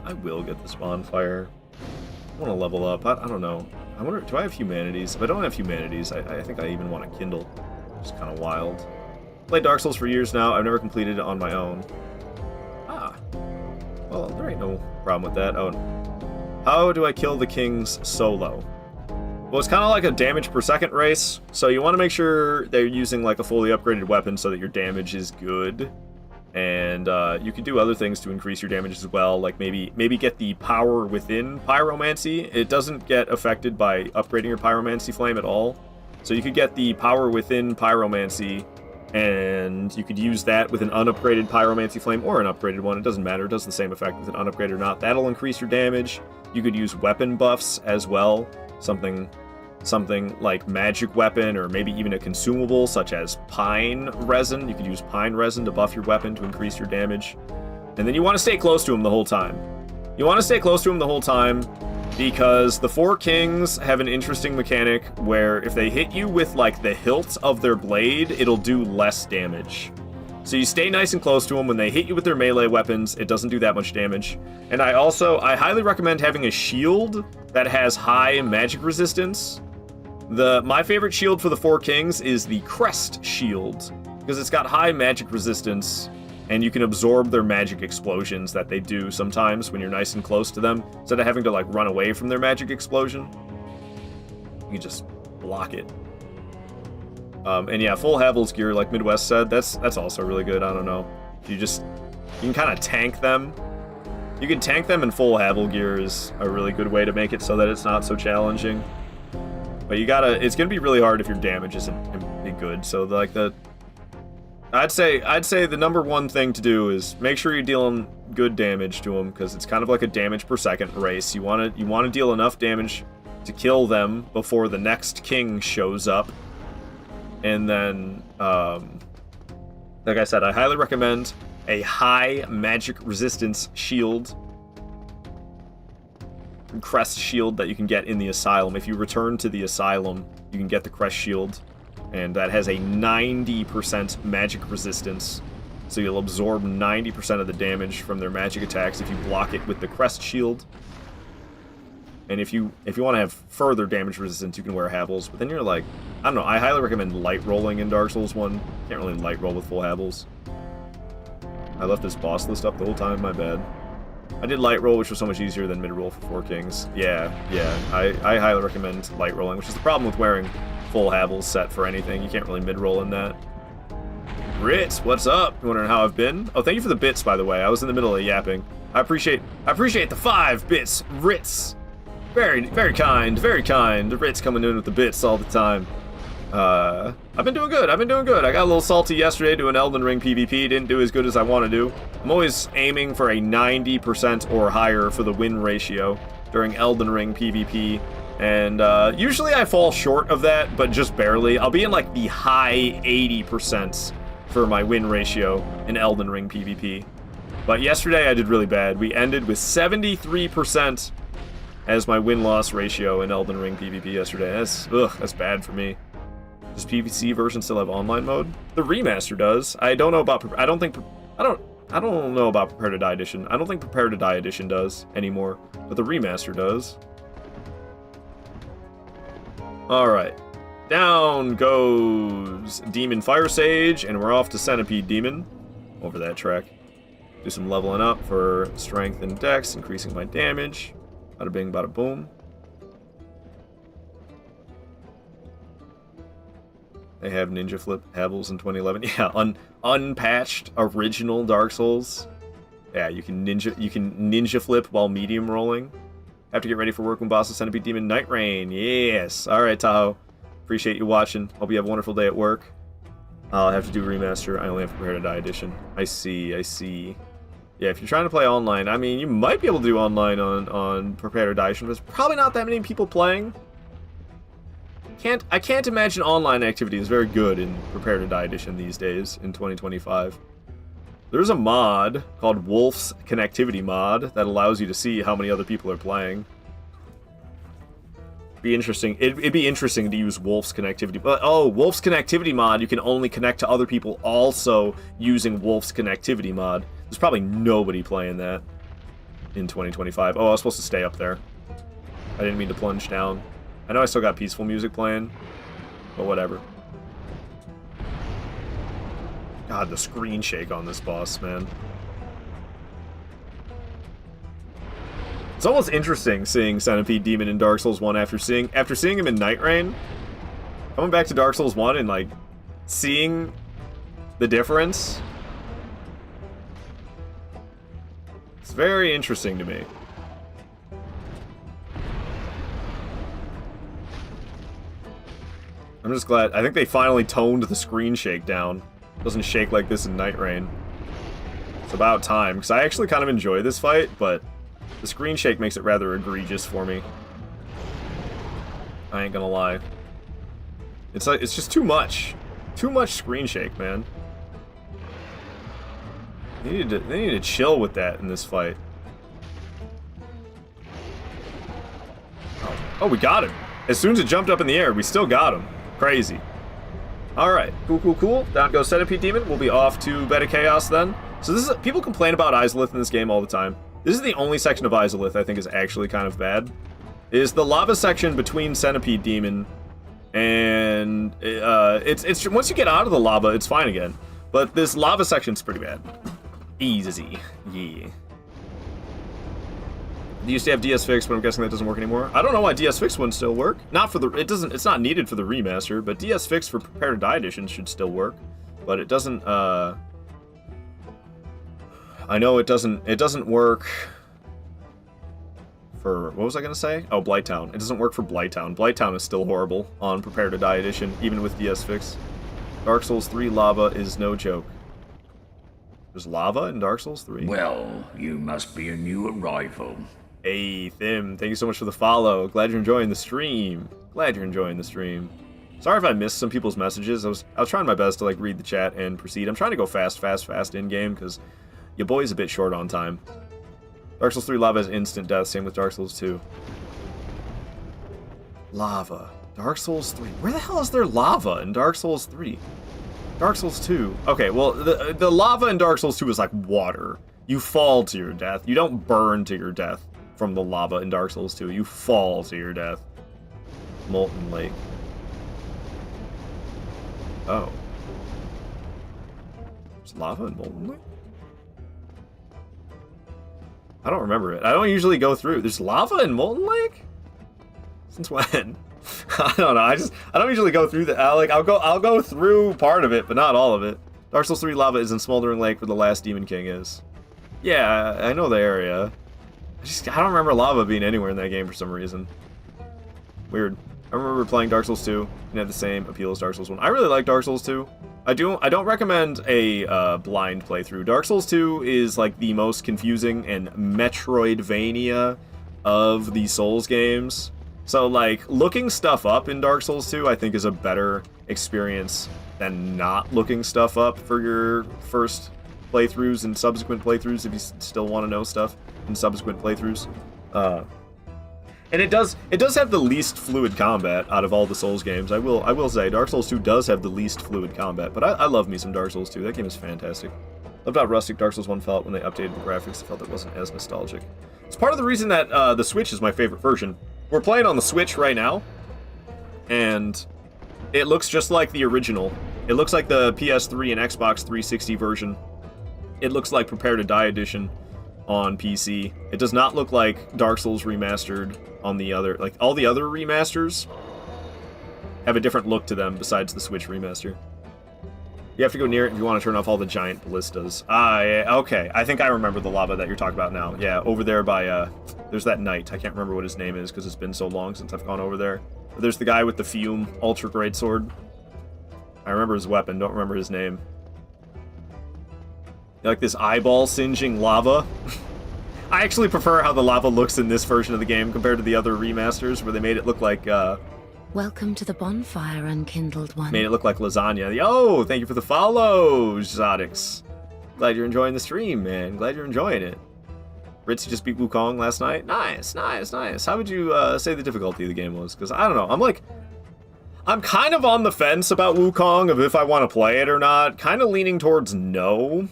I will get this bonfire. I want to level up. I don't know. I wonder, do I have humanities? If I don't have humanities, I think I even want to kindle. Which is kind of wild. Played Dark Souls for years now. I've never completed it on my own. Ah. Well, there ain't no problem with that. Oh. How do I kill the kings solo? Well, it's kind of like a damage per second race, so you want to make sure they're using like a fully upgraded weapon so that your damage is good. And you can do other things to increase your damage as well, like maybe get the power within pyromancy. It doesn't get affected by upgrading your pyromancy flame at all. So you could get the power within pyromancy, and you could use that with an unupgraded pyromancy flame or an upgraded one. It doesn't matter. It does the same effect with an unupgraded or not. That'll increase your damage. You could use weapon buffs as well. Something like magic weapon or maybe even a consumable such as pine resin. You could use pine resin to buff your weapon to increase your damage. And then you want to stay close to him the whole time. Because the 4 Kings have an interesting mechanic where if they hit you with like the hilt of their blade, it'll do less damage. So you stay nice and close to them. When they hit you with their melee weapons, it doesn't do that much damage. And I highly recommend having a shield that has high magic resistance. My favorite shield for the 4 Kings is the Crest Shield, because it's got high magic resistance, and you can absorb their magic explosions that they do sometimes when you're nice and close to them, instead of having to like run away from their magic explosion. You can just block it. And yeah, full Havel's gear, like Midwest said, that's also really good. I don't know. You can kind of tank them. You can tank them, and full Havel gear is a really good way to make it so that it's not so challenging. But it's gonna be really hard if your damage isn't good. So I'd say the number one thing to do is make sure you're dealing good damage to them, because it's kind of like a damage per second race. You want to deal enough damage to kill them before the next king shows up. And then, like I said, I highly recommend a high magic resistance shield. Crest shield that you can get in the asylum. If you return to the asylum, you can get the crest shield. And that has a 90% magic resistance. So you'll absorb 90% of the damage from their magic attacks if you block it with the crest shield. And if you want to have further damage resistance, you can wear Havels. But then you're like, I don't know, I highly recommend light rolling in Dark Souls 1. Can't really light roll with full Havels. I left this boss list up the whole time, my bad. I did light roll, which was so much easier than mid roll for 4 Kings. Yeah. I highly recommend light rolling, which is the problem with wearing full Havels set for anything. You can't really mid roll in that. Ritz, what's up? You wondering how I've been? Oh, thank you for the bits, by the way. I was in the middle of yapping. I appreciate the 5 bits, Ritz. Very, very kind, very kind. Ritz coming in with the bits all the time. I've been doing good. I got a little salty yesterday doing Elden Ring PvP. Didn't do as good as I want to do. I'm always aiming for a 90% or higher for the win ratio during Elden Ring PvP. And usually I fall short of that, but just barely. I'll be in like the high 80% for my win ratio in Elden Ring PvP. But yesterday I did really bad. We ended with 73% as my win-loss ratio in Elden Ring PvP yesterday. That's bad for me. Does PvC version still have online mode? The remaster does. I don't know about I don't know about Prepare to Die Edition. I don't think Prepare to Die Edition does anymore, but the remaster does. Alright. Down goes Demon Fire Sage, and we're off to Centipede Demon. Over that track. Do some leveling up for strength and dex, increasing my damage. Bada bing, bada boom. They have Ninja Flip Havels in 2011. Yeah, unpatched original Dark Souls. Yeah, you can ninja flip while medium rolling. Have to get ready for work when bosses Centipede Demon Night Rain. Yes. All right, Tahoe. Appreciate you watching. Hope you have a wonderful day at work. I'll have to do remaster. I only have Prepare to Die Edition. I see. Yeah, if you're trying to play online, I mean, you might be able to do online on Prepare to Die Edition, but there's probably not that many people playing. I can't imagine online activity is very good in Prepare to Die Edition these days in 2025. There's a mod called Wolf's Connectivity mod that allows you to see how many other people are playing. Be interesting. It'd be interesting to use Wolf's Connectivity. But oh, Wolf's Connectivity mod, you can only connect to other people also using Wolf's Connectivity mod. There's probably nobody playing that in 2025. Oh, I was supposed to stay up there. I didn't mean to plunge down. I know I still got peaceful music playing, but whatever. God, the screen shake on this boss, man. It's almost interesting seeing Centipede Demon in Dark Souls 1 after seeing him in Night Rain. Coming back to Dark Souls 1 and like seeing the difference. It's very interesting to me. I'm just glad. I think they finally toned the screen shake down. It doesn't shake like this in Night Rain. It's about time, because I actually kind of enjoy this fight, but the screen shake makes it rather egregious for me. I ain't gonna lie. It's like, it's just too much. Too much screen shake, man. They need to chill with that in this fight. Oh, we got him. As soon as it jumped up in the air, we still got him. Crazy. Alright, cool. Down goes Centipede Demon. We'll be off to Bed of Chaos then. So this is, people complain about Izalith in this game all the time. This is the only section of Izalith I think is actually kind of bad. Is the lava section between Centipede Demon and it's once you get out of the lava, it's fine again. But this lava section's pretty bad. Easy. Yeah. They used to have DS Fix, but I'm guessing that doesn't work anymore. I don't know why DS Fix wouldn't still work. Not for the it's not needed for the remaster, but DS Fix for Prepare to Die Edition should still work. But it doesn't I know it doesn't work for, what was I gonna say? Oh, Blighttown. It doesn't work for Blighttown. Blighttown is still horrible on Prepare to Die Edition, even with DS Fix. Dark Souls 3 lava is no joke. There's lava in Dark Souls 3? Well, you must be a new arrival. Hey, Thim, thank you so much for the follow. Glad you're enjoying the stream. Glad you're enjoying the stream. Sorry if I missed some people's messages. I was trying my best to like read the chat and proceed. I'm trying to go fast in game because your boy's a bit short on time. Dark Souls 3 lava is instant death. Same with Dark Souls 2. Lava. Dark Souls 3. Where the hell is there lava in Dark Souls 3? Dark Souls 2. Okay, well, the lava in Dark Souls 2 is like water. You fall to your death. You don't burn to your death from the lava in Dark Souls 2. You fall to your death. Molten Lake. Oh. There's lava in Molten Lake? I don't remember it. I don't usually go through. There's lava in Molten Lake? Since when? I don't know. I don't usually go through the I'll go through part of it, but not all of it. Dark Souls 3 lava is in Smoldering Lake where the last Demon King is. Yeah, I know the area. I don't remember lava being anywhere in that game for some reason. Weird. I remember playing Dark Souls 2 and had the same appeal as Dark Souls 1. I really like Dark Souls 2. I don't recommend a blind playthrough. Dark Souls 2 is like the most confusing and Metroidvania of the Souls games. So like looking stuff up in Dark Souls 2 I think is a better experience than not looking stuff up for your first playthroughs and subsequent playthroughs if you still want to know stuff in subsequent playthroughs. And it does have the least fluid combat out of all the Souls games. I will say Dark Souls 2 does have the least fluid combat, but I love me some Dark Souls 2. That game is fantastic. Loved how rustic Dark Souls 1 felt when they updated the graphics. I felt it wasn't as nostalgic. It's part of the reason that the Switch is my favorite version. We're playing on the Switch right now, and it looks just like the original. It looks like the PS3 and Xbox 360 version. It looks like Prepare to Die Edition on PC. It does not look like Dark Souls Remastered on the other... Like, all the other remasters have a different look to them besides the Switch remaster. You have to go near it if you want to turn off all the giant ballistas. Yeah, okay. I think I remember the lava that you're talking about now. Yeah, over there by, there's that knight. I can't remember what his name is because it's been so long since I've gone over there. But there's the guy with the Fume Ultra Greatsword. I remember his weapon, don't remember his name. Like this eyeball singeing lava. I actually prefer how the lava looks in this version of the game compared to the other remasters where they made it look like, Welcome to the bonfire, unkindled one. made it look like lasagna. Oh, thank you for the follow, Zodix. Glad you're enjoying the stream, man. Glad you're enjoying it. Ritz, you just beat Wukong last night? Nice, nice, nice. How would you say the difficulty of the game was? Because I don't know. I'm kind of on the fence about Wukong of if I want to play it or not. Kind of leaning towards no.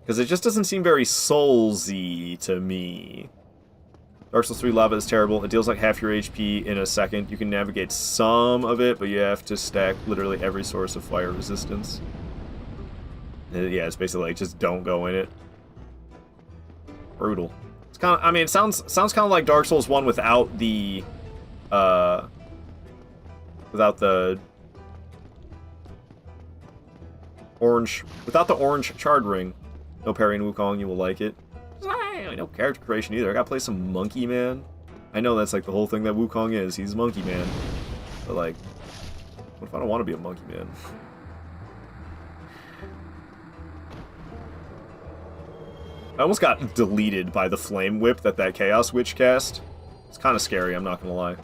Because it just doesn't seem very Soulsy to me. Dark Souls 3 lava is terrible. It deals like half your HP in a second. You can navigate some of it, but you have to stack literally every source of fire resistance. Yeah, it's basically like, just don't go in it. Brutal. It's kind of, I mean, it sounds kind of like Dark Souls 1 without the, orange charred ring. No parry in Wukong, you will like it. No character creation either. I gotta play some Monkey Man. I know that's like the whole thing that Wukong is. He's Monkey Man. But like, what if I don't want to be a Monkey Man? I almost got deleted by the Flame Whip that Chaos Witch cast. It's kind of scary, I'm not gonna lie.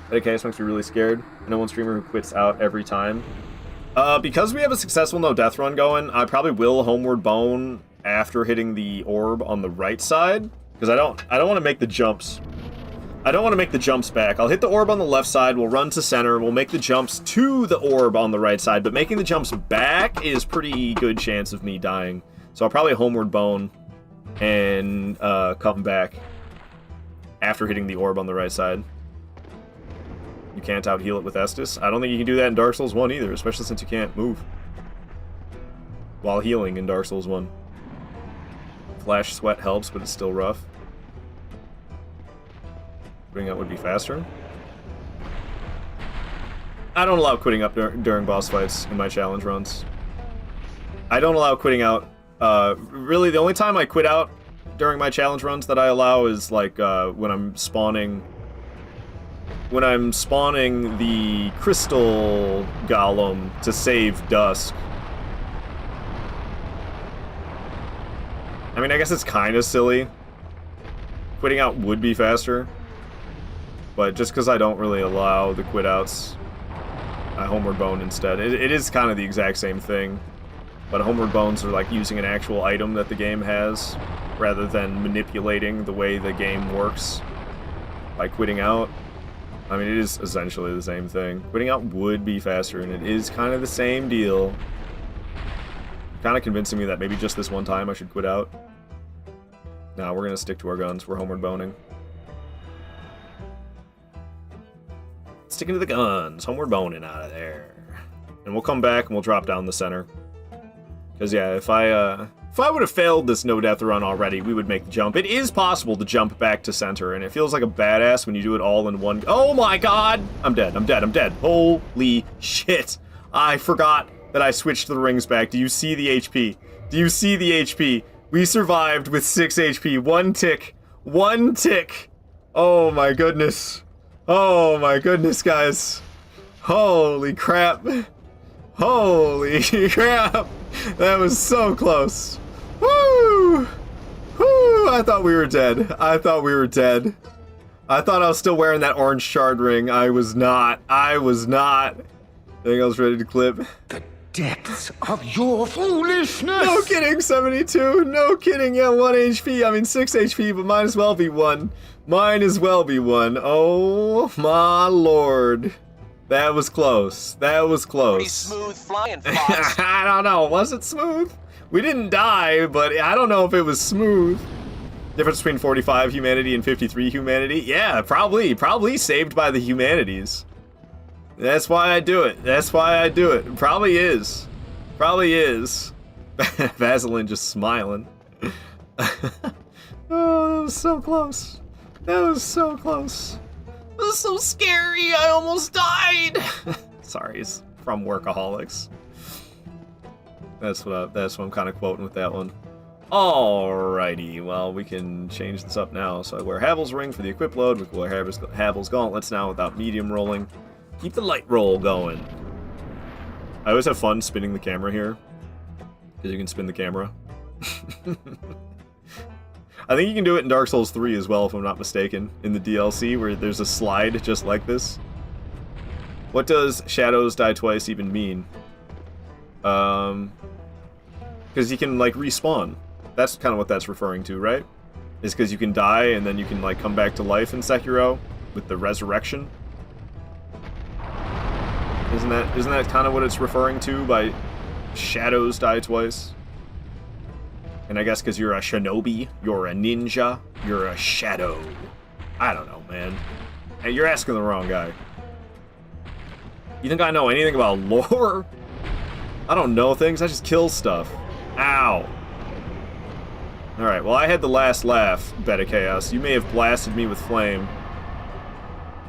That Chaos makes me really scared. I know one streamer who quits out every time. Because we have a successful no death run going, I probably will Homeward Bone after hitting the orb on the right side, because I don't want to make the jumps. I don't want to make the jumps back. I'll hit the orb on the left side, we'll run to center, we'll make the jumps to the orb on the right side, but making the jumps back is pretty good chance of me dying. So I'll probably Homeward Bone and come back after hitting the orb on the right side. You can't out-heal it with Estus. I don't think you can do that in Dark Souls 1 either, especially since you can't move while healing in Dark Souls 1. Flash Sweat helps, but it's still rough. Quitting out would be faster. I don't allow quitting up during boss fights in my challenge runs. I don't allow quitting out. Really, the only time I quit out during my challenge runs that I allow is like when I'm spawning the Crystal Golem to save Dusk. I mean, I guess it's kind of silly, quitting out would be faster. But just because I don't really allow the quit outs, I homeward bone instead. It is kind of the exact same thing. But homeward bones are like using an actual item that the game has, rather than manipulating the way the game works by quitting out. I mean, it is essentially the same thing. Quitting out would be faster, and it is kind of the same deal. Kind of convincing me that maybe just this one time I should quit out. No, we're going to stick to our guns. We're homeward boning. Sticking to the guns. Homeward boning out of there. And we'll come back and we'll drop down the center. Because, yeah, if I would have failed this no-death run already, we would make the jump. It is possible to jump back to center, and it feels like a badass when you do it all in one... Oh my god! I'm dead, I'm dead, I'm dead. Holy shit. I forgot that I switched the rings back. Do you see the HP? Do you see the HP? We survived with 6 HP. One tick. One tick. Oh my goodness. Oh my goodness, guys. Holy crap. Holy crap. That was so close. Woo! Woo! I thought we were dead. I thought we were dead. I thought I was still wearing that orange shard ring. I was not. I was not. I think I was ready to clip. The depths of your foolishness! No kidding, 72. No kidding. Yeah, 1 HP. I mean, 6 HP, but might as well be 1. Might as well be 1. Oh, my lord. That was close. That was close. Pretty smooth flying, Fox. I don't know. Was it smooth? We didn't die, but I don't know if it was smooth. Difference between 45 humanity and 53 humanity? Yeah, probably. Probably saved by the humanities. That's why I do it. That's why I do it. Probably is. Probably is. Vaseline just smiling. Oh, that was so close. That was so close. It was so scary, I almost died! Sorry, it's from Workaholics. That's what I'm kind of quoting with that one. Alrighty, well, we can change this up now. So I wear Havel's ring for the equip load. We can wear Havel's gauntlets now without medium rolling. Keep the light roll going. I always have fun spinning the camera here, because you can spin the camera. I think you can do it in Dark Souls 3 as well, if I'm not mistaken, in the DLC, where there's a slide just like this. What does shadows die twice even mean? Because you can, like, respawn. That's kind of what that's referring to, right? Is because you can die, and then you can, like, come back to life in Sekiro with the resurrection. Isn't that kind of what it's referring to by shadows die twice? And I guess because you're a shinobi, you're a ninja, you're a shadow. I don't know, man. Hey, you're asking the wrong guy. You think I know anything about lore? I don't know things, I just kill stuff. Ow. Alright, well I had the last laugh, Beta Chaos. You may have blasted me with flame,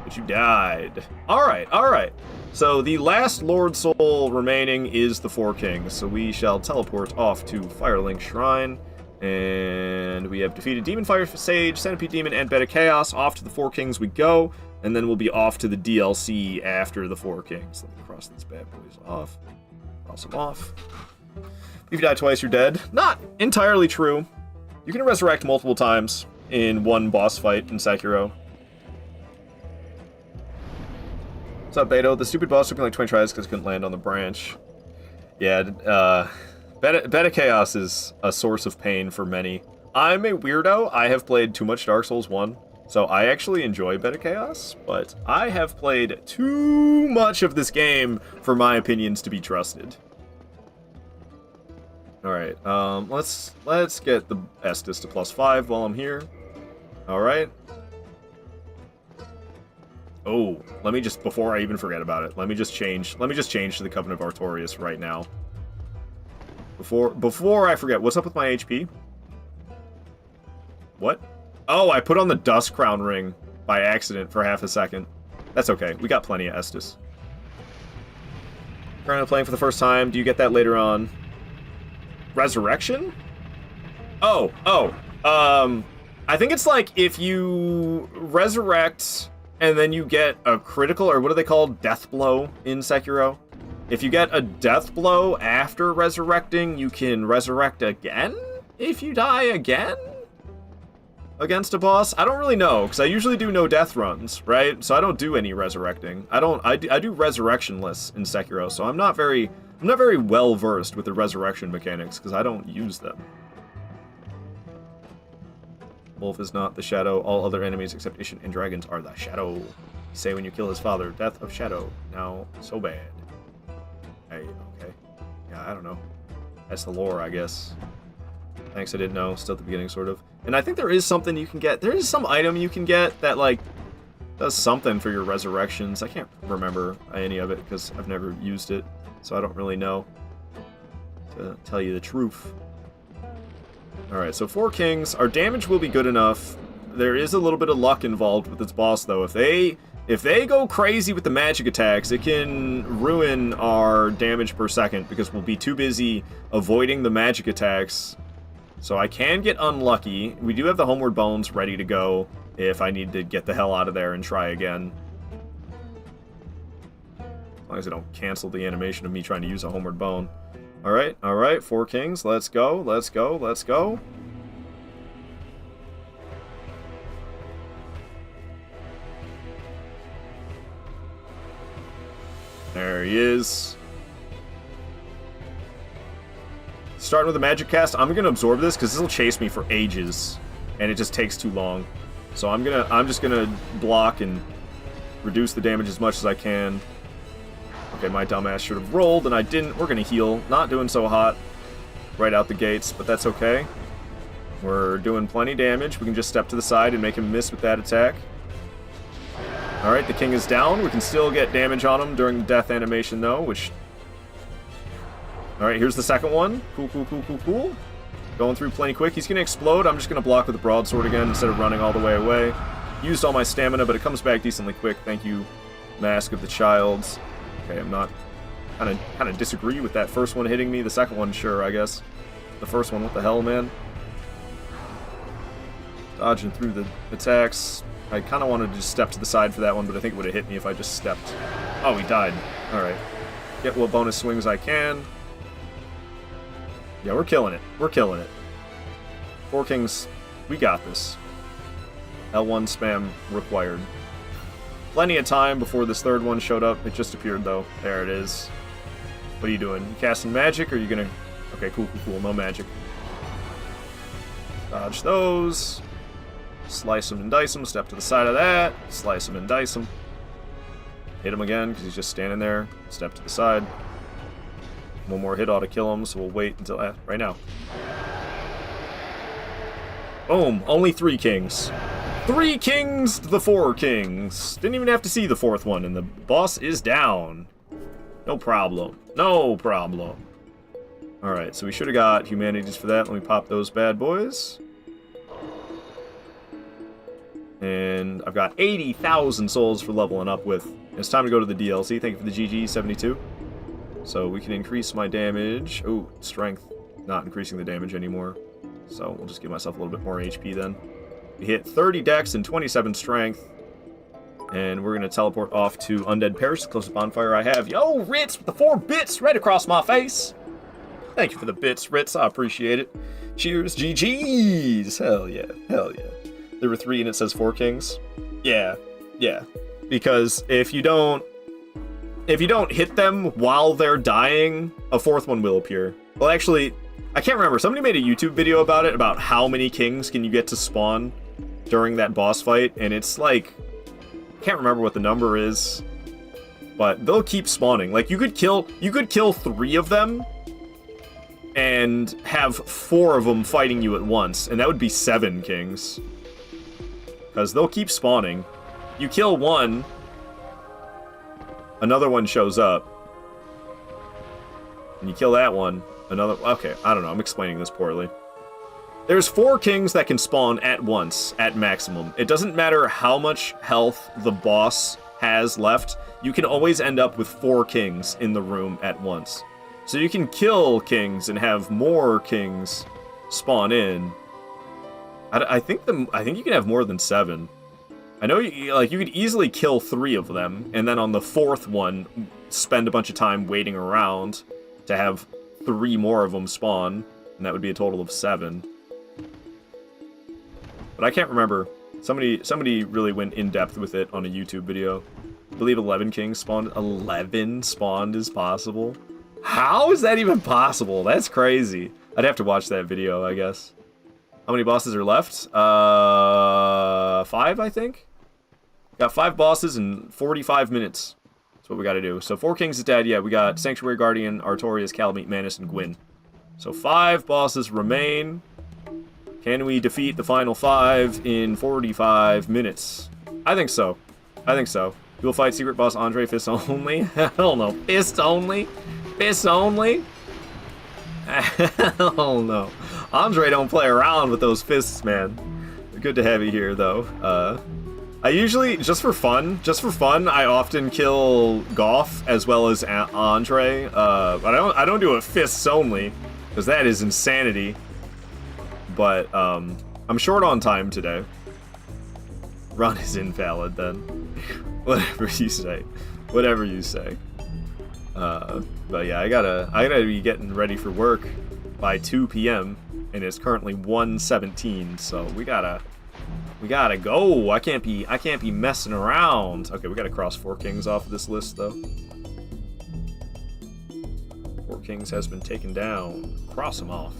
but you died. Alright, alright. So the last Lord Soul remaining is the Four Kings, so we shall teleport off to Firelink Shrine, and we have defeated Demon Fire Sage, Centipede Demon, and Beta Chaos. Off to the Four Kings we go, and then we'll be off to the DLC after the Four Kings. Let me cross these bad boys off. Cross them off. If you die twice, you're dead. Not entirely true. You can resurrect multiple times in one boss fight in Sekiro. What's up, Beto? The stupid boss took me like 20 tries because I couldn't land on the branch. Yeah, Beta Chaos is a source of pain for many. I'm a weirdo. I have played too much Dark Souls 1, so I actually enjoy Beta Chaos, but I have played too much of this game for my opinions to be trusted. Alright, let's get the Estus to +5 while I'm here. Alright. Oh, let me just, before I even forget about it, let me just change to the Covenant of Artorias right now. Before I forget, what's up with my HP? What? Oh, I put on the Dust Crown ring by accident for half a second. That's okay, we got plenty of Estus. Currently playing for the first time, do you get that later on? Resurrection? I think it's like if you resurrect and then you get a critical, or what do they call death blow in Sekiro? If you get a death blow after resurrecting, you can resurrect again if you die again? against a boss? I don't really know, because I usually do no death runs, right? So I don't do any resurrecting. I do resurrectionless in Sekiro, so I'm not very well versed with the resurrection mechanics, because I don't use them. Wolf is not the shadow. All other enemies except Ishin and dragons are the shadow. You say when you kill his father, death of shadow. Now, so bad. Hey, okay. Yeah, I don't know. That's the lore, I guess. Thanks, I didn't know. Still at the beginning, sort of. And I think there is something you can get. There is some item you can get that, like, does something for your resurrections. I can't remember any of it because I've never used it. So I don't really know, to tell you the truth. Alright, so 4 kings. Our damage will be good enough. There is a little bit of luck involved with this boss, though. If they go crazy with the magic attacks, it can ruin our damage per second because we'll be too busy avoiding the magic attacks. So I can get unlucky. We do have the Homeward Bones ready to go if I need to get the hell out of there and try again. As long as I don't cancel the animation of me trying to use a Homeward Bone. Alright, 4 kings. Let's go, let's go, let's go. There he is. Starting with a magic cast, I'm gonna absorb this because this will chase me for ages, and it just takes too long. So I'm just gonna block and reduce the damage as much as I can. Okay, my dumbass should have rolled, and I didn't. We're gonna heal. Not doing so hot right out the gates, but that's okay. We're doing plenty damage. We can just step to the side and make him miss with that attack. Alright, the king is down. We can still get damage on him during the death animation, though, which... Alright, here's the second one. Cool. Going through plenty quick. He's gonna explode. I'm just gonna block with the broadsword again instead of running all the way away. Used all my stamina, but it comes back decently quick. Thank you, Mask of the Childs. Okay, I'm not... Kind of disagree with that first one hitting me. The second one, sure, I guess. The first one, what the hell, man? Dodging through the attacks. I kind of wanted to just step to the side for that one, but I think it would have hit me if I just stepped. Oh, he died. Alright. Get what bonus swings I can. Yeah, we're killing it. We're killing it. 4 kings, we got this. L1 spam required. Plenty of time before this third one showed up. It just appeared, though. There it is. What are you doing? You casting magic, or are you gonna... Okay, cool. No magic. Dodge those. Slice them and dice them. Step to the side of that. Slice them and dice them. Hit him again, because he's just standing there. Step to the side. One more hit ought to kill him, so we'll wait until... right now. Boom! Only 3 kings. 3 kings to the 4 kings. Didn't even have to see the 4th one, and the boss is down. No problem. No problem. Alright, so we should have got humanities for that. Let me pop those bad boys. And I've got 80,000 souls for leveling up with. It's time to go to the DLC. Thank you for the GG, 72. So we can increase my damage. Ooh, strength. Not increasing the damage anymore. So we'll just give myself a little bit more HP then. We hit 30 dex and 27 strength. And we're going to teleport off to Undead Parish, the closest bonfire I have. Yo, Ritz, with the 4 bits right across my face. Thank you for the bits, Ritz. I appreciate it. Cheers, GG's. Hell yeah. Hell yeah. There were 3 and it says 4 kings. Yeah. Because if you don't hit them while they're dying, a 4th one will appear. Well, actually, I can't remember. Somebody made a YouTube video about it, about how many kings can you get to spawn during that boss fight, and it's like... I can't remember what the number is, but they'll keep spawning. Like, you could kill 3 of them and have 4 of them fighting you at once, and that would be 7 kings. Because they'll keep spawning. You kill one, another one shows up. And you kill that one, another... Okay, I don't know, I'm explaining this poorly. There's 4 kings that can spawn at once, at maximum. It doesn't matter how much health the boss has left, you can always end up with 4 kings in the room at once. So you can kill kings and have more kings spawn in. I think you can have more than 7. I know you could easily kill 3 of them, and then on the 4th one, spend a bunch of time waiting around to have 3 more of them spawn, and that would be a total of 7. But I can't remember. Somebody really went in depth with it on a YouTube video. I believe 11 kings spawned. 11 spawned is possible. How is that even possible? That's crazy. I'd have to watch that video, I guess. How many bosses are left? 5, I think. Got 5 bosses in 45 minutes. That's what we got to do. So 4 kings is dead. Yeah, we got Sanctuary Guardian, Artorias, Calamite, Manus, and Gwyn. So 5 bosses remain. Can we defeat the final 5 in 45 minutes? I think so. I think so. We'll fight Secret Boss Andre Fist only? Hell no. Fist only? Fist only? Hell no. Andre don't play around with those fists, man. Good to have you here, though. I usually, just for fun, I often kill Goff as well as Andre. But I don't do it fists only, because that is insanity. But I'm short on time today. Run is invalid then. Whatever you say. Whatever you say. But yeah, I gotta be getting ready for work by 2 p.m. and it's currently 1:17, so we gotta go. I can't be messing around. Okay, we gotta cross 4 kings off of this list though. 4 kings has been taken down. Cross them off.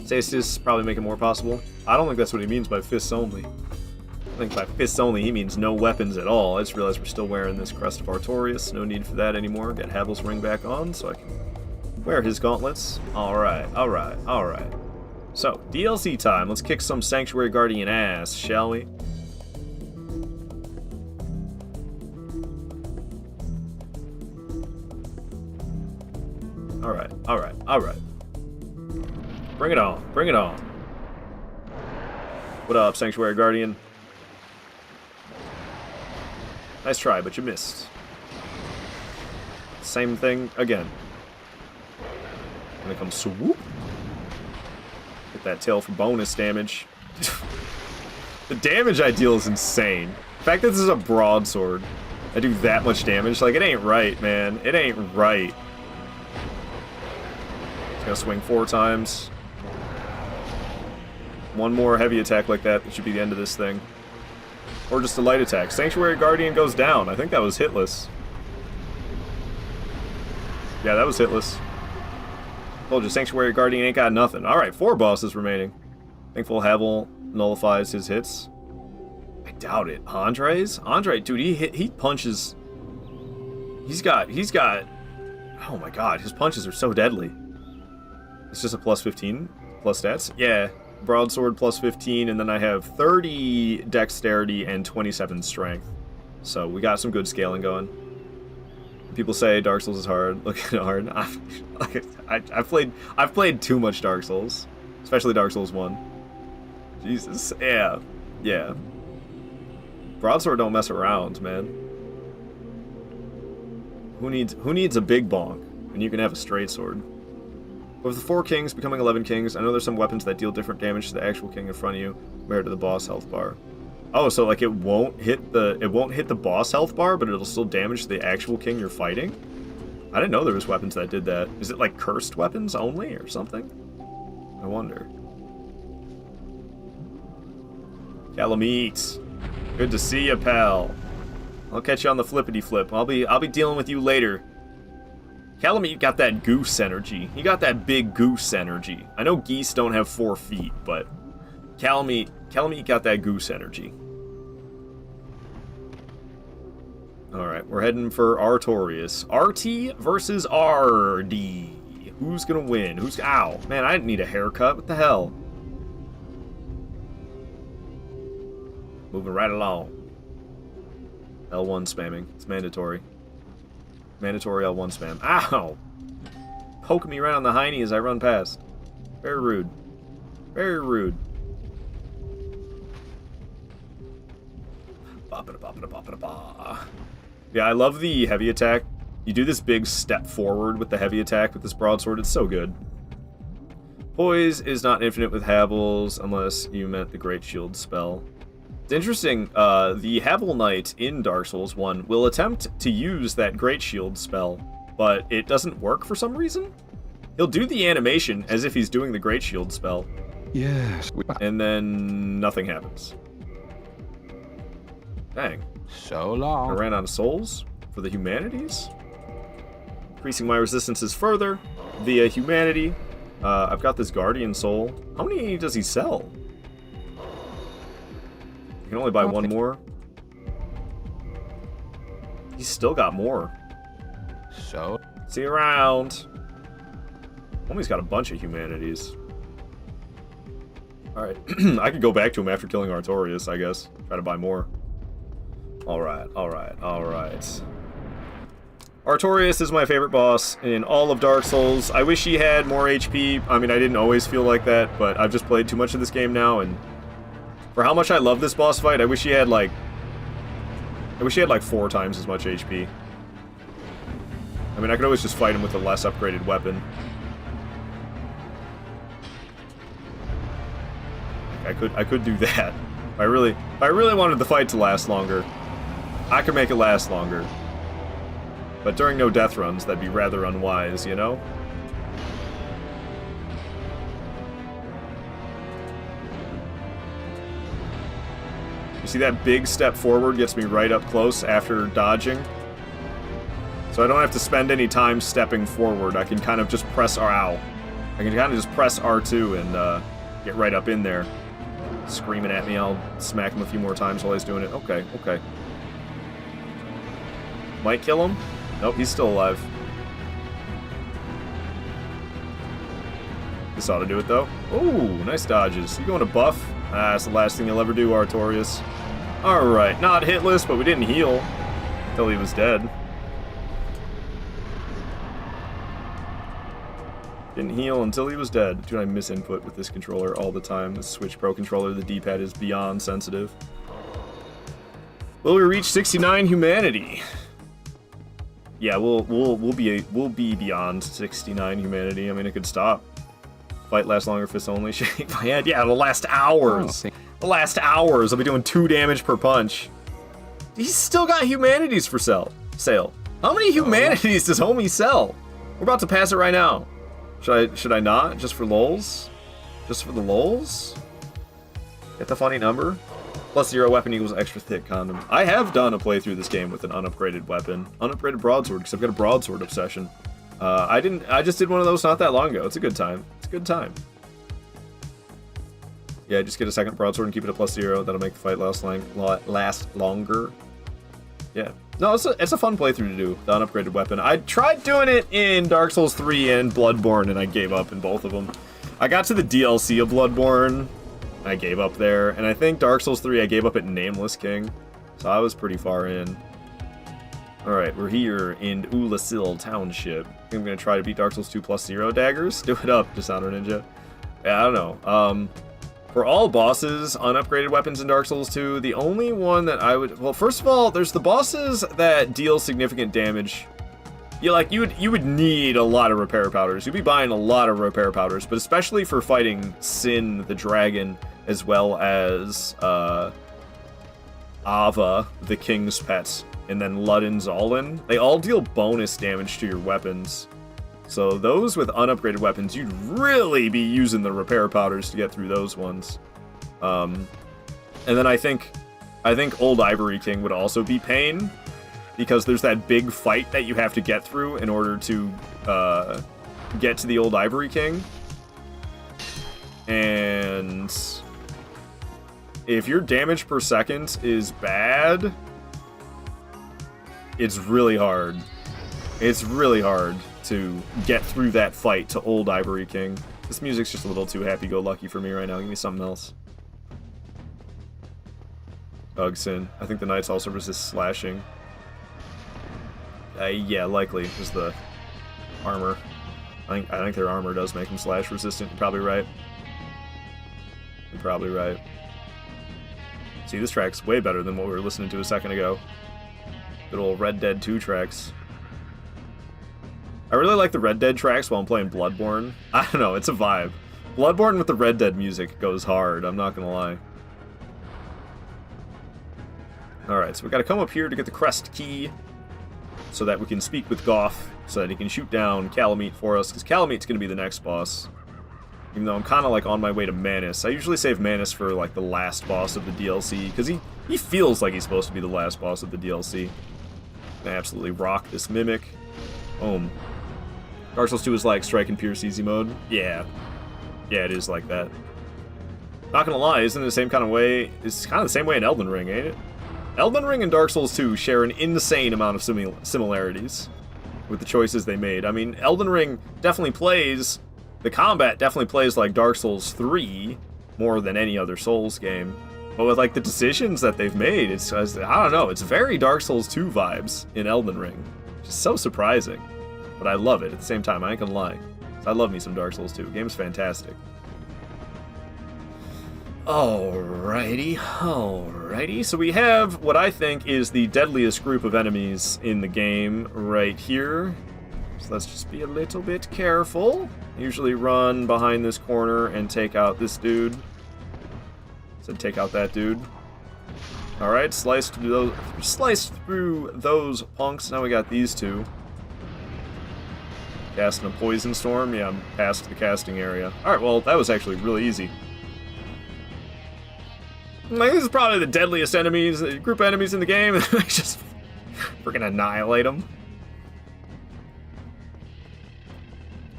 Stasis probably make it more possible. I don't think that's what he means by fists only. I think by fists only he means no weapons at all. I just realized we're still wearing this Crest of Artorias. No need for that anymore. Get Havel's ring back on so I can wear his gauntlets. Alright, alright, alright. So, DLC time. Let's kick some Sanctuary Guardian ass, shall we? Alright, alright, alright. Bring it on, bring it on. What up, Sanctuary Guardian? Nice try, but you missed. Same thing again. Gonna come swoop. Get that tail for bonus damage. The damage I deal is insane. The fact that this is a broadsword, I do that much damage, like, it ain't right, man. It ain't right. It's gonna swing 4 times. One more heavy attack like that should be the end of this thing. Or just a light attack. Sanctuary Guardian goes down. I think that was hitless. Yeah, that was hitless. Told you, Sanctuary Guardian ain't got nothing. Alright, 4 bosses remaining. Thankful Havel nullifies his hits. I doubt it. Andre's? Andre, dude, he punches. He's got, oh my god, his punches are so deadly. It's just a plus 15 plus stats? Yeah. Broadsword plus 15, and then I have 30 dexterity and 27 strength. So we got some good scaling going. People say Dark Souls is hard. Look at it hard. I've played too much Dark Souls, especially Dark Souls 1. Jesus, yeah, yeah. Broadsword don't mess around, man. Who needs a big bonk when you can have a straight sword? With the 4 kings becoming 11 kings, I know there's some weapons that deal different damage to the actual king in front of you compared to the boss health bar. Oh, so like it won't hit the boss health bar, but it'll still damage the actual king you're fighting? I didn't know there was weapons that did that. Is it like cursed weapons only or something? I wonder. Calamite. Good to see you, pal. I'll catch you on the flippity flip. I'll be dealing with you later. Calamite got that goose energy. He got that big goose energy. I know geese don't have 4 feet, but Calamite got that goose energy. Alright, we're heading for Artorias. RT versus RD. Who's gonna win? Ow, man, I didn't need a haircut. What the hell? Moving right along. L1 spamming. It's mandatory. Mandatory L1 spam. Ow! Poking me right on the hiney as I run past. Very rude. Very rude. Yeah, I love the heavy attack. You do this big step forward with the heavy attack with this broadsword. It's so good. Poise is not infinite with Havel's unless you meant the Great Shield spell. It's interesting, the Havel Knight in Dark Souls 1 will attempt to use that Great Shield spell, but it doesn't work for some reason. He'll do the animation as if he's doing the Great Shield spell, Yes. And then nothing happens. Dang. So I long. ran out of souls for the humanities. Increasing my resistances further via humanity. I've got this guardian soul. How many does he sell? You can only buy one more. He's still got more. So. See you around. Homie's got a bunch of humanities. Alright. I could go back to him after killing Artorias, I guess. Try to buy more. Alright, alright, alright. Artorias is my favorite boss in all of Dark Souls. I wish he had more HP. I mean, I didn't always feel like that, but I've just played too much of this game now, and for how much I love this boss fight, I wish he had like 4 times as much HP. I mean, I could always just fight him with a less upgraded weapon. I could do that. If I really wanted the fight to last longer, I could make it last longer. But during no death runs, that'd be rather unwise, you know? You see that big step forward gets me right up close after dodging? So I don't have to spend any time stepping forward. I can kind of just press I can kind of just press R2 and get right up in there. Screaming at me, I'll smack him a few more times while he's doing it. Okay, okay. Might kill him? Nope, he's still alive. This ought to do it, though. Ooh, nice dodges. You going to buff? Ah, that's the last thing you'll ever do, Artorias. Alright, not hitless, but we didn't heal until he was dead. Didn't heal until he was dead. Dude, I miss input with this controller all the time. The Switch Pro controller, the D-pad is beyond sensitive. Will we reach 69 humanity? Yeah, we'll be beyond 69 humanity. I mean, it could stop. Fight lasts longer, fists only. Shake my head. Yeah, the last hours. The last hours. I'll be doing 2 damage per punch. He's still got humanities for sale. How many humanities does homie sell? We're about to pass it right now. Should I not? Just for lols? Just for the lols? Get the funny number? +0 weapon equals extra thick condom. I have done a playthrough this game with an unupgraded weapon. Unupgraded broadsword, because I've got a broadsword obsession. I just did one of those not that long ago. It's a good time. It's a good time. Yeah, just get a second broadsword and keep it at +0. That'll make the fight last longer. Yeah. No, it's a fun playthrough to do, the unupgraded weapon. I tried doing it in Dark Souls 3 and Bloodborne, and I gave up in both of them. I got to the DLC of Bloodborne, I gave up there, and I think Dark Souls 3 I gave up at Nameless King, so I was pretty far in. Alright, we're here in Ulasil Township. I'm gonna try to beat Dark Souls 2 +0 daggers. Do it up, Dishonor Ninja. Yeah, I don't know. For all bosses, unupgraded weapons in Dark Souls 2, the only one that I would... Well, first of all, there's the bosses that deal significant damage. You would need a lot of repair powders. You'd be buying a lot of repair powders, but especially for fighting Sin the Dragon, as well as Ava, the King's Pet, and then Ludin Zolin. They all deal bonus damage to your weapons. So those with unupgraded weapons, you'd really be using the repair powders to get through those ones. And then I think Old Ivory King would also be pain, because there's that big fight that you have to get through in order to get to the Old Ivory King. And if your damage per second is bad, it's really hard. It's really hard to get through that fight to Old Ivory King. This music's just a little too happy-go-lucky for me right now. Give me something else. Ugh, Sin. I think the knights also resist slashing. Yeah, likely. Is the armor. I think their armor does make them slash resistant. You're probably right. You're probably right. See, this track's way better than what we were listening to a second ago. Good old Red Dead 2 tracks. I really like the Red Dead tracks while I'm playing Bloodborne. I don't know, it's a vibe. Bloodborne with the Red Dead music goes hard, I'm not gonna lie. Alright, so we gotta come up here to get the crest key, so that we can speak with Goff, so that he can shoot down Calamite for us, because Calamate's gonna be the next boss. Even though I'm kind of like on my way to Manus. I usually save Manus for like the last boss of the DLC, because he feels like he's supposed to be the last boss of the DLC. I absolutely rock this Mimic. Boom. Dark Souls 2 is like Strike and Pierce easy mode. Yeah. Yeah, it is like that. Not gonna lie, isn't it the same kind of way? It's kind of the same way in Elden Ring, ain't it? Elden Ring and Dark Souls 2 share an insane amount of similarities with the choices they made. I mean, Elden Ring definitely plays... The combat definitely plays like Dark Souls 3 more than any other Souls game. But with like the decisions that they've made, it's, I don't know, it's very Dark Souls 2 vibes in Elden Ring. Which is so surprising. But I love it at the same time, I ain't gonna lie. I love me some Dark Souls 2. The game's fantastic. Alrighty. So we have what I think is the deadliest group of enemies in the game right here. So let's just be a little bit careful. Usually run behind this corner and take out this dude. So take out that dude. Alright, sliced through those punks. Now we got these two. Casting a poison storm. Yeah, I'm past the casting area. Alright, well, that was actually really easy. Like, this is probably the deadliest enemies, group of enemies in the game. I just freaking annihilate them.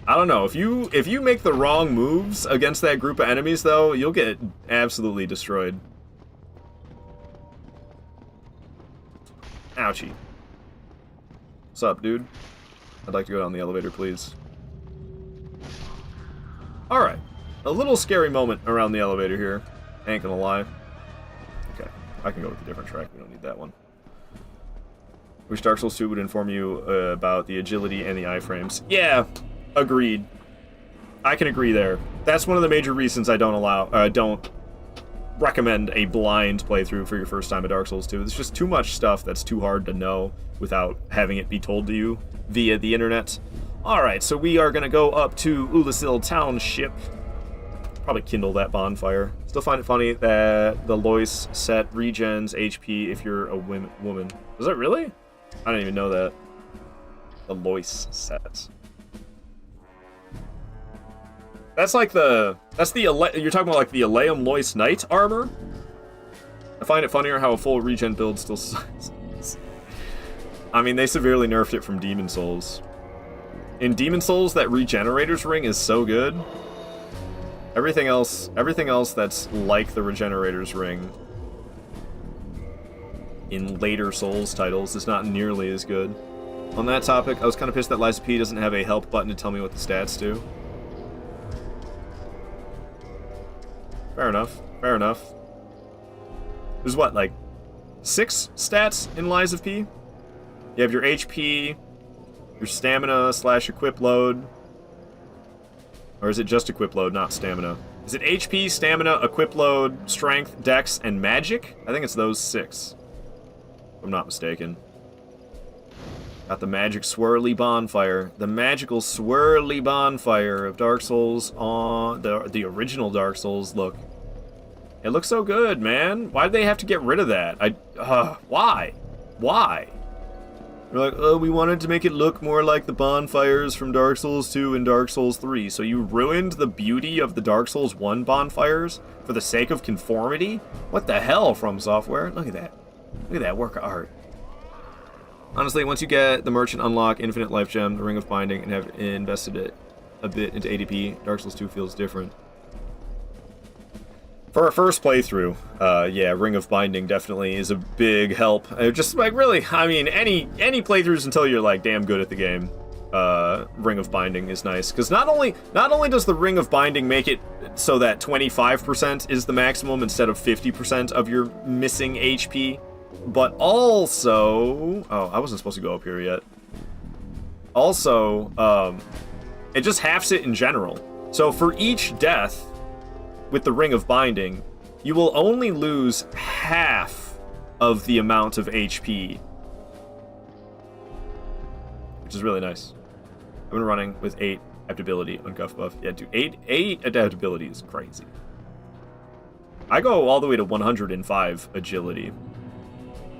I don't know, if you make the wrong moves against that group of enemies, though, you'll get absolutely destroyed. Ouchie. What's up, dude? I'd like to go down the elevator, please. Alright. A little scary moment around the elevator here. Ain't gonna lie. Okay, I can go with a different track. We don't need that one. Wish Dark Souls 2 would inform you about the agility and the iframes. Yeah, agreed. I can agree there. That's one of the major reasons I don't recommend a blind playthrough for your first time at Dark Souls 2. There's just too much stuff that's too hard to know without having it be told to you via the internet. Alright, so we are going to go up to Ulasil Township. Probably kindle that bonfire. Still find it funny that the Lois set regens HP if you're a woman. Was that really? I didn't even know that. The Lois set. That's like you're talking about like the Aleum Lois Knight armor? I find it funnier how a full regen build still sucks. I mean, they severely nerfed it from Demon Souls. In Demon Souls, that Regenerator's Ring is so good. Everything else that's like the Regenerator's Ring in later Souls titles is not nearly as good. On that topic, I was kind of pissed that Liza P doesn't have a help button to tell me what the stats do. Fair enough. There's what, like 6 stats in Lies of P? You have your HP, your stamina / equip load. Or is it just equip load, not stamina? Is it HP, stamina, equip load, strength, dex, and magic? I think it's those 6. If I'm not mistaken. Got the magic swirly bonfire. The magical swirly bonfire of Dark Souls on the original Dark Souls look. It looks so good, man. Why did they have to get rid of that? Why? Why? They're like, oh, we wanted to make it look more like the bonfires from Dark Souls 2 and Dark Souls 3. So you ruined the beauty of the Dark Souls 1 bonfires for the sake of conformity? What the hell, From Software? Look at that. Look at that work of art. Honestly, once you get the Merchant Unlock, Infinite Life Gem, the Ring of Binding, and have invested it a bit into ADP, Dark Souls 2 feels different. For a first playthrough, yeah, Ring of Binding definitely is a big help. Just like really, I mean, any playthroughs until you're like damn good at the game, Ring of Binding is nice because not only does the Ring of Binding make it so that 25% is the maximum instead of 50% of your missing HP, but also, oh, I wasn't supposed to go up here yet. Also, it just halves it in general. So for each death with the Ring of Binding, you will only lose half of the amount of HP. Which is really nice. I've been running with 8 adaptability on Guff Buff. Yeah, dude, 8 adaptability is crazy. I go all the way to 105 agility.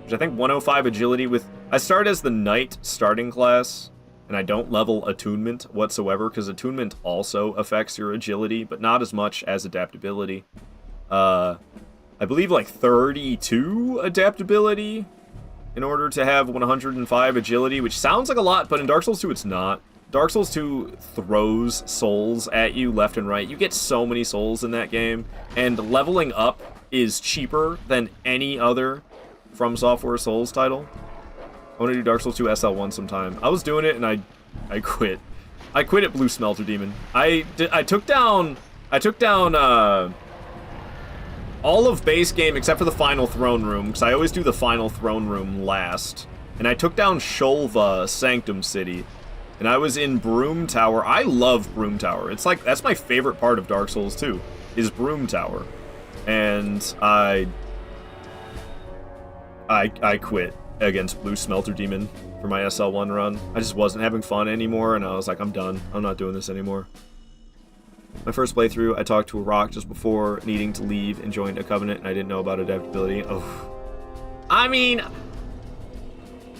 Which I think 105 agility with... I start as the Knight starting class, and I don't level attunement whatsoever, because attunement also affects your agility, but not as much as adaptability. I believe like 32 adaptability in order to have 105 agility, which sounds like a lot, but in Dark Souls 2 it's not. Dark Souls 2 throws souls at you left and right. You get so many souls in that game, and leveling up is cheaper than any other From Software Souls title. I want to do Dark Souls 2 SL1 sometime. I was doing it and I quit. I quit at Blue Smelter Demon. I took down all of base game except for the final throne room, because I always do the final throne room last. And I took down Sholva Sanctum City. And I was in Broom Tower. I love Broom Tower. It's like, that's my favorite part of Dark Souls 2, is Broom Tower. And I quit against Blue Smelter Demon for my SL1 run. I just wasn't having fun anymore, and I was like, I'm done. I'm not doing this anymore. My first playthrough, I talked to a rock just before needing to leave and joined a covenant, and I didn't know about adaptability. Oh. I mean,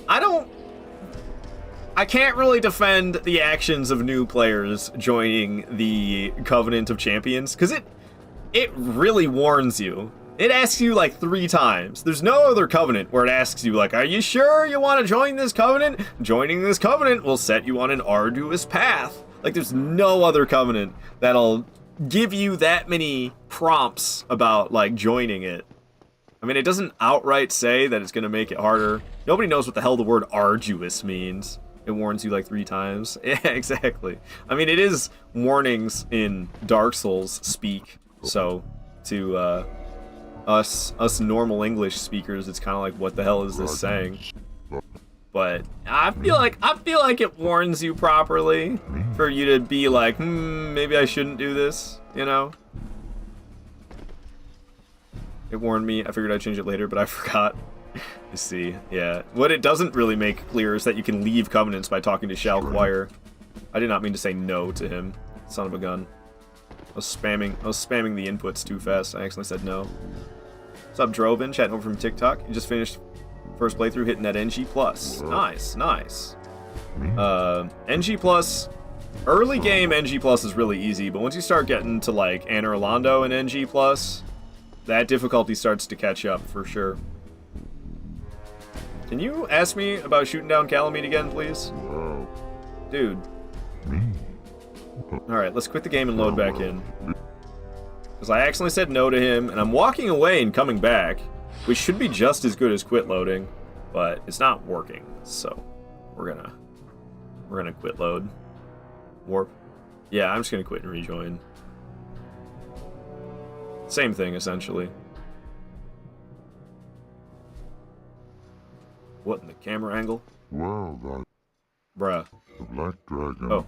I can't really defend the actions of new players joining the Covenant of Champions, because it really warns you. It asks you like 3 times. There's no other covenant where it asks you like, are you sure you want to join this covenant? Joining this covenant will set you on an arduous path. Like, there's no other covenant that'll give you that many prompts about like joining it. I mean, it doesn't outright say that it's going to make it harder. Nobody knows what the hell the word arduous means. It warns you like 3 times. Yeah, exactly. I mean, it is warnings in Dark Souls speak. So to us normal English speakers, it's kind of like, what the hell is this saying? But I feel like it warns you properly for you to be like, maybe I shouldn't do this, you know? It warned me. I figured I'd change it later, but I forgot. You see, yeah. What it doesn't really make clear is that you can leave covenants by talking to Shao Choir. I did not mean to say no to him. Son of a gun. I was spamming the inputs too fast. I accidentally said no. What's up, Drovin? Chatting over from TikTok. You just finished first playthrough hitting that NG+. Nice, nice. NG+, early game NG+ is really easy, but once you start getting to like Anor Londo and NG+, that difficulty starts to catch up for sure. Can you ask me about shooting down Calamite again, please? Dude. Alright, let's quit the game and load back in. Because I accidentally said no to him, and I'm walking away and coming back, which should be just as good as quit loading, but it's not working, so we're gonna quit load. Warp. Yeah, I'm just gonna quit and rejoin. Same thing, essentially. What in the camera angle? Well, that... Bruh. The Black Dragon. Oh.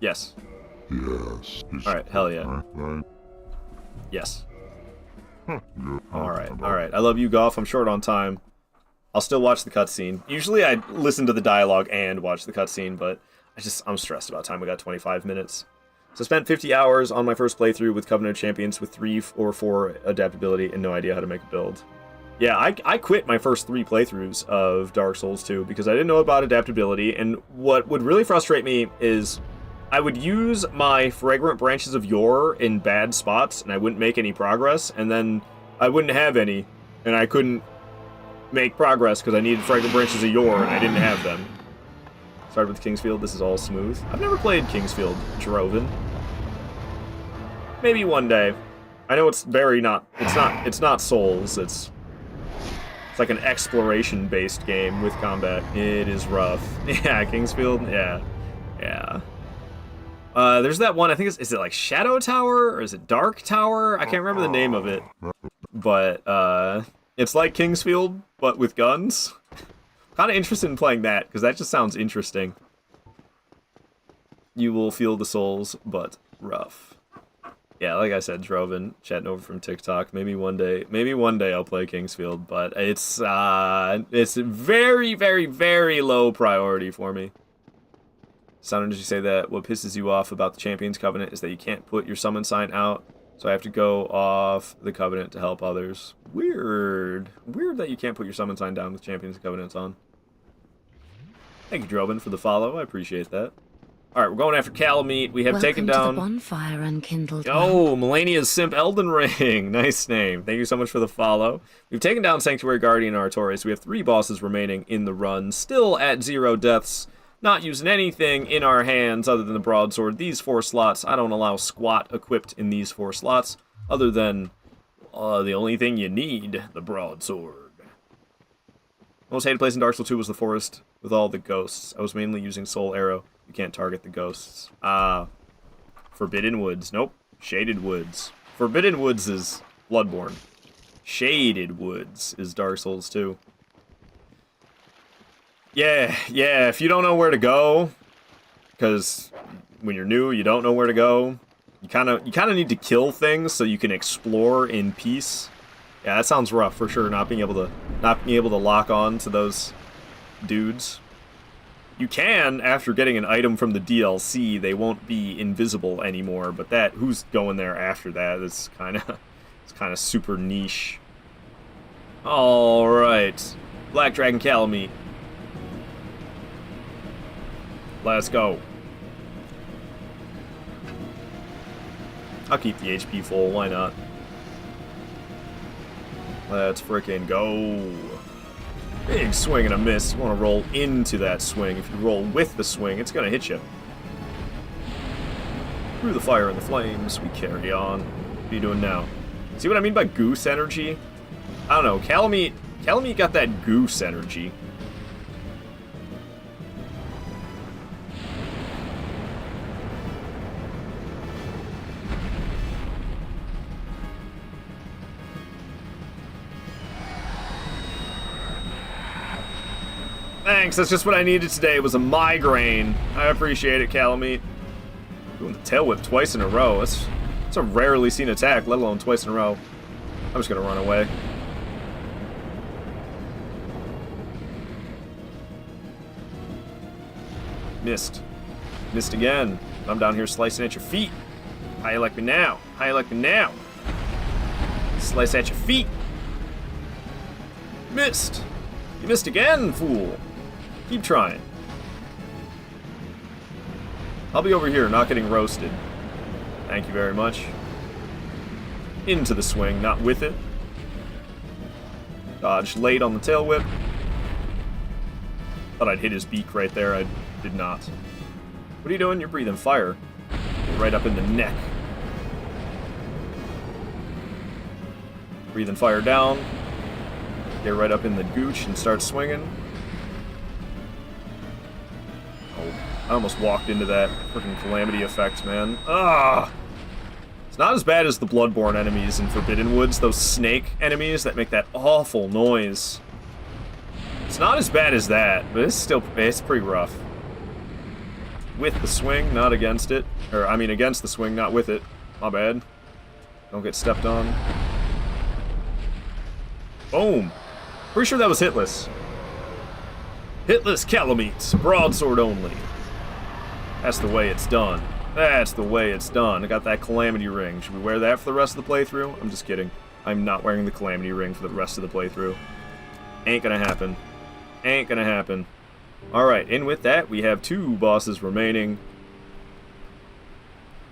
Yes. Yes. Alright, hell yeah. Right. Yes. Yeah, Alright. I love you, Goff. I'm short on time. I'll still watch the cutscene. Usually I listen to the dialogue and watch the cutscene, but I'm stressed about time. We got 25 minutes. So I spent 50 hours on my first playthrough with Covenant of Champions with 3 or 4 adaptability and no idea how to make a build. Yeah, I quit my first 3 playthroughs of Dark Souls 2 because I didn't know about adaptability, and what would really frustrate me is I would use my Fragrant Branches of Yore in bad spots, and I wouldn't make any progress, and then I wouldn't have any, and I couldn't make progress because I needed Fragrant Branches of Yore, and I didn't have them. Started with Kingsfield, this is all smooth. I've never played Kingsfield, Droven. Maybe one day. I know it's it's not Souls, it's like an exploration-based game with combat. It is rough. Yeah, Kingsfield, yeah. There's that one, I think is it like Shadow Tower, or is it Dark Tower? I can't remember the name of it. But, it's like Kingsfield, but with guns. Kind of interested in playing that, because that just sounds interesting. You will feel the souls, but rough. Yeah, like I said, Droven, chatting over from TikTok. Maybe one day I'll play Kingsfield, but it's very, very, very low priority for me. Sounded, did you say that what pisses you off about the Champions Covenant is that you can't put your summon sign out, so I have to go off the Covenant to help others. Weird that you can't put your summon sign down with Champions Covenants on. Thank you, Drobin, for the follow. I appreciate that. All right, we're going after Calamite. We have Welcome taken to down... the bonfire, unkindled one. Oh, Melania's Simp Elden Ring. Nice name. Thank you so much for the follow. We've taken down Sanctuary Guardian and Artorias. We have 3 bosses remaining in the run. Still at 0 deaths. Not using anything in our hands other than the broadsword. These 4 slots, I don't allow squat equipped in these 4 slots. Other than the only thing you need, the broadsword. Most hated place in Dark Souls 2 was the forest with all the ghosts. I was mainly using Soul Arrow. You can't target the ghosts. Forbidden Woods. Nope. Shaded Woods. Forbidden Woods is Bloodborne. Shaded Woods is Dark Souls 2. Yeah, if you don't know where to go, because when you're new, you don't know where to go, you kind of need to kill things so you can explore in peace. Yeah, that sounds rough for sure, not being able to lock on to those dudes. You can, after getting an item from the DLC, they won't be invisible anymore, but that, who's going there after that? It's kind of super niche. Alright. Black Dragon Calamite. Let's go. I'll keep the HP full, why not? Let's frickin' go. Big swing and a miss. You want to roll into that swing. If you roll with the swing, it's going to hit you. Through the fire and the flames, we carry on. What are you doing now? See what I mean by goose energy? I don't know. Calamite got that goose energy. Thanks, that's just what I needed today, was a migraine. I appreciate it, Calamite. Doing the tail whip twice in a row. It's a rarely seen attack, let alone twice in a row. I'm just gonna run away. Missed. Missed again. I'm down here slicing at your feet. How you like me now? How you like me now? Slice at your feet. Missed. You missed again, fool. Keep trying. I'll be over here, not getting roasted. Thank you very much. Into the swing, not with it. Dodged late on the tail whip. Thought I'd hit his beak right there. I did not. What are you doing? You're breathing fire. Right up in the neck. Breathing fire down. Get right up in the gooch and start swinging. Oh, I almost walked into that freaking calamity effect, man. Ah! It's not as bad as the Bloodborne enemies in Forbidden Woods, those snake enemies that make that awful noise. It's not as bad as that, but it's pretty rough. With the swing, not against it. Or, I mean, against the swing, not with it. My bad. Don't get stepped on. Boom! Pretty sure that was hitless. Hitless Calamite, Broadsword Only. That's the way it's done. That's the way it's done. I got that Calamity Ring. Should we wear that for the rest of the playthrough? I'm just kidding. I'm not wearing the Calamity Ring for the rest of the playthrough. Ain't gonna happen. Ain't gonna happen. Alright, and with that, we have 2 bosses remaining.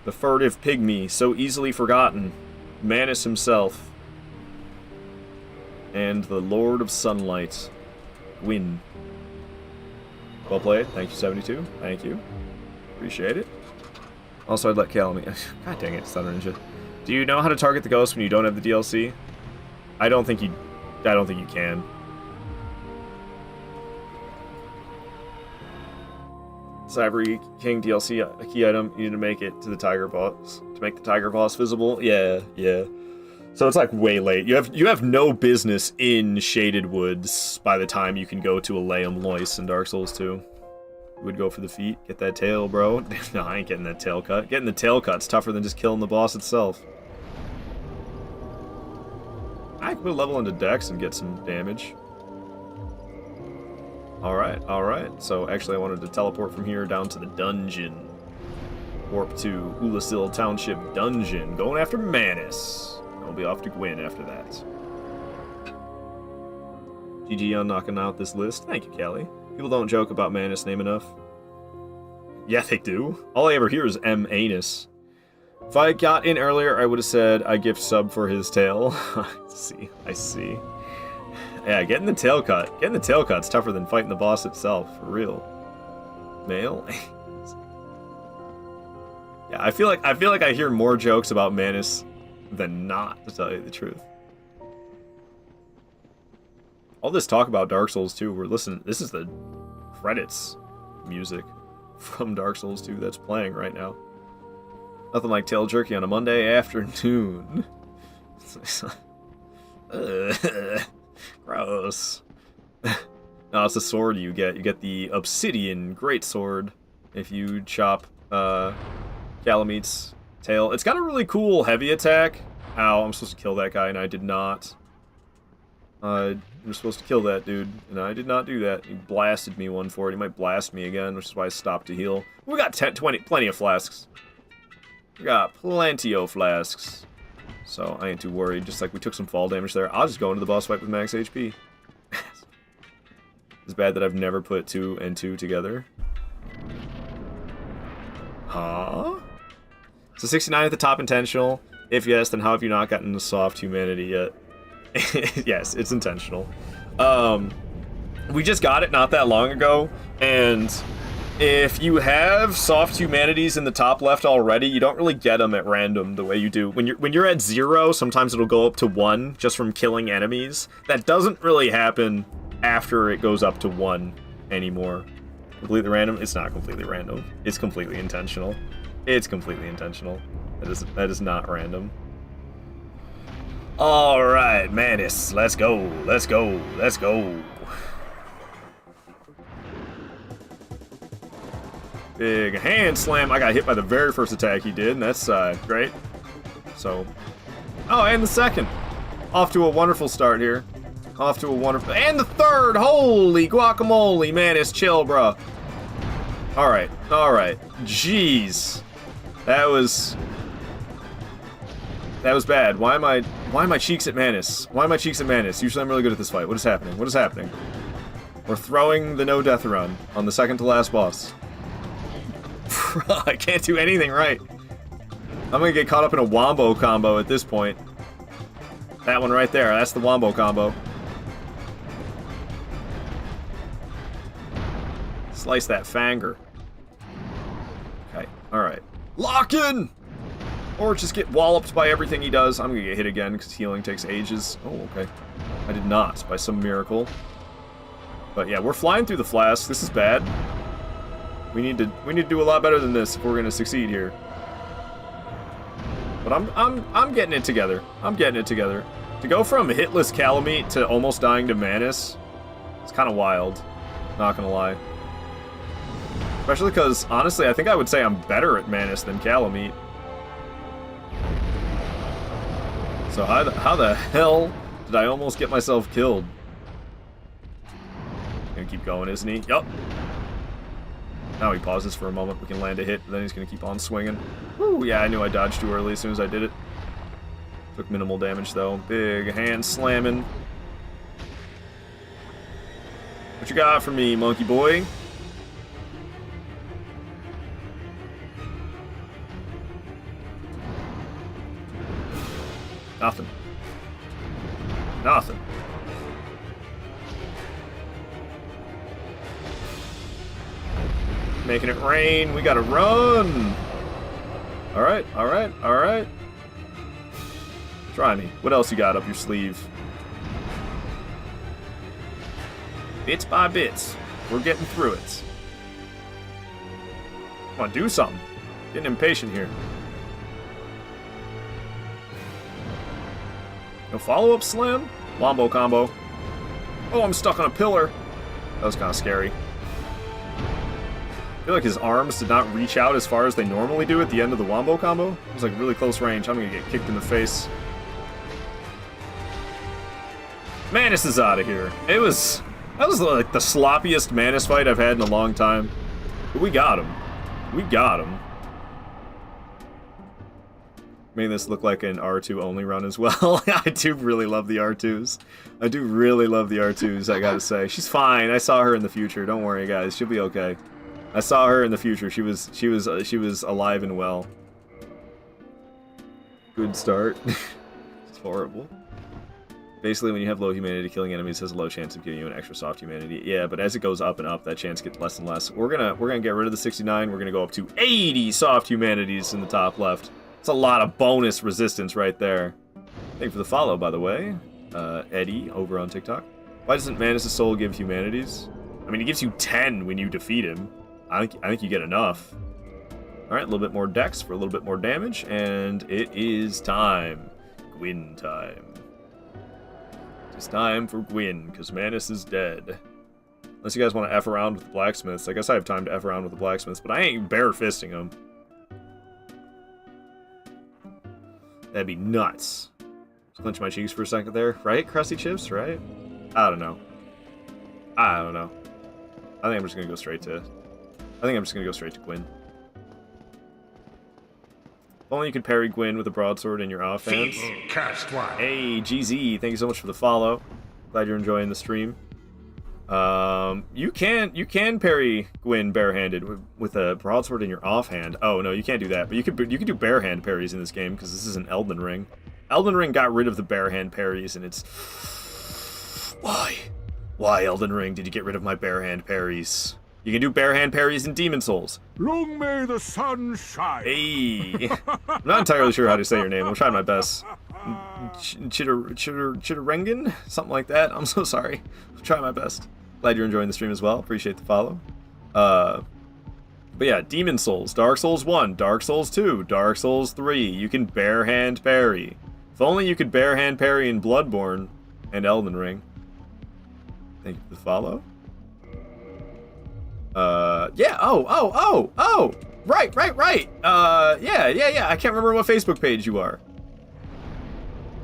The Furtive Pygmy, so easily forgotten. Manus himself. And the Lord of Sunlight. Gwyn. Well played. Thank you, 72. Thank you. Appreciate it. Also, I'd let Calamite... God dang it, Thunder Ninja. Do you know how to target the ghost when you don't have the DLC? I don't think you can. Cyber King DLC, a key item. You need to make it to the Tiger Boss. To make the Tiger Boss visible? Yeah. So it's like way late. You have no business in Shaded Woods by the time you can go to Aleum Lois in Dark Souls 2. You would go for the feet. Get that tail, bro. No, I ain't getting that tail cut. Getting the tail cut's tougher than just killing the boss itself. I can put a level into Dex and get some damage. Alright. So actually I wanted to teleport from here down to the dungeon. Warp to Ulasil Township Dungeon. Going after Manus. I'll be off to Gwyn after that. GG on knocking out this list. Thank you, Callie. People don't joke about Manus name enough. Yeah, they do. All I ever hear is M. Anus. If I got in earlier, I would have said I gift sub for his tail. I see. Yeah, getting the tail cut. Getting the tail cut's tougher than fighting the boss itself, for real. Male? Yeah, I feel like I hear more jokes about Manus than not, to tell you the truth. All this talk about Dark Souls 2, we're listening. This is the credits music from Dark Souls 2 that's playing right now. Nothing like tail jerky on a Monday afternoon. Gross. No, it's a sword you get. You get the Obsidian Greatsword if you chop Calameet's tail. It's got a really cool heavy attack. Ow, I'm supposed to kill that guy and I did not. You're supposed to kill that dude, and I did not do that. He blasted me one for it. He might blast me again, which is why I stopped to heal. We got 20, plenty of flasks. We got plenty of flasks. So I ain't too worried. Just like we took some fall damage there. I'll just go into the boss fight with max HP. It's bad that I've never put 2 and 2 together. Huh? So 69 at the top intentional. If yes, then how have you not gotten the soft humanity yet? Yes, it's intentional. We just got it not that long ago, and if you have soft humanities in the top left already, you don't really get them at random the way you do. When you're at 0, sometimes it'll go up to 1 just from killing enemies. That doesn't really happen after it goes up to 1 anymore. Completely random? It's not completely random. It's completely intentional. It's completely intentional. That is not random. Alright, Manus, let's go, let's go, let's go. Big hand slam. I got hit by the very first attack he did, and that's great. So, oh, and the second. Off to a wonderful start here. Off to a wonderful, and the third. Holy guacamole, Manus, chill, bro. All right, jeez, that was bad. Why am I cheeks at Manus? Why am I cheeks at Manus? Usually I'm really good at this fight. What is happening? What is happening? We're throwing the no death run on the second to last boss. I can't do anything right. I'm gonna get caught up in a wombo combo at this point. That one right there, that's the wombo combo. Slice that fanger. Okay, alright. Lock in! Or just get walloped by everything he does. I'm gonna get hit again because healing takes ages. Oh, okay. I did not, by some miracle. But yeah, we're flying through the flask. This is bad. We need to do a lot better than this if we're gonna succeed here. But I'm getting it together. I'm getting it together. To go from hitless Calameet to almost dying to Manus, it's kind of wild. Not gonna lie. Especially because, honestly, I think I would say I'm better at Manus than Calameet. So how the hell did I almost get myself killed? Gonna keep going, isn't he? Yup. Now he pauses for a moment. We can land a hit, and then he's gonna keep on swinging. Woo, yeah, I knew I dodged too early as soon as I did it. Took minimal damage though. Big hand slamming. What you got for me, monkey boy? Nothing. Nothing. Making it rain. We gotta run. Alright, alright, alright. Try me. What else you got up your sleeve? Bits by bits. We're getting through it. Come on, do something. Getting impatient here. No follow-up slam? Wombo combo. Oh, I'm stuck on a pillar. That was kind of scary. I feel like his arms did not reach out as far as they normally do at the end of the wombo combo. It was like really close range. I'm gonna get kicked in the face. Manus is out of here. That was like the sloppiest Manus fight I've had in a long time. But we got him. We got him. making this look like an R2 only run as well. I do really love the R2s. I do really love the R2s, I gotta say. She's fine. I saw her in the future. Don't worry, guys. She'll be okay. I saw her in the future. She was alive and well. Good start. It's horrible. Basically, when you have low humanity, killing enemies has a low chance of giving you an extra soft humanity. Yeah, but as it goes up and up, that chance gets less and less. We're gonna get rid of the 69. We're gonna go up to 80 soft humanities in the top left. It's a lot of bonus resistance right there. Thank you for the follow, by the way, Eddie over on TikTok. Why doesn't Manus' soul give humanities? I mean, he gives you 10 when you defeat him. I think you get enough. All right, a little bit more dex for a little bit more damage, and it is time. Gwyn time. It's time for Gwyn, because Manus is dead. Unless you guys want to F around with the blacksmiths. I guess I have time to F around with the blacksmiths, but I ain't bare fisting them. That'd be nuts. Just clench my cheeks for a second there. Right, Crusty Chips, right? I don't know. I don't know. I think I'm just gonna go straight to Gwyn. If only you could parry Gwyn with a broadsword in your offense. Cast one. Hey, GZ, thank you so much for the follow. Glad you're enjoying the stream. You can parry Gwyn barehanded with a broadsword in your offhand. Oh no, you can't do that. But you could do barehand parries in this game because this is an Elden Ring. Elden Ring got rid of the barehand parries, and it's why Elden Ring did you get rid of my barehand parries? You can do barehand parries in Demon Souls. Long may the sun shine. Hey, I'm not entirely sure how to say your name. I'm trying my best. Chitterengen? Something like that. I'm so sorry. I'm trying my best. Glad you're enjoying the stream as well. Appreciate the follow. But yeah, Demon Souls. Dark Souls 1, Dark Souls 2, Dark Souls 3. You can barehand parry. If only you could barehand parry in Bloodborne and Elden Ring. Thank you for the follow. Yeah, oh, right. Yeah, I can't remember what Facebook page you are.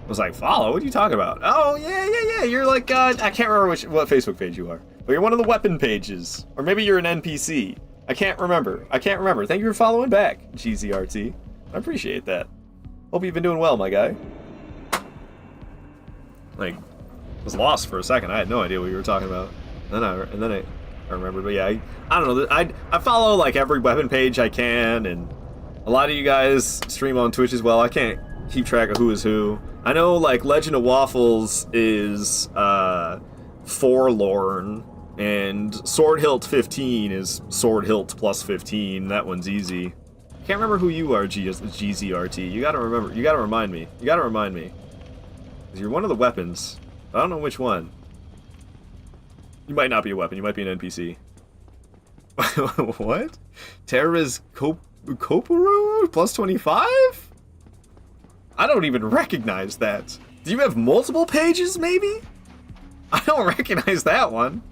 I was like, follow? What are you talking about? Oh, yeah, you're like, I can't remember what Facebook page you are. But you're one of the weapon pages. Or maybe you're an NPC. I can't remember. Thank you for following back, GZRT. I appreciate that. Hope you've been doing well, my guy. Like, I was lost for a second. I had no idea what you were talking about. And then I remember, but yeah, I don't know. I follow like every weapon page I can, and a lot of you guys stream on Twitch as well. I can't keep track of who is who. I know like Legend of Waffles is Forlorn, and Sword Hilt 15 is Sword Hilt plus 15. That one's easy. I can't remember who you are, GZRT. You gotta remember. You gotta remind me. Because you're one of the weapons. I don't know which one. You might not be a weapon. You might be an NPC. What? Terra's Kopuru plus 25? I don't even recognize that. Do you have multiple pages, maybe? I don't recognize that one.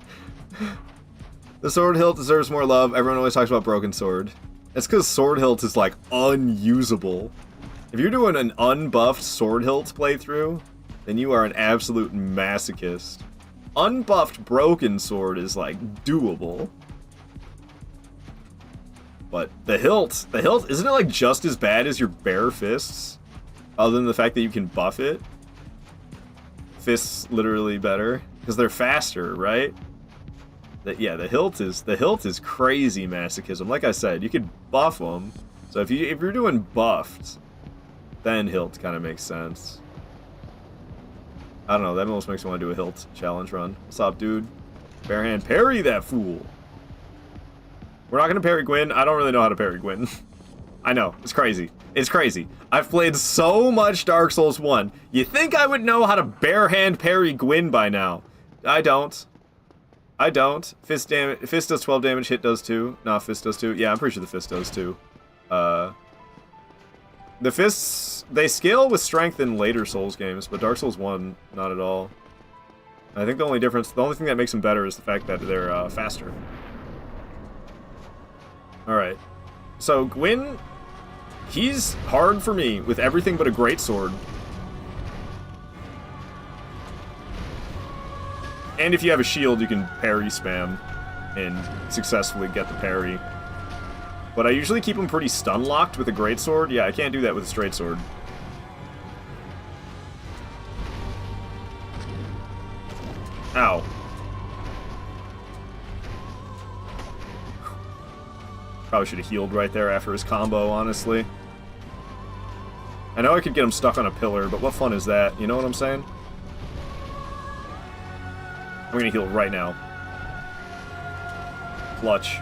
The Sword Hilt deserves more love. Everyone always talks about Broken Sword. That's because Sword Hilt is, like, unusable. If you're doing an unbuffed Sword Hilt playthrough, then you are an absolute masochist. Unbuffed Broken Sword is, like, doable. But the hilt, isn't it, like, just as bad as your bare fists? Other than the fact that you can buff it? Fists literally better. Because they're faster, right? Yeah, the hilt is crazy masochism. Like I said, you could buff them. So if you're doing buffed, then hilt kind of makes sense. I don't know, that almost makes me want to do a hilt challenge run. What's up, dude? Barehand parry that fool. We're not going to parry Gwyn. I don't really know how to parry Gwyn. I know, it's crazy. It's crazy. I've played so much Dark Souls 1. You think I would know how to barehand parry Gwyn by now? I don't. Fist does 12 damage, hit does 2. Nah, fist does 2. Yeah, I'm pretty sure the fist does 2. The fists, they scale with strength in later Souls games, but Dark Souls 1, not at all. I think the only thing that makes them better is the fact that they're faster. Alright. So, Gwyn, he's hard for me with everything but a greatsword. And if you have a shield, you can parry spam and successfully get the parry. But I usually keep him pretty stun-locked with a greatsword. Yeah, I can't do that with a straight sword. Ow. Probably should have healed right there after his combo, honestly. I know I could get him stuck on a pillar, but what fun is that? You know what I'm saying? I'm gonna heal right now. Clutch.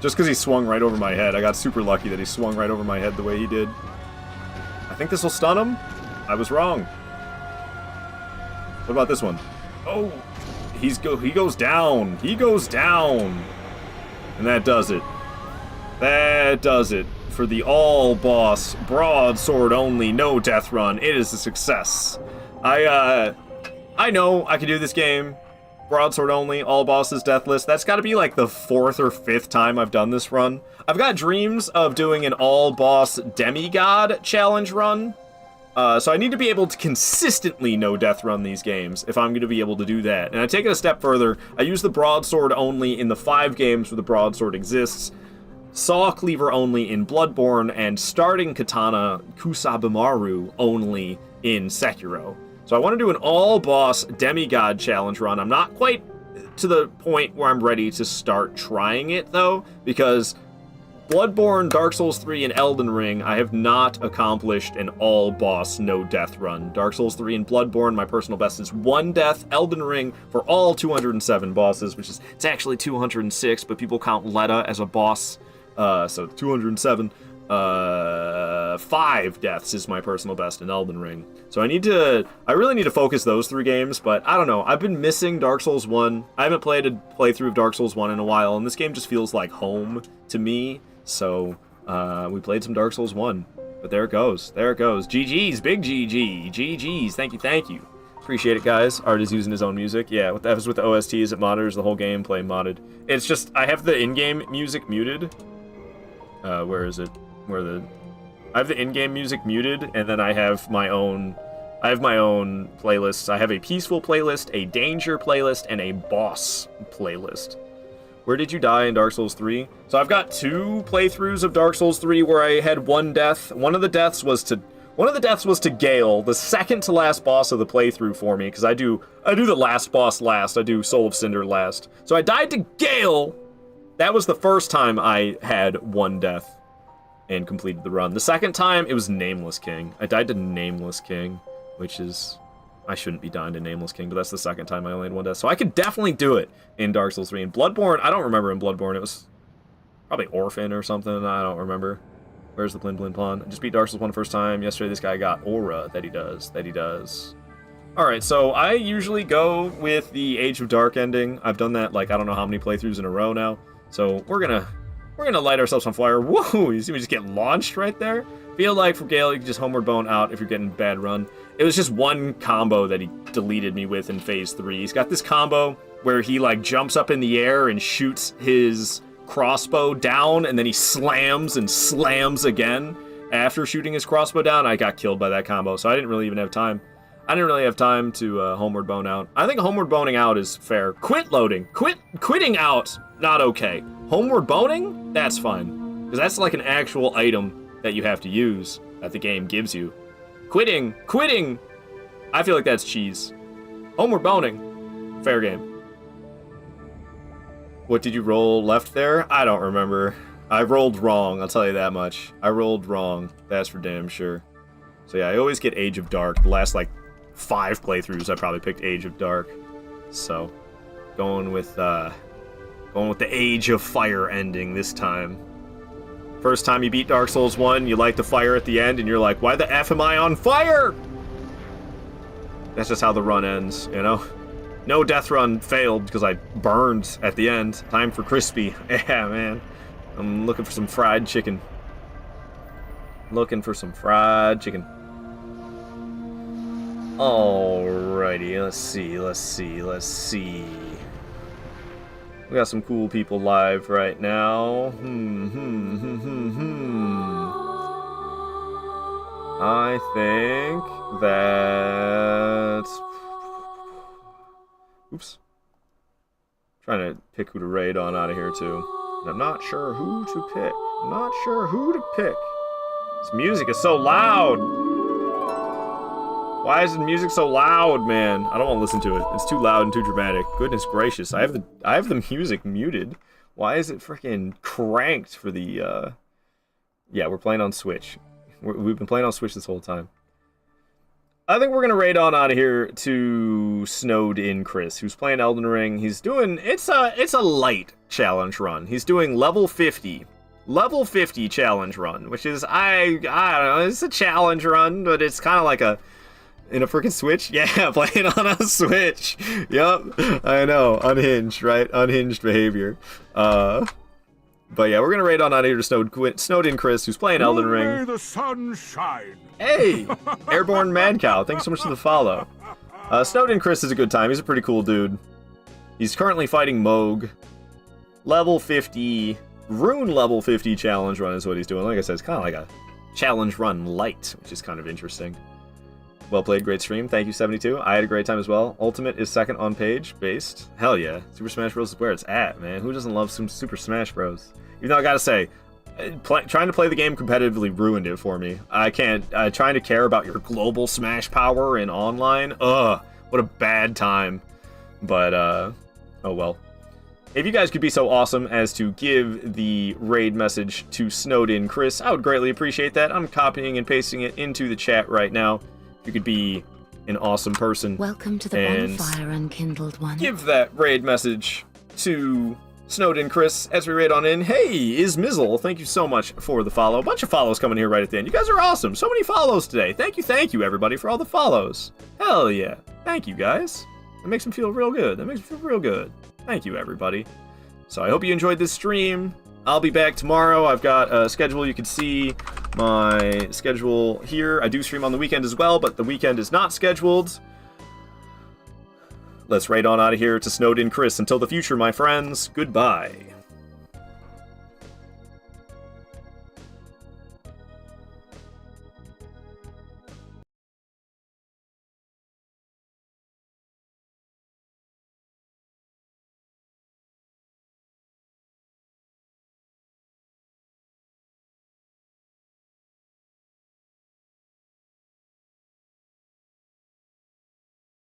Just because he swung right over my head. I got super lucky that he swung right over my head the way he did. I think this will stun him. I was wrong. What about this one? Oh! He goes down. He goes down. And that does it. That does it. For the all-boss, broadsword only, no death run. It is a success. I know I can do this game. Broadsword only, all bosses deathless. That's got to be like the 4th or 5th time I've done this run. I've got dreams of doing an all-boss demigod challenge run. So I need to be able to consistently no death run these games if I'm going to be able to do that. And I take it a step further. I use the broadsword only in the 5 games where the broadsword exists. Saw cleaver only in Bloodborne, and starting katana Kusabimaru only in Sekiro. So I want to do an all-boss demigod challenge run. I'm not quite to the point where I'm ready to start trying it, though, because Bloodborne, Dark Souls 3, and Elden Ring, I have not accomplished an all-boss no-death run. Dark Souls 3 and Bloodborne, my personal best is 1 death. Elden Ring, for all 207 bosses, which is, it's actually 206, but people count Letta as a boss, so 207. 5 deaths is my personal best in Elden Ring. So I really need to focus those 3 games, but I don't know. I've been missing Dark Souls 1. I haven't played a playthrough of Dark Souls 1 in a while, and this game just feels like home to me. So, we played some Dark Souls 1. But there it goes. There it goes. GG's, big GG. GG's. Thank you. Appreciate it, guys. Art is using his own music. Yeah, what the F is with the OSTs? It monitors the whole game, play modded. It's just, I have the in-game music muted. Where is it? I have the in-game music muted, and then I have my own playlists. I have a peaceful playlist, a danger playlist, and a boss playlist. Where did you die in Dark Souls 3? So I've got 2 playthroughs of Dark Souls 3 where I had 1 death. One of the deaths was to Gale, the second to last boss of the playthrough for me, because I do the last boss last. I do Soul of Cinder last. So I died to Gale. That was the first time I had 1 death and completed the run. The second time, it was Nameless King. I died to Nameless King, which is... I shouldn't be dying to Nameless King, but that's the second time I only had 1 death. So I could definitely do it in Dark Souls 3. In Bloodborne, I don't remember in Bloodborne. It was probably Orphan or something. I don't remember. Where's the Blin Blin Pawn? I just beat Dark Souls 1 the first time. Yesterday, this guy got Aura that he does. Alright, so I usually go with the Age of Dark ending. I've done that, like, I don't know how many playthroughs in a row now. So we're gonna light ourselves on fire. Whoa! You see me just get launched right there? Feel like for Gale, you can just homeward bone out if you're getting bad run. It was just 1 combo that he deleted me with in phase 3. He's got this combo where he like jumps up in the air and shoots his crossbow down, and then he slams and slams again after shooting his crossbow down. I got killed by that combo, so I didn't really even have time. I didn't really have time to homeward bone out. I think homeward boning out is fair. Quit loading. Quitting out, not okay. Homeward boning? That's fine. Because that's like an actual item that you have to use that the game gives you. Quitting! I feel like that's cheese. Homeward boning. Fair game. What did you roll left there? I don't remember. I rolled wrong, I'll tell you that much. I rolled wrong. That's for damn sure. So yeah, I always get Age of Dark. The last like 5 playthroughs I probably picked Age of Dark. So going with the Age of Fire ending this time. First time you beat Dark Souls 1, you light the fire at the end, and you're like, why the F am I on fire? That's just how the run ends, you know? No death run failed because I burned at the end. Time for crispy. Yeah, man. I'm looking for some fried chicken. Alrighty, let's see. We got some cool people live right now. I think that... Oops. Trying to pick who to raid on out of here, too. And I'm not sure who to pick. This music is so loud! Why is the music so loud, man? I don't want to listen to it. It's too loud and too dramatic. Goodness gracious, I have the music muted. Why is it freaking cranked for the, Yeah, we're playing on Switch. We've been playing on Switch this whole time. I think we're gonna raid on out of here to Snowed In Chris, who's playing Elden Ring. He's doing, it's a light challenge run. He's doing level 50 challenge run, which is, I don't know, it's a challenge run, but it's kind of like in a freaking Switch? Yeah, playing on a Switch. Yep, I know, unhinged, right? Unhinged behavior. But yeah, we're gonna raid on out here to Snowed In Chris, who's playing Elden Ring. May the sun shine. Hey, Airborne Mad Cow, thanks so much for the follow. Snowed In Chris is a good time. He's a pretty cool dude. He's currently fighting Moog. Level 50, Rune level 50 challenge run is what he's doing. Like I said, it's kind of like a challenge run light, which is kind of interesting. Well played, great stream. Thank you, 72. I had a great time as well. Ultimate is second on page, based. Hell yeah. Super Smash Bros. Is where it's at, man. Who doesn't love some Super Smash Bros? Even though I gotta say, trying to play the game competitively ruined it for me. I can't, trying to care about your global Smash power in online, ugh, what a bad time. But, oh well. If you guys could be so awesome as to give the raid message to Snowed In Chris, I would greatly appreciate that. I'm copying and pasting it into the chat right now. You could be an awesome person. Welcome to the bonfire, unkindled one. Give that raid message to Snowed In Chris as we raid on in. Hey, is Mizzle, thank you so much for the follow. A bunch of follows coming here right at the end. You guys are awesome. So many follows today. Thank you, everybody, for all the follows. Hell yeah. Thank you, guys. That makes me feel real good. Thank you, everybody. So I hope you enjoyed this stream. I'll be back tomorrow. I've got a schedule. You can see my schedule here. I do stream on the weekend as well, but the weekend is not scheduled. Let's raid on out of here to Snowed In Chris. Until the future, my friends. Goodbye.